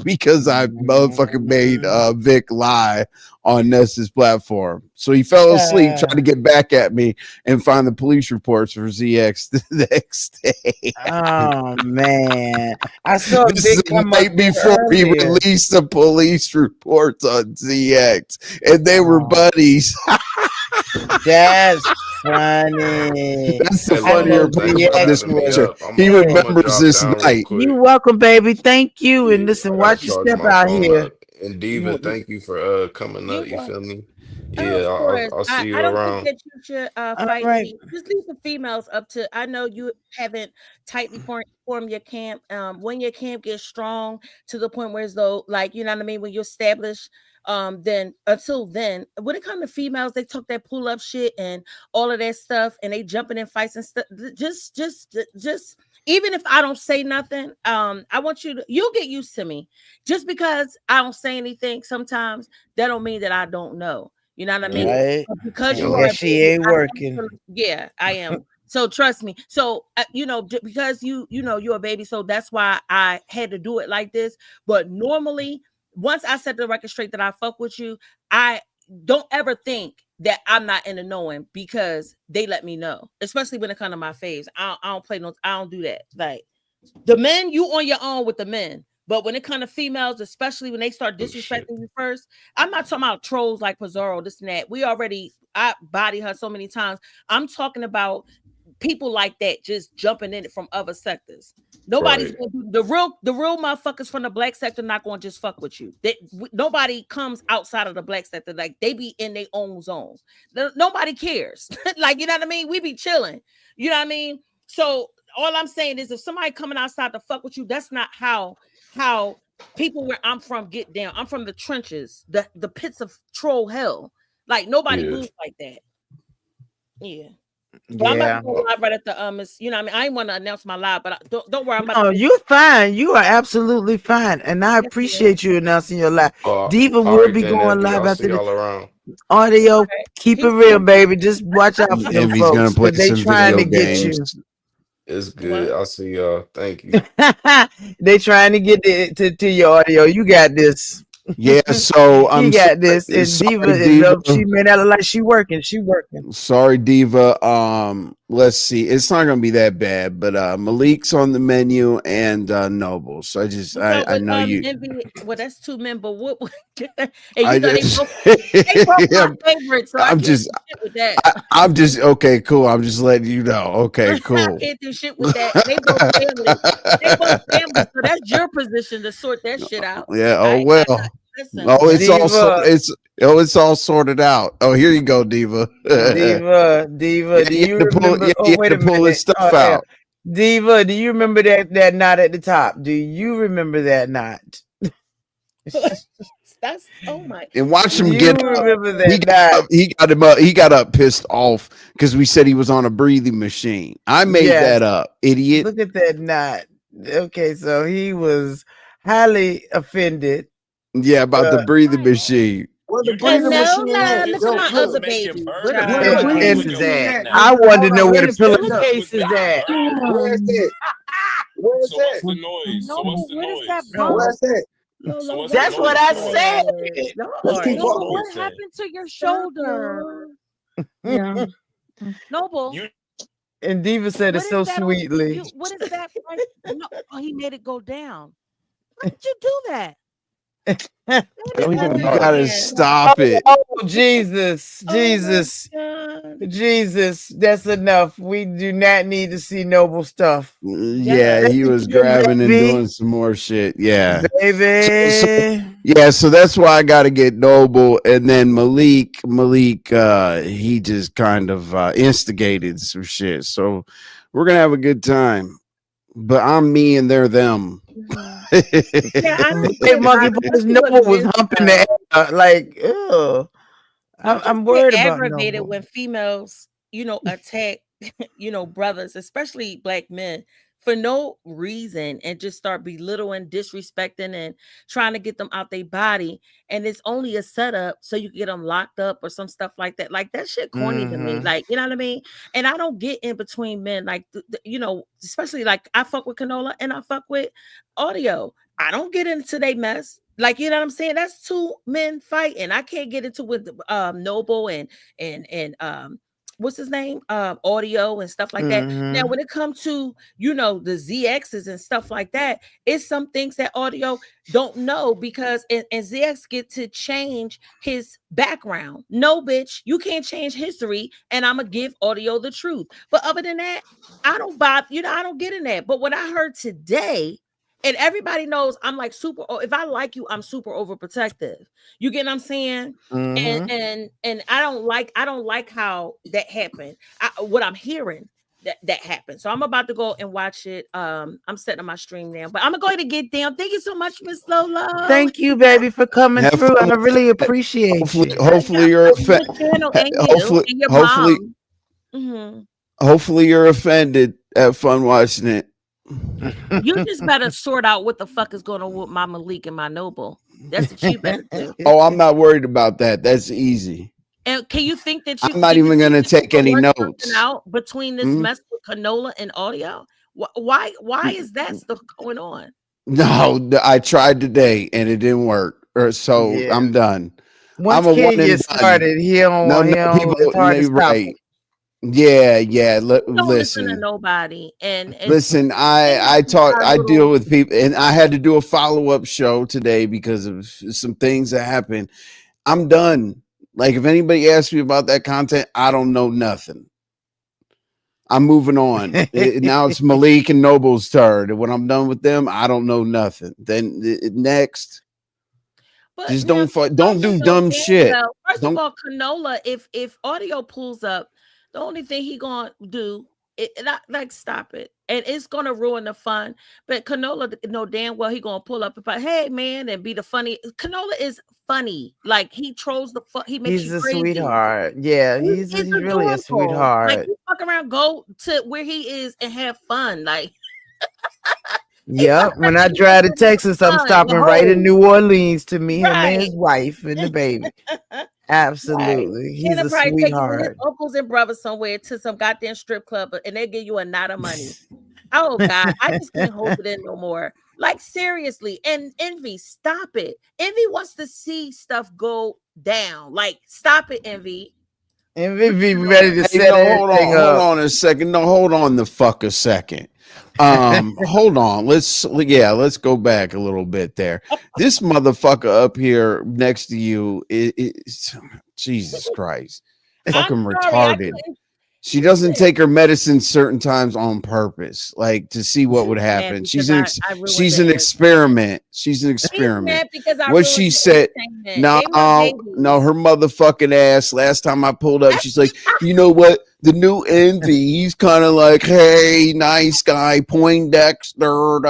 Speaker 7: motherfucking made Vic lie on Ness's platform. So he fell asleep trying to get back at me and find the police reports for ZX the next day.
Speaker 2: Oh man, I saw
Speaker 7: This is
Speaker 2: Vic
Speaker 7: the
Speaker 2: come up
Speaker 7: night
Speaker 2: there
Speaker 7: before he
Speaker 2: earlier.
Speaker 7: released the police reports on ZX, and they were
Speaker 2: Oh,
Speaker 7: buddies.
Speaker 2: that's funny.
Speaker 7: That's the
Speaker 11: Hey
Speaker 2: I know
Speaker 7: funnier
Speaker 11: Lolo, thanks
Speaker 7: part
Speaker 11: for
Speaker 7: about
Speaker 2: ZX
Speaker 7: this
Speaker 11: having me
Speaker 2: was
Speaker 7: picture.
Speaker 11: up. I'm
Speaker 7: He
Speaker 11: a,
Speaker 2: yeah.
Speaker 11: I'm gonna
Speaker 7: remembers
Speaker 11: drop
Speaker 7: this
Speaker 11: down real
Speaker 7: night.
Speaker 11: quick.
Speaker 2: You welcome, baby. Thank you. And
Speaker 11: Yeah,
Speaker 2: listen,
Speaker 11: I gotta
Speaker 2: watch your
Speaker 11: charge
Speaker 2: step
Speaker 11: my
Speaker 2: out
Speaker 11: phone
Speaker 2: here.
Speaker 11: up. And
Speaker 2: You
Speaker 11: Diva,
Speaker 2: want-
Speaker 11: thank you for coming
Speaker 10: You
Speaker 11: up. You
Speaker 10: want?
Speaker 11: feel me?
Speaker 10: Oh,
Speaker 11: Yeah,
Speaker 10: of course.
Speaker 11: I'll see
Speaker 10: I
Speaker 11: you
Speaker 10: don't think
Speaker 11: around.
Speaker 10: that you should
Speaker 2: All
Speaker 10: fight
Speaker 2: right.
Speaker 10: any. Just leave the females up to. I know you haven't tightly formed your camp. When your camp gets strong to the point where as though, like, you know what I mean, when you establish, then until then, when it comes to females, they talk that pull up shit and all of that stuff, and they jumping in fights and stuff. Just. Even if I don't say nothing, I want you to. You'll get used to me. Just because I don't say anything, sometimes that don't mean that I don't know. You know what I mean?
Speaker 11: Yeah,
Speaker 2: right.
Speaker 10: But because
Speaker 11: yeah,
Speaker 10: you
Speaker 2: And
Speaker 10: are
Speaker 2: guess
Speaker 10: a
Speaker 2: she
Speaker 10: baby,
Speaker 2: ain't
Speaker 10: I am
Speaker 2: working.
Speaker 10: yeah, I am. So trust me. So because you're a baby, so that's why I had to do it like this. But normally, once I set the record straight that I fuck with you, I don't ever think that I'm not in the knowing because they let me know, especially when it comes to my faves. I don't play no. I don't do that. Like the men, you on your own with the men. But when it comes to females, especially when they start
Speaker 11: oh
Speaker 10: disrespecting
Speaker 11: shit.
Speaker 10: you first, I'm not talking about trolls like Pizarro, this and that. I body her so many times. I'm talking about people like that just jumping in it from other sectors. Nobody's
Speaker 11: Right.
Speaker 10: gonna do the real motherfuckers from the black sector not gonna just fuck with you. Nobody comes outside of the black sector, like they be in their own zone. Nobody cares. Like, you know what I mean? We be chilling. You know what I mean? So all I'm saying is if somebody coming outside to fuck with you, that's not how people where I'm from get down. I'm from the trenches, the pits of troll hell. Like nobody
Speaker 11: Yeah.
Speaker 10: moves like that. Yeah. But I'm about to
Speaker 2: Yeah.
Speaker 10: go live right at the you know what I mean, I ain't want to announce my live, but don't worry, I'm about to
Speaker 2: No,
Speaker 10: go.
Speaker 2: you're fine. You are absolutely fine. And I
Speaker 10: Yes, ma'am.
Speaker 2: appreciate you announcing your live.
Speaker 11: Oh,
Speaker 2: Diva
Speaker 11: all
Speaker 2: will
Speaker 11: right
Speaker 2: be
Speaker 11: then,
Speaker 2: going
Speaker 11: Envy.
Speaker 2: live
Speaker 11: I'll see
Speaker 2: after the
Speaker 11: y'all around.
Speaker 10: All
Speaker 2: audio.
Speaker 10: right.
Speaker 2: Keep it
Speaker 10: Peace.
Speaker 2: real, baby. Just watch out for them
Speaker 7: Envy's gonna
Speaker 2: folks
Speaker 7: play
Speaker 2: because they
Speaker 7: some
Speaker 2: trying
Speaker 7: video
Speaker 2: to get
Speaker 7: games.
Speaker 2: you.
Speaker 11: It's good.
Speaker 10: What?
Speaker 11: I'll see y'all. Thank you.
Speaker 2: They trying to get to your audio. You got this.
Speaker 7: Yeah, so
Speaker 2: You
Speaker 7: I'm
Speaker 2: got this.
Speaker 7: sorry,
Speaker 2: And Diva
Speaker 7: sorry,
Speaker 2: is
Speaker 7: Diva.
Speaker 2: she may not look like she working. She working.
Speaker 7: Sorry, Diva. Let's see. It's not gonna be that bad, but Malik's on the menu and Noble. So
Speaker 10: Well,
Speaker 7: I
Speaker 10: with
Speaker 7: know you.
Speaker 10: Envy, well, that's two men, but what and
Speaker 7: I
Speaker 10: they
Speaker 7: just
Speaker 10: both my
Speaker 7: I'm,
Speaker 10: favorites, so I
Speaker 7: I'm
Speaker 10: can't
Speaker 7: just
Speaker 10: do shit with that.
Speaker 7: I'm just okay, cool. I'm just letting you know. Okay,
Speaker 10: I
Speaker 7: cool.
Speaker 10: can't do shit with that. They both family. They both family. So that's your position to sort that shit out.
Speaker 7: Yeah,
Speaker 10: I
Speaker 7: oh
Speaker 10: ain't got
Speaker 7: well.
Speaker 10: listen.
Speaker 7: Oh, it's all
Speaker 2: Diva.
Speaker 7: it's all sorted out. Oh, here you go, Diva.
Speaker 2: Diva, do you remember? Oh,
Speaker 7: You
Speaker 2: wait
Speaker 7: had
Speaker 2: a
Speaker 7: to pull his
Speaker 2: minute.
Speaker 7: stuff
Speaker 2: Oh, yeah.
Speaker 7: out.
Speaker 2: Diva, do you remember that knot at the top? Do you remember that knot?
Speaker 10: That's oh my.
Speaker 7: And watch
Speaker 2: Do
Speaker 7: him
Speaker 2: you
Speaker 7: get up.
Speaker 2: remember that knot?
Speaker 7: He got up pissed off because we said he was on a breathing machine. I made
Speaker 2: Yes.
Speaker 7: that up, idiot.
Speaker 2: Look at that knot. Okay, so he was highly offended.
Speaker 7: Yeah, about the breathing
Speaker 10: Right.
Speaker 7: machine.
Speaker 12: Where the
Speaker 10: And
Speaker 12: breathing
Speaker 10: no,
Speaker 12: machine
Speaker 10: nah,
Speaker 12: at?
Speaker 10: look at
Speaker 12: Yo,
Speaker 10: my
Speaker 12: look.
Speaker 10: other baby.
Speaker 12: Where the
Speaker 10: Child.
Speaker 12: breathing
Speaker 2: And
Speaker 12: machine at?
Speaker 2: I wanted to
Speaker 12: Hold
Speaker 2: know
Speaker 12: on,
Speaker 2: where
Speaker 12: let
Speaker 2: the
Speaker 12: me stand up.
Speaker 2: pillowcase is at.
Speaker 12: Where is that? Where is that?
Speaker 10: No, where does that
Speaker 2: No,
Speaker 10: bump?
Speaker 12: Where's that?
Speaker 10: Lolo, what
Speaker 2: that's what I said.
Speaker 10: happened?
Speaker 12: Let's keep
Speaker 10: Noble,
Speaker 12: talking.
Speaker 10: what happened to your shoulder?
Speaker 6: Yeah.
Speaker 10: Noble,
Speaker 2: And Diva said it
Speaker 10: what
Speaker 2: so
Speaker 10: is that on
Speaker 2: sweetly.
Speaker 10: you? What is that? Right? No, oh, he made it go down. How did you do that? Let
Speaker 7: You
Speaker 10: me go in
Speaker 7: gotta
Speaker 10: again.
Speaker 7: stop it.
Speaker 2: Oh, Jesus,
Speaker 10: Oh my
Speaker 2: Jesus,
Speaker 10: God.
Speaker 2: Jesus. That's enough. We do not need to see noble stuff.
Speaker 7: Yeah,
Speaker 10: Yes.
Speaker 7: he was grabbing and doing some more shit. Yeah.
Speaker 2: Baby.
Speaker 7: Yeah, so that's why I got to get Noble, and then Malik, he just kind of instigated some shit. So we're gonna have a good time. But I'm me and they're them.
Speaker 10: Yeah, I don't
Speaker 2: Hey,
Speaker 10: get
Speaker 2: Monkey Boys
Speaker 10: especially with
Speaker 2: Noble was
Speaker 10: men
Speaker 2: humping
Speaker 10: stuff.
Speaker 2: the air. Like, ew.
Speaker 10: I just
Speaker 2: I'm
Speaker 10: get
Speaker 2: worried about
Speaker 10: aggravated
Speaker 2: Noble.
Speaker 10: when females, attack, brothers, especially black men, for no reason and just start belittling, disrespecting, and trying to get them out their body. And it's only a setup so you can get them locked up or some stuff like that. Like that shit corny to me. Like, you know what I mean? And I don't get in between men. Like, you know, especially like I fuck with Canola and I fuck with Audio. I don't get into they mess. Like, you know what I'm saying? That's two men fighting. I can't get into with Noble and what's his name? Audio and stuff like that. Now, when it comes to, you know, the ZXs and stuff like that, it's some things that Audio don't know because and ZX get to change his background. No, bitch, you can't change history, and I'm gonna give Audio the truth. But other than that, I don't buy, you know, I don't get in that. But what I heard today, and everybody knows I'm like super, if I like you, I'm super overprotective. You get what I'm saying? And I don't like how that happened. What I'm hearing that happened. So I'm about to go and watch it. I'm setting my stream now, but I'm going to get down. Thank you so much, Miss Lola.
Speaker 2: Thank you, baby, for coming
Speaker 7: Have
Speaker 2: through.
Speaker 7: fun
Speaker 2: I
Speaker 7: with
Speaker 2: really
Speaker 7: that.
Speaker 2: appreciate you.
Speaker 7: Hopefully you're offended. Hopefully, hopefully you're offended. Have fun watching it.
Speaker 10: You just better sort out what the fuck is going on with my Malik and my Noble. That's what you better do.
Speaker 7: Oh, I'm not worried about that. That's easy.
Speaker 10: And can you think that you?
Speaker 7: I'm not even going to take any notes
Speaker 10: out between this mess with Canola and Audio. Why is that still going on?
Speaker 7: No, I tried today and it didn't work. So yeah. I'm done.
Speaker 2: Once
Speaker 7: I'm a
Speaker 2: Ken gets started, he don't. It's hard to stop.
Speaker 7: Right. Yeah.
Speaker 10: Don't listen to nobody. And
Speaker 7: listen, I deal with people, and I had to do a follow-up show today because of some things that happened. I'm done. Like, if anybody asks me about that content, I don't know nothing. I'm moving on. Now it's Malik and Noble's turn. And when I'm done with them, I don't know nothing. Then next. But just don't do dumb shit.
Speaker 10: First of all, Canola, if Audio pulls up, the only thing he gonna do like stop it, and it's gonna ruin the fun. But Canola know damn well he gonna pull up and like, hey man, and be the funny. Canola is funny, like he trolls the fuck. He makes
Speaker 2: he's
Speaker 10: you
Speaker 2: a
Speaker 10: crazy.
Speaker 2: Sweetheart. Yeah, he's really a sweetheart.
Speaker 10: Like you fuck around, go to where he is and have fun. Like
Speaker 2: yep. When I drive to Texas, I'm stopping right in New Orleans to meet him and his wife and the baby. Absolutely. Right. He's a sweetheart.
Speaker 10: His uncles and brothers somewhere to some goddamn strip club and they give you a knot of money. Oh God, I just can't hold it in no more. Like seriously. And Envy, stop it. Envy wants to see stuff go down. Like, stop it, Envy.
Speaker 2: Envy be ready to set everything up.
Speaker 7: Hold on a second. No, hold on the fuck a second. Hold on. Let's go back a little bit there. This motherfucker up here next to you is Jesus Christ, fucking retarded. She doesn't take her medicine certain times on purpose, like to see what would happen. She's an experiment. She's an experiment. What she said, no, her motherfucking ass. Last time I pulled up, she's like, you know what? The new Envy, he's kind of like, hey, nice guy, Poindexter,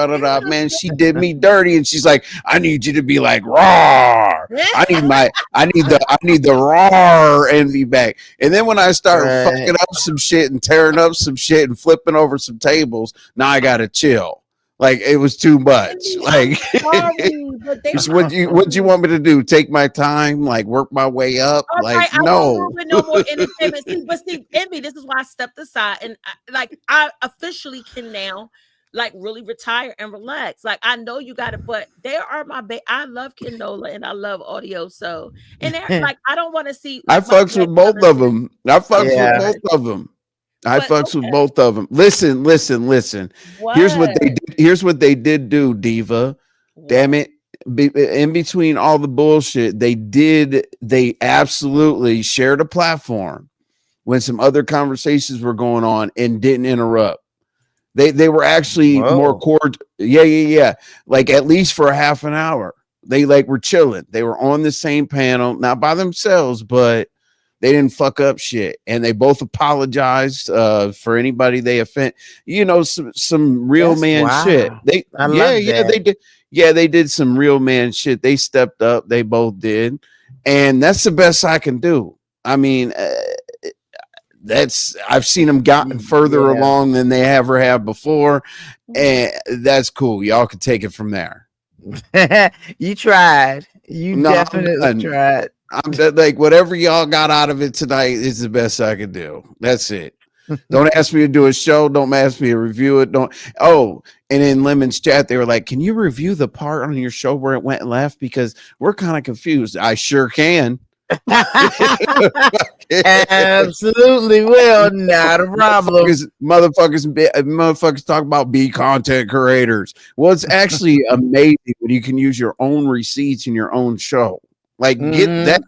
Speaker 7: man, she did me dirty, and she's like, I need you to be like, raw. I need the raw Envy back. And then when I started fucking up some shit and tearing up some shit and flipping over some tables, now I gotta chill. Like, it was too much. Like, what you want me to do? Take my time, like work my way up?
Speaker 10: All
Speaker 7: like,
Speaker 10: right,
Speaker 7: no.
Speaker 10: No more entertainment. See, Envy, this is why I stepped aside, and I officially can now, like, really retire and relax. Like, I know you got it, but there are I love Canola and I love Audio, so and they're like, I don't want to see.
Speaker 7: I fucks with both of them. I fucks with both of them. I fucks with both of them. Listen. What? Here's what they did do, Diva. What? Damn it. In between all the bullshit, they absolutely shared a platform when some other conversations were going on and didn't interrupt. They were actually more cordial. Yeah. Like at least for a half an hour. They were chilling. They were on the same panel, not by themselves, but they didn't fuck up shit, and they both apologized for anybody they offend. You know, some real shit. They did. Yeah, they did some real man shit. They stepped up. They both did, and that's the best I can do. I mean, I've seen them gotten further
Speaker 2: Yeah.
Speaker 7: along than they ever have before, and that's cool. Y'all can take it from there.
Speaker 2: You tried. You
Speaker 7: No, I'm
Speaker 2: definitely
Speaker 7: done.
Speaker 2: tried.
Speaker 7: Like whatever y'all got out of it tonight is the best I could do. That's it. Don't ask me to do a show. Don't ask me to review it. Don't. Oh, and in Lemon's chat, they were like, "Can you review the part on your show where it went left? Because we're kind of confused." I sure can.
Speaker 2: Absolutely will. Not a problem.
Speaker 7: Motherfuckers talk about be content creators. Well, it's actually amazing when you can use your own receipts in your own show. Like get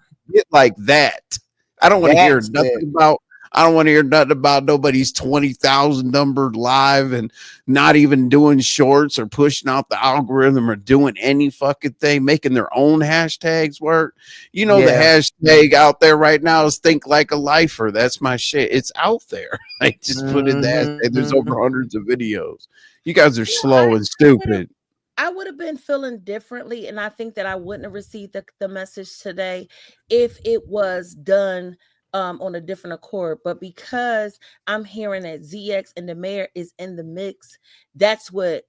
Speaker 7: like that. I don't want to hear nothing about. I don't want to hear nothing about nobody's 20,000 numbered live and not even doing shorts or pushing out the algorithm or doing any fucking thing, making their own hashtags work. You know, the hashtag out there right now is think like a lifer. That's my shit. It's out there. I just put in that. There's over hundreds of videos. You guys are slow and stupid.
Speaker 10: I would have been feeling differently, and I think that I wouldn't have received the message today if it was done on a different accord. But because I'm hearing that ZX and the mayor is in the mix, that's what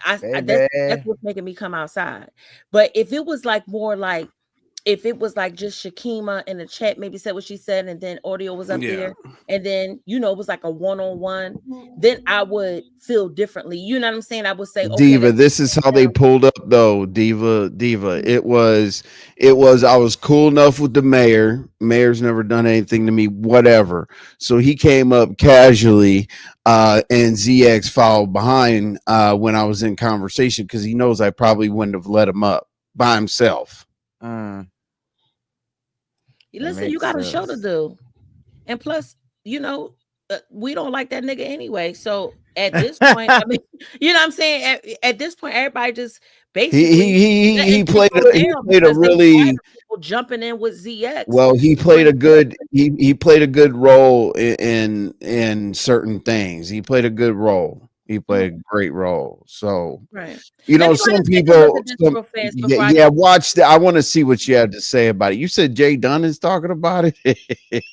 Speaker 10: that's what's making me come outside. But if it was like more like if it was like just Shakima in the chat maybe said what she said and then audio was up there and then it was like a one-on-one, then I would feel differently. You know what I'm saying? I would say, okay,
Speaker 7: Diva, this is how they pulled up though. Diva. It was I was cool enough with the mayor. Mayor's never done anything to me, whatever. So he came up casually, and ZX followed behind when I was in conversation because he knows I probably wouldn't have let him up by himself.
Speaker 10: Listen, you got a show to do. And plus, we don't like that nigga anyway. So at this point, I mean, you know what I'm saying? At this point, everybody just basically
Speaker 7: he played a really
Speaker 10: people jumping in with ZX.
Speaker 7: Well, he played a good he played a good role in certain things. He played a good role. He played a great role. So
Speaker 10: right.
Speaker 7: Some people watch that. I want to see what you have to say about it. You said Jay Dunn is talking about it.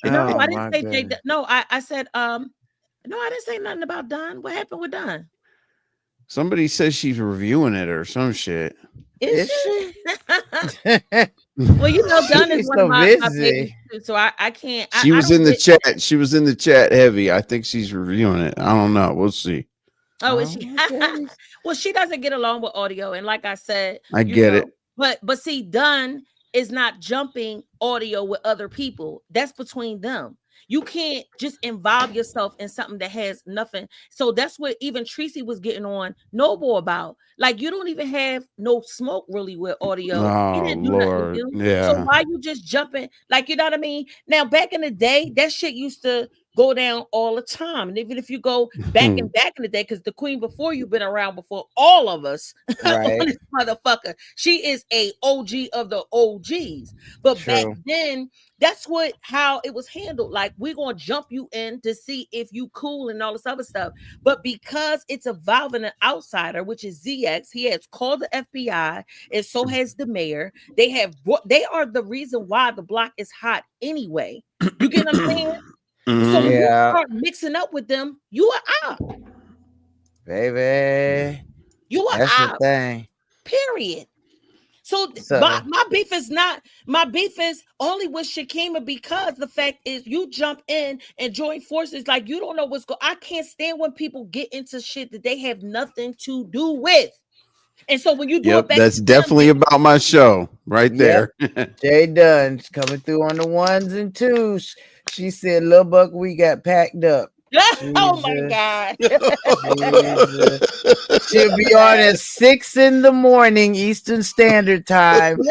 Speaker 10: No, I didn't say Jay Dunn. No, I said no, I didn't say nothing about Dunn. What happened with Dunn?
Speaker 7: Somebody says she's reviewing it or some shit.
Speaker 10: Is she? Well, Dunn is one of my babies too, so I can't.
Speaker 7: She was in the chat. She was in the chat heavy. I think she's reviewing it. I don't know. We'll see.
Speaker 10: Oh, is she? Well, she doesn't get along with audio, and like I said,
Speaker 7: I get it.
Speaker 10: But see, Dunn is not jumping audio with other people. That's between them. You can't just involve yourself in something that has nothing. So that's what even Tracy was getting on Noble about. Like, you don't even have no smoke really with audio.
Speaker 7: Oh,
Speaker 10: He didn't do
Speaker 7: Lord.
Speaker 10: nothing to you.
Speaker 7: Yeah.
Speaker 10: So why you just jumping? Like, you know what I mean? Now, back in the day, that shit used to go down all the time. And even if you go back in the day, because the queen before you been around before all of us,
Speaker 2: right.
Speaker 10: on this motherfucker, she is a OG of the OGs. But back then, that's how it was handled. Like, we're gonna jump you in to see if you cool and all this other stuff. But because it's involving an outsider, which is ZX, he has called the FBI, and so has the mayor. They are the reason why the block is hot anyway. You get what I'm saying? So when you start mixing up with them, you are out.
Speaker 2: Baby.
Speaker 10: You are
Speaker 2: That's
Speaker 10: out.
Speaker 2: the thing.
Speaker 10: Period. So my beef is only with Shakima because the fact is you jump in and join forces like you don't know what's going. I can't stand when people get into shit that they have nothing to do with. And so when you do it back,
Speaker 7: that's definitely about my show right there.
Speaker 2: Jay Dunn's coming through on the ones and twos. She said, "Lil Buck, we got packed up."
Speaker 10: Oh my God.
Speaker 2: She'll be on at 6 a.m. Eastern Standard Time.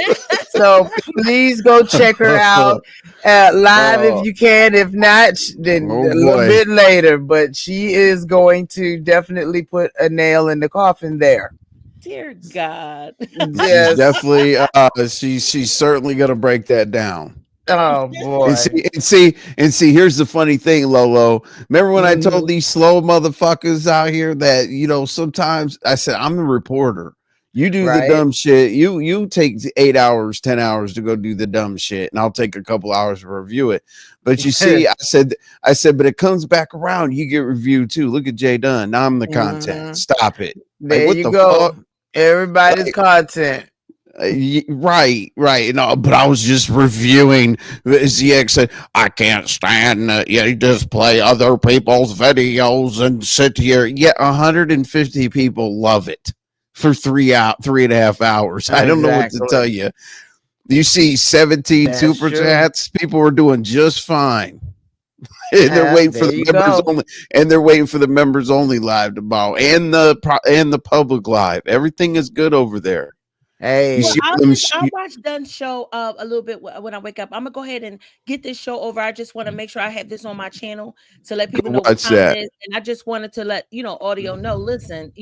Speaker 2: So please go check her out live if you can. If not, then a little bit later. But she is going to definitely put a nail in the coffin there.
Speaker 10: Dear God.
Speaker 2: Yes.
Speaker 7: She's definitely she's certainly gonna break that down.
Speaker 2: Oh boy.
Speaker 7: And see, here's the funny thing, Lolo. Remember when I told these slow motherfuckers out here that, sometimes I said, I'm the reporter. You do the
Speaker 2: Right.
Speaker 7: dumb shit. You take 8 hours, 10 hours to go do the dumb shit, and I'll take a couple hours to review it. But you see, I said, but it comes back around. You get reviewed too. Look at Jay Dunn. Now I'm the content. Stop it. Like,
Speaker 2: There
Speaker 7: what
Speaker 2: you
Speaker 7: the
Speaker 2: go.
Speaker 7: fuck?
Speaker 2: Everybody's
Speaker 7: Like,
Speaker 2: content.
Speaker 7: right. No, but I was just reviewing. ZX said, I can't stand that you just play other people's videos and sit here. Yeah, 150 people love it for 3.5 hours. I don't know what to tell
Speaker 2: Exactly.
Speaker 7: you. You see 17
Speaker 2: That's
Speaker 7: super
Speaker 2: true.
Speaker 7: chats. People are doing just fine. And they're waiting for
Speaker 2: There
Speaker 7: the
Speaker 2: you
Speaker 7: members
Speaker 2: go.
Speaker 7: only, and they're waiting for the members only live tomorrow, and the public live. Everything is good over there. You
Speaker 2: Hey,
Speaker 10: Well,
Speaker 7: see
Speaker 10: I'll watch Dunn's show a little bit when I wake up. I'm gonna go ahead and get this show over. I just want to make sure I have this on my channel to let people
Speaker 7: go
Speaker 10: know what
Speaker 7: watch
Speaker 10: time it
Speaker 7: that.
Speaker 10: is. And I just wanted to let audio know. Listen,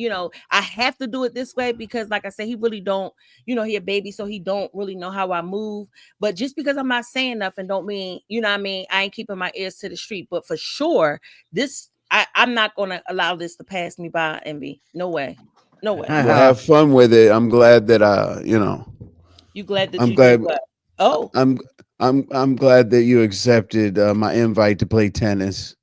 Speaker 10: I have to do it this way because, like I said, he really don't. He a baby, so he don't really know how I move. But just because I'm not saying nothing, don't mean what I mean. I ain't keeping my ears to the street. But for sure, I'm not gonna allow this to pass me by. Envy, no way, no way.
Speaker 7: Well, have fun with it. I'm glad that
Speaker 10: You glad that
Speaker 7: I'm
Speaker 10: you did
Speaker 7: glad
Speaker 10: what? Oh.
Speaker 7: I'm glad that you accepted my invite to play tennis.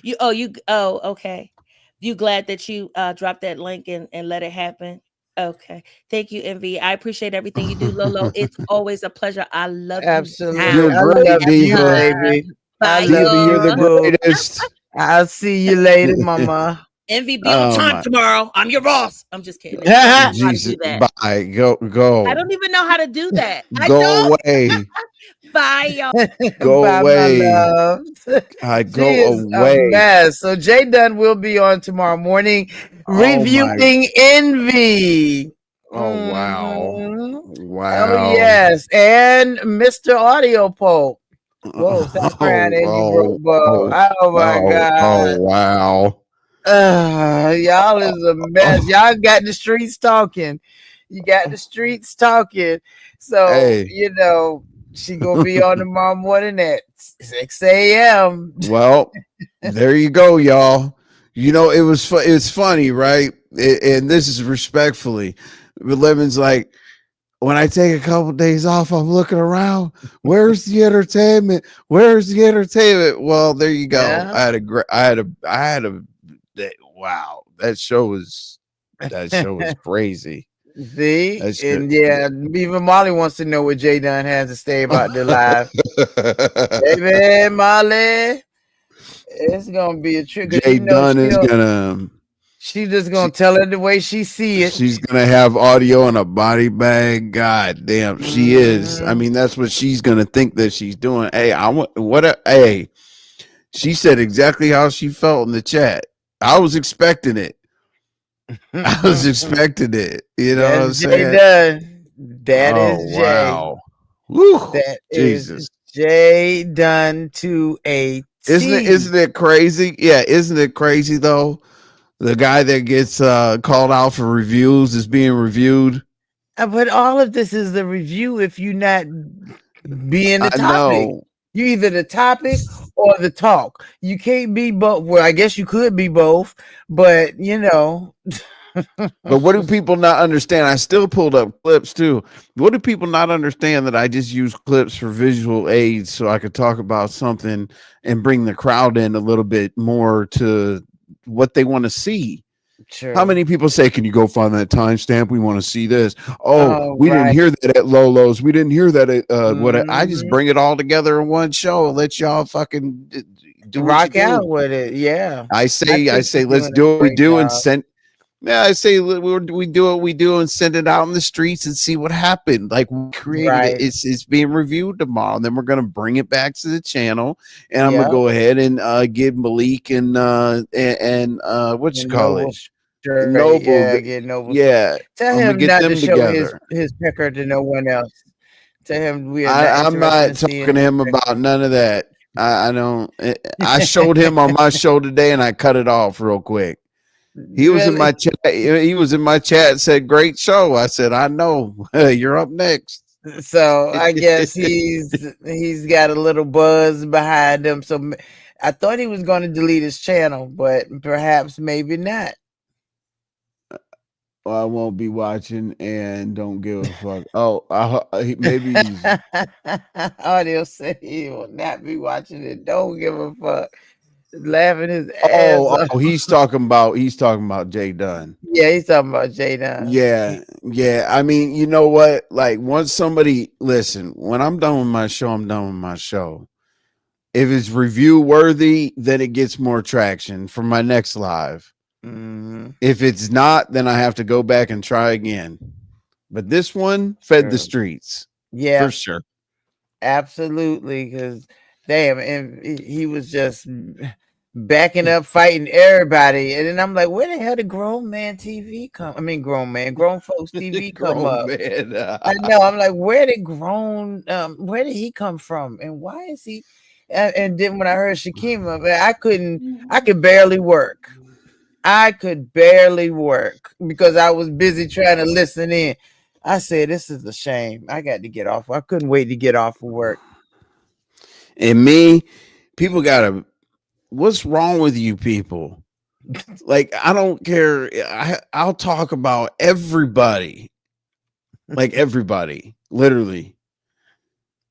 Speaker 10: Okay. You glad that you dropped that link and let it happen? Okay. Thank you, Envy. I appreciate everything you do, Lolo. It's always a pleasure. I love you
Speaker 7: You're
Speaker 2: absolutely. I
Speaker 7: great,
Speaker 2: love you,
Speaker 7: Diva.
Speaker 2: baby. I
Speaker 10: Bye,
Speaker 2: love
Speaker 7: Diva, you're
Speaker 2: you,
Speaker 7: the
Speaker 10: y'all.
Speaker 2: boo.
Speaker 7: greatest.
Speaker 2: I'll see you later, mama.
Speaker 10: Envy, be on
Speaker 7: Oh
Speaker 10: time
Speaker 7: my
Speaker 10: tomorrow. I'm your boss. I'm just kidding. Envy. I don't even know how to
Speaker 7: Jesus.
Speaker 10: do that.
Speaker 7: Bye. Go
Speaker 10: I don't even know how to do that. I
Speaker 7: go
Speaker 10: don't.
Speaker 7: away.
Speaker 10: Bye, y'all.
Speaker 7: Go
Speaker 2: Bye, my
Speaker 7: away.
Speaker 2: love.
Speaker 7: I
Speaker 2: She
Speaker 7: go
Speaker 2: is a
Speaker 7: away.
Speaker 2: mess. So Jay Dunn will be on tomorrow morning
Speaker 7: Oh my.
Speaker 2: reviewing Envy.
Speaker 7: Oh wow.
Speaker 2: Mhm. Oh
Speaker 7: Wow.
Speaker 2: yes, and Mr. Audio Pope. Whoa, stop crying,
Speaker 7: Oh,
Speaker 2: Angie
Speaker 7: oh,
Speaker 2: Robo.
Speaker 7: oh,
Speaker 2: Oh my
Speaker 7: oh, oh,
Speaker 2: God.
Speaker 7: wow.
Speaker 2: Y'all is a mess.
Speaker 7: Oh,
Speaker 2: Y'all got the streets talking. You got the streets talking. So,
Speaker 7: hey.
Speaker 2: she gonna be on tomorrow morning at 6 a.m.
Speaker 7: Well, there you go, y'all. It's funny, right? And this is respectfully. But Lemon's like, when I take a couple days off, I'm looking around. Where's the entertainment? Where's the entertainment? Well, there you go.
Speaker 2: Yeah.
Speaker 7: I had a wow. That show was crazy.
Speaker 2: See,
Speaker 7: That's good.
Speaker 2: and yeah, even Molly wants to know what Jay Dunn has to say about the live. Baby Molly, it's gonna be a trick because
Speaker 7: Jay Dunn is gonna
Speaker 2: she's just
Speaker 7: she,
Speaker 2: gonna tell it the way she see it.
Speaker 7: she's gonna have audio in a body bag. God damn, she is. I
Speaker 2: Mhm.
Speaker 7: mean, that's what she's gonna think that she's doing. Hey, I want hey. She said exactly how she felt in the chat. I was expecting it. I was expecting it. You know what I'm
Speaker 2: That's Jay
Speaker 7: saying?
Speaker 2: Dunn. That
Speaker 7: Oh
Speaker 2: is Jay.
Speaker 7: wow. Woo.
Speaker 2: That is
Speaker 7: Jesus.
Speaker 2: Jay Dunn to a T.
Speaker 7: Isn't it crazy? Yeah, isn't it crazy though? The guy that gets called out for reviews is being reviewed.
Speaker 2: But all of this is the review if you not being the
Speaker 7: I
Speaker 2: topic.
Speaker 7: know.
Speaker 2: You either the topic or the talk. You can't be both. Well, I guess you could be both, but
Speaker 7: But what do people not understand? I still pulled up clips too. What do people not understand that I just use clips for visual aids so I could talk about something and bring the crowd in a little bit more to what they want to see? How
Speaker 2: True.
Speaker 7: many people say, "Can you go find that timestamp? We want to see this." Oh,
Speaker 2: Oh,
Speaker 7: we didn't
Speaker 2: right.
Speaker 7: hear that at Lolo's. We didn't hear that at I just
Speaker 2: Mhm.
Speaker 7: bring it all together in one show and let y'all fucking do what you
Speaker 2: Rock
Speaker 7: do.
Speaker 2: out with it. Yeah.
Speaker 7: I
Speaker 2: I
Speaker 7: say,
Speaker 2: think you're
Speaker 7: let's
Speaker 2: doing a
Speaker 7: do what we
Speaker 2: great
Speaker 7: do and
Speaker 2: job.
Speaker 7: send. Yeah, I say we do what we do and send it out in the streets and see what happened. Like we created it.
Speaker 2: Right.
Speaker 7: It's being reviewed tomorrow, and then we're gonna bring it back to the channel, and I'm gonna
Speaker 2: Yeah.
Speaker 7: go ahead and give Malik and what you
Speaker 2: And
Speaker 7: call
Speaker 2: Noble
Speaker 7: it,
Speaker 2: shirt.
Speaker 7: Noble.
Speaker 2: Yeah, get Noble.
Speaker 7: Yeah,
Speaker 2: Tell
Speaker 7: I'm gonna
Speaker 2: him
Speaker 7: get
Speaker 2: not to
Speaker 7: them
Speaker 2: show
Speaker 7: together.
Speaker 2: his pecker to no one else. Tell him we are not
Speaker 7: I'm
Speaker 2: interested in
Speaker 7: not
Speaker 2: seeing
Speaker 7: talking to
Speaker 2: his
Speaker 7: him
Speaker 2: pecker.
Speaker 7: about none of that. I don't. I showed him on my show today, and I cut it off real quick. He was in
Speaker 2: Really?
Speaker 7: my chat. He was in my chat and said, "Great show." I said, "I know. You're up next."
Speaker 2: So I guess he's got a little buzz behind him. So I thought he was going to delete his channel, but perhaps maybe not.
Speaker 7: I won't be watching and don't give a fuck. Oh, maybe he's.
Speaker 2: Audio said he will not be watching it. Don't give a fuck. Laughing his ass
Speaker 7: Oh,
Speaker 2: off.
Speaker 7: he's talking about Jay Dunn.
Speaker 2: Yeah, he's talking about Jaden.
Speaker 7: Yeah, yeah. I mean, you know what? Like, once somebody listen, when I'm done with my show, I'm done with my show. If it's review worthy, then it gets more traction for my next live.
Speaker 2: Mm-hmm.
Speaker 7: If it's not, then I have to go back and try again. But this one fed the streets
Speaker 2: Yeah,
Speaker 7: for sure.
Speaker 2: absolutely. Because damn, and he was just backing up, fighting everybody, and then I'm like, where the hell did grown man TV come? I mean, grown folks TV come
Speaker 7: Grown
Speaker 2: up?
Speaker 7: man.
Speaker 2: I know. I'm like, where did he come from, and why is he? And then when I heard Shakima, man, I could barely work. I could barely work because I was busy trying to listen in. I said, this is a shame. I got to get off. I couldn't wait to get off of work.
Speaker 7: And me, people gotta. What's wrong with you people? Like, I don't care. I'll talk about everybody. Like, everybody, literally.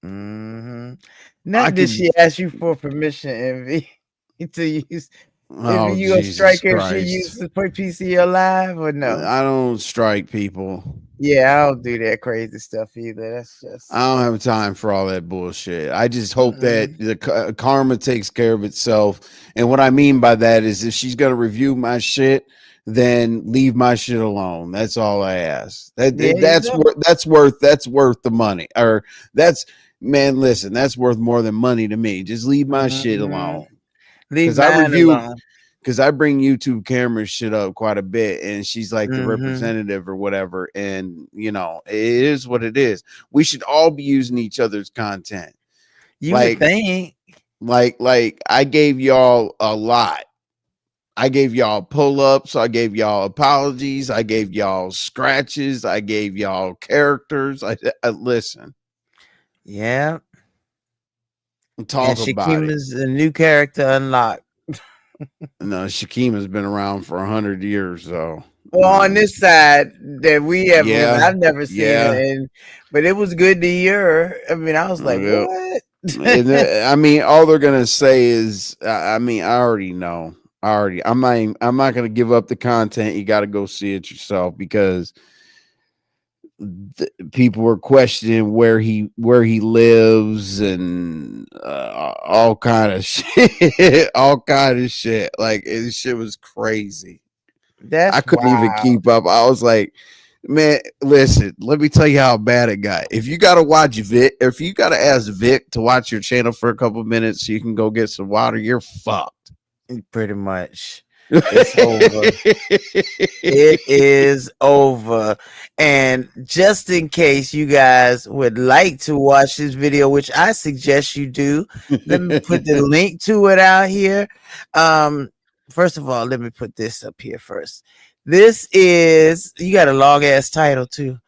Speaker 2: Mm-hmm.
Speaker 7: I
Speaker 2: Not did
Speaker 7: can.
Speaker 2: she ask you for permission, Envy, to use?
Speaker 7: Oh,
Speaker 2: If you a
Speaker 7: Jesus
Speaker 2: striker, she
Speaker 7: Christ!
Speaker 2: used to put PCL live or no?
Speaker 7: I don't strike people.
Speaker 2: Yeah, I don't do that crazy stuff either. That's just.
Speaker 7: I don't have time for all that bullshit. I just hope that
Speaker 2: Mm-hmm.
Speaker 7: the karma takes care of itself. And what I mean by that is, if she's gonna review my shit, then leave my shit alone. That's all I ask.
Speaker 2: There you go.
Speaker 7: That's worth the money. Or that's man, listen, that's worth more than money to me. Just leave my shit
Speaker 2: Mm-hmm.
Speaker 7: alone.
Speaker 2: Leave
Speaker 7: Because I
Speaker 2: mine
Speaker 7: review
Speaker 2: alone.
Speaker 7: because I bring YouTube camera shit up quite a bit, and she's like the
Speaker 2: Mm-hmm.
Speaker 7: representative or whatever. And it is what it is. We should all be using each other's content.
Speaker 2: You would
Speaker 7: Like,
Speaker 2: think.
Speaker 7: like I gave y'all a lot. I gave y'all pull-ups. I gave y'all apologies. I gave y'all scratches. I gave y'all characters. I listen.
Speaker 2: Yeah. And
Speaker 7: Talk about it.
Speaker 2: Shakima's a new character unlocked.
Speaker 7: No, Shakima's been around for 100 years, though.
Speaker 2: Well, on this side that we have, because
Speaker 7: Yeah,
Speaker 2: I've never seen
Speaker 7: yeah.
Speaker 2: it, but it was good to hear her. I mean, I was like,
Speaker 7: Yeah.
Speaker 2: what?
Speaker 7: I mean, all they're gonna say is, I mean, I already know. I'm not gonna give up the content. You got to go see it yourself, because people were questioning where he lives, and all kind of shit, all kind of shit. Like, this shit was crazy. I
Speaker 2: That's
Speaker 7: couldn't even
Speaker 2: wild.
Speaker 7: keep up. I was like, man, listen, let me tell you how bad it got. If you gotta watch Vic, if you gotta ask Vic to watch your channel for a couple minutes so you can go get some water, you're fucked.
Speaker 2: Pretty much. It's over. It is over. And just in case you guys would like to watch this video, which I suggest you do, let me put the link to it out here. First of all, let me put this up here first. This is, you got a long ass title too.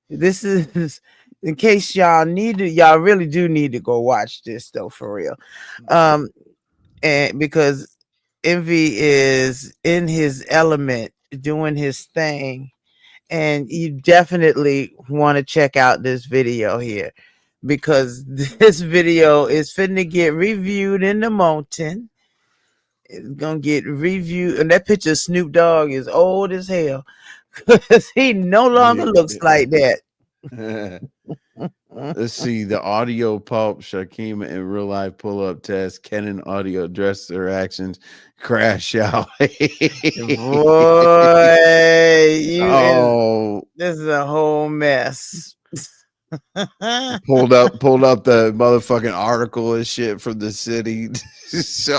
Speaker 2: This is, in case y'all really do need to go watch this though, for real. And because Envy is in his element, doing his thing, and you definitely want to check out this video here, because this video is finna get reviewed in the mountain. It's gonna get reviewed, and that picture of Snoop Dogg is old as hell, because he no longer looks like that.
Speaker 7: Let's see the audio pulp, Shakima in real life pull up test, Canon audio address their actions, crash out.
Speaker 2: Boy,
Speaker 7: Oh,
Speaker 2: this is a whole mess.
Speaker 7: pulled up the motherfucking article and shit from the city.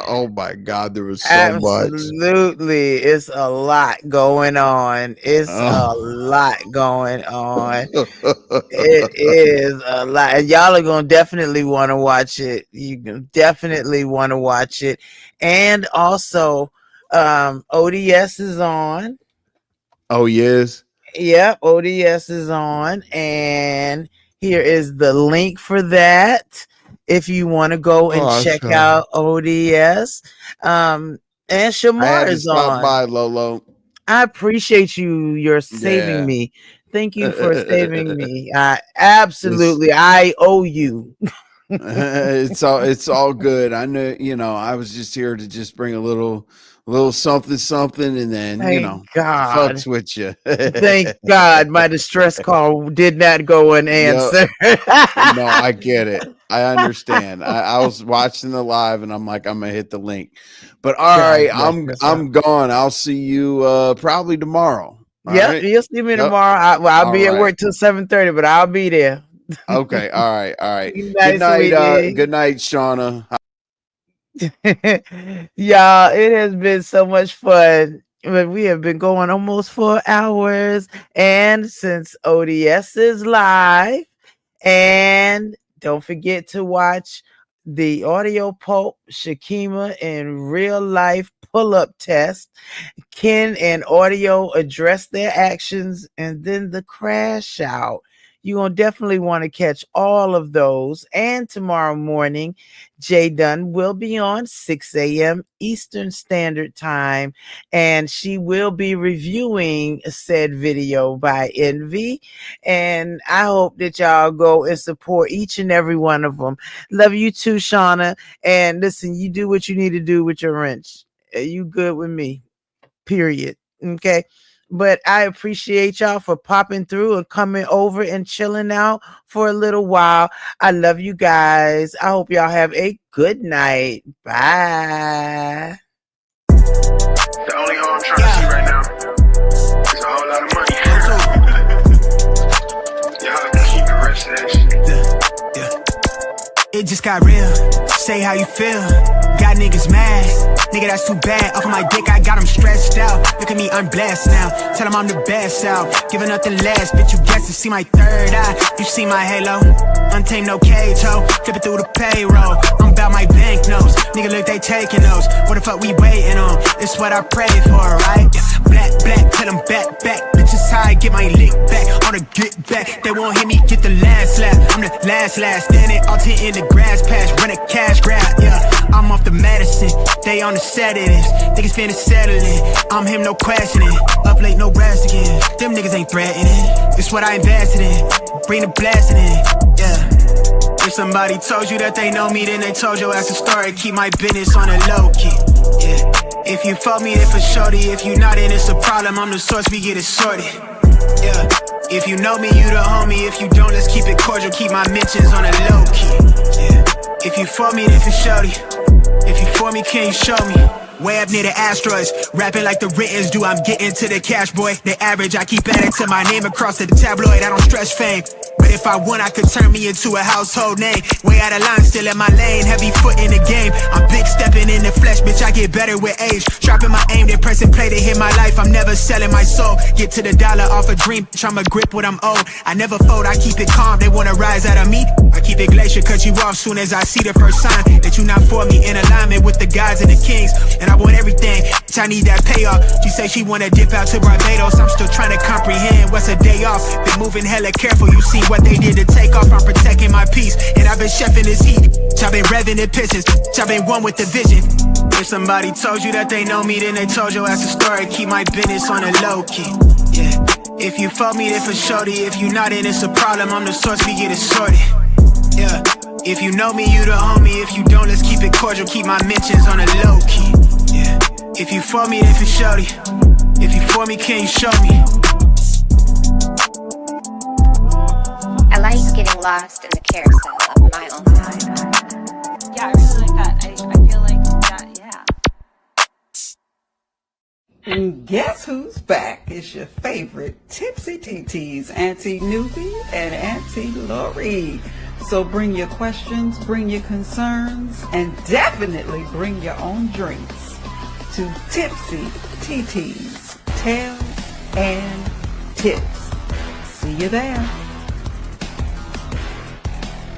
Speaker 7: Oh my god, there was so much.
Speaker 2: Absolutely, it's a lot going on. It's a
Speaker 7: Oh.
Speaker 2: lot going on. It is a lot. And y'all are gonna definitely want to watch it. You can definitely want to watch it. And also, ODS is on.
Speaker 7: Oh yes.
Speaker 2: Yep, ODS is on, and here is the link for that if you want to go and check
Speaker 7: Awesome.
Speaker 2: out ODS. And
Speaker 7: I had
Speaker 2: Shamar
Speaker 7: to
Speaker 2: is
Speaker 7: stop
Speaker 2: on.
Speaker 7: by, Lolo.
Speaker 2: I appreciate you. You're saving
Speaker 7: Yeah.
Speaker 2: me. Thank you for saving me. I
Speaker 7: It's
Speaker 2: absolutely, I owe you.
Speaker 7: it's all good. I know, I was just here to just bring a little something, and then,
Speaker 2: Thank God.
Speaker 7: fucks with you.
Speaker 2: Thank God my distress call did not go
Speaker 7: Yo,
Speaker 2: unanswered.
Speaker 7: no, I get it. I understand. I was watching the live, and I'm like, I'm gonna hit the link. But all
Speaker 2: God
Speaker 7: right,
Speaker 2: bless
Speaker 7: I'm
Speaker 2: you, sir.
Speaker 7: I'm gone. I'll see you probably tomorrow. All
Speaker 2: Yep,
Speaker 7: right.
Speaker 2: you'll see me
Speaker 7: Yep.
Speaker 2: tomorrow. I'll
Speaker 7: All
Speaker 2: be at
Speaker 7: right.
Speaker 2: work till 7:30, but I'll be there.
Speaker 7: Okay. All right. All right.
Speaker 2: Good
Speaker 7: Good
Speaker 2: night,
Speaker 7: night.
Speaker 2: sweetie.
Speaker 7: Good night, Shauna.
Speaker 2: Y'all, it has been so much fun. But we have been going almost 4 hours. And since ODS is live, and don't forget to watch the audio pulp Shakima in real life pull-up test. Ken and audio address their actions and then the crash out. You're going to definitely want to catch all of those. And tomorrow morning, Jay Dunn will be on 6 a.m. Eastern Standard Time, and she will be reviewing said video by Envy. And I hope that y'all go and support each and every one of them. Love you too, Shauna. And listen, you do what you need to do with your wrench. You good with me. Period. Okay. But I appreciate y'all for popping through and coming over and chilling out for a little while. I love you guys. I hope y'all have a good night. Bye.
Speaker 13: The only hoe I'm trying to see right now is a whole lot of money. Y'all can keep the rest of that shit.
Speaker 1: It just got real. Say how you feel. Got niggas mad. Nigga, that's too bad. Off of my dick, I got them stretched out. Look at me, I'm blessed now. Tell them I'm the best out. Giving nothing less. Bitch, you guess to see my third eye. You see my halo. Untamed, no cage, ho. Flipping through the payroll. I'm about my banknotes. Nigga, look, they taking those. What the fuck we waiting on? It's what I prayed for, right? Black, tell them back. Bitches high, get my lick back. On the get back. They won't hear me get the last laugh. I'm the last. Standing all 10 in the grass patch. Run a cash grab, yeah. I'm off the medicine. They on the sedatives. Niggas finna settle it. I'm him, no questioning. Up late, no rest again. Them niggas ain't threatening. It's what I invested in. Bring the blasting in, yeah. If somebody told you that they know me, then they told your ass a story. Keep my business on a low key, yeah. If you fuck me, then for shorty. If you not, then it's a problem. I'm the source, we get it sorted, yeah. If you know me, you the homie. If you don't, let's keep it cordial. Keep my mentions on a low key, yeah. If you for me, then for shorty. If you for me, can you show me? Way up near the asteroids, rapping like the writtens do. I'm getting to the cash, boy. The average, I keep adding to my name across the tabloid. I don't stretch fame, but if I want, I could turn me into a household name. Way out of line, still in my lane. Heavy foot in the game. I'm big stepping in the flesh, bitch. I get better with age. Sharpen my aim, then press and play to hit my life. I'm never selling my soul. Get to the dollar off a dream, bitch. I'ma grip what I'm owed. I never fold, I keep it calm. They wanna rise out of me. I keep it glacier, cut you off soon as I see the first sign that you not for me. In alignment with the gods and the kings, and I want everything. Bitch, I need that payoff. She say she wanna dip out to Barbados. I'm still trying to comprehend what's a day off. Been moving hella careful. You see what they did to take off. I'm protecting my peace, and I've been chefing this heat. I've been revving the pistons. I've been one with the vision. If somebody told you that they know me, then they told your ass a story. Keep my business on a low key, yeah. If you fuck me, then for shorty. If you not, then it's a problem. I'm the source, we get it sorted, yeah. If you know me, you the homie. If you don't, let's keep it cordial. Keep my mentions on a low key, yeah. If you for me, then for shorty. If you for me, can you show me?
Speaker 14: I like getting lost in the carousel of my own mind.
Speaker 15: Yeah, I really like that. I feel like that, yeah.
Speaker 16: And guess who's back? It's your favorite Tipsy TTs, Auntie Newbie and Auntie Lori. So bring your questions, bring your concerns, and definitely bring your own drinks to Tipsy TTs, Tales and Tips. See you there.